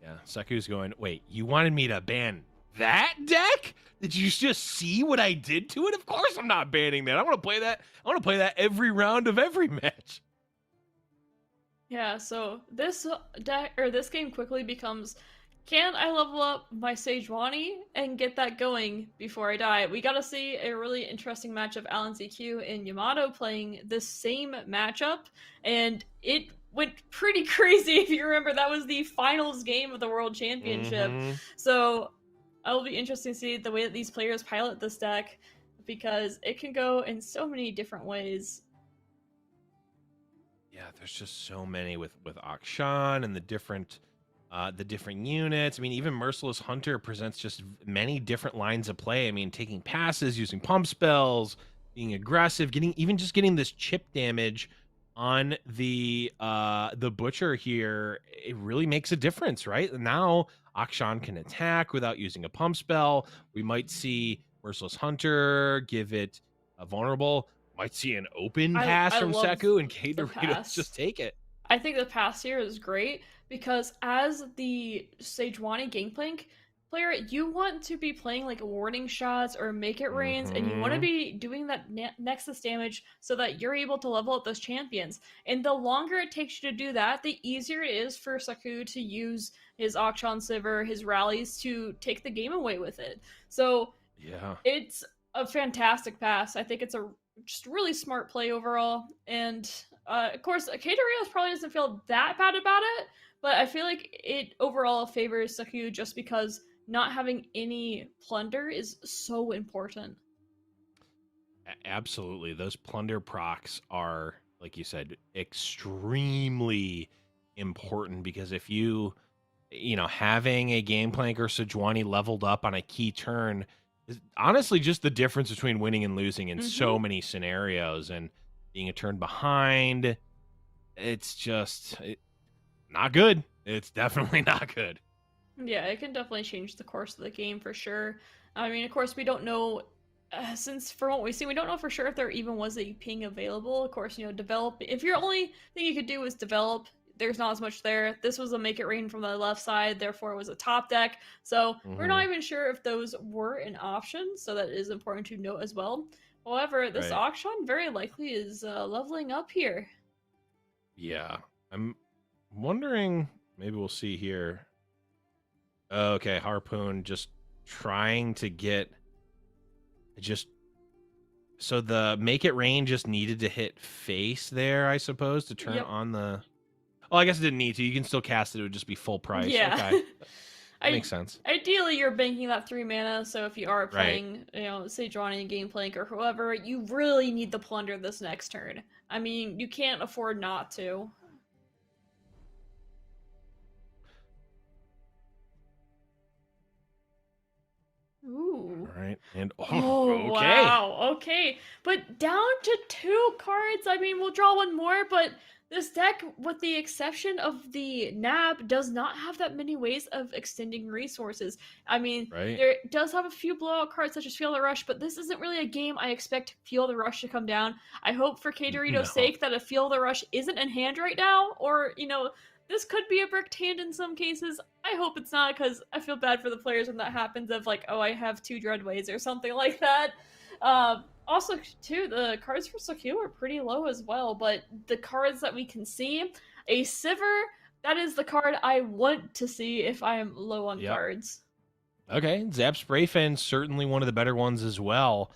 Yeah, Saku's going, wait, you wanted me to ban that deck? Did you just see what I did to it? Of course I'm not banning that. I want to play that. I want to play that every round of every match. Yeah, so this deck or this game quickly becomes, can I level up my Sejuani and get that going before I die? We got to see a really interesting match of Alan ZQ and Yamato playing this same matchup, and it went pretty crazy. If you remember, that was the finals game of the World Championship. So it'll be interesting to see the way that these players pilot this deck, because it can go in so many different ways. Yeah, there's just so many with Akshan and the different units. I mean, even Merciless Hunter presents just many different lines of play. I mean, taking passes, using pump spells, being aggressive, getting this chip damage on the Butcher here. It really makes a difference, right? Now Akshan can attack without using a pump spell. We might see Merciless Hunter give it a vulnerable. Might see an open pass from Seku, and K-Doritos just take it. I think the pass here is great because as the Sejuani Gangplank player, you want to be playing like warning shots or make it rains, and you want to be doing that nexus damage so that you're able to level up those champions. And the longer it takes you to do that, the easier it is for Seku to use his Auction Sliver, his rallies to take the game away with it. So yeah, it's a fantastic pass. I think it's a just really smart play overall. And of course, K-Doritos probably doesn't feel that bad about it, but I feel like it overall favors Seku just because not having any plunder is so important. Absolutely. Those plunder procs are, like you said, extremely important, because if you having a Gangplank or Sejuani leveled up on a key turn is honestly just the difference between winning and losing in so many scenarios. And being a turn behind, it's just not good. It's definitely not good. Yeah, it can definitely change the course of the game for sure. I mean, of course, we don't know, since from what we've seen, we don't know for sure if there even was a ping available. Of course, develop. If your only thing you could do is develop, there's not as much there. This was a make it rain from the left side, therefore it was a top deck. So we're not even sure if those were an option, so that is important to note as well. However, this auction very likely is leveling up here. Yeah, I'm wondering, maybe we'll see here. Okay, Harpoon just trying to get so the make it rain just needed to hit face there, I suppose, to turn on the... Oh, I guess it didn't need to. You can still cast it. It would just be full price. Yeah. Okay. That makes sense. Ideally, you're banking that 3 mana, so if you are playing, Sejuani and Gangplank or whoever, you really need the plunder this next turn. I mean, you can't afford not to. Ooh. All right. And okay. Wow. Okay. But down to 2 cards. I mean, we'll draw one more, but this deck, with the exception of the nab, does not have that many ways of extending resources. I mean, there does have a few blowout cards such as Feel the Rush, but this isn't really a game I expect Feel the Rush to come down. I hope for K-Doritos' sake that a Feel the Rush isn't in hand right now, or, this could be a bricked hand in some cases. I hope it's not, because I feel bad for the players when that happens, of like, oh, I have 2 Dreadways or something like that. Also, too, the cards for Seku are pretty low as well, but the cards that we can see, a Sivir, that is the card I want to see if I am low on cards. Okay, Zap Spray Fin, certainly one of the better ones as well.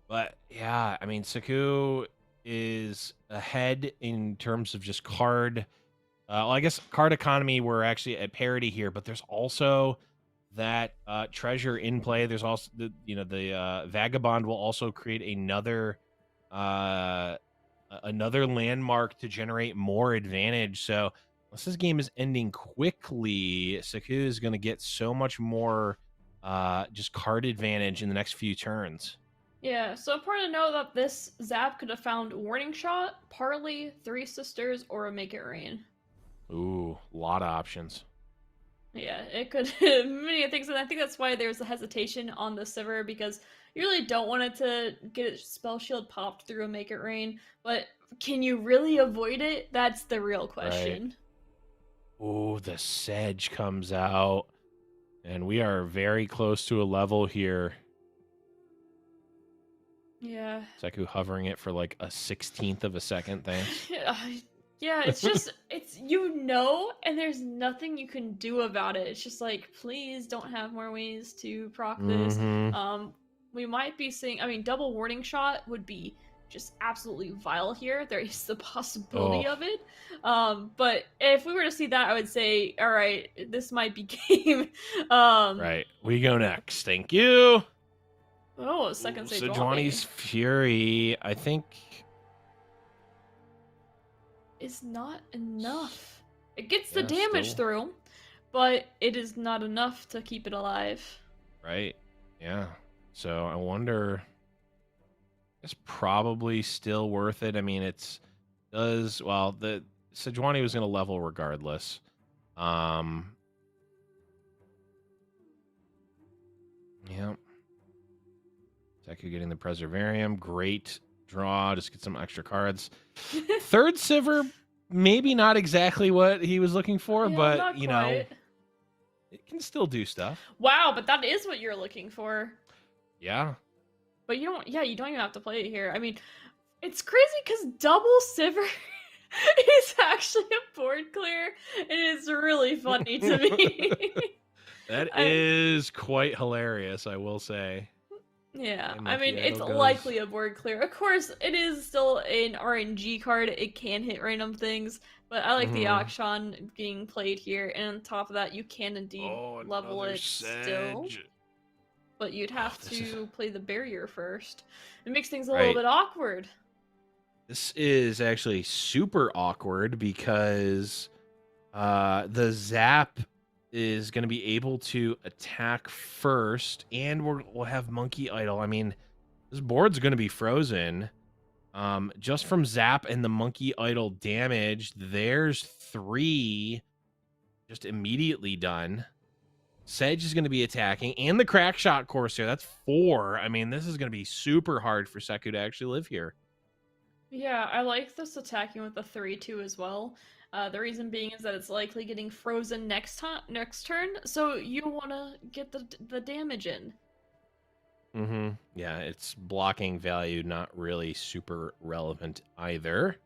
But yeah, I mean, Seku is ahead in terms of just card... well, I guess card economy, we're actually at parity here, but there's also that treasure in play. There's also the Vagabond will also create another landmark to generate more advantage. So unless this game is ending quickly, Seku is going to get so much more just card advantage in the next few turns. Yeah, so important to know that this Zap could have found Warning Shot, Parley, 3 Sisters, or a Make It Rain. Ooh, a lot of options. Yeah, it could many things, and I think that's why there's a hesitation on the Sivir, because you really don't want it to get its spell shield popped through and make it rain, but can you really avoid it? That's the real Right. question. Ooh, the sedge comes out. And we are very close to a level here. Yeah. Seku hovering it for like a 16th of a second, thanks. Yeah, it's just it's and there's nothing you can do about it. It's just like, please don't have more ways to proc this. Mm-hmm. We might be seeing, I mean, double warning shot would be just absolutely vile here. There is the possibility of it. But if we were to see that, I would say, all right, this might be game. Right. We go next. Thank you. Oh, second stage Sejuani's Fury, I think. is not enough. It gets the Yeah, damage still. through, but it is not enough to keep it alive. Right. Yeah. So I wonder. It's probably still worth it. I mean, the Sejuani was going to level regardless. Yeah. Seku getting the Preservarium. Great draw. Just get some extra cards. Third Sivir, maybe not exactly what he was looking for, Yeah, but, not you know, quite. it can still do stuff. Wow, but that is what you're looking for. Yeah. But you don't even have to play it here. I mean, it's crazy because double Sivir is actually a board clear, and it's really funny to me. That is quite hilarious, I will say. Yeah, And I mean, Monkey it's Idol goes- likely a board clear. Of course, it is still an RNG card. It can hit random things, but I like the Akshan being played here. And on top of that, you can indeed level another it still. Sedge. But you'd have to play the barrier first. It makes things a Right. little bit awkward. This is actually super awkward because the Zap is going to be able to attack first, and we'll have Monkey Idol. I mean, this board's going to be frozen. Just from Zap and the Monkey Idol damage, there's 3 just immediately done. Sedge is going to be attacking, and the Crack Shot Corsair. That's 4. I mean, this is going to be super hard for Seku to actually live here. Yeah, I like this attacking with the 3-2 as well. The reason being is that it's likely getting frozen next turn, so you want to get the damage in. Mm-hmm. Yeah, it's blocking value, not really super relevant either.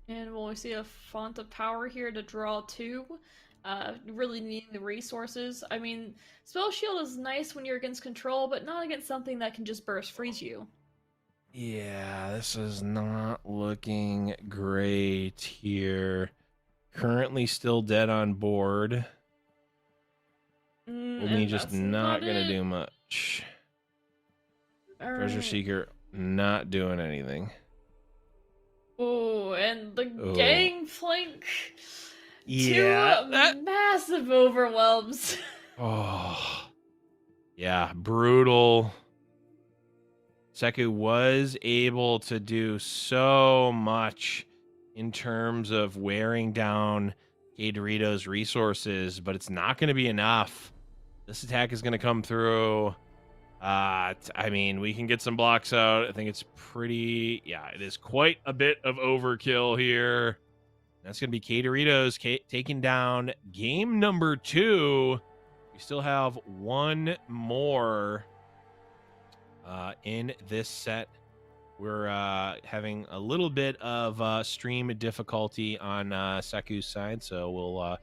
And we'll see a Font of Power here to draw 2. Really needing the resources. I mean, Spell Shield is nice when you're against control, but not against something that can just burst freeze you. Yeah, this is not looking great here. Currently still dead on board. Only just not gonna do much. Treasure Seeker not doing anything. Oh, and the Gangplank. Yeah, 2 massive overwhelms. Oh, yeah, brutal. Seku was able to do so much in terms of wearing down K-Dorito's resources, but it's not going to be enough. This attack is going to come through. I mean, we can get some blocks out. I think it's pretty... Yeah, it is quite a bit of overkill here. That's going to be K-Doritos taking down game number 2. We still have 1 more in this set. We're having a little bit of stream difficulty on Seku's side, so we'll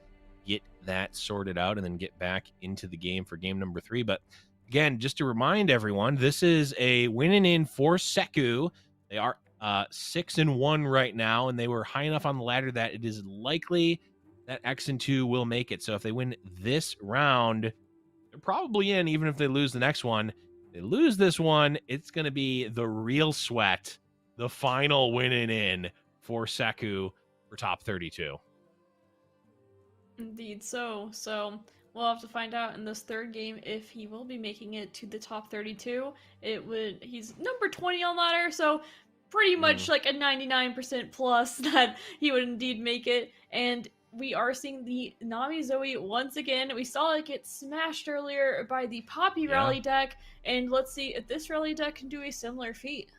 get that sorted out and then get back into the game for game number 3. But again, just to remind everyone, this is a winning in for Seku. They are 6-1 right now, and they were high enough on the ladder that it is likely that X and 2 will make it. So if they win this round, they're probably in, even if they lose the next one. If they lose this one, it's going to be the real sweat, the final winning in for Seku for top 32. Indeed so. So we'll have to find out in this third game if he will be making it to the top 32. He's number 20 on ladder, so pretty much like a 99% plus that he would indeed make it. And we are seeing the Nami Zoe once again. We saw it get smashed earlier by the Poppy rally deck, and let's see if this rally deck can do a similar feat.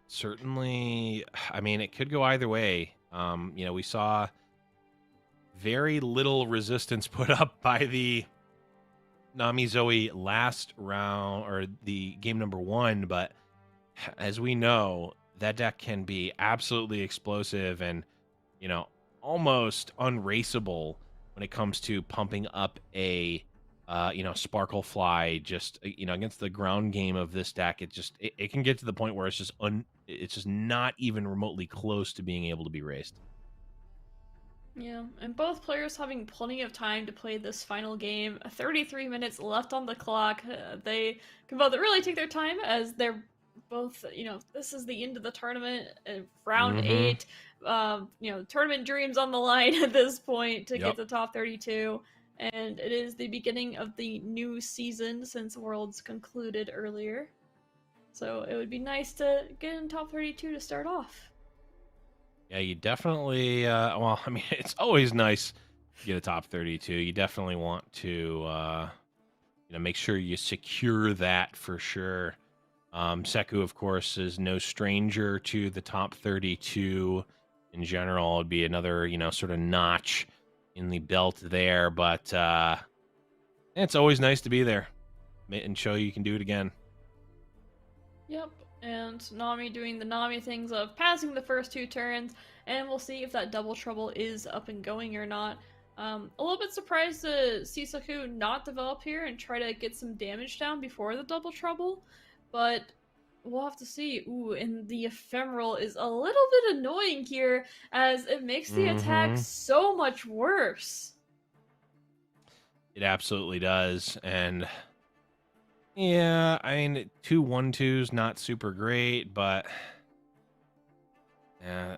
Certainly, I mean, it could go either way. You know, we saw very little resistance put up by the Nami Zoe last round, or the game number 1, but as we know, that deck can be absolutely explosive and, you know, almost unraceable when it comes to pumping up a you know, Sparkle Fly. Just, you know, against the ground game of this deck, it can get to the point where it's just not even remotely close to being able to be raced. Yeah, and both players having plenty of time to play this final game. 33 minutes left on the clock. They can both really take their time, as they're both, you know, this is the end of the tournament, round 8. You know, tournament dreams on the line at this point to get the top 32. And it is the beginning of the new season since Worlds concluded earlier. So it would be nice to get in top 32 to start off. Yeah, you definitely, well, I mean, it's always nice to get a top 32. You definitely want to, you know, make sure you secure that for sure. Seku, of course, is no stranger to the top 32 in general. It'd be another, you know, sort of notch in the belt there, but it's always nice to be there and show you can do it again. Yep, and Nami doing the Nami things of passing the first 2 turns, and we'll see if that double trouble is up and going or not. A little bit surprised to see Seku not develop here and try to get some damage down before the double trouble, but we'll have to see. Ooh, and the ephemeral is a little bit annoying here, as it makes the attack so much worse. It absolutely does, and yeah, I mean, 2 1-2s not super great, but yeah.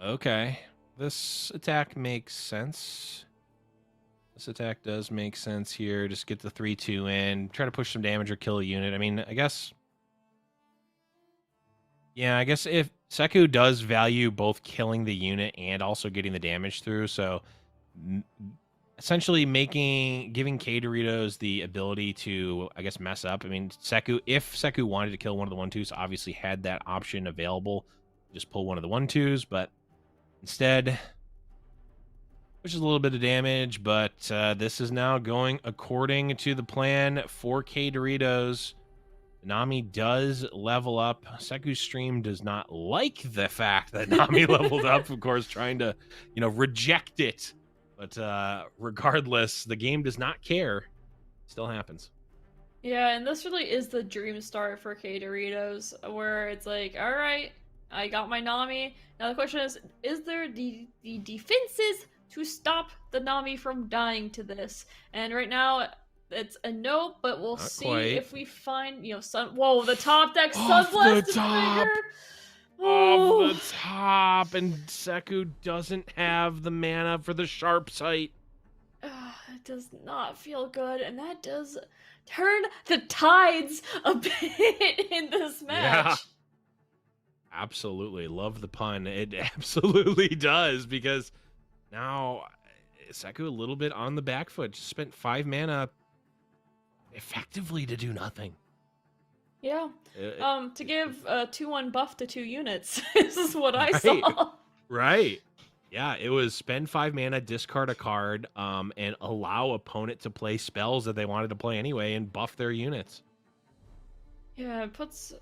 Okay, this attack makes sense. This attack does make sense here. Just get the 3-2 in, try to push some damage or kill a unit. I mean, I guess if Seku does value both killing the unit and also getting the damage through, so essentially giving K-Doritos the ability to, I guess, mess up. I mean, if Seku wanted to kill one of the 1-2s, obviously had that option available, just pull one of the 1-2s, but instead, which is a little bit of damage, but this is now going according to the plan for K-Doritos. Nami does level up. Seku's stream does not like the fact that Nami leveled up, of course, trying to, you know, reject it. But regardless, the game does not care. It still happens. Yeah, and this really is the dream start for K-Doritos, where it's like, all right, I got my Nami. Now the question is there the defenses to stop the Nami from dying to this? And right now, it's a no, but we'll Not see quite. if we find, you know, whoa, the top deck Off Sunblast the top! Destroyer! Off the top, and Seku doesn't have the mana for the sharp sight. It does not feel good, and that does turn the tides a bit in this match. Yeah. Absolutely. Love the pun. It absolutely does, because now Seku a little bit on the back foot. Just spent 5 mana effectively to do nothing. Yeah. To give a 2-1 buff to 2 units. This is what I saw. Right. Yeah, it was spend 5 mana, discard a card, and allow opponent to play spells that they wanted to play anyway and buff their units. Yeah, it puts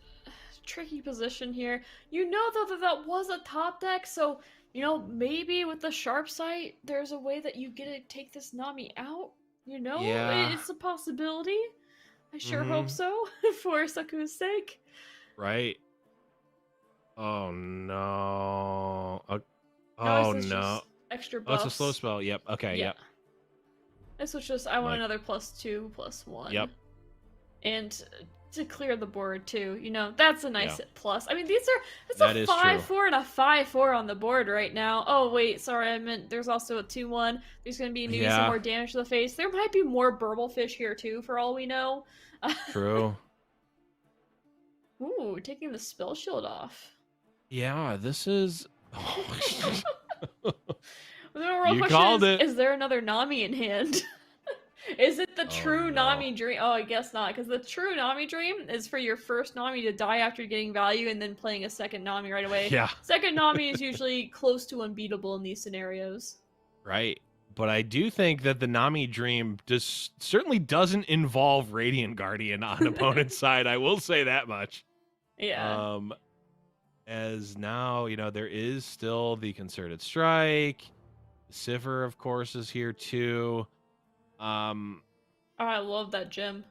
tricky position here. You know, though, that was a top deck, so, you know, maybe with the sharp sight, there's a way that you get to take this Nami out. You know, Yeah. It's a possibility. I sure hope so, for Seku's sake. Right. Oh, no. Oh, no. Extra buffs. Oh, it's a slow spell. Yep. Okay, Yeah. yep. This was just, I want another +2, +1. Yep. And to clear the board, too. You know, that's a nice plus. I mean, that's That a is 5-4 true. and a 5-4 on the board right now. Oh, wait, sorry, I meant there's also a 2-1. There's going to be maybe some more damage to the face. There might be more Burblefish here, too, for all we know. True. Ooh, taking the spell shield off. Yeah, this is The real You question called it. is there another Nami in hand? Is it the Oh, true no. Nami dream? Oh, I guess not, because the true Nami dream is for your first Nami to die after getting value and then playing a second Nami right away. Yeah. Second Nami is usually close to unbeatable in these scenarios. Right. But I do think that the Nami dream certainly doesn't involve Radiant Guardian on opponent's side. I will say that much. Yeah. As now, there is still the concerted strike. The Sivir, of course, is here too. Oh, I love that gem.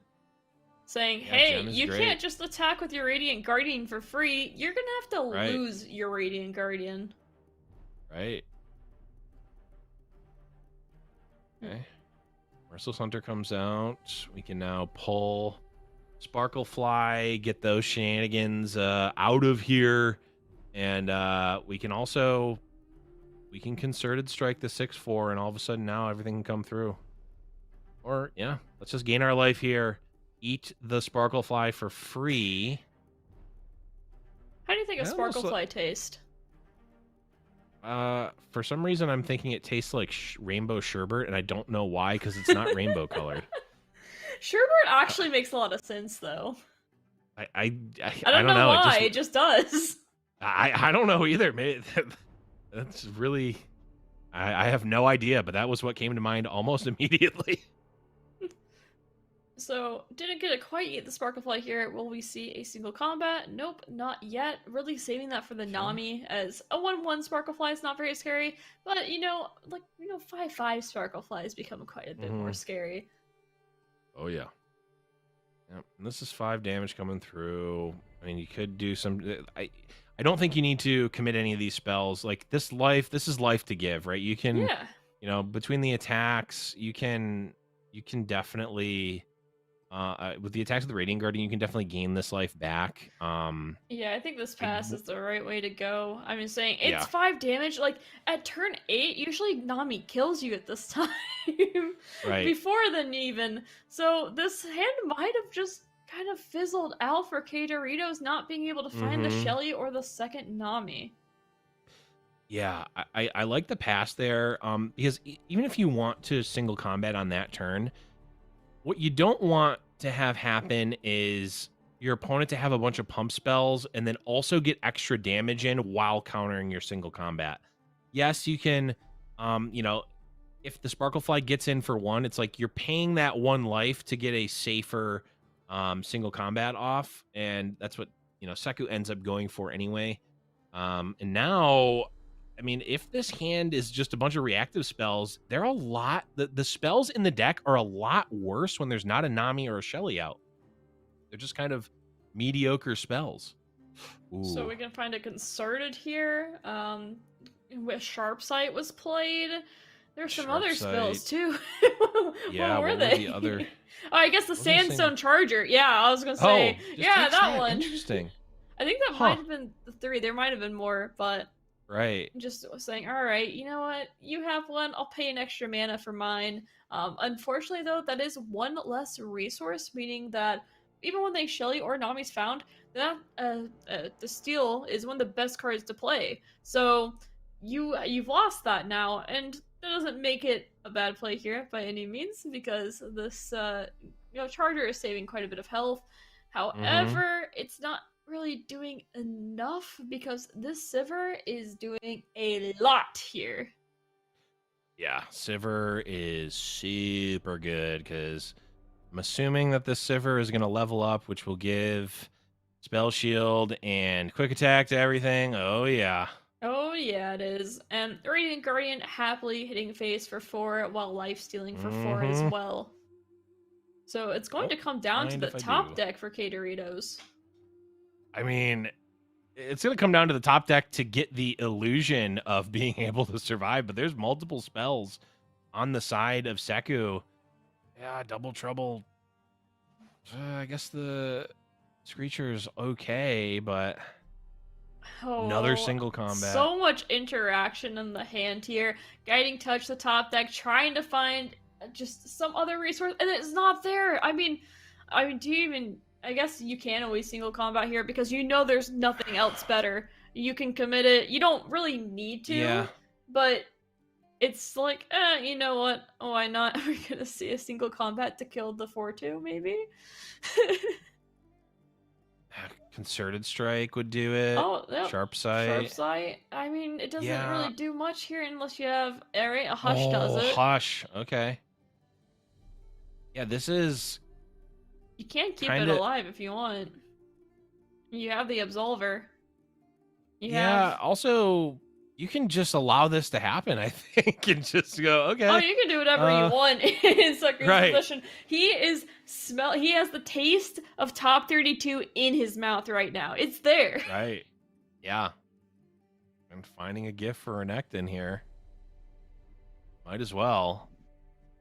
Saying, Yeah, hey, Gem is you great. can't just attack with your Radiant Guardian for free. You're gonna have to Right. lose your Radiant Guardian. Right. Okay. Merciless Hunter comes out. We can now pull Sparklefly, get those shenanigans out of here. And we can concerted strike the 6-4, and all of a sudden now everything can come through. Or, yeah, let's just gain our life here. Eat the Sparklefly for free. How do you think a I almost Sparklefly taste? For some reason, I'm thinking it tastes like rainbow sherbet, and I don't know why, because it's not rainbow colored. Sherbet actually makes a lot of sense, though. I don't know why, It it just does. I don't know either. Maybe that's really. I have no idea, but that was what came to mind almost immediately. So, didn't get it quite yet, the Sparklefly here. Will we see a single combat? Nope, not yet. Really saving that for the Nami, as a 1-1 Sparklefly is not very scary. But, 5-5 Sparkleflies become quite a bit more scary. Oh, yeah. Yep. And this is 5 damage coming through. I mean, you could do some... I don't think you need to commit any of these spells. Like, this is life to give, right? You can... Yeah. Between the attacks, you can definitely... with the attacks of the Radiant Guardian, you can definitely gain this life back. Yeah, I think this pass is the right way to go. I'm just saying, it's Yeah. 5 damage. Like, at turn 8, usually Nami kills you at this time. Right. Before then, even. So, this hand might have just kind of fizzled out for K-Doritos not being able to find the Shelly or the second Nami. Yeah, I like the pass there, because even if you want to single combat on that turn, what you don't want to have happen is your opponent to have a bunch of pump spells and then also get extra damage in while countering your single combat. Yes, you can, if the Sparklefly gets in for 1, it's like you're paying that 1 life to get a safer single combat off, and that's what, Seku ends up going for anyway. And now... I mean, if this hand is just a bunch of reactive spells, they're a lot... The spells in the deck are a lot worse when there's not a Nami or a Shelly out. They're just kind of mediocre spells. Ooh. So we can find a concerted here. With Sharp Sight was played. There's some other spells too. Yeah, what were what they? the other... Oh, I guess the Sandstone Charger. Yeah, I was gonna say. Yeah, that one. Interesting. I think that might have been the 3. There might have been more, but... Right. Just saying, all right, you know what? You have 1. I'll pay an extra mana for mine. Unfortunately, though, that is 1 less resource, meaning that even when they Shelly or Nami's found, that the steal is one of the best cards to play. So you've lost that now, and that doesn't make it a bad play here by any means, because this Charger is saving quite a bit of health. However, it's not really doing enough, because this Sivir is doing a lot here. Yeah, Sivir is super good, because I'm assuming that this Sivir is going to level up, which will give Spell Shield and Quick Attack to everything. Oh, yeah. Oh, yeah, it is. And Radiant Guardian happily hitting face for 4, while life stealing for 4 as well. So it's going to come down to the top deck for K-Doritos. I mean, it's going to come down to the top deck to get the illusion of being able to survive, but there's multiple spells on the side of Seku. Yeah, Double Trouble. I guess the Screecher's okay, but another single combat. So much interaction in the hand here. Guiding Touch, the top deck, trying to find just some other resource, and it's not there. I mean, do you even... I guess you can always single combat here, because there's nothing else better. you can commit it. You don't really need to, Yeah. but it's like, you know what? Why not? We're gonna see a single combat to kill the 4-2, maybe? Concerted strike would do it. Oh, yep. Sharp sight. Sharp sight. I mean, it doesn't Yeah. really do much here unless you have, alright, a Hush does it. Hush. Okay. Yeah, this is... You can keep kinda... it alive if you want. You have the Absolver. Also, you can just allow this to happen, I think, and just go, okay. Oh, you can do whatever you want in Sucker's position. He has the taste of top 32 in his mouth right now. It's there. Right. Yeah. I'm finding a gift for Renekton here. Might as well.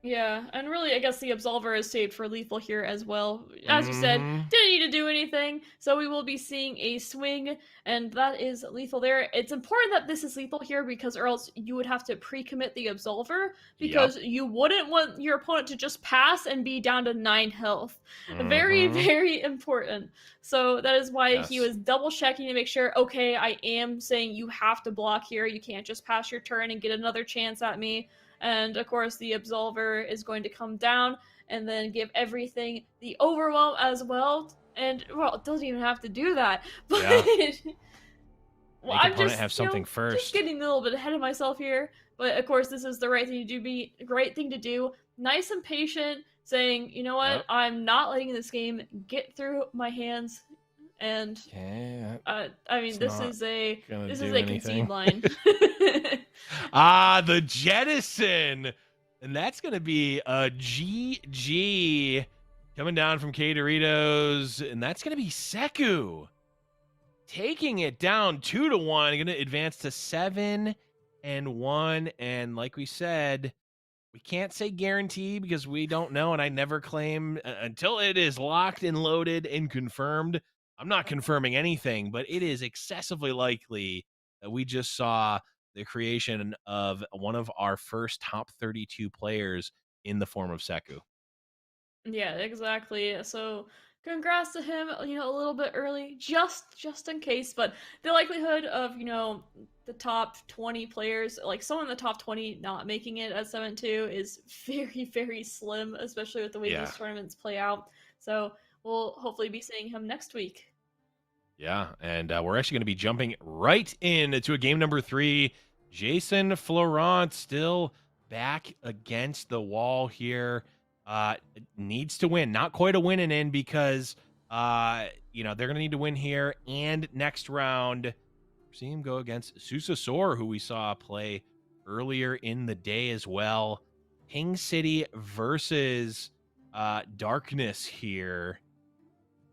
Yeah, and really, I guess the Absolver is saved for lethal here as well. As you said, didn't need to do anything, so we will be seeing a swing, and that is lethal there. It's important that this is lethal here, because or else you would have to pre-commit the Absolver, because you wouldn't want your opponent to just pass and be down to 9 health. Very, very important. So that is why he was double-checking to make sure, okay, I am saying you have to block here, you can't just pass your turn and get another chance at me. And of course, the Absolver is going to come down and then give everything the overwhelm as well. And well, it doesn't even have to do that. But well, I'm just have something first. Just getting a little bit ahead of myself here. But of course, this is the right thing to do. Great thing to do. Nice and patient, saying, you know what, I'm not letting this game get through my hands. And I mean, this is a concede line. The jettison, and that's gonna be a GG coming down from K Doritos, and that's gonna be Seku taking it down 2-1. Gonna advance to 7-1, and like we said, we can't say guarantee because we don't know, and I never claim until it is locked and loaded and confirmed. I'm not confirming anything, but it is excessively likely that we just saw the creation of one of our first top 32 players in the form of Seku. Yeah, exactly. So congrats to him, a little bit early, just in case, but the likelihood of, the top 20 players, like someone in the top 20 not making it at 7-2 is very, very slim, especially with the way these tournaments play out. So we'll hopefully be seeing him next week. Yeah, and we're actually going to be jumping right into a game number 3. Jason Florent still back against the wall here. Needs to win. Not quite a win in because, they're going to need to win here and next round. See him go against Susasor, who we saw play earlier in the day as well. Ping City versus Darkness here.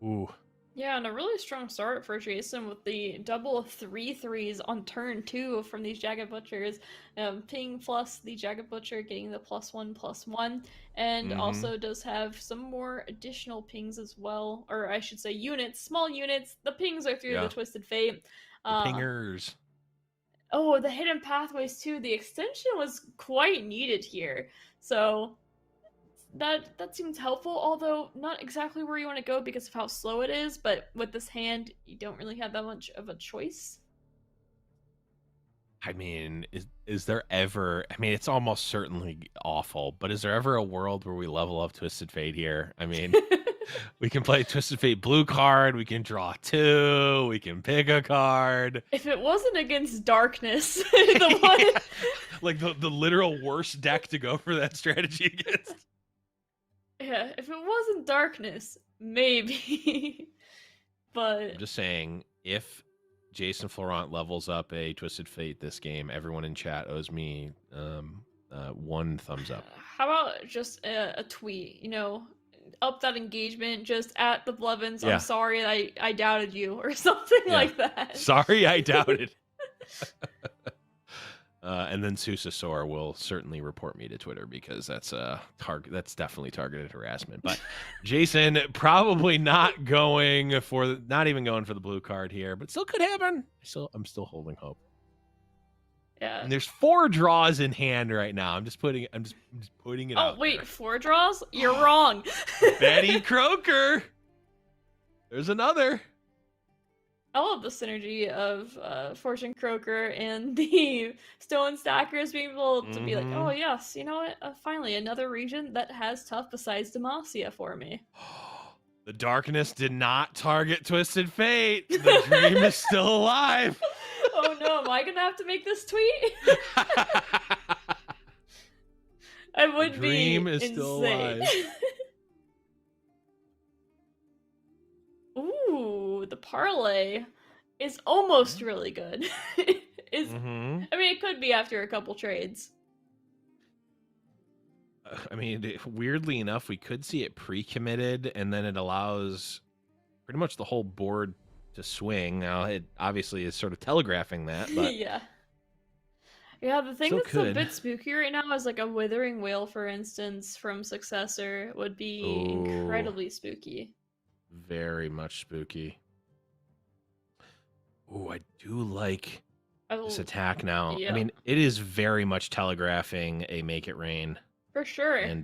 Ooh. Yeah, and a really strong start for Jason with the double 3-3s on turn 2 from these Jagged Butchers. Ping plus the Jagged Butcher getting the +1/+1, and also does have some more additional pings as well, or I should say units, small units. The pings are through the Twisted Fate. Pingers. Oh, the hidden pathways too. The extension was quite needed here. So that seems helpful, although not exactly where you want to go because of how slow it is, but with this hand, you don't really have that much of a choice. I mean, is there ever... I mean, it's almost certainly awful, but is there ever a world where we level up Twisted Fate here? I mean, we can play Twisted Fate blue card, we can draw 2, we can pick a card. If it wasn't against Darkness, the one... like the literal worst deck to go for that strategy against. Yeah, if it wasn't Darkness, maybe. But I'm just saying, if Jason Florent levels up a Twisted Fate this game, everyone in chat owes me 1 thumbs up. How about just a tweet, up that engagement, just at the Blevins, I'm sorry I doubted you, or something like that. Sorry I doubted. And then Susasor will certainly report me to Twitter because that's that's definitely targeted harassment. But Jason probably not even going for the blue card here, but it still could happen. I'm still holding hope. Yeah. And there's 4 draws in hand right now. I'm just putting it out. Oh wait, there. 4 draws? You're wrong. Betty Croker. There's another. I love the synergy of Fortune Croaker and the Stone Stackers being able to be like, oh yes, you know what? Finally, another region that has tough besides Demacia for me. The darkness did not target Twisted Fate. The dream is still alive. Oh no, am I gonna have to make this tweet? I would the dream be is insane. still alive. Ooh, the parlay is almost really good. I mean, it could be after a couple trades. I mean, weirdly enough, we could see it pre-committed, and then it allows pretty much the whole board to swing. Now, it obviously is sort of telegraphing that, but yeah. Yeah, the thing that's a bit spooky right now is like a Withering Whale, for instance, from Successor would be incredibly spooky. Very much spooky. Oh, I do like this attack now. Yeah. I mean, it is very much telegraphing a Make It Rain. For sure. And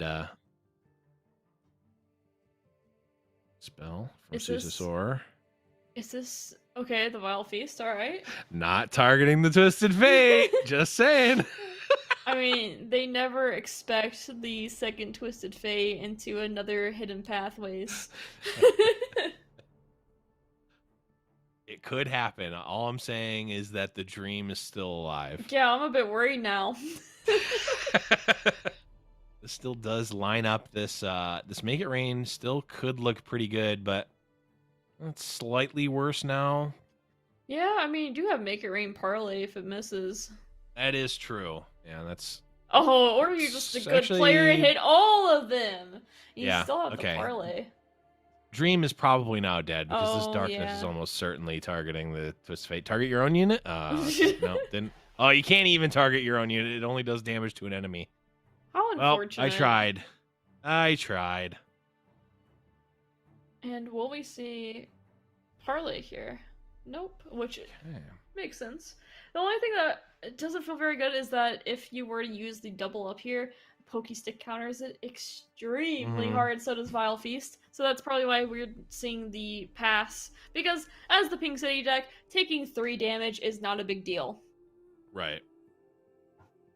spell from Susasaur. Is this okay? The Vile Feast, all right. Not targeting the Twisted Fate. Just saying. I mean, they never expect the second Twisted Fate into another Hidden Pathways. It could happen. All I'm saying is that the dream is still alive. Yeah, I'm a bit worried now. This still does line up. This Make It Rain still could look pretty good, but it's slightly worse now. Yeah, I mean, you do have Make It Rain parlay if it misses. That is true. Yeah, that's... Oh, or you're just a good player and hit all of them. You still have the parlay. Dream is probably now dead because this darkness is almost certainly targeting the Twisted Fate. Target your own unit? No, didn't. Oh, you can't even target your own unit. It only does damage to an enemy. How unfortunate. Well, I tried. And will we see parlay here? Nope, which makes sense. The only thing that doesn't feel very good is that if you were to use the double up here, Pokestick counters it extremely hard, so does Vile Feast. So that's probably why we're seeing the pass. Because as the Pink City deck, taking 3 damage is not a big deal. Right.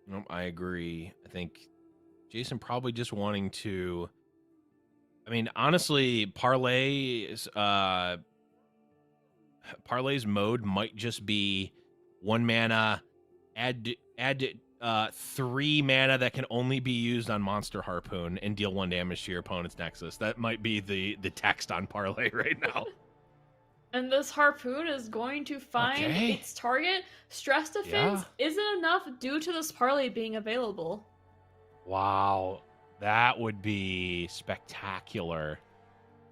Nope, I agree. I think Jason probably just wanting to... I mean, honestly, Parlay's mode might just be 1 mana, add 3 mana that can only be used on Monster Harpoon and deal 1 damage to your opponent's Nexus. That might be the text on Parlay right now. And this Harpoon is going to find its target. Stress defense isn't enough due to this Parlay being available. Wow. That would be spectacular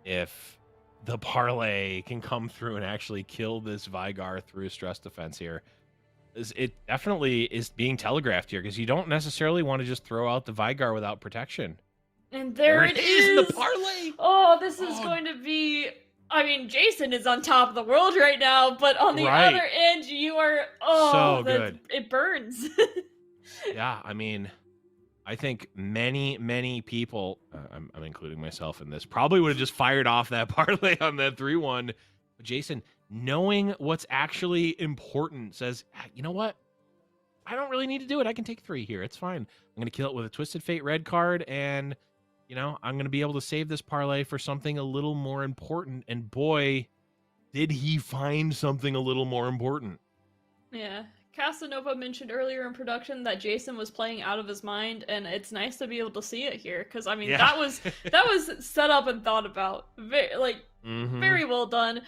if the Parlay can come through and actually kill this Vigar through stress defense here. It definitely is being telegraphed here because you don't necessarily want to just throw out the Vigar without protection. And there it is! The Parlay! Oh, this is going to be... I mean, Jason is on top of the world right now, but on the other end, you are... Oh, so good. It burns. Yeah, I mean... I think many people, I'm including myself in this, probably would have just fired off that parlay on that 3-1. But Jason, knowing what's actually important, says, you know what? I don't really need to do it. I can take 3 here. It's fine. I'm going to kill it with a Twisted Fate red card, and, you know, I'm going to be able to save this parlay for something a little more important. And boy, did he find something a little more important. Yeah. Casanova mentioned earlier in production that Jason was playing out of his mind, and it's nice to be able to see it here because I mean that was set up and thought about, very well done.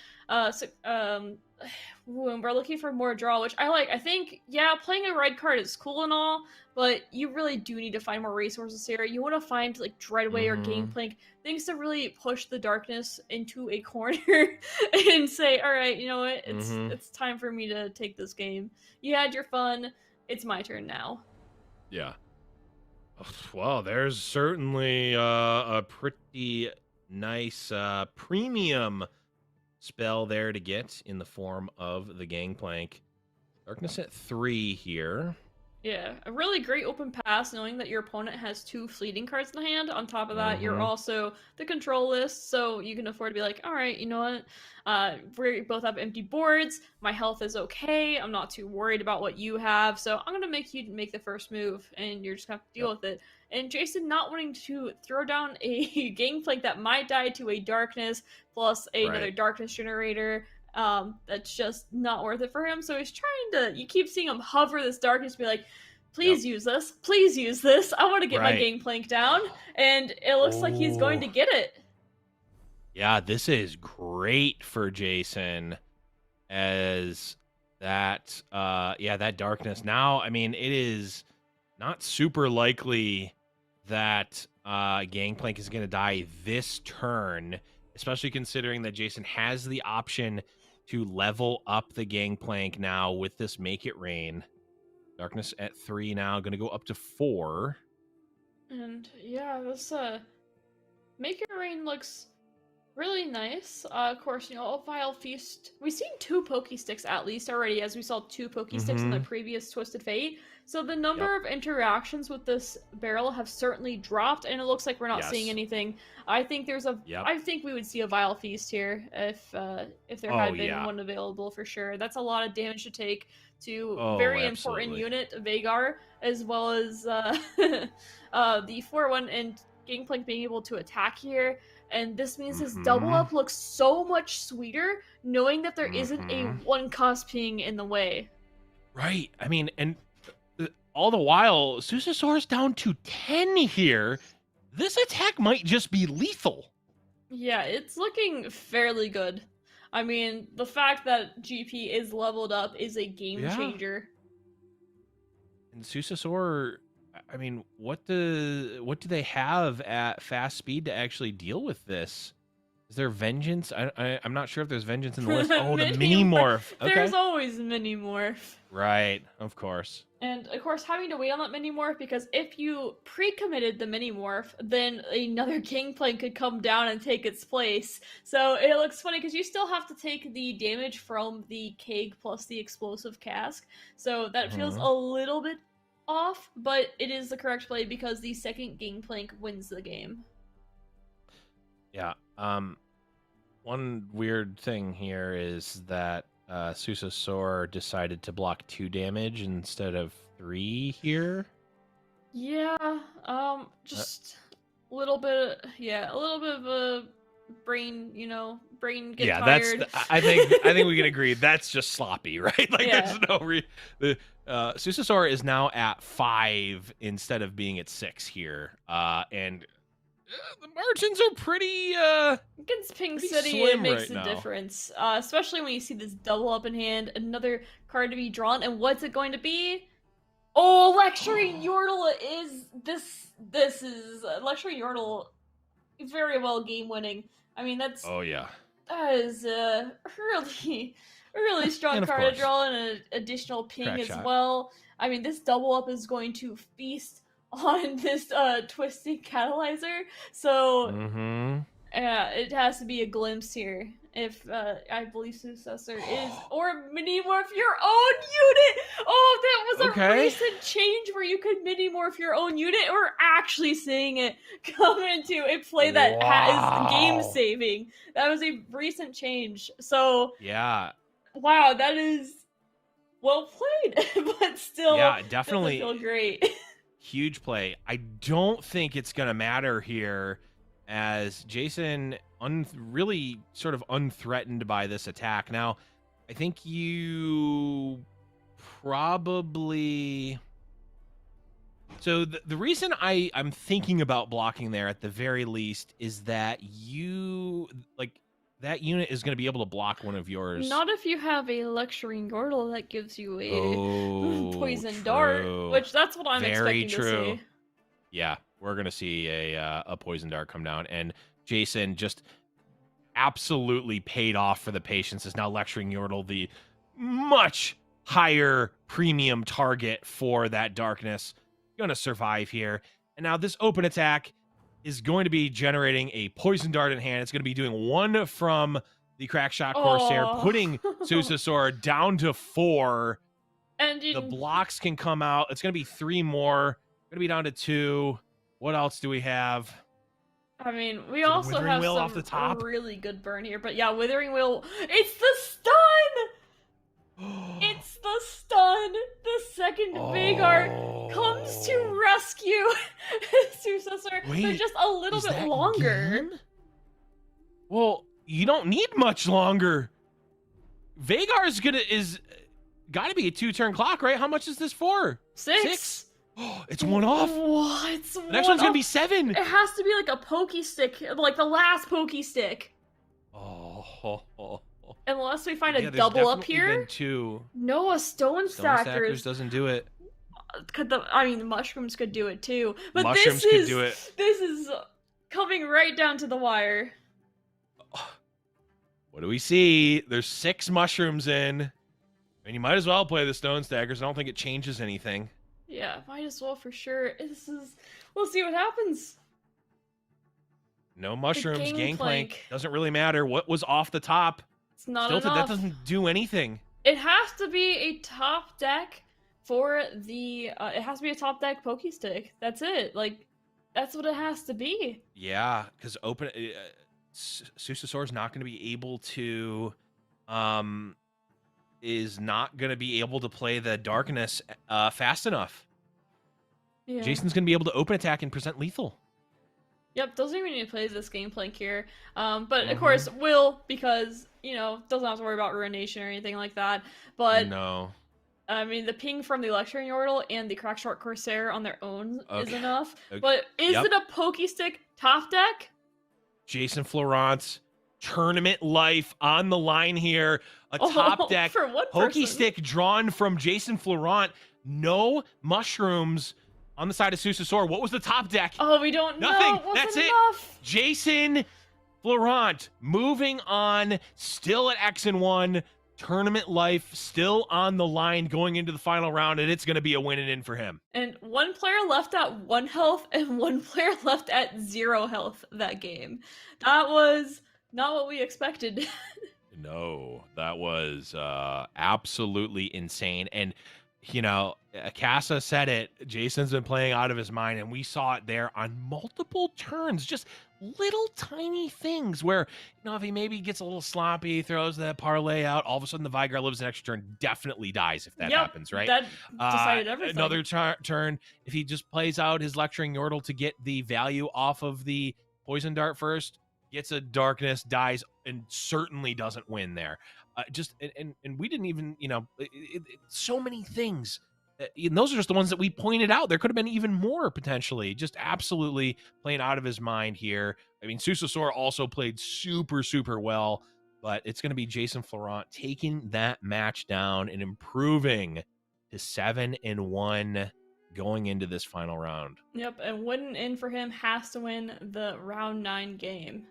When we're looking for more draw, which I like. I think playing a red card is cool and all, but you really do need to find more resources here. You want to find like Dreadway or Gangplank, things to really push the darkness into a corner and say, all right, you know what, it's time for me to take this game. You had your fun. It's my turn now. Yeah. Well, there's certainly a pretty nice premium spell there to get in the form of the Gangplank. Darkness at 3 here. Yeah, a really great open pass, knowing that your opponent has 2 fleeting cards in the hand. On top of that, you're also the control list, so you can afford to be like, all right, you know what? We both have empty boards. My health is okay. I'm not too worried about what you have, so I'm gonna make you make the first move, and you're just gonna have to deal with it. And Jason not wanting to throw down a gangplank that might die to a darkness plus another darkness generator. That's just not worth it for him. So he's trying to, you keep seeing him hover this darkness, be like, please use this, please use this. I want to get my gangplank down. And it looks like he's going to get it. Yeah, this is great for Jason as that, that darkness. Now, I mean, it is not super likely that Gangplank is going to die this turn, especially considering that Jason has the option to level up the Gangplank now with this Make It Rain. Darkness at 3 now, going to go up to 4. And yeah, this Make It Rain looks really nice. Of course, you know, a Vile Feast. We've seen 2 Pokesticks at least already, as we saw 2 Pokesticks in the previous Twisted Fate. So the number of interactions with this barrel have certainly dropped, and it looks like we're not seeing anything. I think there's a. I think we would see a Vile Feast here if there had been one available for sure. That's a lot of damage to take to very important unit Vagar, as well as the 4-1 and Gangplank being able to attack here. And this means his double up looks so much sweeter, knowing that there isn't a 1-cost ping in the way. Right. I mean, and all the while, Susasaur's down to 10 here. This attack might just be lethal. Yeah, it's looking fairly good. I mean, the fact that GP is leveled up is a game changer. And Susasaur, I mean, what do they have at fast speed to actually deal with this? Is there Vengeance? I'm not sure if there's Vengeance in the list. Oh, the Mini Morph. Okay. There's always Mini Morph. Right, of course. And, of course, having to wait on that Mini Morph, because if you pre-committed the Mini Morph, then another Gangplank could come down and take its place. So it looks funny, because you still have to take the damage from the Keg plus the Explosive Cask. So that feels a little bit off, but it is the correct play because the second Gangplank wins the game. Yeah. One weird thing here is that Susasaur decided to block 2 damage instead of 3 here. Yeah. Just a little bit of a brain get tired. I think we can agree that's just sloppy, right? Like there's no Susasaur is now at 5 instead of being at 6 here. And the margins are pretty against Pink City. It makes a difference, especially when you see this double up in hand, another card to be drawn, and what's it going to be? Oh, Lecturing Yordle is this is Lecturing Yordle very well game winning. I mean, that is a really strong card to draw, and an additional ping as well. I mean, this double up is going to feast on this twisting catalyzer, so it has to be a glimpse here. If I believe Successor is or Mini Morph your own unit. Oh, that was a recent change where you could Mini Morph your own unit. We're actually seeing it come into a play that is game saving. That was a recent change. So wow, that is well played, but still, definitely doesn't feel great. Huge play. I don't think it's going to matter here as Jason really sort of unthreatened by this attack. Now, I think you probably... So the reason I'm thinking about blocking there at the very least is that that unit is going to be able to block one of yours. Not if you have a Lecturing Yordle that gives you a Poison Dart, which that's what I'm expecting to see. Yeah, we're going to see a Poison Dart come down, and Jason just absolutely paid off for the patience. Is now Lecturing Yordle the much higher premium target for that darkness. Going to survive here. And now this open attack is going to be generating a Poison Dart in hand. It's going to be doing 1 from the Crackshot Corsair, putting Susasaur down to 4. And The blocks can come out. It's going to be 3 more. Going to be down to 2. What else do we have? I mean, we So the also Withering have Will some off the top? really good burn here, but yeah, Withering Will. It's the stun. It's the stun. The second Veigar comes to rescue Successor. They're Wait, just a little is bit that longer. game? Well, you don't need much longer. Veigar's got to be a 2-turn clock, right? How much is this for? 6. Oh, it's 1 off. What? The next one's gonna be 7. It has to be like a pokey stick, like the last pokey stick. Oh. Unless we find a Yeah, there's double up definitely here. been 2. No, a Stone Stackers doesn't do it. the mushrooms could do it too. But Mushrooms this could is do it. this is coming right down to the wire. What do we see? There's 6 mushrooms in. I mean, you might as well play the Stone Stackers. I don't think it changes anything. Yeah, might as well for sure. We'll see what happens. No mushrooms. Gangplank. Gangplank doesn't really matter. What was off the top? It's not Stilted, enough. that doesn't do anything. It has to be a top deck for the. It has to be a top deck pokey stick. That's it. Like, that's what it has to be. Yeah, because Susasor's not going to be able to, is not going to be able to play the darkness fast enough. Yeah. Jason's going to be able to open attack and present lethal. Yep, doesn't even need to play this Gangplank here. But of course, will, because, doesn't have to worry about Ruination or anything like that. But, No. I mean, the ping from the Electron Yordle and the Crackshot Corsair on their own is enough. Okay. But is it a Pokestick top deck? Jason Florent, tournament life on the line here. A top deck For what pokey person? stick drawn from Jason Florent. No mushrooms on the side of Susasor. What was the top deck? Oh, we don't Nothing. know. That's Wasn't it. enough. Jason Florent moving on, still at X and 1. Tournament life still on the line going into the final round, and it's going to be a win and in for him. And one player left at 1 health and one player left at 0 health that game. That was not what we expected. No, that was absolutely insane. And, Casa said it. Jason's been playing out of his mind, and we saw it there on multiple turns. Just little tiny things where, if he maybe gets a little sloppy, throws that parlay out, all of a sudden the Veigar lives an extra turn, definitely dies if that happens, right? That decided everything. Another turn, if he just plays out his Lecturing Yordle to get the value off of the Poison Dart first, gets a Darkness, dies, and certainly doesn't win there. And we didn't even, so many things. And those are just the ones that we pointed out. There could have been even more potentially. Just absolutely playing out of his mind here. I mean, Susasor also played super, super well, but it's going to be Jason Florent taking that match down and improving to 7-1 going into this final round. Yep, and winning in for him has to win the round 9 game.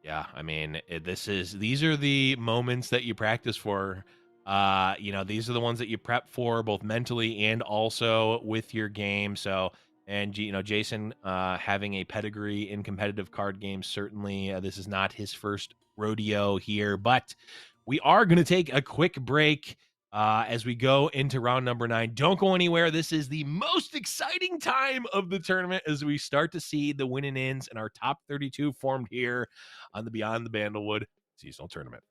Yeah, I mean, these are the moments that you practice for. These are the ones that you prep for both mentally and also with your game. So, and Jason having a pedigree in competitive card games, certainly this is not his first rodeo here, but we are going to take a quick break as we go into round number 9. Don't go anywhere. This is the most exciting time of the tournament as we start to see the win and ins and our top 32 formed here on the Beyond the Bandlewood seasonal tournament.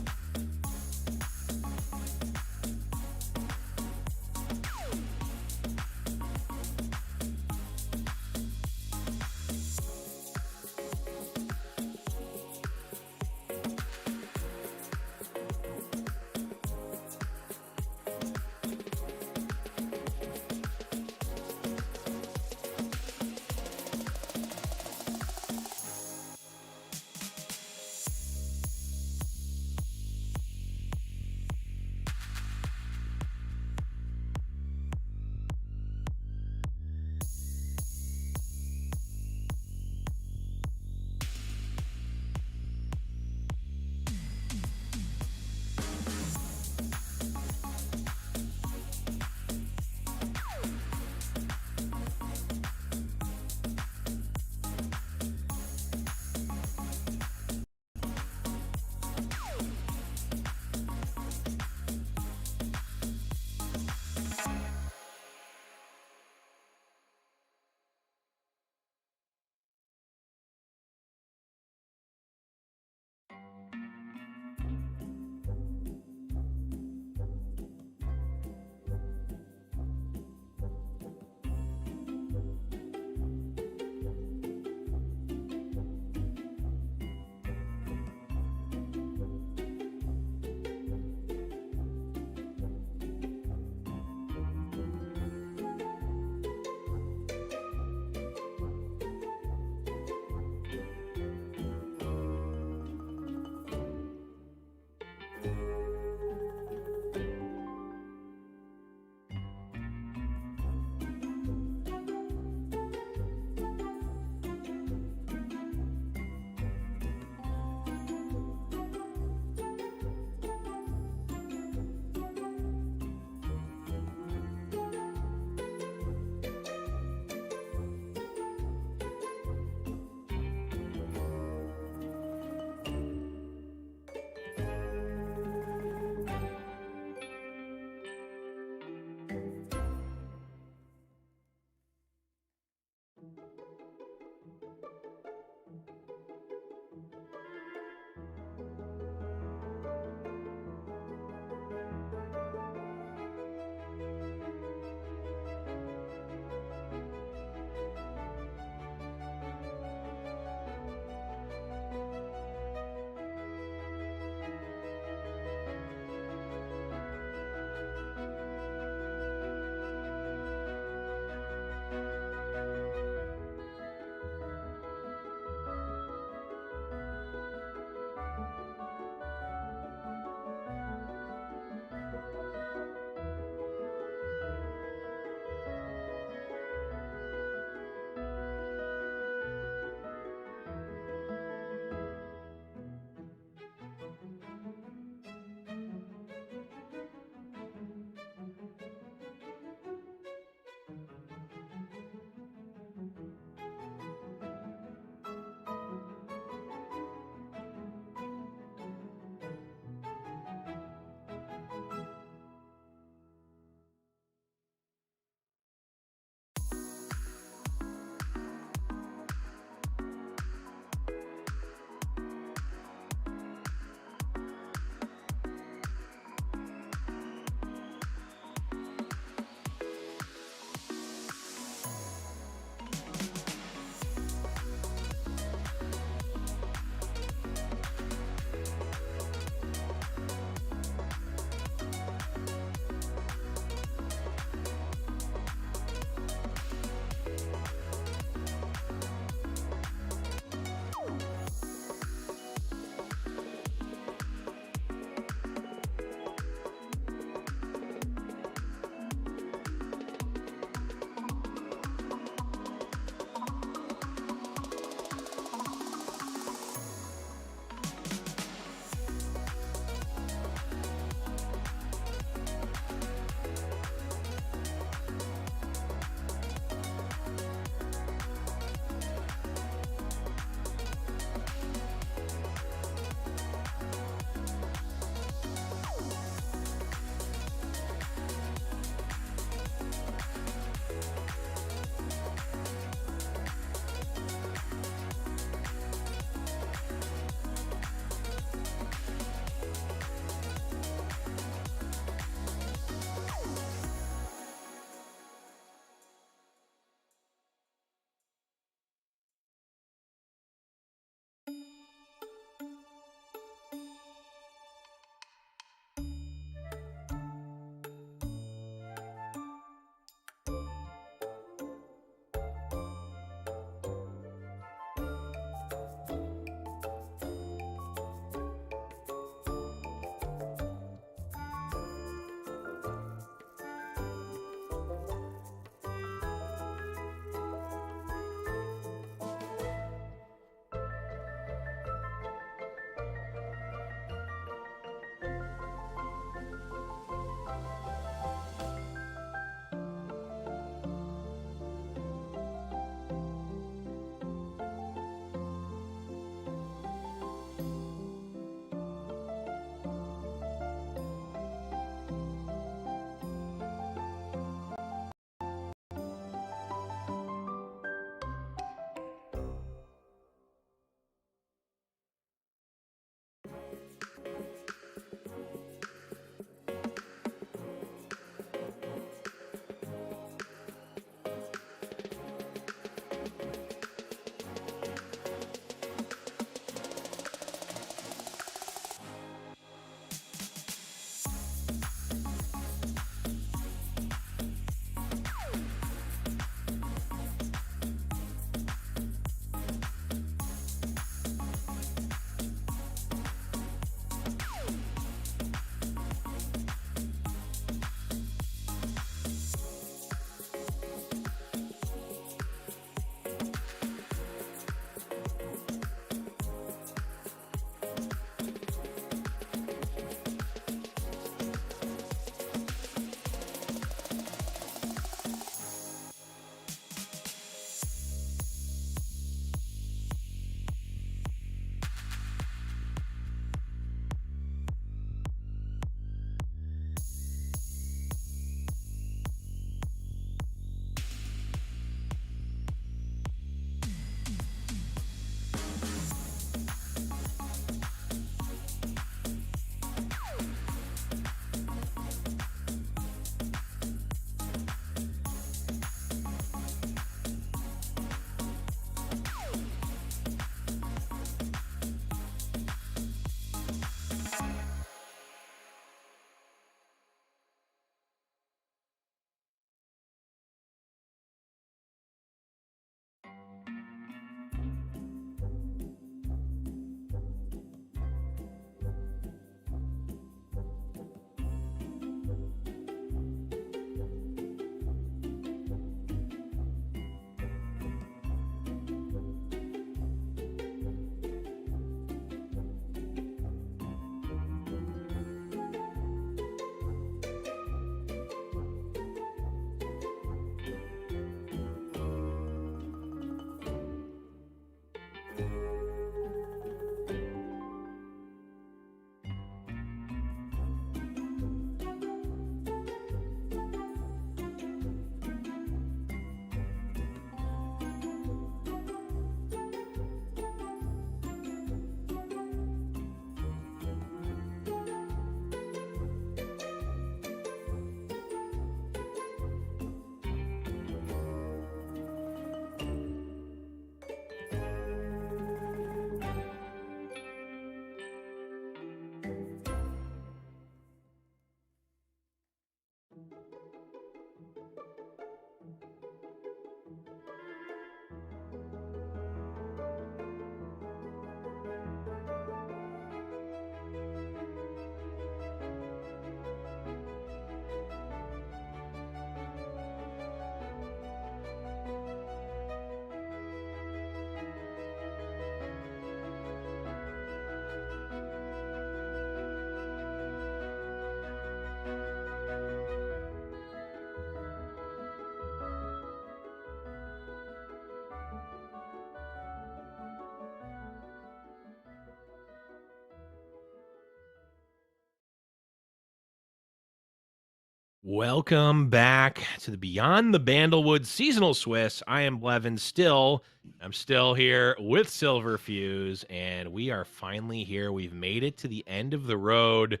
Welcome back to the Beyond the Bandlewood seasonal Swiss. I am Blevin still. I'm still here with Silverfuse, and we are finally here. We've made it to the end of the road.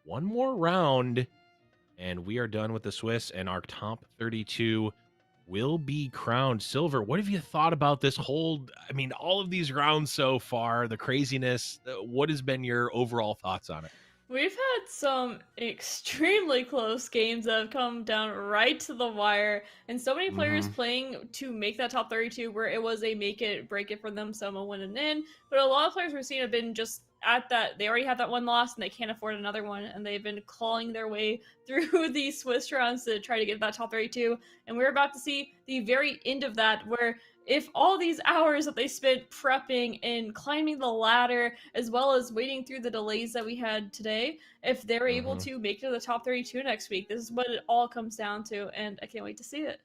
One more round, and we are done with the Swiss, and our top 32 will be crowned silver. What have you thought about this whole, all of these rounds so far, the craziness? What has been your overall thoughts on it? We've had some extremely close games that have come down right to the wire, and so many players playing to make that top 32 where it was a make it, break it for them, someone winning in. But a lot of players we've seen have been just at that, they already have that one loss and they can't afford another one, and they've been clawing their way through these Swiss rounds to try to get that top 32. And we're about to see the very end of that, where if all these hours that they spent prepping and climbing the ladder, as well as waiting through the delays that we had today, if they're able to make it to the top 32 next week, this is what it all comes down to, and I can't wait to see it.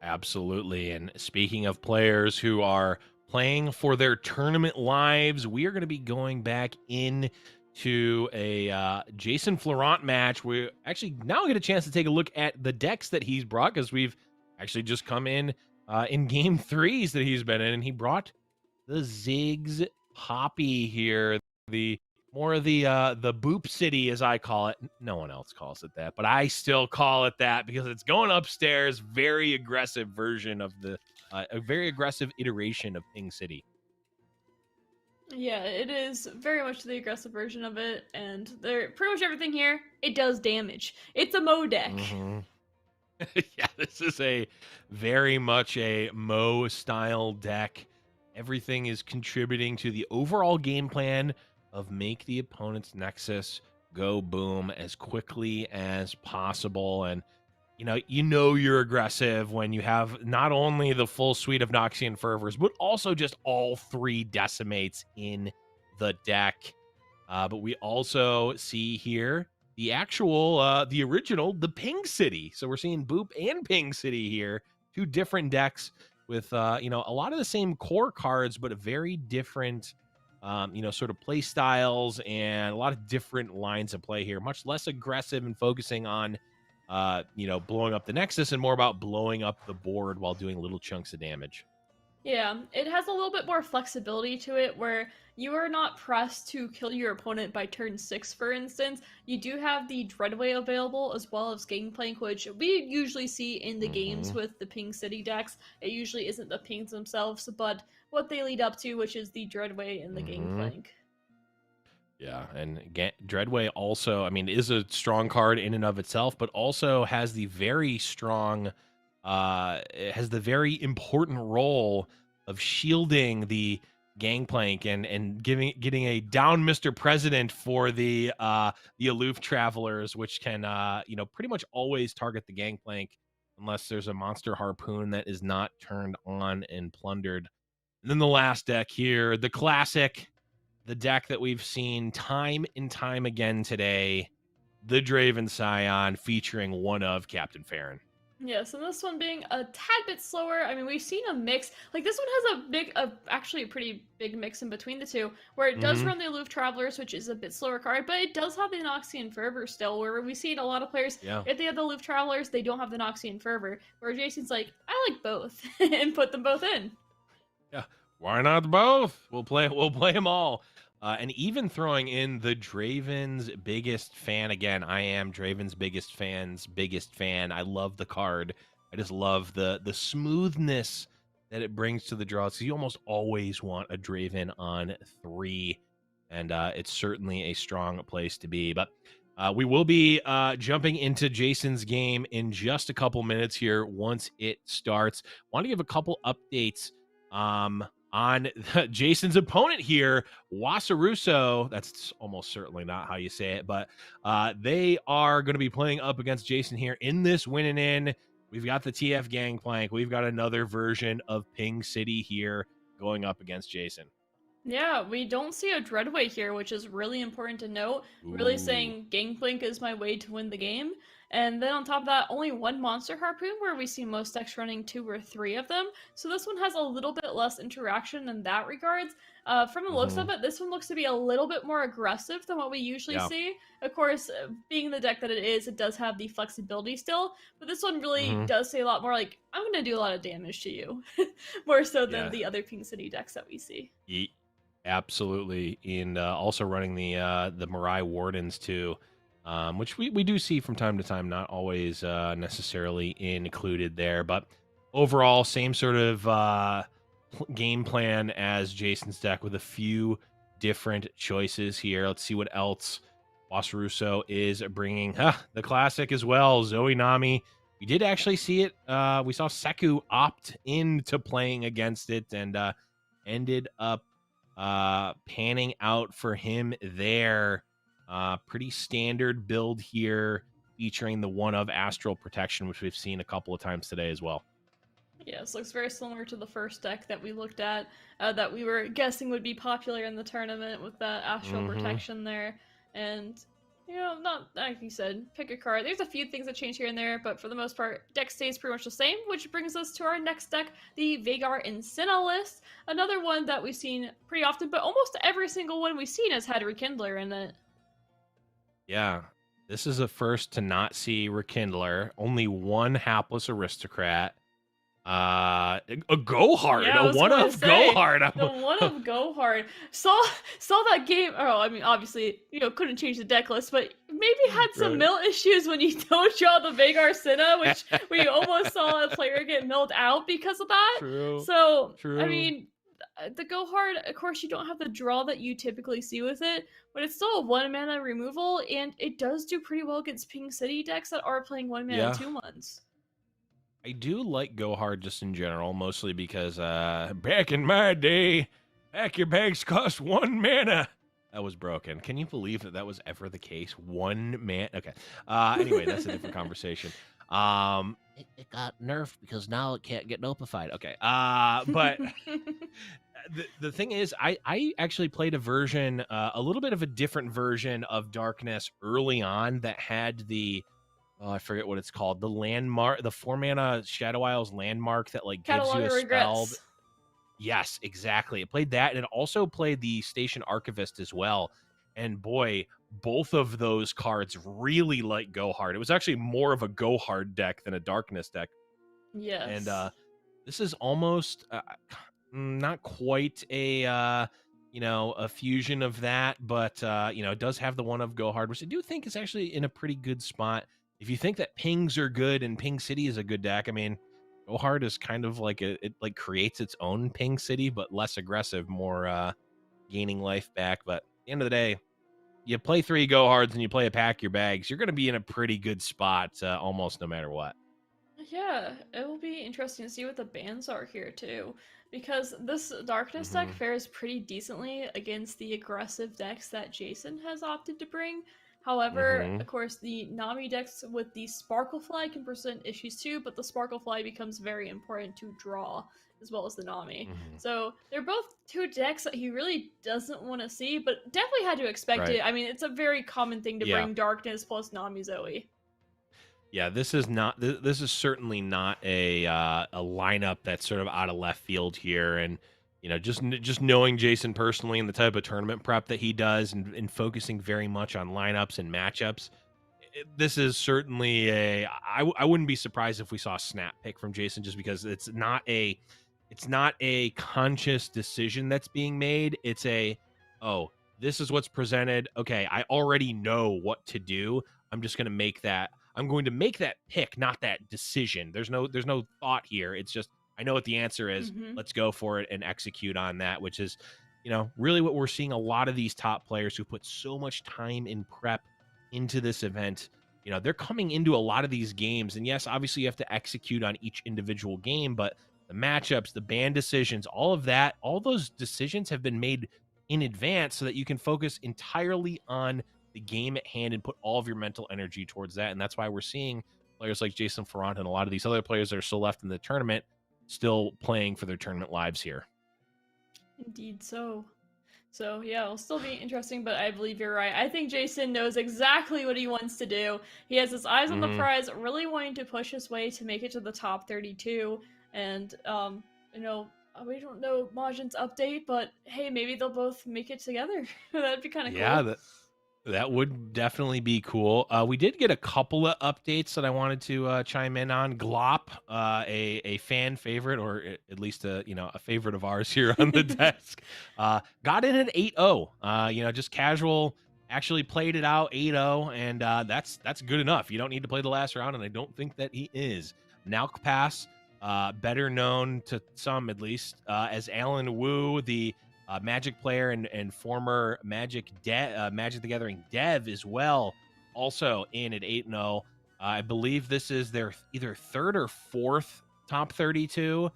Absolutely. And speaking of players who are playing for their tournament lives, we are going to be going back into a Jason Florent match. We actually now get a chance to take a look at the decks that he's brought, because we've actually just come in game threes that he's been in, and he brought the Ziggs Poppy here, the more of the Boop City, as I call it. No one else calls it that, but I still call it that because it's going upstairs. Very aggressive version of the a very aggressive iteration of Ping City. Yeah, it is very much the aggressive version of it, and they're pretty much everything here. It does damage. It's a Mo deck. Yeah, this is a very much a Mo style deck. Everything is contributing to the overall game plan of make the opponent's Nexus go boom as quickly as possible. And you know you're aggressive when you have not only the full suite of Noxian Fervors, but also just all three decimates in the deck. But we also see here the actual, the original, the Ping City. So we're seeing Boop and Ping City here, two different decks with, a lot of the same core cards, but a very different, sort of play styles and a lot of different lines of play here. Much less aggressive and focusing on, blowing up the Nexus, and more about blowing up the board while doing little chunks of damage. Yeah, it has a little bit more flexibility to it, where you are not pressed to kill your opponent by turn 6, for instance. You do have the Dreadway available, as well as Gangplank, which we usually see in the games with the Ping City decks. It usually isn't the pings themselves, but what they lead up to, which is the Dreadway and the Gangplank. Yeah, and Dreadway also, is a strong card in and of itself, but also has the very strong, it has the very important role of shielding the Gangplank and getting a down Mr. President for the aloof travelers, which can pretty much always target the Gangplank unless there's a monster harpoon that is not turned on and plundered. And then the last deck here, the classic, the deck that we've seen time and time again today, the Draven Scion, featuring one of Captain Farron. Yes, and this one being a tad bit slower. We've seen a mix. Like, this one has actually a pretty big mix in between the two, where it does run the Aloof Travelers, which is a bit slower card, but it does have the Noxian Fervor still, where we see a lot of players, if they have the Aloof Travelers, they don't have the Noxian Fervor, where Jason's like, I like both, and put them both in. Yeah, why not both? We'll play them all. And even throwing in the Draven's biggest fan. Again, I am Draven's biggest fan. I love the card. I just love the smoothness that it brings to the draws. You almost always want a Draven on 3, and it's certainly a strong place to be. But we will be jumping into Jason's game in just a couple minutes here once it starts. Want to give a couple updates on Jason's opponent here, Wasaruso. That's almost certainly not how you say it, but they are going to be playing up against Jason here in this winning in. We've got the TF Gangplank. We've got another version of Ping City here going up against Jason. Yeah, we don't see a Dreadway here, which is really important to note. Really saying Gangplank is my way to win the game. And then on top of that, only one monster harpoon, where we see most decks running 2 or 3 of them. So this one has a little bit less interaction in that regards. From the looks of it, this one looks to be a little bit more aggressive than what we usually see. Of course, being the deck that it is, it does have the flexibility still, but this one really does say a lot more like, I'm going to do a lot of damage to you, more so than the other Pink City decks that we see. Absolutely, and also running the Mirai Wardens too, which we do see from time to time, not always necessarily included there, but overall, same sort of game plan as Jason's deck with a few different choices here. Let's see what else Wasaruso is bringing. The classic as well, Zoe Nami. We did actually see it. We saw Seku opt into playing against it and ended up panning out for him there. Pretty standard build here, featuring the one of Astral Protection, which we've seen a couple of times today as well. Yes, looks very similar to the first deck that we looked at, that we were guessing would be popular in the tournament with that Astral Protection there. And, you know, not like you said, pick a card. There's a few things that change here and there, but for the most part, deck stays pretty much the same, which brings us to our next deck, the Veigar and Senna list. Another one that we've seen pretty often, but almost every single one we've seen has had Rekindler in it. Yeah, this is a first to not see Rekindler. Only one hapless aristocrat. A Gohard, a one of Gohard. The one of Gohard. Saw that game. Oh, I mean, obviously, you know, couldn't change the deck list, but maybe had some mill issues when you don't draw the Veigar Senna, which we almost saw a player get milled out because of that. True. I mean, the Gohard, of course, you don't have the draw that you typically see with it, but it's still a 1-mana removal, and it does do pretty well against Pink City decks that are playing 1-mana 2-1s. I do like Gohard just in general, mostly because back in my day, pack your bags cost 1 mana. That was broken. Can you believe that was ever the case? 1 mana. Okay. Anyway, that's a different conversation. It got nerfed because now it can't get notified. Okay. But the thing is, I actually played a version, a little bit of a different version of Darkness early on that had the I forget what it's called. The landmark, the 4-mana Shadow Isles landmark that like gives you a spell. Yes, exactly. It played that, and it also played the Station Archivist as well. And boy, both of those cards really like Gohard. It was actually more of a Gohard deck than a Darkness deck. Yes. And this is almost not quite a a fusion of that, but it does have the one of Gohard, which I do think is actually in a pretty good spot. If you think that pings are good and Ping City is a good deck, I mean, Gohard is kind of like it creates its own Ping City, but less aggressive, more gaining life back. But at the end of the day, you play 3 Gohards and you play a pack your bags, you're going to be in a pretty good spot almost no matter what. Yeah, it will be interesting to see what the bans are here too, because this Darkness deck fares pretty decently against the aggressive decks that Jason has opted to bring. However, of course, the Nami decks with the Sparklefly can present issues too, but the Sparklefly becomes very important to draw as well as the Nami. So they're both 2 decks that he really doesn't want to see, but definitely had to expect it. I mean, it's a very common thing to bring Darkness plus Nami Zoe. Yeah, this is certainly not a lineup that's sort of out of left field here, and just knowing Jason personally and the type of tournament prep that he does, and focusing very much on lineups and matchups, this is certainly I wouldn't be surprised if we saw a snap pick from Jason, just because it's not a conscious decision that's being made. It's this is what's presented. Okay, I already know what to do. I'm going to make that pick, not that decision. There's no thought here. It's just, I know what the answer is. Let's go for it and execute on that, which is, really what we're seeing a lot of these top players who put so much time in prep into this event. They're coming into a lot of these games, and yes, obviously you have to execute on each individual game, but the matchups, the ban decisions, all of that, all those decisions have been made in advance so that you can focus entirely on the game at hand and put all of your mental energy towards that. And that's why we're seeing players like Jason Ferrant and a lot of these other players that are still left in the tournament still playing for their tournament lives here. Indeed so. So yeah, it'll still be interesting, but I believe you're right. I think Jason knows exactly what he wants to do. He has his eyes on the prize, really wanting to push his way to make it to the top 32. And you know, we don't know Majin's update, but hey, maybe they'll both make it together. That'd be kind of Yeah, cool. that would definitely be cool. We did get a couple of updates that I wanted to chime in on. Glop, a fan favorite, or at least a a favorite of ours here on the desk, got in at 8-0. Just casual. Actually played it out 8-0, and that's good enough. You don't need to play the last round, and I don't think that he is. Nauk Pass, better known to some at least as Alan Wu, the Magic player and former Magic the Gathering dev as well, also in at 8-0. I believe this is their either third or fourth top 32.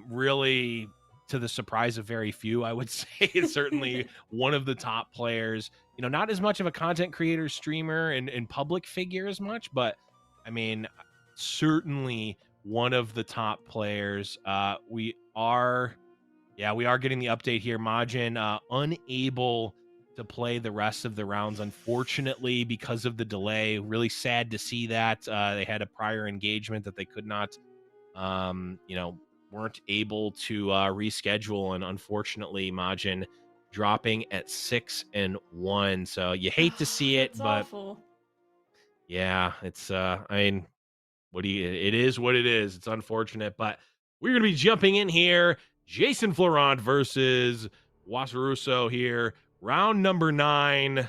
Really, to the surprise of very few, I would say. It's certainly one of the top players. Not as much of a content creator, streamer, and public figure as much, but I mean, certainly one of the top players. We are getting the update here. Majin unable to play the rest of the rounds, unfortunately, because of the delay. Really sad to see that. They had a prior engagement that they could not, weren't able to reschedule, and unfortunately, Majin dropping at 6-1. So you hate to see it, That's but awful. yeah, it's it is what it is. It's unfortunate, but we're going to be jumping in here. Jason Florent versus Wasaruso here. Round number 9.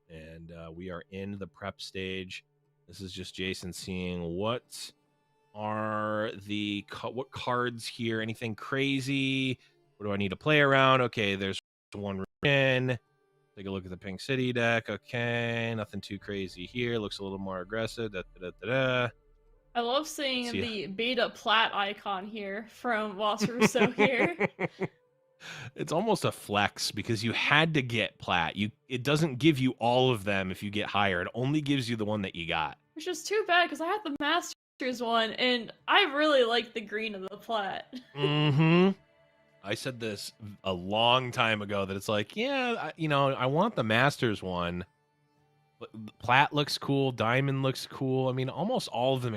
And we are in the prep stage. This is just Jason seeing what are what cards here. Anything crazy? What do I need to play around? Okay, there's one in. Take a look at the Pink City deck. Okay, nothing too crazy here. Looks a little more aggressive. I love seeing See. the beta plat icon here from Wasaruso here. It's almost a flex because you had to get plat. It doesn't give you all of them if you get higher. It only gives you the one that you got. Which is too bad because I had the Masters one and I really like the green of the plat. I said this a long time ago that it's like, yeah, I want the Masters one. Plat looks cool. Diamond looks cool. I mean, almost all of them,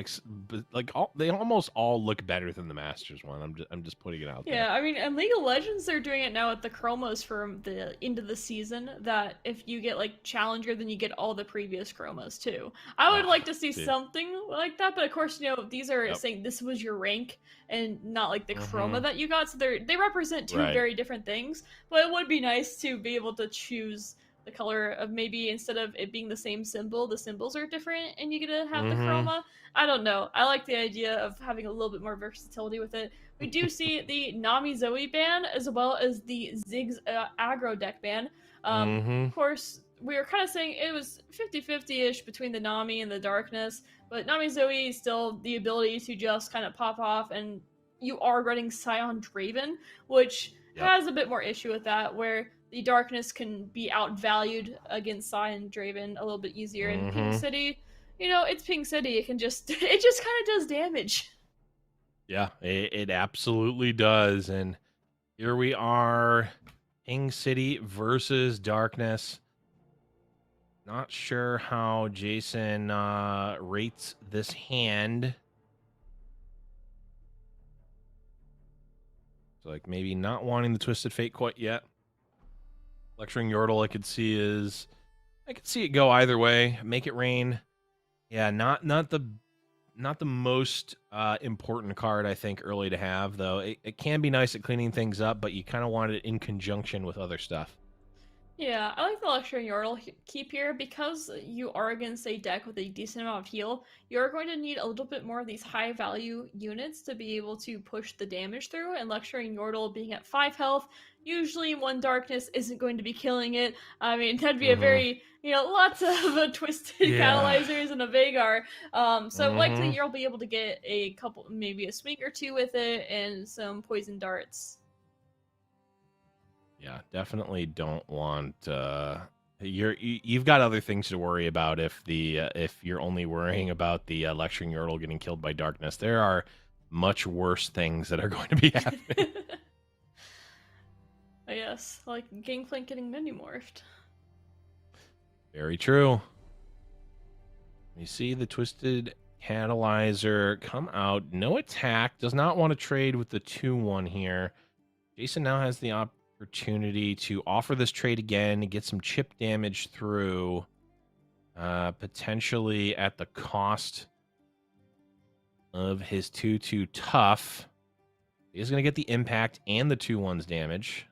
they almost all look better than the Masters one. I'm just putting it out there. Yeah, I mean, in League of Legends, they're doing it now with the chromos for the end of the season. That if you get like Challenger, then you get all the previous chromos too. I would like to see something like that, but of course, these are saying this was your rank and not like the chroma that you got. So they represent two very different things. But it would be nice to be able to choose the color of maybe instead of it being the same symbol, the symbols are different and you get to have the chroma. I don't know. I like the idea of having a little bit more versatility with it. We do see the Nami Zoe ban as well as the Ziggs aggro deck ban. Of course, we were kind of saying it was 50-50-ish between the Nami and the Darkness, but Nami Zoe is still the ability to just kind of pop off, and you are running Scion Draven, which has a bit more issue with that, where the Darkness can be outvalued against Scion Draven a little bit easier. In Pink City, it's Pink City. It just kind of does damage. Yeah, it absolutely does. And here we are, Pink City versus Darkness. Not sure how Jason rates this hand. So, like, maybe not wanting the Twisted Fate quite yet. Lecturing Yordle, I could see it go either way. Make it rain. Yeah, not the most important card, I think, early to have, though. It can be nice at cleaning things up, but you kind of want it in conjunction with other stuff. Yeah, I like the Lecturing Yordle keep here because you are against a deck with a decent amount of heal. You're going to need a little bit more of these high value units to be able to push the damage through, and Lecturing Yordle being at 5 health, usually one Darkness isn't going to be killing it. I mean, that'd be a very, lots of twisted catalyzers and a Vagar. So likely you'll be able to get a couple, maybe a swing or two with it and some poison darts. Yeah, definitely don't want you've got other things to worry about if you're only worrying about the Lecturing Yordle getting killed by Darkness. There are much worse things that are going to be happening. Yes, like Gangplank getting mini morphed. Very true. You see the Twisted Catalyzer come out. No attack. Does not want to trade with the 2-1 here. Jason now has the opportunity to offer this trade again, get some chip damage through, potentially at the cost of his 2-2 tough. He's going to get the impact and the 2-1's damage.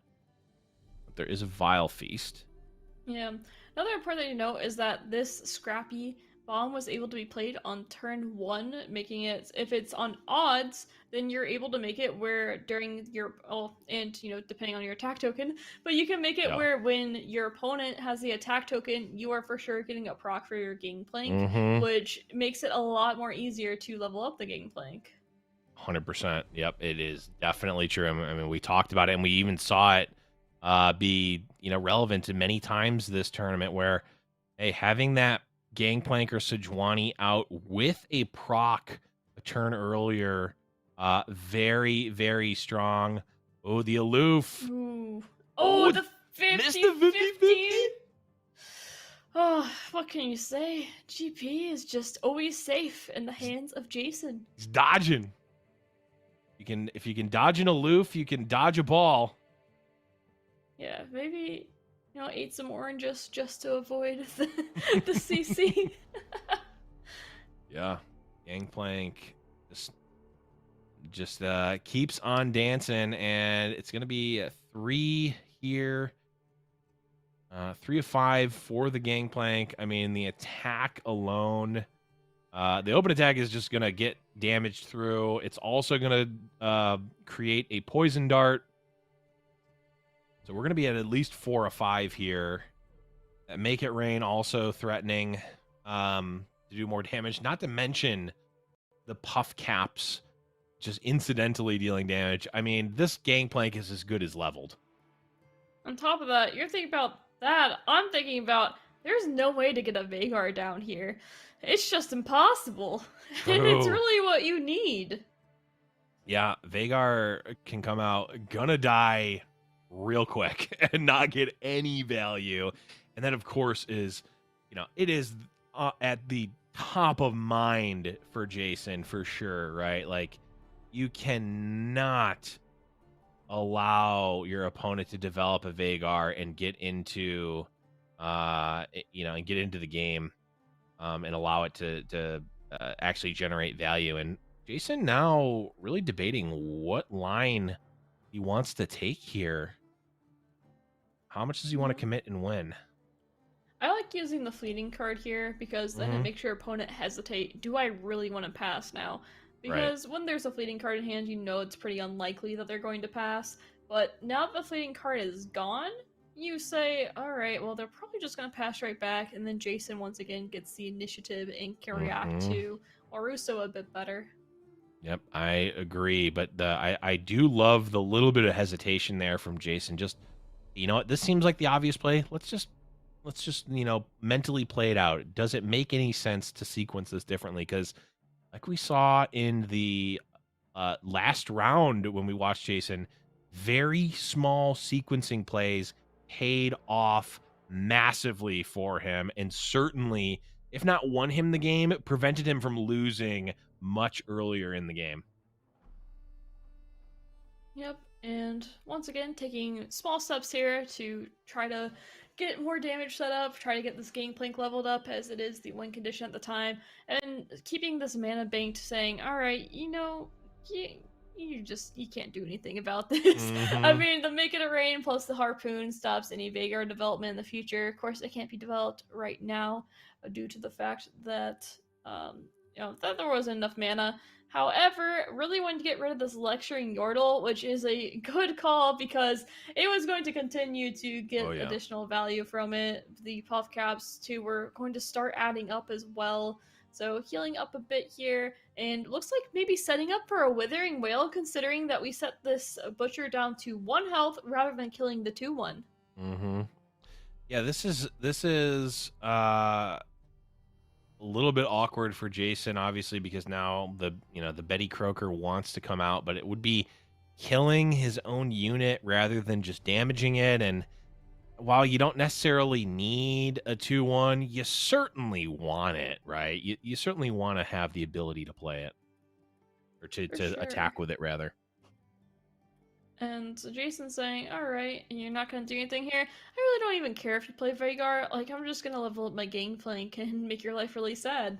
But there is a Vile Feast. Yeah. Another important thing to note is that this scrappy bomb was able to be played on turn 1, making it, if it's on odds, then you're able to make it where during your, and, depending on your attack token, but you can make it where when your opponent has the attack token, you are for sure getting a proc for your Gangplank, which makes it a lot more easier to level up the Gangplank. 100%. Yep, it is definitely true. I mean, we talked about it, and we even saw it be relevant to many times this tournament where, hey, having that Gangplank or Sejuani out with a proc a turn earlier, very, very strong. Oh, the aloof. Ooh. Oh, the 50-50. Oh, what can you say? GP is just always safe in the hands of Jason. He's dodging. If you can dodge an aloof, you can dodge a ball. Yeah, maybe eat some oranges just to avoid the CC. Yeah, Gangplank just keeps on dancing, and it's gonna be a 3 here. 3 of 5 for the Gangplank. I mean, the attack alone, the open attack is just gonna get damaged through. It's also gonna create a poison dart. So we're gonna be at least 4 of 5 here. Make It Rain also threatening to do more damage. Not to mention the puff caps just incidentally dealing damage. I mean, this Gangplank is as good as leveled. On top of that, you're thinking about that. I'm thinking about there's no way to get a Veigar down here. It's just impossible. And it's really what you need. Yeah, Veigar can come out, gonna die real quick and not get any value. And that, of course, is, it is at the top of mind for Jason for sure, right? Like, you cannot allow your opponent to develop a Veigar and get into, and get into the game, and allow it to actually generate value. And Jason now really debating what line he wants to take here. How much does he want to commit and when? I like using the fleeting card here because then it makes your opponent hesitate. Do I really want to pass now? Because when there's a fleeting card in hand, it's pretty unlikely that they're going to pass. But now that the fleeting card is gone, you say, all right, well, they're probably just going to pass right back. And then Jason, once again, gets the initiative and can react to Larusso a bit better. Yep, I agree. But I do love the little bit of hesitation there from Jason. Just, what? This seems like the obvious play. Let's just mentally play it out. Does it make any sense to sequence this differently? Because like we saw in the last round when we watched Jason, very small sequencing plays paid off massively for him, and certainly, if not won him the game, prevented him from losing much earlier in the game. Yep, and once again, taking small steps here to try to get more damage set up, try to get this Gangplank leveled up as it is the win condition at the time, and keeping this mana banked, saying, all right, you can't do anything about this. I mean, the Make It a Rain plus the Harpoon stops any Veigar development in the future. Of course, it can't be developed right now due to the fact that that there wasn't enough mana. However, really wanted to get rid of this Lecturing Yordle, which is a good call because it was going to continue to get additional value from it. The Puff Caps, too, were going to start adding up as well. So healing up a bit here, and looks like maybe setting up for a Withering Wail, considering that we set this Butcher down to 1 health rather than killing the 2-1. Yeah, this is a little bit awkward for Jason, obviously, because now the Betty Croker wants to come out, but it would be killing his own unit rather than just damaging it. And while you don't necessarily need a 2-1, you certainly want it, right? You certainly want to have the ability to play it, or to For sure. attack with it, rather. And so Jason's saying, alright, and you're not gonna do anything here. I really don't even care if you play Vagar. Like, I'm just gonna level up my Gangplank and make your life really sad.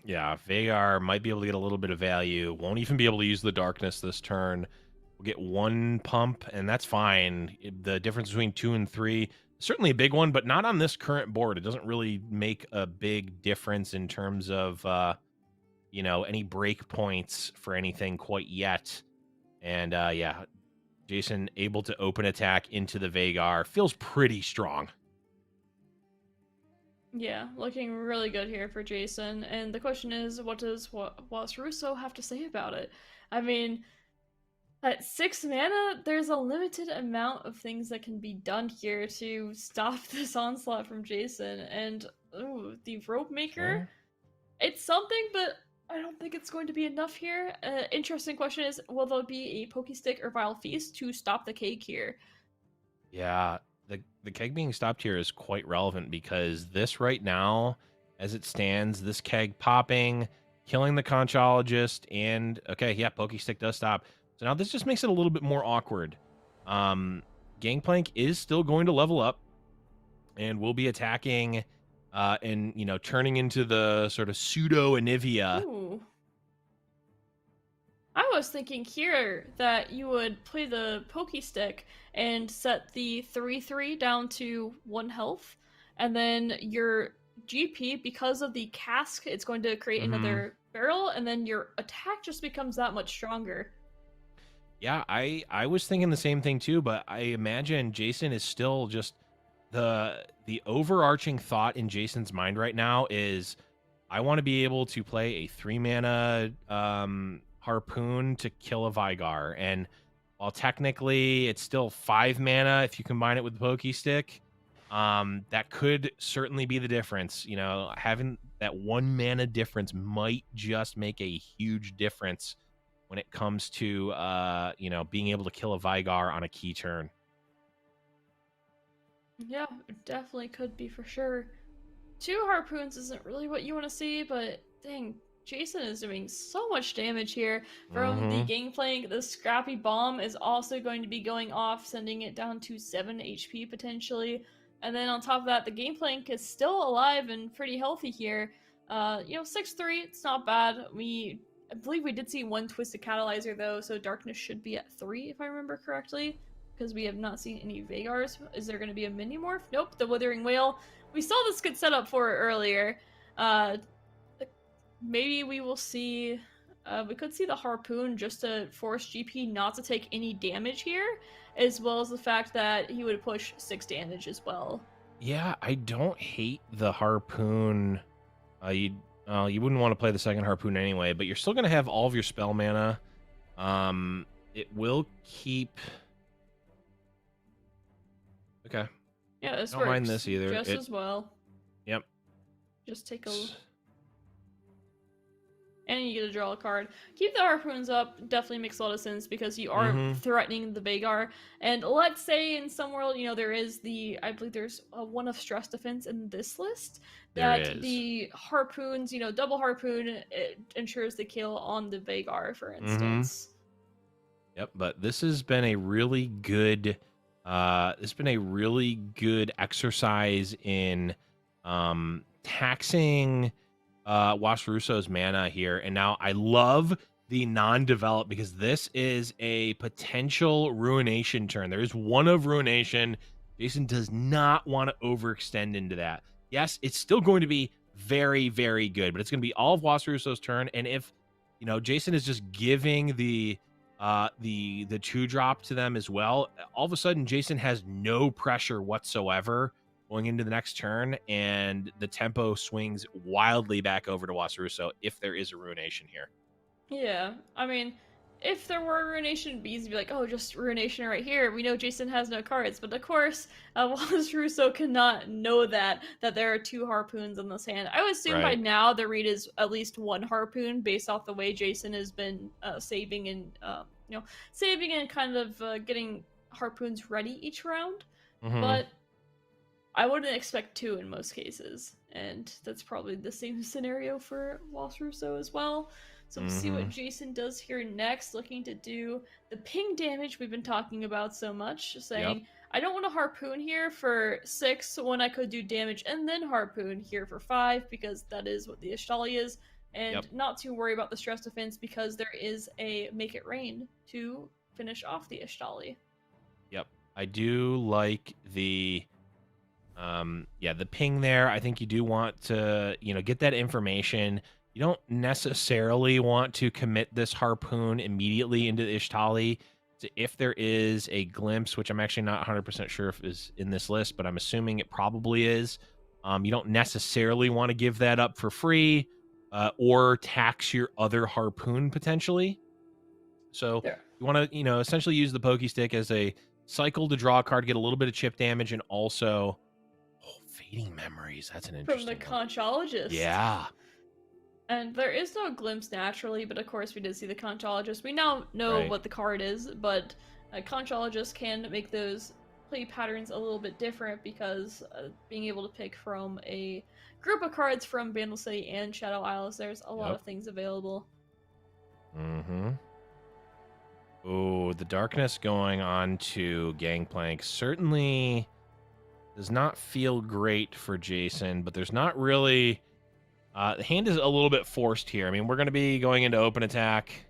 Yeah, Vagar might be able to get a little bit of value. Won't even be able to use the darkness this turn. We'll get 1 pump, and that's fine. The difference between 2 and 3, certainly a big one, but not on this current board. It doesn't really make a big difference in terms of, any break points for anything quite yet. And, yeah, Jason able to open attack into the Vagar feels pretty strong. Yeah, looking really good here for Jason. And the question is, what does Was Russo have to say about it? I mean, at 6 mana, there's a limited amount of things that can be done here to stop this onslaught from Jason. And, ooh, the Rope Maker, it's something, but I don't think it's going to be enough here. Interesting question is, will there be a Pokestick or Vile Feast to stop the cake here? Yeah, the keg being stopped here is quite relevant, because this right now, as it stands, this keg popping, killing the conchologist, and okay, yeah, Pokestick does stop. So now this just makes it a little bit more awkward. Gangplank is still going to level up, and will be attacking, and turning into the sort of pseudo Anivia. Ooh. I was thinking here that you would play the Pokestick and set the 3/3 down to 1 health, and then your GP, because of the cask, it's going to create another barrel, and then your attack just becomes that much stronger. Yeah, I was thinking the same thing too, but I imagine Jason is still just the overarching thought in Jason's mind right now is, I want to be able to play a 3-mana harpoon to kill a Vigar. And while technically it's still 5 mana if you combine it with the Pokestick, that could certainly be the difference. Having that 1 mana difference might just make a huge difference when it comes to being able to kill a Vigar on a key turn. Yeah, it definitely could be for sure. 2 harpoons isn't really what you want to see, but dang, Jason is doing so much damage here from the Gangplank. The Scrappy Bomb is also going to be going off, sending it down to 7 HP potentially. And then on top of that, the Gangplank is still alive and pretty healthy here. 6/3, it's not bad. I believe we did see 1 Twisted Catalyzer though, so Darkness should be at 3 if I remember correctly, because we have not seen any Vagars. Is there going to be a Mini-Morph? Nope, the Withering Whale. We saw this get set up for it earlier. Maybe we will see... we could see the Harpoon just to force GP not to take any damage here, as well as the fact that he would push 6 damage as well. Yeah, I don't hate the Harpoon. You wouldn't want to play the second Harpoon anyway, but you're still going to have all of your spell mana. It will keep... Okay. Yeah, this don't works mind this either. just as well. Yep. Just take a... And you get to draw a card. Keep the Harpoons up definitely makes a lot of sense, because you are threatening the Vagar. And let's say in some world, there is I believe there's a 1 of Stress Defense in this list. That the Harpoons, double Harpoon, it ensures the kill on the Vagar, for instance. Yep, but this has been a really good... it's been a really good exercise in taxing Was Russo's mana here. And now I love the non-develop, because this is a potential Ruination turn. There is 1 of Ruination. Jason does not want to overextend into that. Yes, it's still going to be very, very good, but it's going to be all of Was Russo's turn. And if, Jason is just giving the 2-drop to them as well, all of a sudden Jason has no pressure whatsoever going into the next turn, and the tempo swings wildly back over to Was Russo if there is a Ruination here. Yeah, I mean, if there were Ruination, it'd be easy to be like, oh, just Ruination right here. We know Jason has no cards, but of course, Was Russo cannot know that there are 2 Harpoons in this hand. I would assume by now the read is at least 1 Harpoon, based off the way Jason has been saving and saving and kind of getting harpoons ready each round. Mhm. But I wouldn't expect 2 in most cases, and that's probably the same scenario for Wasruso as well. So we'll see what Jason does here next, looking to do the ping damage we've been talking about so much, saying, I don't want to harpoon here for 6 when I could do damage and then harpoon here for 5, because that is what the Ashtali is, and not to worry about the stress defense because there is a Make It Rain to finish off the Ashtali. Yep. I do like the the ping there. I think you do want to, get that information. You don't necessarily want to commit this harpoon immediately into the Ishtali. So if there is a glimpse, which I'm actually not 100% sure if is in this list, but I'm assuming it probably is, you don't necessarily want to give that up for free or tax your other harpoon potentially. So you want to, essentially use the Pokey Stick as a cycle to draw a card, get a little bit of chip damage, and also Fading Memories. That's an interesting From the Conchologist. Yeah. And there is no glimpse naturally, but of course we did see the Conchologist. We now know what the card is, but a Conchologist can make those play patterns a little bit different because being able to pick from a group of cards from Bandle City and Shadow Isles, there's a lot of things available. Oh, the darkness going on to Gangplank certainly does not feel great for Jason, but there's not really... the hand is a little bit forced here. I mean, we're going to be going into open attack.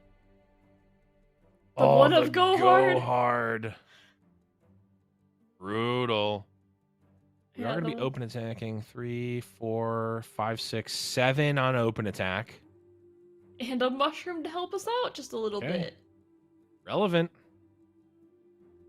The one of Go Hard. Brutal. We are going to be open attacking 3, 4, 5, 6, 7 on open attack. And a mushroom to help us out just a little bit. Relevant.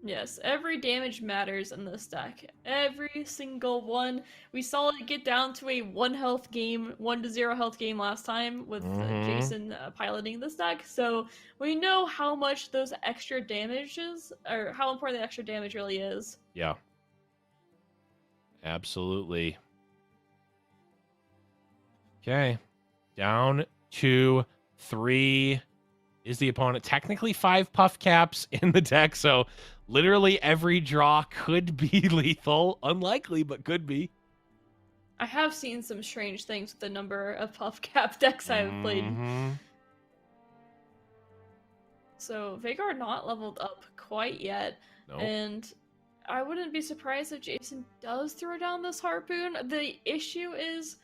Yes, every damage matters in this deck. Every single one. We saw it get down to a 1 to 0 health game last time with Jason piloting this deck. So we know how much those extra damages, or how important the extra damage really is. Yeah. Absolutely. Okay. Down to 3 is the opponent. Technically 5 puff caps in the deck, so literally every draw could be lethal. Unlikely, but could be. I have seen some strange things with the number of puff cap decks I have played. So Vagar not leveled up quite yet. Nope. And I wouldn't be surprised if Jason does throw down this harpoon. The issue is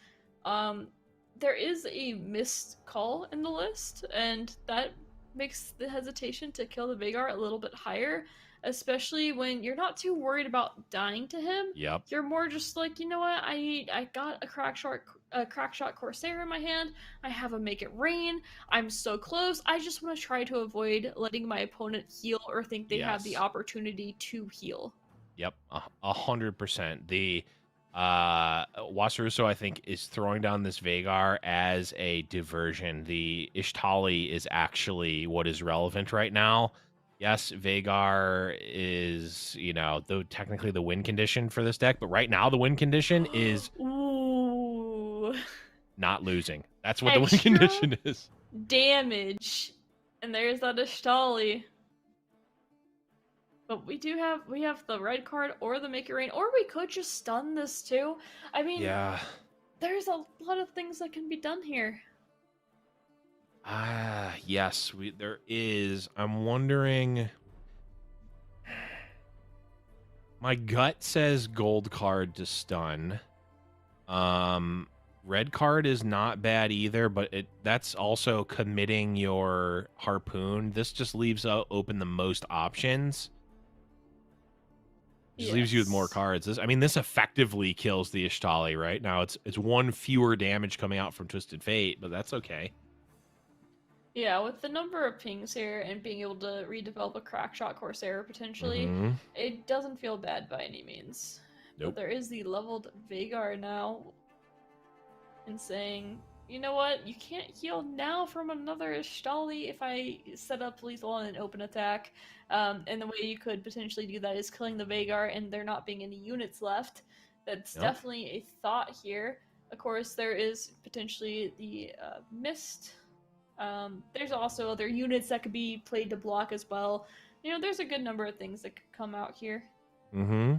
there is a missed call in the list, and that makes the hesitation to kill the Vagar a little bit higher, especially when you're not too worried about dying to him. Yep. You're more just like, you know what, I got a crackshot Corsair in my hand, I have a Make It Rain, I'm so close, I just want to try to avoid letting my opponent heal or think they have the opportunity to heal. Yep, 100%. The Wasaruso, I think, is throwing down this Vagar as a diversion. The Ishtali is actually what is relevant right now. Yes, Vagar is, though technically the win condition for this deck, but right now the win condition is not losing. That's what the win condition is. Damage. And there's that Ashtali. But we have the red card or the Make It Rain, or we could just stun this too. I mean, there's a lot of things that can be done here. Yes, there is. I'm wondering. My gut says gold card to stun. Red card is not bad either, but that's also committing your harpoon. This just leaves open the most options. Just leaves you with more cards. This effectively kills the Ishtali right now. It's 1 fewer damage coming out from Twisted Fate, but that's okay. Yeah, with the number of pings here and being able to redevelop a Crackshot Corsair potentially, it doesn't feel bad by any means. Nope. But there is the leveled Vagar now, and saying, you know what, you can't heal now from another Ishtali if I set up lethal on an open attack. And the way you could potentially do that is killing the Vagar and there not being any units left. That's definitely a thought here. Of course, there is potentially the Mist There's also other units that could be played to block as well. You know, there's a good number of things that could come out here. Mm-hmm.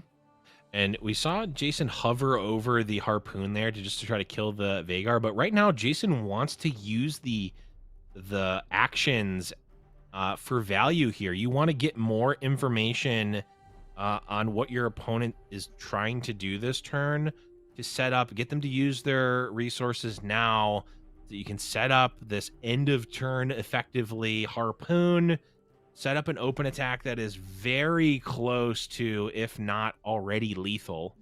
And we saw Jason hover over the harpoon there to try to kill the Vagar, but right now Jason wants to use the actions for value here. You want to get more information on what your opponent is trying to do this turn to set up, get them to use their resources now so you can set up this end of turn effectively harpoon, set up an open attack that is very close to, if not already lethal.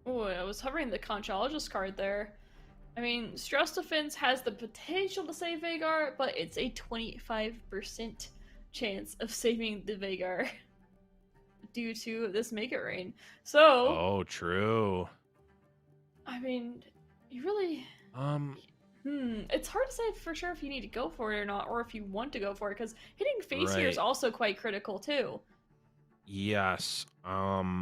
Oh, I was hovering the Conchologist card there. I mean, Stress Defense has the potential to save Vagar, but it's a 25% chance of saving the Vagar due to this Mega Rain. So... Oh, true. I mean, you really... It's hard to say for sure if you need to go for it or not, or if you want to go for it, because hitting face here is also quite critical, too. Yes. I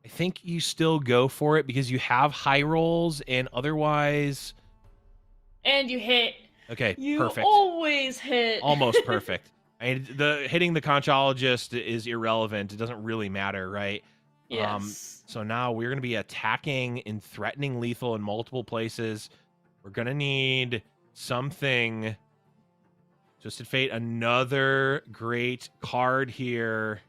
think you still go for it because you have high rolls, and otherwise... And you hit. Okay, you perfect. You always hit. Almost perfect. I mean, hitting the Conchologist is irrelevant. It doesn't really matter, right? Yes. So now we're going to be attacking and threatening lethal in multiple places. We're going to need something. Twisted Fate, another great card here.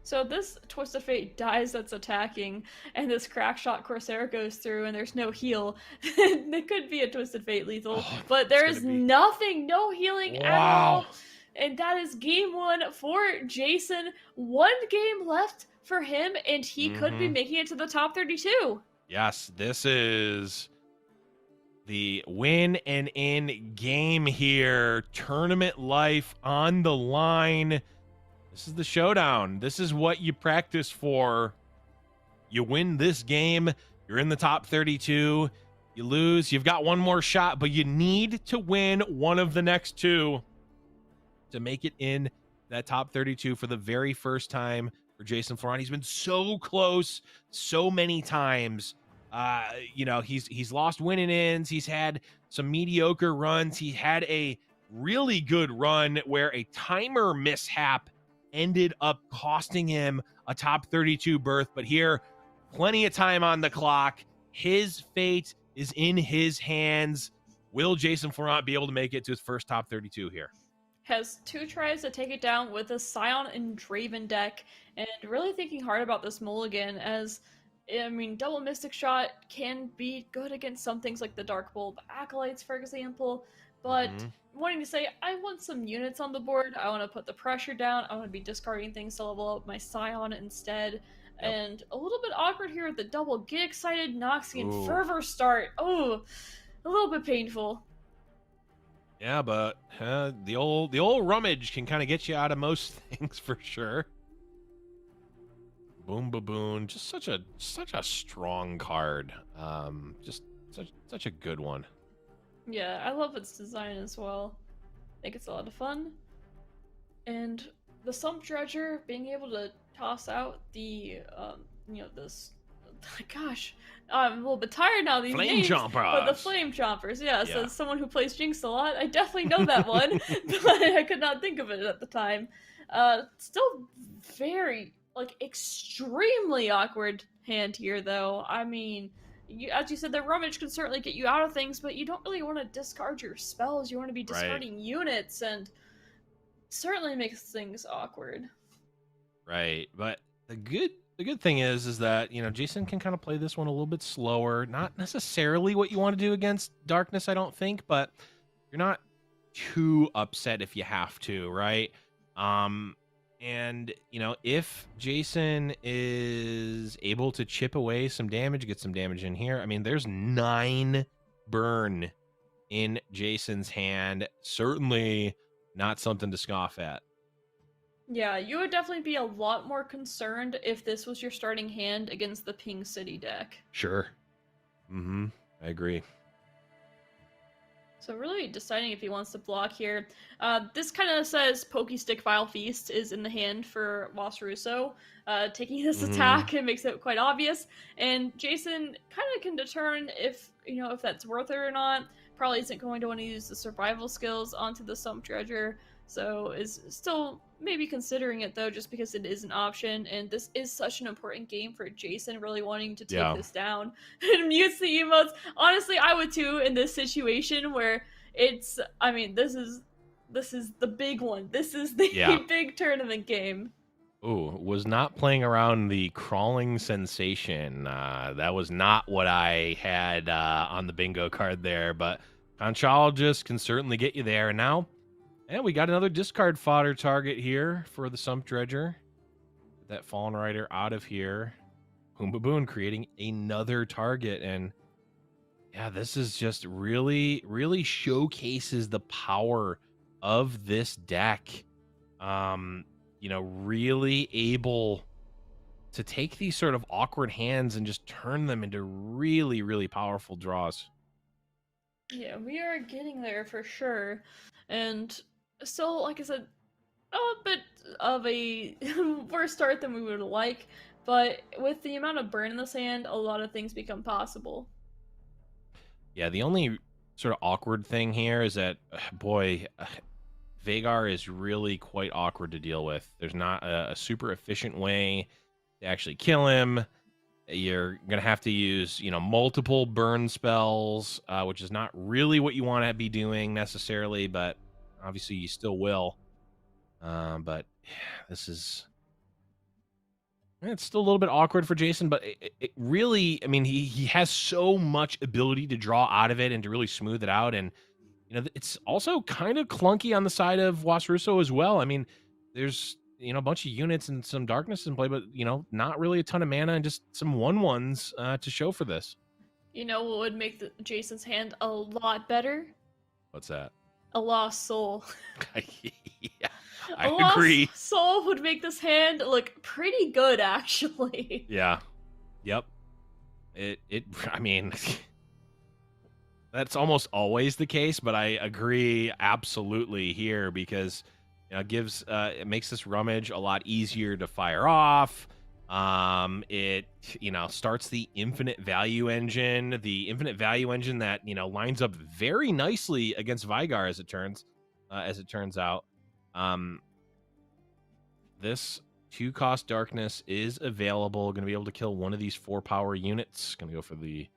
So this Twisted Fate dies that's attacking, and this Crackshot Corsair goes through, and there's no heal. It could be a Twisted Fate lethal, but there is nothing, no healing at all. And that is game 1 for Jason. 1 game left for him, and he could be making it to the top 32. Yes, this is the win and in game here. Tournament life on the line. This is the showdown. This is what you practice for. You win this game, you're in the top 32. You lose, you've got one more shot, but you need to win one of the next 2 to make it in that top 32 for the very first time for Jason Florent. He's been so close so many times. You know, he's lost winning ends. He's had some mediocre runs. He had a really good run where a timer mishap ended up costing him a top 32 berth. But here, plenty of time on the clock. His fate is in his hands. Will Jason Florent be able to make it to his first top 32 here? Has 2 tries to take it down with a Scion and Draven deck, and really thinking hard about this mulligan, as, I mean, double Mystic Shot can be good against some things like the Dark Bulb Acolytes, for example, but wanting to say, I want some units on the board, I want to put the pressure down, I want to be discarding things to level up my Scion instead, and a little bit awkward here with the double Get Excited, Noxie, and Fervor start. Oh, a little bit painful. Yeah, but the old rummage can kind of get you out of most things for sure. Boom Baboon, just such a strong card. Just such a good one. Yeah, I love its design as well. I think it's a lot of fun. And the Sump Dredger being able to toss out the you know, this, gosh, I'm a little bit tired now. These Flame names, Chompers. But the Flame Chompers, yes. Yeah. As someone who plays Jinx a lot, I definitely know that one, but I could not think of it at the time. Still very, like, extremely awkward hand here, though. I mean, as you said, the rummage can certainly get you out of things, but you don't really want to discard your spells. You want to be discarding units, and certainly makes things awkward. Right, but the good thing is that, you know, Jason can kind of play this one a little bit slower. Not necessarily what you want to do against Darkness, I don't think, but you're not too upset if you have to, right? And, you know, if Jason is able to chip away some damage, get some damage in here, I mean, there's 9 burn in Jason's hand. Certainly not something to scoff at. Yeah, you would definitely be a lot more concerned if this was your starting hand against the Ping City deck. Sure. I agree. So really deciding if he wants to block here. This kind of says Pokestick Vile Feast is in the hand for Wasruso. Taking this attack, it makes it quite obvious. And Jason kind of can determine if, if that's worth it or not. Probably isn't going to want to use the survival skills onto the Sump Dredger. So is still maybe considering it though, just because it is an option. And this is such an important game for Jason really wanting to take this down. And mutes the emotes. Honestly, I would too in this situation where it's, I mean, this is the big one. This is the big tournament game. Ooh, was not playing around the crawling sensation. That was not what I had on the bingo card there, but Conchologist can certainly get you there. And now, we got another discard fodder target here for the Sump Dredger. Get that Fallen Rider out of here. Boom Baboon creating another target. And yeah, this is just really, really showcases the power of this deck. Really able to take these sort of awkward hands and just turn them into really, really powerful draws. Yeah, we are getting there for sure. And still, like I said, a bit of a worse start than we would like. But with the amount of burn in this hand, a lot of things become possible. Yeah, the only sort of awkward thing here is that, boy, Vhagar is really quite awkward to deal with. There's not a super efficient way to actually kill him. You're going to have to use, multiple burn spells, which is not really what you want to be doing necessarily, but obviously you still will. But this is... It's still a little bit awkward for Jason, but it really... I mean, he has so much ability to draw out of it and to really smooth it out, and it's also kind of clunky on the side of Wasruso as well. I mean, there's, a bunch of units and some darkness in play, but, not really a ton of mana and just some 1/1s to show for this. You know what would make Jason's hand a lot better? What's that? A Lost Soul. Yeah, I agree. Lost Soul would make this hand look pretty good, actually. Yeah. Yep. I mean... That's almost always the case, but I agree absolutely here because it makes this rummage a lot easier to fire off. It starts the infinite value engine, that lines up very nicely against Vhagar as it turns out. This 2-cost darkness is available. Going to be able to kill one of these 4-power units. Going to go for the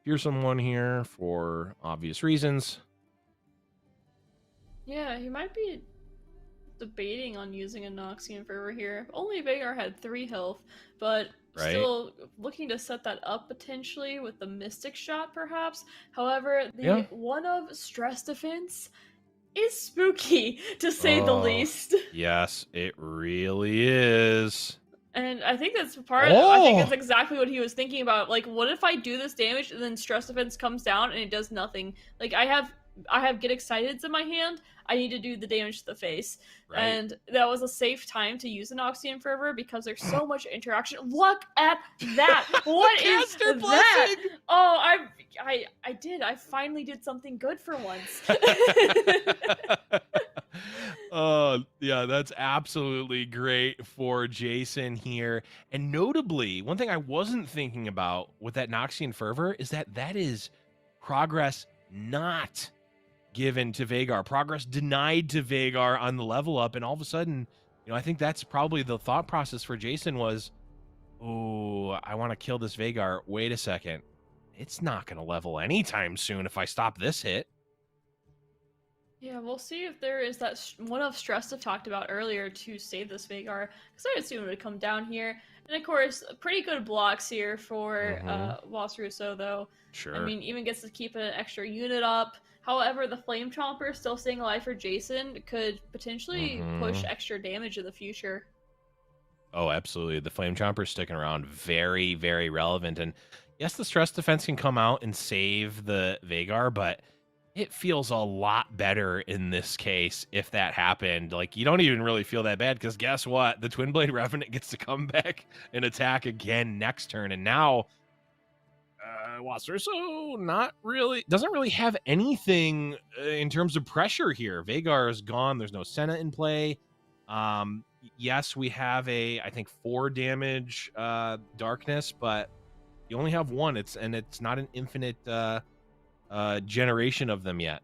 fearsome one here for obvious reasons. Yeah, he might be debating on using a Noxian Fervor here. Only Vhagar had 3 health, but still looking to set that up potentially with the Mystic Shot, perhaps. However, the one of Stress Defense is spooky, to say the least. Yes, it really is. And I think that's I think that's exactly what he was thinking about. Like, what if I do this damage and then Stress Defense comes down and it does nothing? Like, I have Get Exciteds in my hand. I need to do the damage to the face. Right. And that was a safe time to use an Noxian Fervor because there's so much interaction. Look at that! What is that? Blessing. Oh, I did. I finally did something good for once. Yeah, that's absolutely great for Jason here. And notably, one thing I wasn't thinking about with that Noxian Fervor is that is progress not given to Vhagar, progress denied to Vhagar on the level up, and all of a sudden, I think that's probably the thought process for Jason was, oh, I want to kill this Vhagar. Wait a second. It's not going to level anytime soon if I stop this hit. Yeah, we'll see if there is that one of Stress I've talked about earlier to save this Vhagar, because I assume it would come down here. And of course, pretty good blocks here for Wasruso, though. Sure. I mean, even gets to keep an extra unit up. However, the Flame Chomper still staying alive for Jason could potentially push extra damage in the future. Oh, absolutely. The Flame Chomper sticking around, very, very relevant. And yes, the Stress Defense can come out and save the Vhagar, but it feels a lot better in this case if that happened. Like, you don't even really feel that bad because guess what? The Twin Blade Revenant gets to come back and attack again next turn. And now Wasurso doesn't really have anything in terms of pressure here. Vhagar is gone. There's no Senna in play. Yes, we have I think 4 damage darkness, but you only have 1. It's not an infinite generation of them yet.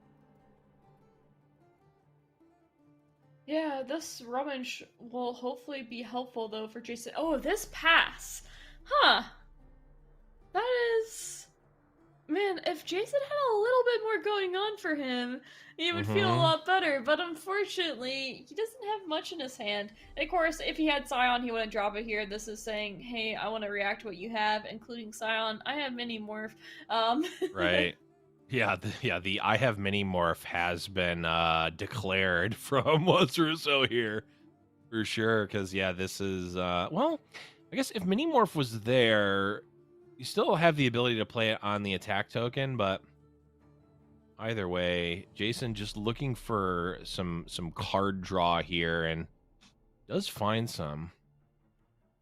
Yeah, this rummage will hopefully be helpful though for Jason. Oh, this pass. Huh. That is... Man, if Jason had a little bit more going on for him, he would feel a lot better. But unfortunately, he doesn't have much in his hand. And of course, if he had Scion, he wouldn't drop it here. This is saying, hey, I want to react to what you have, including Scion. I have Mini Morph. Right. Yeah, the I have Mini Morph has been declared from Wasurso here for sure. Because yeah, this is well, I guess if Mini Morph was there, you still have the ability to play it on the attack token, but either way, Jason just looking for some card draw here and does find some.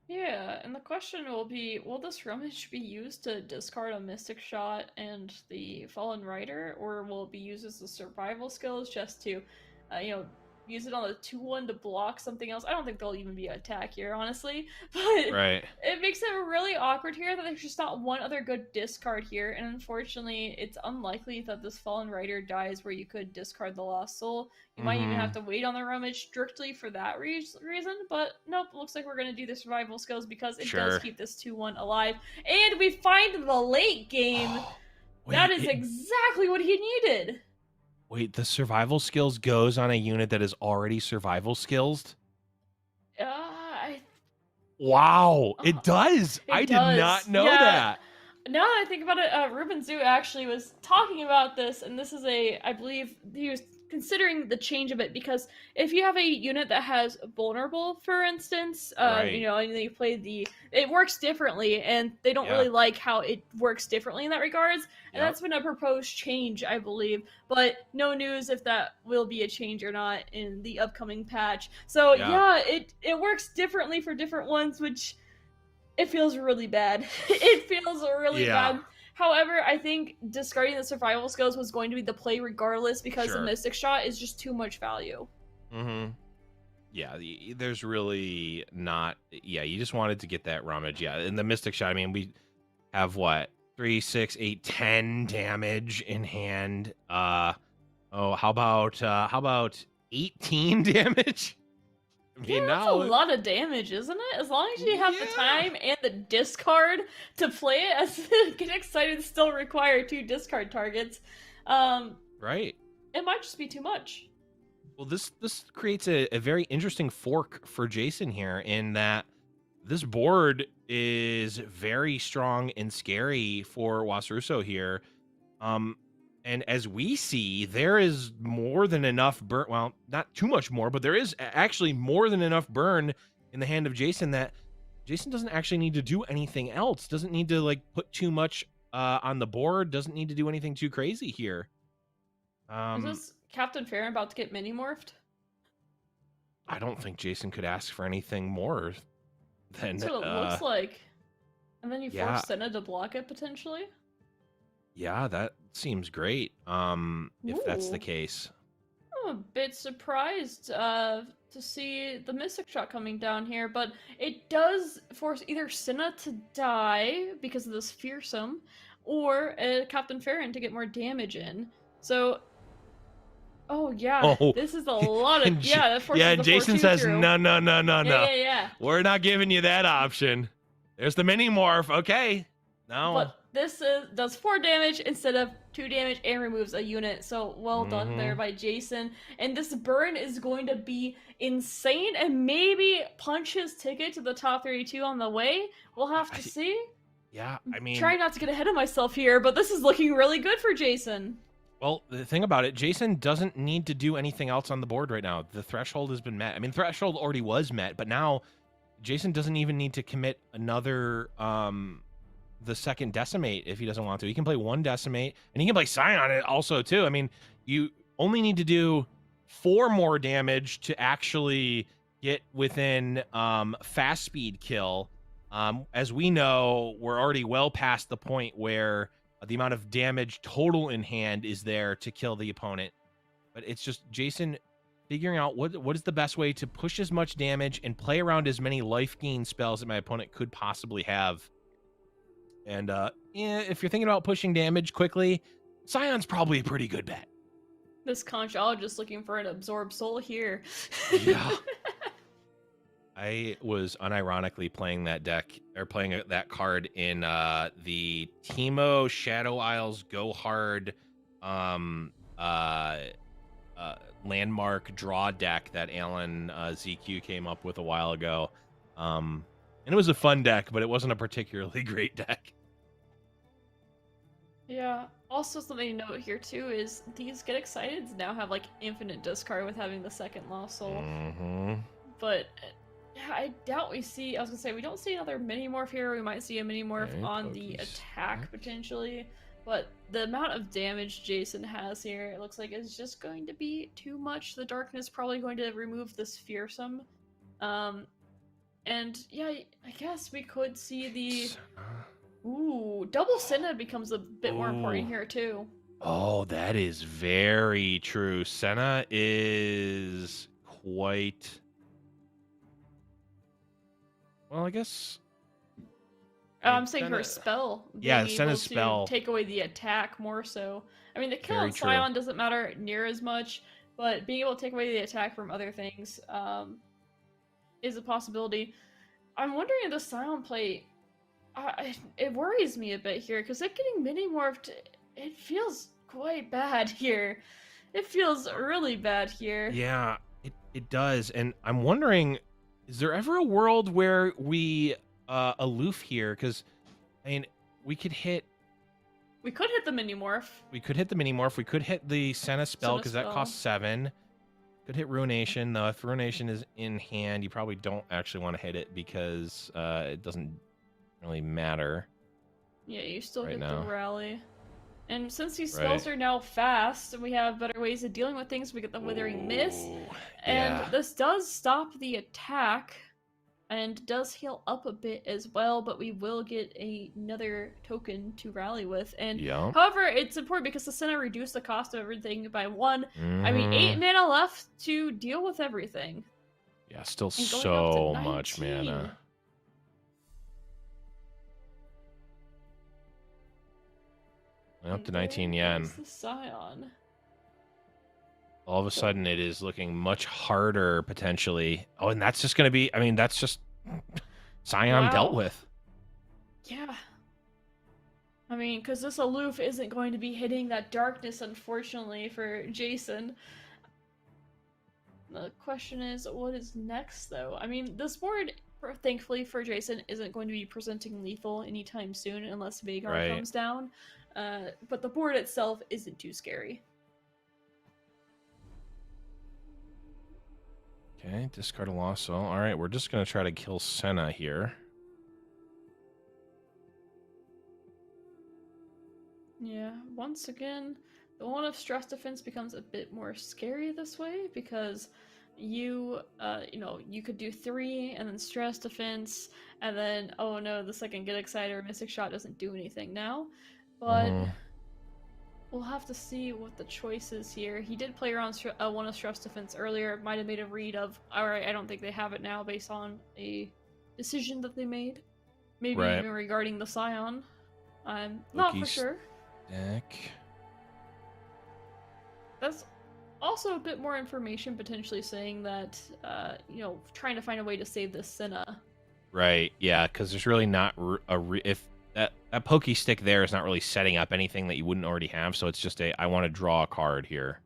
Yeah, and the question will be, will this rummage be used to discard a Mystic Shot and the Fallen Rider, or will it be used as the survival skills just to, use it on the 2-1 to block something else? I don't think there'll even be an attack here, honestly, but right. It makes it really awkward here that there's just not one other good discard here, and unfortunately, it's unlikely that this Fallen Rider dies where you could discard the Lost Soul. You might even have to wait on the rummage strictly for that reason, but nope, looks like we're going to do the survival skills because it does keep this 2-1 alive, and we find the late game. Wait, that is exactly what he needed. Wait, the survival skills goes on a unit that is already survival skilled? Wow, it does. I did not know that. Now that I think about it, Ruben Zoo actually was talking about this, and this is I believe he was considering the change of it, because if you have a unit that has vulnerable, for instance, and you play it works differently, and they don't really like how it works differently in that regards, and that's been a proposed change, I believe, but no news if that will be a change or not in the upcoming patch. So it works differently for different ones, which it feels really bad. It feels really bad. However, I think discarding the survival skills was going to be the play regardless, because the Mystic Shot is just too much value. Yeah, there's really not... Yeah, you just wanted to get that rummage. Yeah, and the Mystic Shot, I mean, we have what? 3, 6, 8, 10 damage in hand. How about 18 damage? I mean, that's a lot of damage, isn't it? As long as you have the time and the discard to play it, as Get Excited still require 2 discard targets. Right. It might just be too much. Well, this creates a very interesting fork for Jason here, in that this board is very strong and scary for Wasurso here. And as we see, there is more than enough burn. Well, not too much more, but there is actually more than enough burn in the hand of Jason that Jason doesn't actually need to do anything else. Doesn't need to put too much on the board. Doesn't need to do anything too crazy here. Is this Captain Farron about to get mini morphed? I don't think Jason could ask for anything more than... That's what it looks like. And then you force Senna to block it, potentially? Yeah, that seems great, if that's the case. I'm a bit surprised to see the Mystic Shot coming down here, but it does force either Senna to die because of this fearsome, or Captain Farron to get more damage in. So... this is a lot of... that forces the Jason says, through. no. Yeah. We're not giving you that option. There's the mini morph. Okay. No. But this does 4 damage instead of 2 damage and removes a unit. So well done there by Jason. And this burn is going to be insane and maybe punch his ticket to the top 32 on the way. We'll have to see. Yeah, I mean... Try not to get ahead of myself here, but this is looking really good for Jason. Well, the thing about it, Jason doesn't need to do anything else on the board right now. The threshold has been met. I mean, threshold already was met, but now Jason doesn't even need to commit another... the second decimate if he doesn't want to. He can play 1 decimate, and he can play Scion on it also too. I mean, you only need to do 4 more damage to actually get within fast speed kill. As we know, we're already well past the point where the amount of damage total in hand is there to kill the opponent. But it's just Jason figuring out what is the best way to push as much damage and play around as many life gain spells that my opponent could possibly have. And yeah, if you're thinking about pushing damage quickly, Scion's probably a pretty good bet. This conchologist looking for an absorb soul here. Yeah. I was unironically playing that deck, or playing that card in the Teemo Shadow Isles Go Hard landmark draw deck that Alan ZQ came up with a while ago. And it was a fun deck, but it wasn't a particularly great deck. Yeah. Also, something to note here too is these Get Exciteds now have like infinite discard with having the second Lost Soul. But yeah, I doubt we see. I was gonna say we don't see another mini morph here. We might see a mini morph on the attack potentially. But the amount of damage Jason has here, it looks like is just going to be too much. The darkness probably going to remove this fearsome. And yeah, I guess we could see the. Ooh, double Senna becomes a bit more important here too. Oh, that is very true. Senna is quite. Well, I guess. I'm saying her spell. Yeah, being Senna's able to spell. take away the attack more so. I mean, the kill Very on true. Scion doesn't matter near as much, but being able to take away the attack from other things is a possibility. I'm wondering if the Scion play. It worries me a bit here because it getting mini morphed. It feels quite bad here. It feels really bad here. Yeah, it does, and I'm wondering, is there ever a world where we aloof here? Because I mean, we could hit the mini morph. We could hit the mini morph. We could hit the Senna spell because that costs 7. Could hit Ruination though. If Ruination is in hand, you probably don't actually want to hit it because it doesn't really matter. Yeah, you still right get now. the rally. And since these spells are now fast and we have better ways of dealing with things, we get the Withering Mist. And this does stop the attack and does heal up a bit as well, but we will get another token to rally with. And however, it's important because the Senna reduced the cost of everything by 1. I mean, 8 mana left to deal with everything. Yeah, still so much mana. Up to 19 yen. The Scion. All of a sudden, it is looking much harder, potentially. Oh, and that's just going to be... I mean, that's just... Scion dealt with. Yeah. I mean, because this aloof isn't going to be hitting that darkness, unfortunately, for Jason. The question is, what is next, though? I mean, this board, thankfully for Jason, isn't going to be presenting lethal anytime soon, unless Vagar comes down. But the board itself isn't too scary. Okay, discard a Lost Soul. All right, we're just going to try to kill Senna here. Yeah, once again, the one of Stress Defense becomes a bit more scary this way because you could do 3 and then Stress Defense, and then, oh no, the second Get Excited or Mystic Shot doesn't do anything now. But we'll have to see what the choice is here. He did play around one of Stress Defense earlier. Might have made a read of, alright, I don't think they have it now based on a decision that they made. Maybe even regarding the Scion. I'm not for sure. Deck. That's also a bit more information potentially saying that, trying to find a way to save this Senna. Right, yeah, because there's really not if that pokey stick there is not really setting up anything that you wouldn't already have, so it's just I want to draw a card here.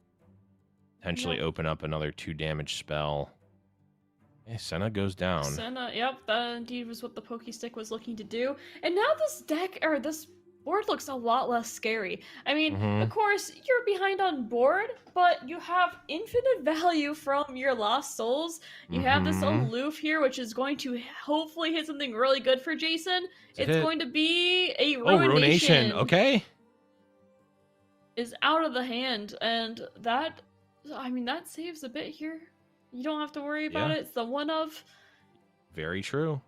Potentially open up another 2 damage spell. Okay, Senna goes down. Senna, yep, that indeed was what the pokey stick was looking to do. And now this board looks a lot less scary. I mean, of course, you're behind on board, but you have infinite value from your Lost Souls. You have this aloof here, which is going to hopefully hit something really good for Jason. It's going to be a Ruination. Okay. Is out of the hand, and that saves a bit here. You don't have to worry about it. It's the one of. Very true.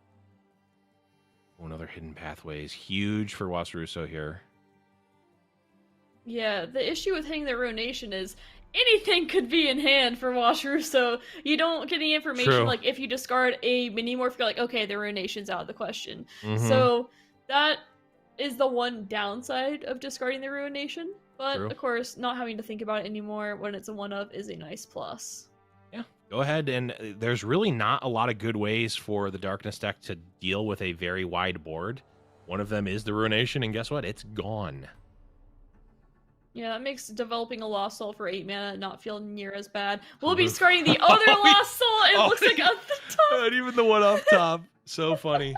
Oh, another Hidden Pathway is huge for Wasuruso here. Yeah, the issue with hitting the Ruination is anything could be in hand for Washer, so you don't get any information. True. Like, if you discard a mini-morph, you're like, okay, the Ruination's out of the question. Mm-hmm. So that is the one downside of discarding the Ruination. But, True. of course, not having to think about it anymore when it's a one-of is a nice plus. Yeah, go ahead. And there's really not a lot of good ways for the Darkness deck to deal with a very wide board. One of them is the Ruination, and guess what? It's gone. Yeah, that makes developing a Lost Soul for 8 mana not feel near as bad. We'll be discarding the other Lost Soul, it looks like at the top! Not even the one up top. So funny.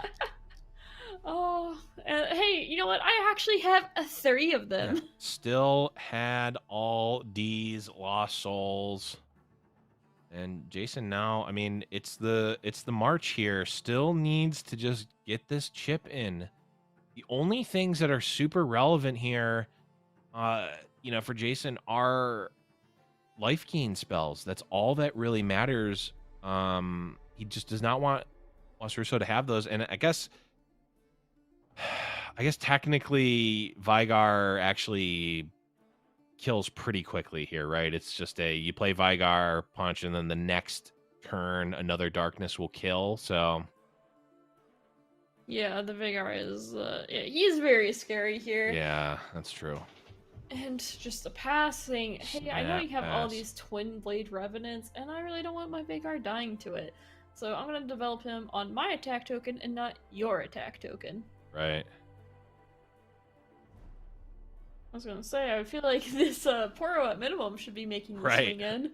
Oh, hey, you know what? I actually have 3 of them. Yeah. Still had all these Lost Souls. And Jason now, I mean, it's the march here. Still needs to just get this chip in. The only things that are super relevant here, you know, for Jason are life gain spells. That's all that really matters. He just does not want Los Russo to have those. And I guess technically Vigar actually kills pretty quickly here, right? It's just you play Vigar, punch, and then the next turn another darkness will kill. So yeah, the Vigar is he's very scary here. yeah, that's true. And just the passing. Hey, I know you have all pass. these twin blade revenants, and I really don't want my Vigar dying to it. So I'm gonna develop him on my attack token and not your attack token. Right. I was gonna say, I feel like this Poro at minimum should be making the swing in.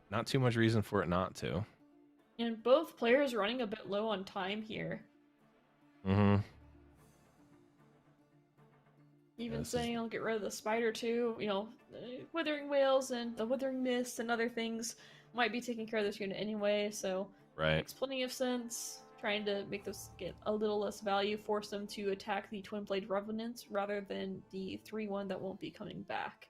Not too much reason for it not to. And both players running a bit low on time here. Mm-hmm. Even saying I'll get rid of the spider too, you know, Withering Whales and the Withering Mist and other things might be taking care of this unit anyway, so makes plenty of sense. Trying to make this get a little less value, force them to attack the Twin Blade Revenants rather than the 3-1 that won't be coming back.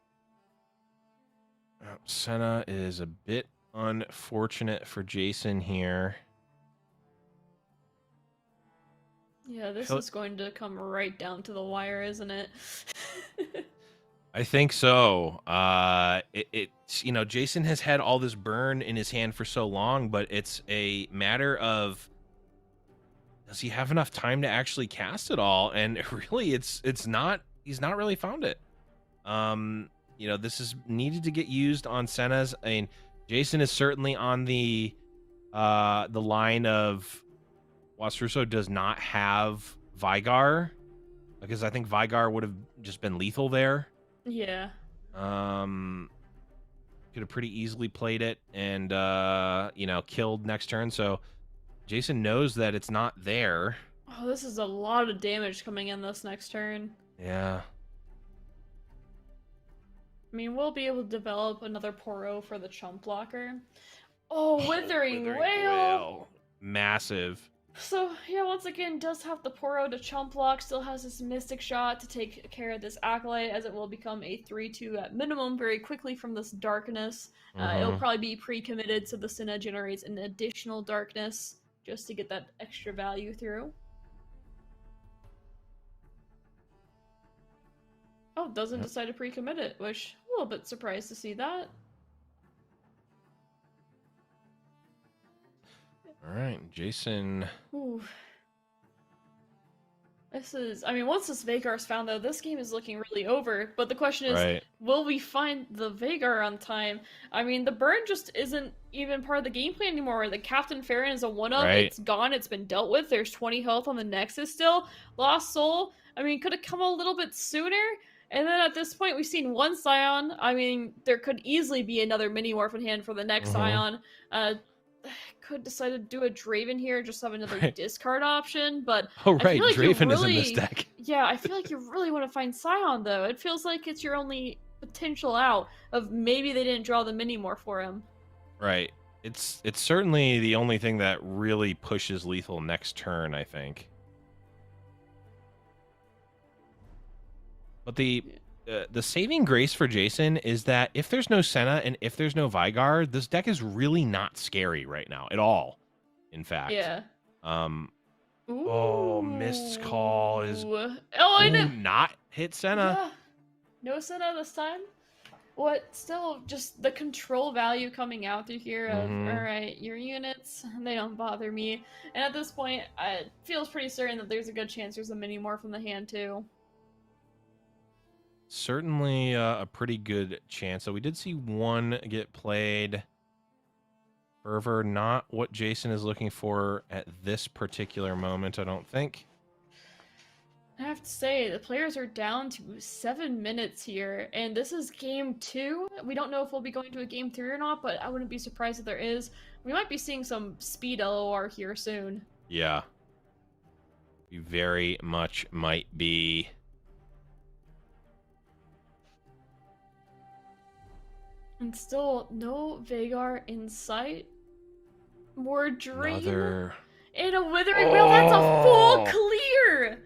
Senna is a bit unfortunate for Jason here. Yeah, this is going to come right down to the wire, isn't it? I think so. It's, you know, Jason has had all this burn in his hand for so long, but it's a matter of, does he have enough time to actually cast it all? And really, it's not. He's not really found it. You know, this is needed to get used on Senna's. I mean, Jason is certainly on the line of Wasruso does not have Vigar, because I think Vigar would have just been lethal there. Yeah. Could have pretty easily played it and you know, killed next turn. So Jason knows that it's not there. Oh, this is a lot of damage coming in this next turn. Yeah. I mean, we'll be able to develop another Poro for the chump blocker. Oh, Withering Whale! Massive. So, yeah, once again, does have the Poro to chump block, still has this Mystic Shot to take care of this Acolyte, as it will become a 3-2 at minimum very quickly from this Darkness. It'll probably be pre-committed, so the Senna generates an additional Darkness just to get that extra value through. Oh, doesn't decide to pre-commit it, which I'm a little bit surprised to see that. All right, Jason. Ooh. This is, I mean, once this Vagar's found, though, this game is looking really over. But the question is, will we find the Vagar on time? I mean, the burn just isn't even part of the gameplay anymore. The Captain Farron is a one-up. It's gone. It's been dealt with. There's 20 health on the Nexus still. Lost Soul, I mean, could have come a little bit sooner. And then at this point, we've seen one Scion. I mean, there could easily be another mini-morph in hand for the next Scion. Could decide to do a Draven here, just have another discard option, but like Draven is in this deck. Yeah, I feel like you really want to find Scion, though. It feels like it's your only potential out of maybe they didn't draw the mini-morph for him. Right. It's certainly the only thing that really pushes lethal next turn, I think. But the saving grace for Jason is that if there's no Senna and if there's no Vigar, this deck is really not scary right now at all. In fact. Yeah. Oh, Mist's Call is not hit Senna. Yeah. No Senna this time. What still just the control value coming out through here of alright, your units, they don't bother me. And at this point, it feels pretty certain that there's a good chance there's a mini morph in the hand too. Certainly a pretty good chance. So we did see one get played. Fervor, not what Jason is looking for at this particular moment, I don't think. I have to say, the players are down to 7 minutes here, and this is game 2. We don't know if we'll be going to a game 3 or not, but I wouldn't be surprised if there is. We might be seeing some speed LOR here soon. Yeah. We very much might be. And still, no Vagar in sight. More Drain. And a Withering Wail, that's a full clear!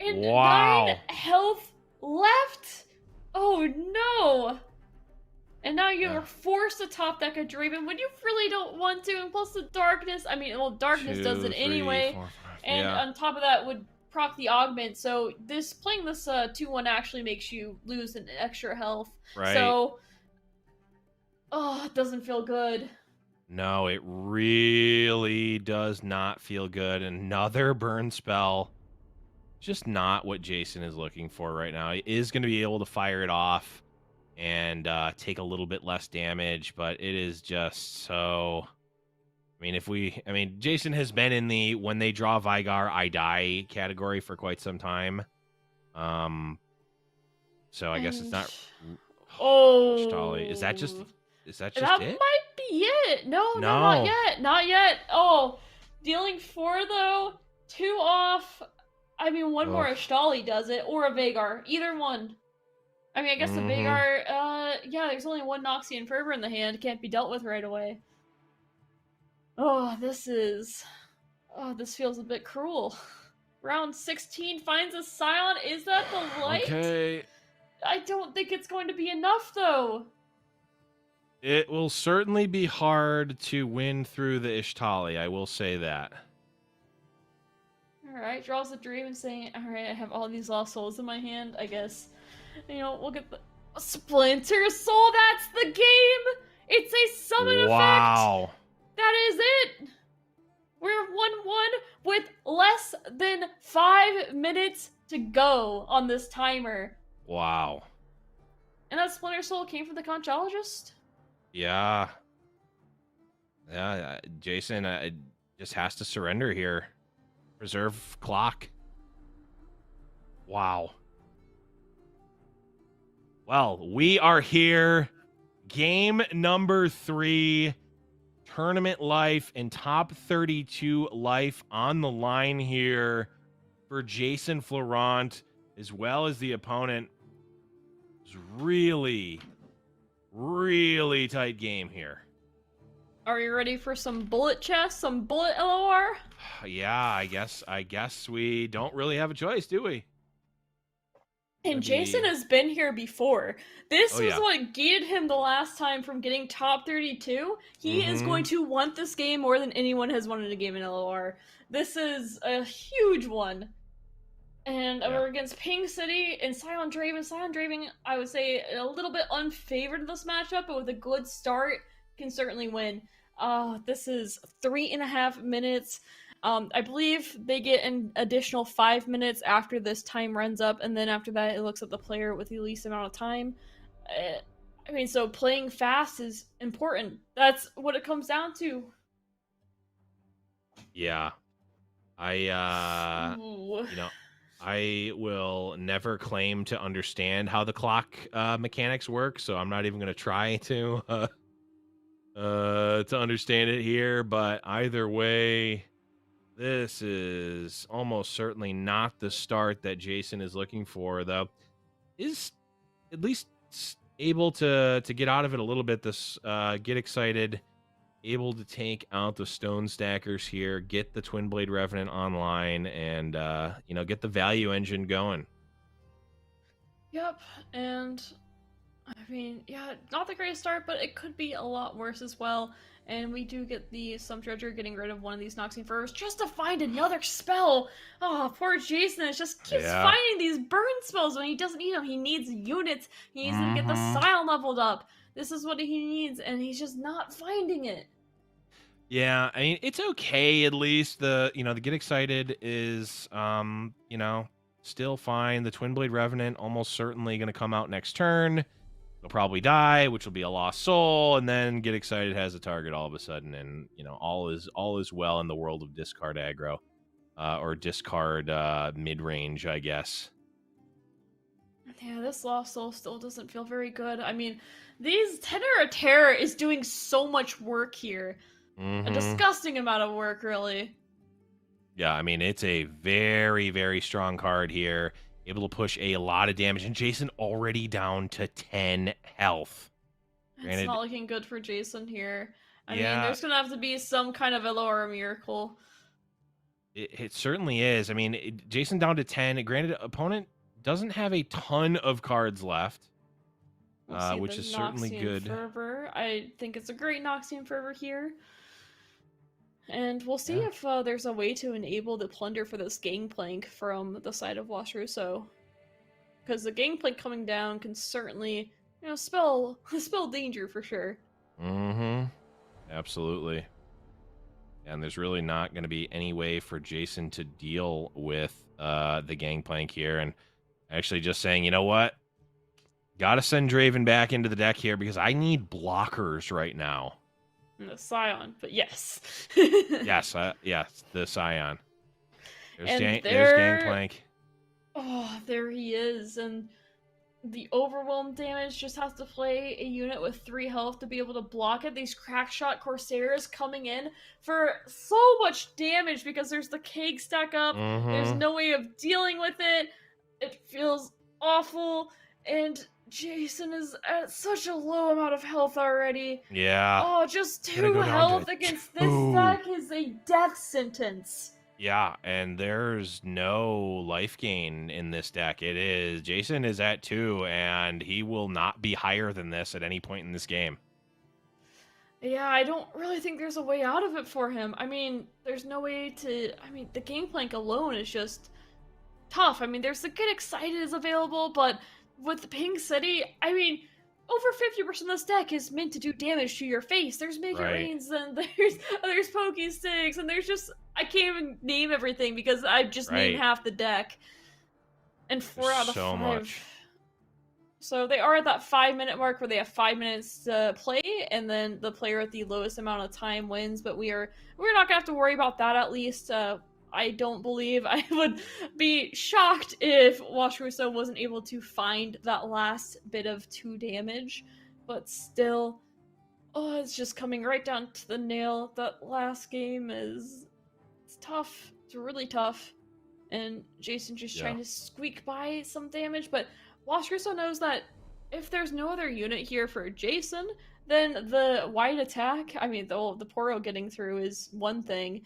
And 9 health left? Oh no! And now you're forced to top deck a Draven when you really don't want to, and plus the darkness, I mean, well, darkness does it anyway. 4, 5, and on top of that would proc the augment, so playing this 2-1 actually makes you lose an extra health. Right. So, it doesn't feel good. No, it really does not feel good. Another burn spell. Just not what Jason is looking for right now. He is going to be able to fire it off and take a little bit less damage, but it is just so... I mean, Jason has been in the when they draw Vygar, I die category for quite some time. So I guess it's not... Shtali. Is that just it? That might be it. No, not yet. Not yet. Oh, dealing 4 though. 2 off. I mean, one more Ashtali does it, or a Vagar. Either one. I mean, I guess the Vagar, yeah, there's only one Noxian Fervor in the hand. It can't be dealt with right away. This feels a bit cruel. Round 16 finds a Scion. Is that the light? Okay. I don't think it's going to be enough, though. It will certainly be hard to win through the Ishtali, I will say that. Alright, draws the dream and saying, alright, I have all these lost souls in my hand, I guess. We'll get the Splinter Soul, that's the game! It's a summon effect! That is it! We're 1-1 with less than 5 minutes to go on this timer. Wow. And that Splinter Soul came from the Conchologist? Yeah. Jason just has to surrender here. Reserve clock. Wow. Well, we are here. Game number 3. Tournament life and top 32 life on the line here for Jason Florent, as well as the opponent. It's really, really tight game here. Are you ready for some bullet chests, some bullet LOR? Yeah, I guess we don't really have a choice, do we? And Jason has been here before. This was what gated him the last time from getting top 32. He is going to want this game more than anyone has wanted a game in LOR. This is a huge one. And we're against Ping City and Scion Draven. Scion Draven, I would say, a little bit unfavored in this matchup, but with a good start, can certainly win. This is 3.5 minutes. I believe they get an additional 5 minutes after this time runs up, and then after that it looks at the player with the least amount of time. I mean, so playing fast is important. That's what it comes down to. Yeah. I will never claim to understand how the clock mechanics work, so I'm not even going to try to understand it here, but either way, this is almost certainly not the start that Jason is looking for, though. Is at least able to get out of it a little bit, get excited, able to take out the Stone Stackers here, get the Twin Blade Revenant online, and get the value engine going. Yep, and I mean, yeah, not the greatest start, but it could be a lot worse as well. And we do get the Sum Dredger getting rid of one of these Noxian Fervors just to find another spell. Oh, poor Jason. It just keeps finding these burn spells when he doesn't need them. He needs units. He needs to get the Scion leveled up. This is what he needs, and he's just not finding it. Yeah, I mean, it's okay at least. The Get Excited is, still fine. The Twin Blade Revenant almost certainly going to come out next turn. He'll probably die, which will be a lost soul, and then Get Excited has a target all of a sudden, and all is well in the world of discard aggro, or discard mid range, I guess. Yeah, this lost soul still doesn't feel very good. I mean, Runeterra is doing so much work here, a disgusting amount of work, really. Yeah, I mean, it's a very, very strong card here. Able to push a lot of damage, and Jason already down to 10 health. It's not looking good for Jason here. I mean, there's going to have to be some kind of Elora miracle. It certainly is. I mean, Jason down to 10. Granted, opponent doesn't have a ton of cards left, which is certainly good. Fervor. I think it's a great Noxian Fervor here. And we'll see if there's a way to enable the plunder for this Gangplank from the side of Wash Russo. Because the Gangplank coming down can certainly, spell danger for sure. Absolutely. And there's really not going to be any way for Jason to deal with the Gangplank here. And actually just saying, you know what? Gotta send Draven back into the deck here because I need blockers right now. The Scion, but yes. yes, the Scion. There's Gangplank. Oh, there he is, and the overwhelm damage just has to play a unit with 3 health to be able to block it. These Crackshot Corsairs coming in for so much damage because there's the Keg stack up. There's no way of dealing with it. It feels awful, and Jason is at such a low amount of health already. Yeah. Oh, just 2 health against this deck is a death sentence. Yeah, and there's no life gain in this deck. Jason is at 2, and he will not be higher than this at any point in this game. Yeah, I don't really think there's a way out of it for him. I mean, there's no way to... the Gangplank alone is just tough. I mean, there's the Get Excited is available, but with the Pink City, over 50% of this deck is meant to do damage to your face. There's Make It Rains, and there's Pokey Sticks, and there's just... I can't even name everything because I just named half the deck. And 4 out of 5. Much. So they are at that 5-minute mark where they have 5 minutes to play, and then the player at the lowest amount of time wins. But we're not gonna have to worry about that, at least. I don't believe. I would be shocked if Wash Russo wasn't able to find that last bit of 2 damage. But still, it's just coming right down to the nail. That last game it's tough. It's really tough. And Jason just trying to squeak by some damage. But Wash Russo knows that if there's no other unit here for Jason, then the wide attack, the Poro getting through is one thing.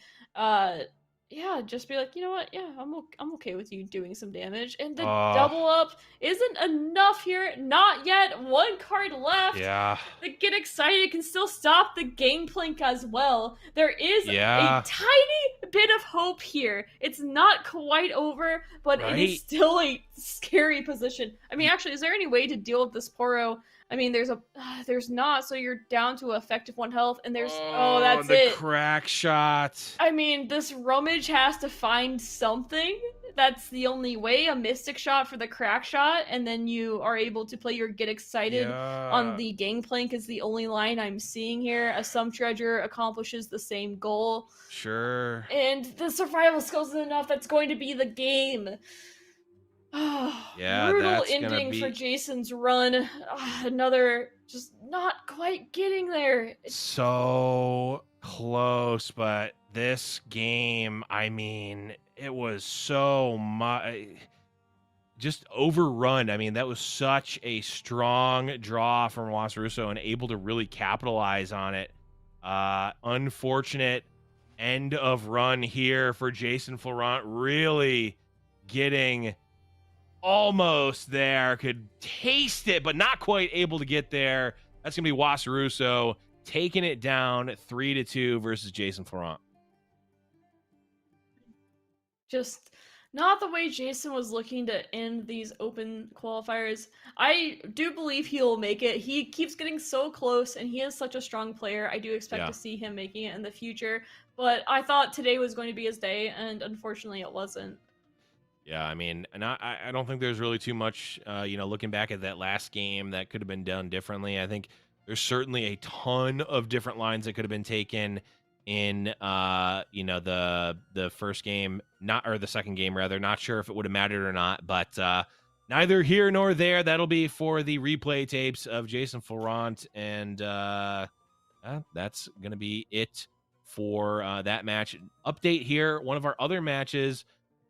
Just be like, you know what? Yeah, I'm okay with you doing some damage. And the double up isn't enough here. Not yet. 1 card left. Yeah. The Get Excited can still stop the Gangplank as well. There is a tiny bit of hope here. It's not quite over, but it is still a scary position. Actually, is there any way to deal with this Poro? There's not, so you're down to effective 1 health, and there's, that's the it. Crack Shot. This Rummage has to find something. That's the only way, a Mystic Shot for the Crack Shot, and then you are able to play your Get Excited on the Gangplank is the only line I'm seeing here. A Sum Dredger accomplishes the same goal. Sure. And the Survival Skills is enough, that's going to be the game. Brutal ending for Jason's run. Another just not quite getting there. So close, but this game, it was so much just overrun. That was such a strong draw from Wash Russo and able to really capitalize on it. Unfortunate end of run here for Jason Florent, really getting almost there, could taste it, but not quite able to get there. That's going to be Wash Russo taking it down 3-2 versus Jason Florent. Just not the way Jason was looking to end these open qualifiers. I do believe he'll make it. He keeps getting so close, and he is such a strong player. I do expect to see him making it in the future, but I thought today was going to be his day, and unfortunately it wasn't. Yeah, I mean, and I don't think there's really too much, looking back at that last game that could have been done differently. I think there's certainly a ton of different lines that could have been taken in, the first game, or the second game rather. Not sure if it would have mattered or not, but neither here nor there. That'll be for the replay tapes of Jason Florent, and that's gonna be it for that match. Update here: one of our other matches.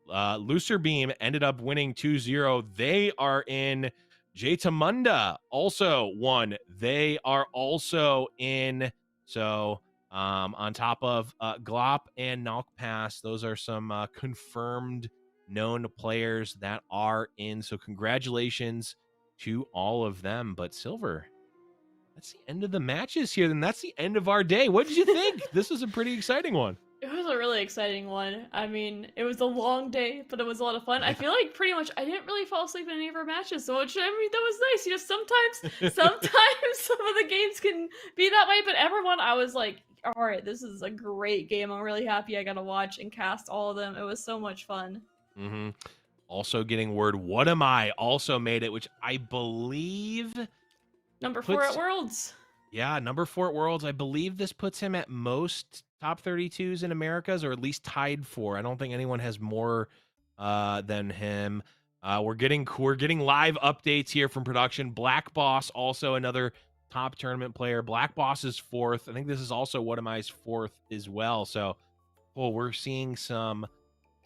Looser Beam ended up winning 2-0. They are in. Jtamunda also won. They are also in. So on top of Glop and Nalkpass, those are some confirmed known players that are in. So congratulations to all of them. But Silver, that's the end of the matches here. Then that's the end of our day. What did you think? This was a pretty exciting one. It was a really exciting one. I mean, it was a long day, but it was a lot of fun. I feel like pretty much I didn't really fall asleep in any of our matches, so which, I mean, that was nice. You know, sometimes some of the games can be that way, but everyone, I was like, all right, this is a great game. I'm really happy I got to watch and cast all of them. It was so much fun. Mm-hmm. Also getting word, What Am I also made it, which I believe number 4 at Worlds. Yeah, number 4 at Worlds. I believe this puts him at most top 32s in Americas, or at least tied for. I don't think anyone has more than him. We're getting live updates here from production. Black Boss, also another top tournament player. Black Boss is 4th. I think this is also What Am I's 4th as well. So, we're seeing some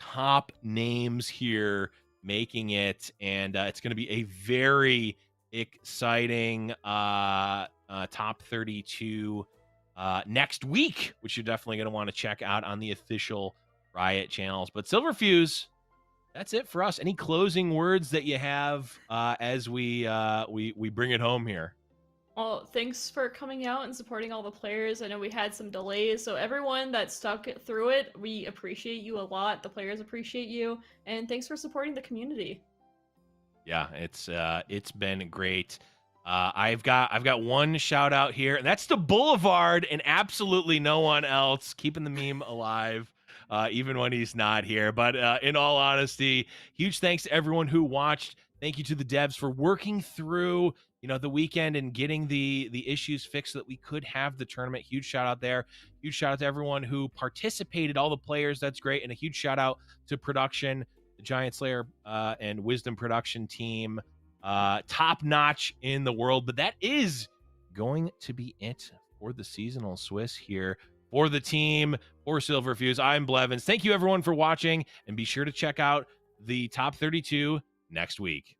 top names here making it, and it's going to be a very exciting top 32 next week, which you're definitely going to want to check out on the official Riot channels. But Silverfuse, that's it for us. Any closing words that you have as we bring it home here? Well, thanks for coming out and supporting all the players. I know we had some delays, so everyone that stuck through it, we appreciate you a lot. The players appreciate you, and thanks for supporting the community. Yeah, it's been great. I've got one shout out here, and that's to Boulevard and absolutely no one else, keeping the meme alive, even when he's not here. But in all honesty, huge thanks to everyone who watched. Thank you to the devs for working through, the weekend and getting the issues fixed so that we could have the tournament. Huge shout out there. Huge shout out to everyone who participated, all the players. That's great. And a huge shout out to production, the Giant Slayer and Wisdom production team. Top notch in the world. But that is going to be it for the seasonal Swiss here. For the team, for Silverfuse, I'm Blevins. Thank you everyone for watching, and be sure to check out the top 32 next week.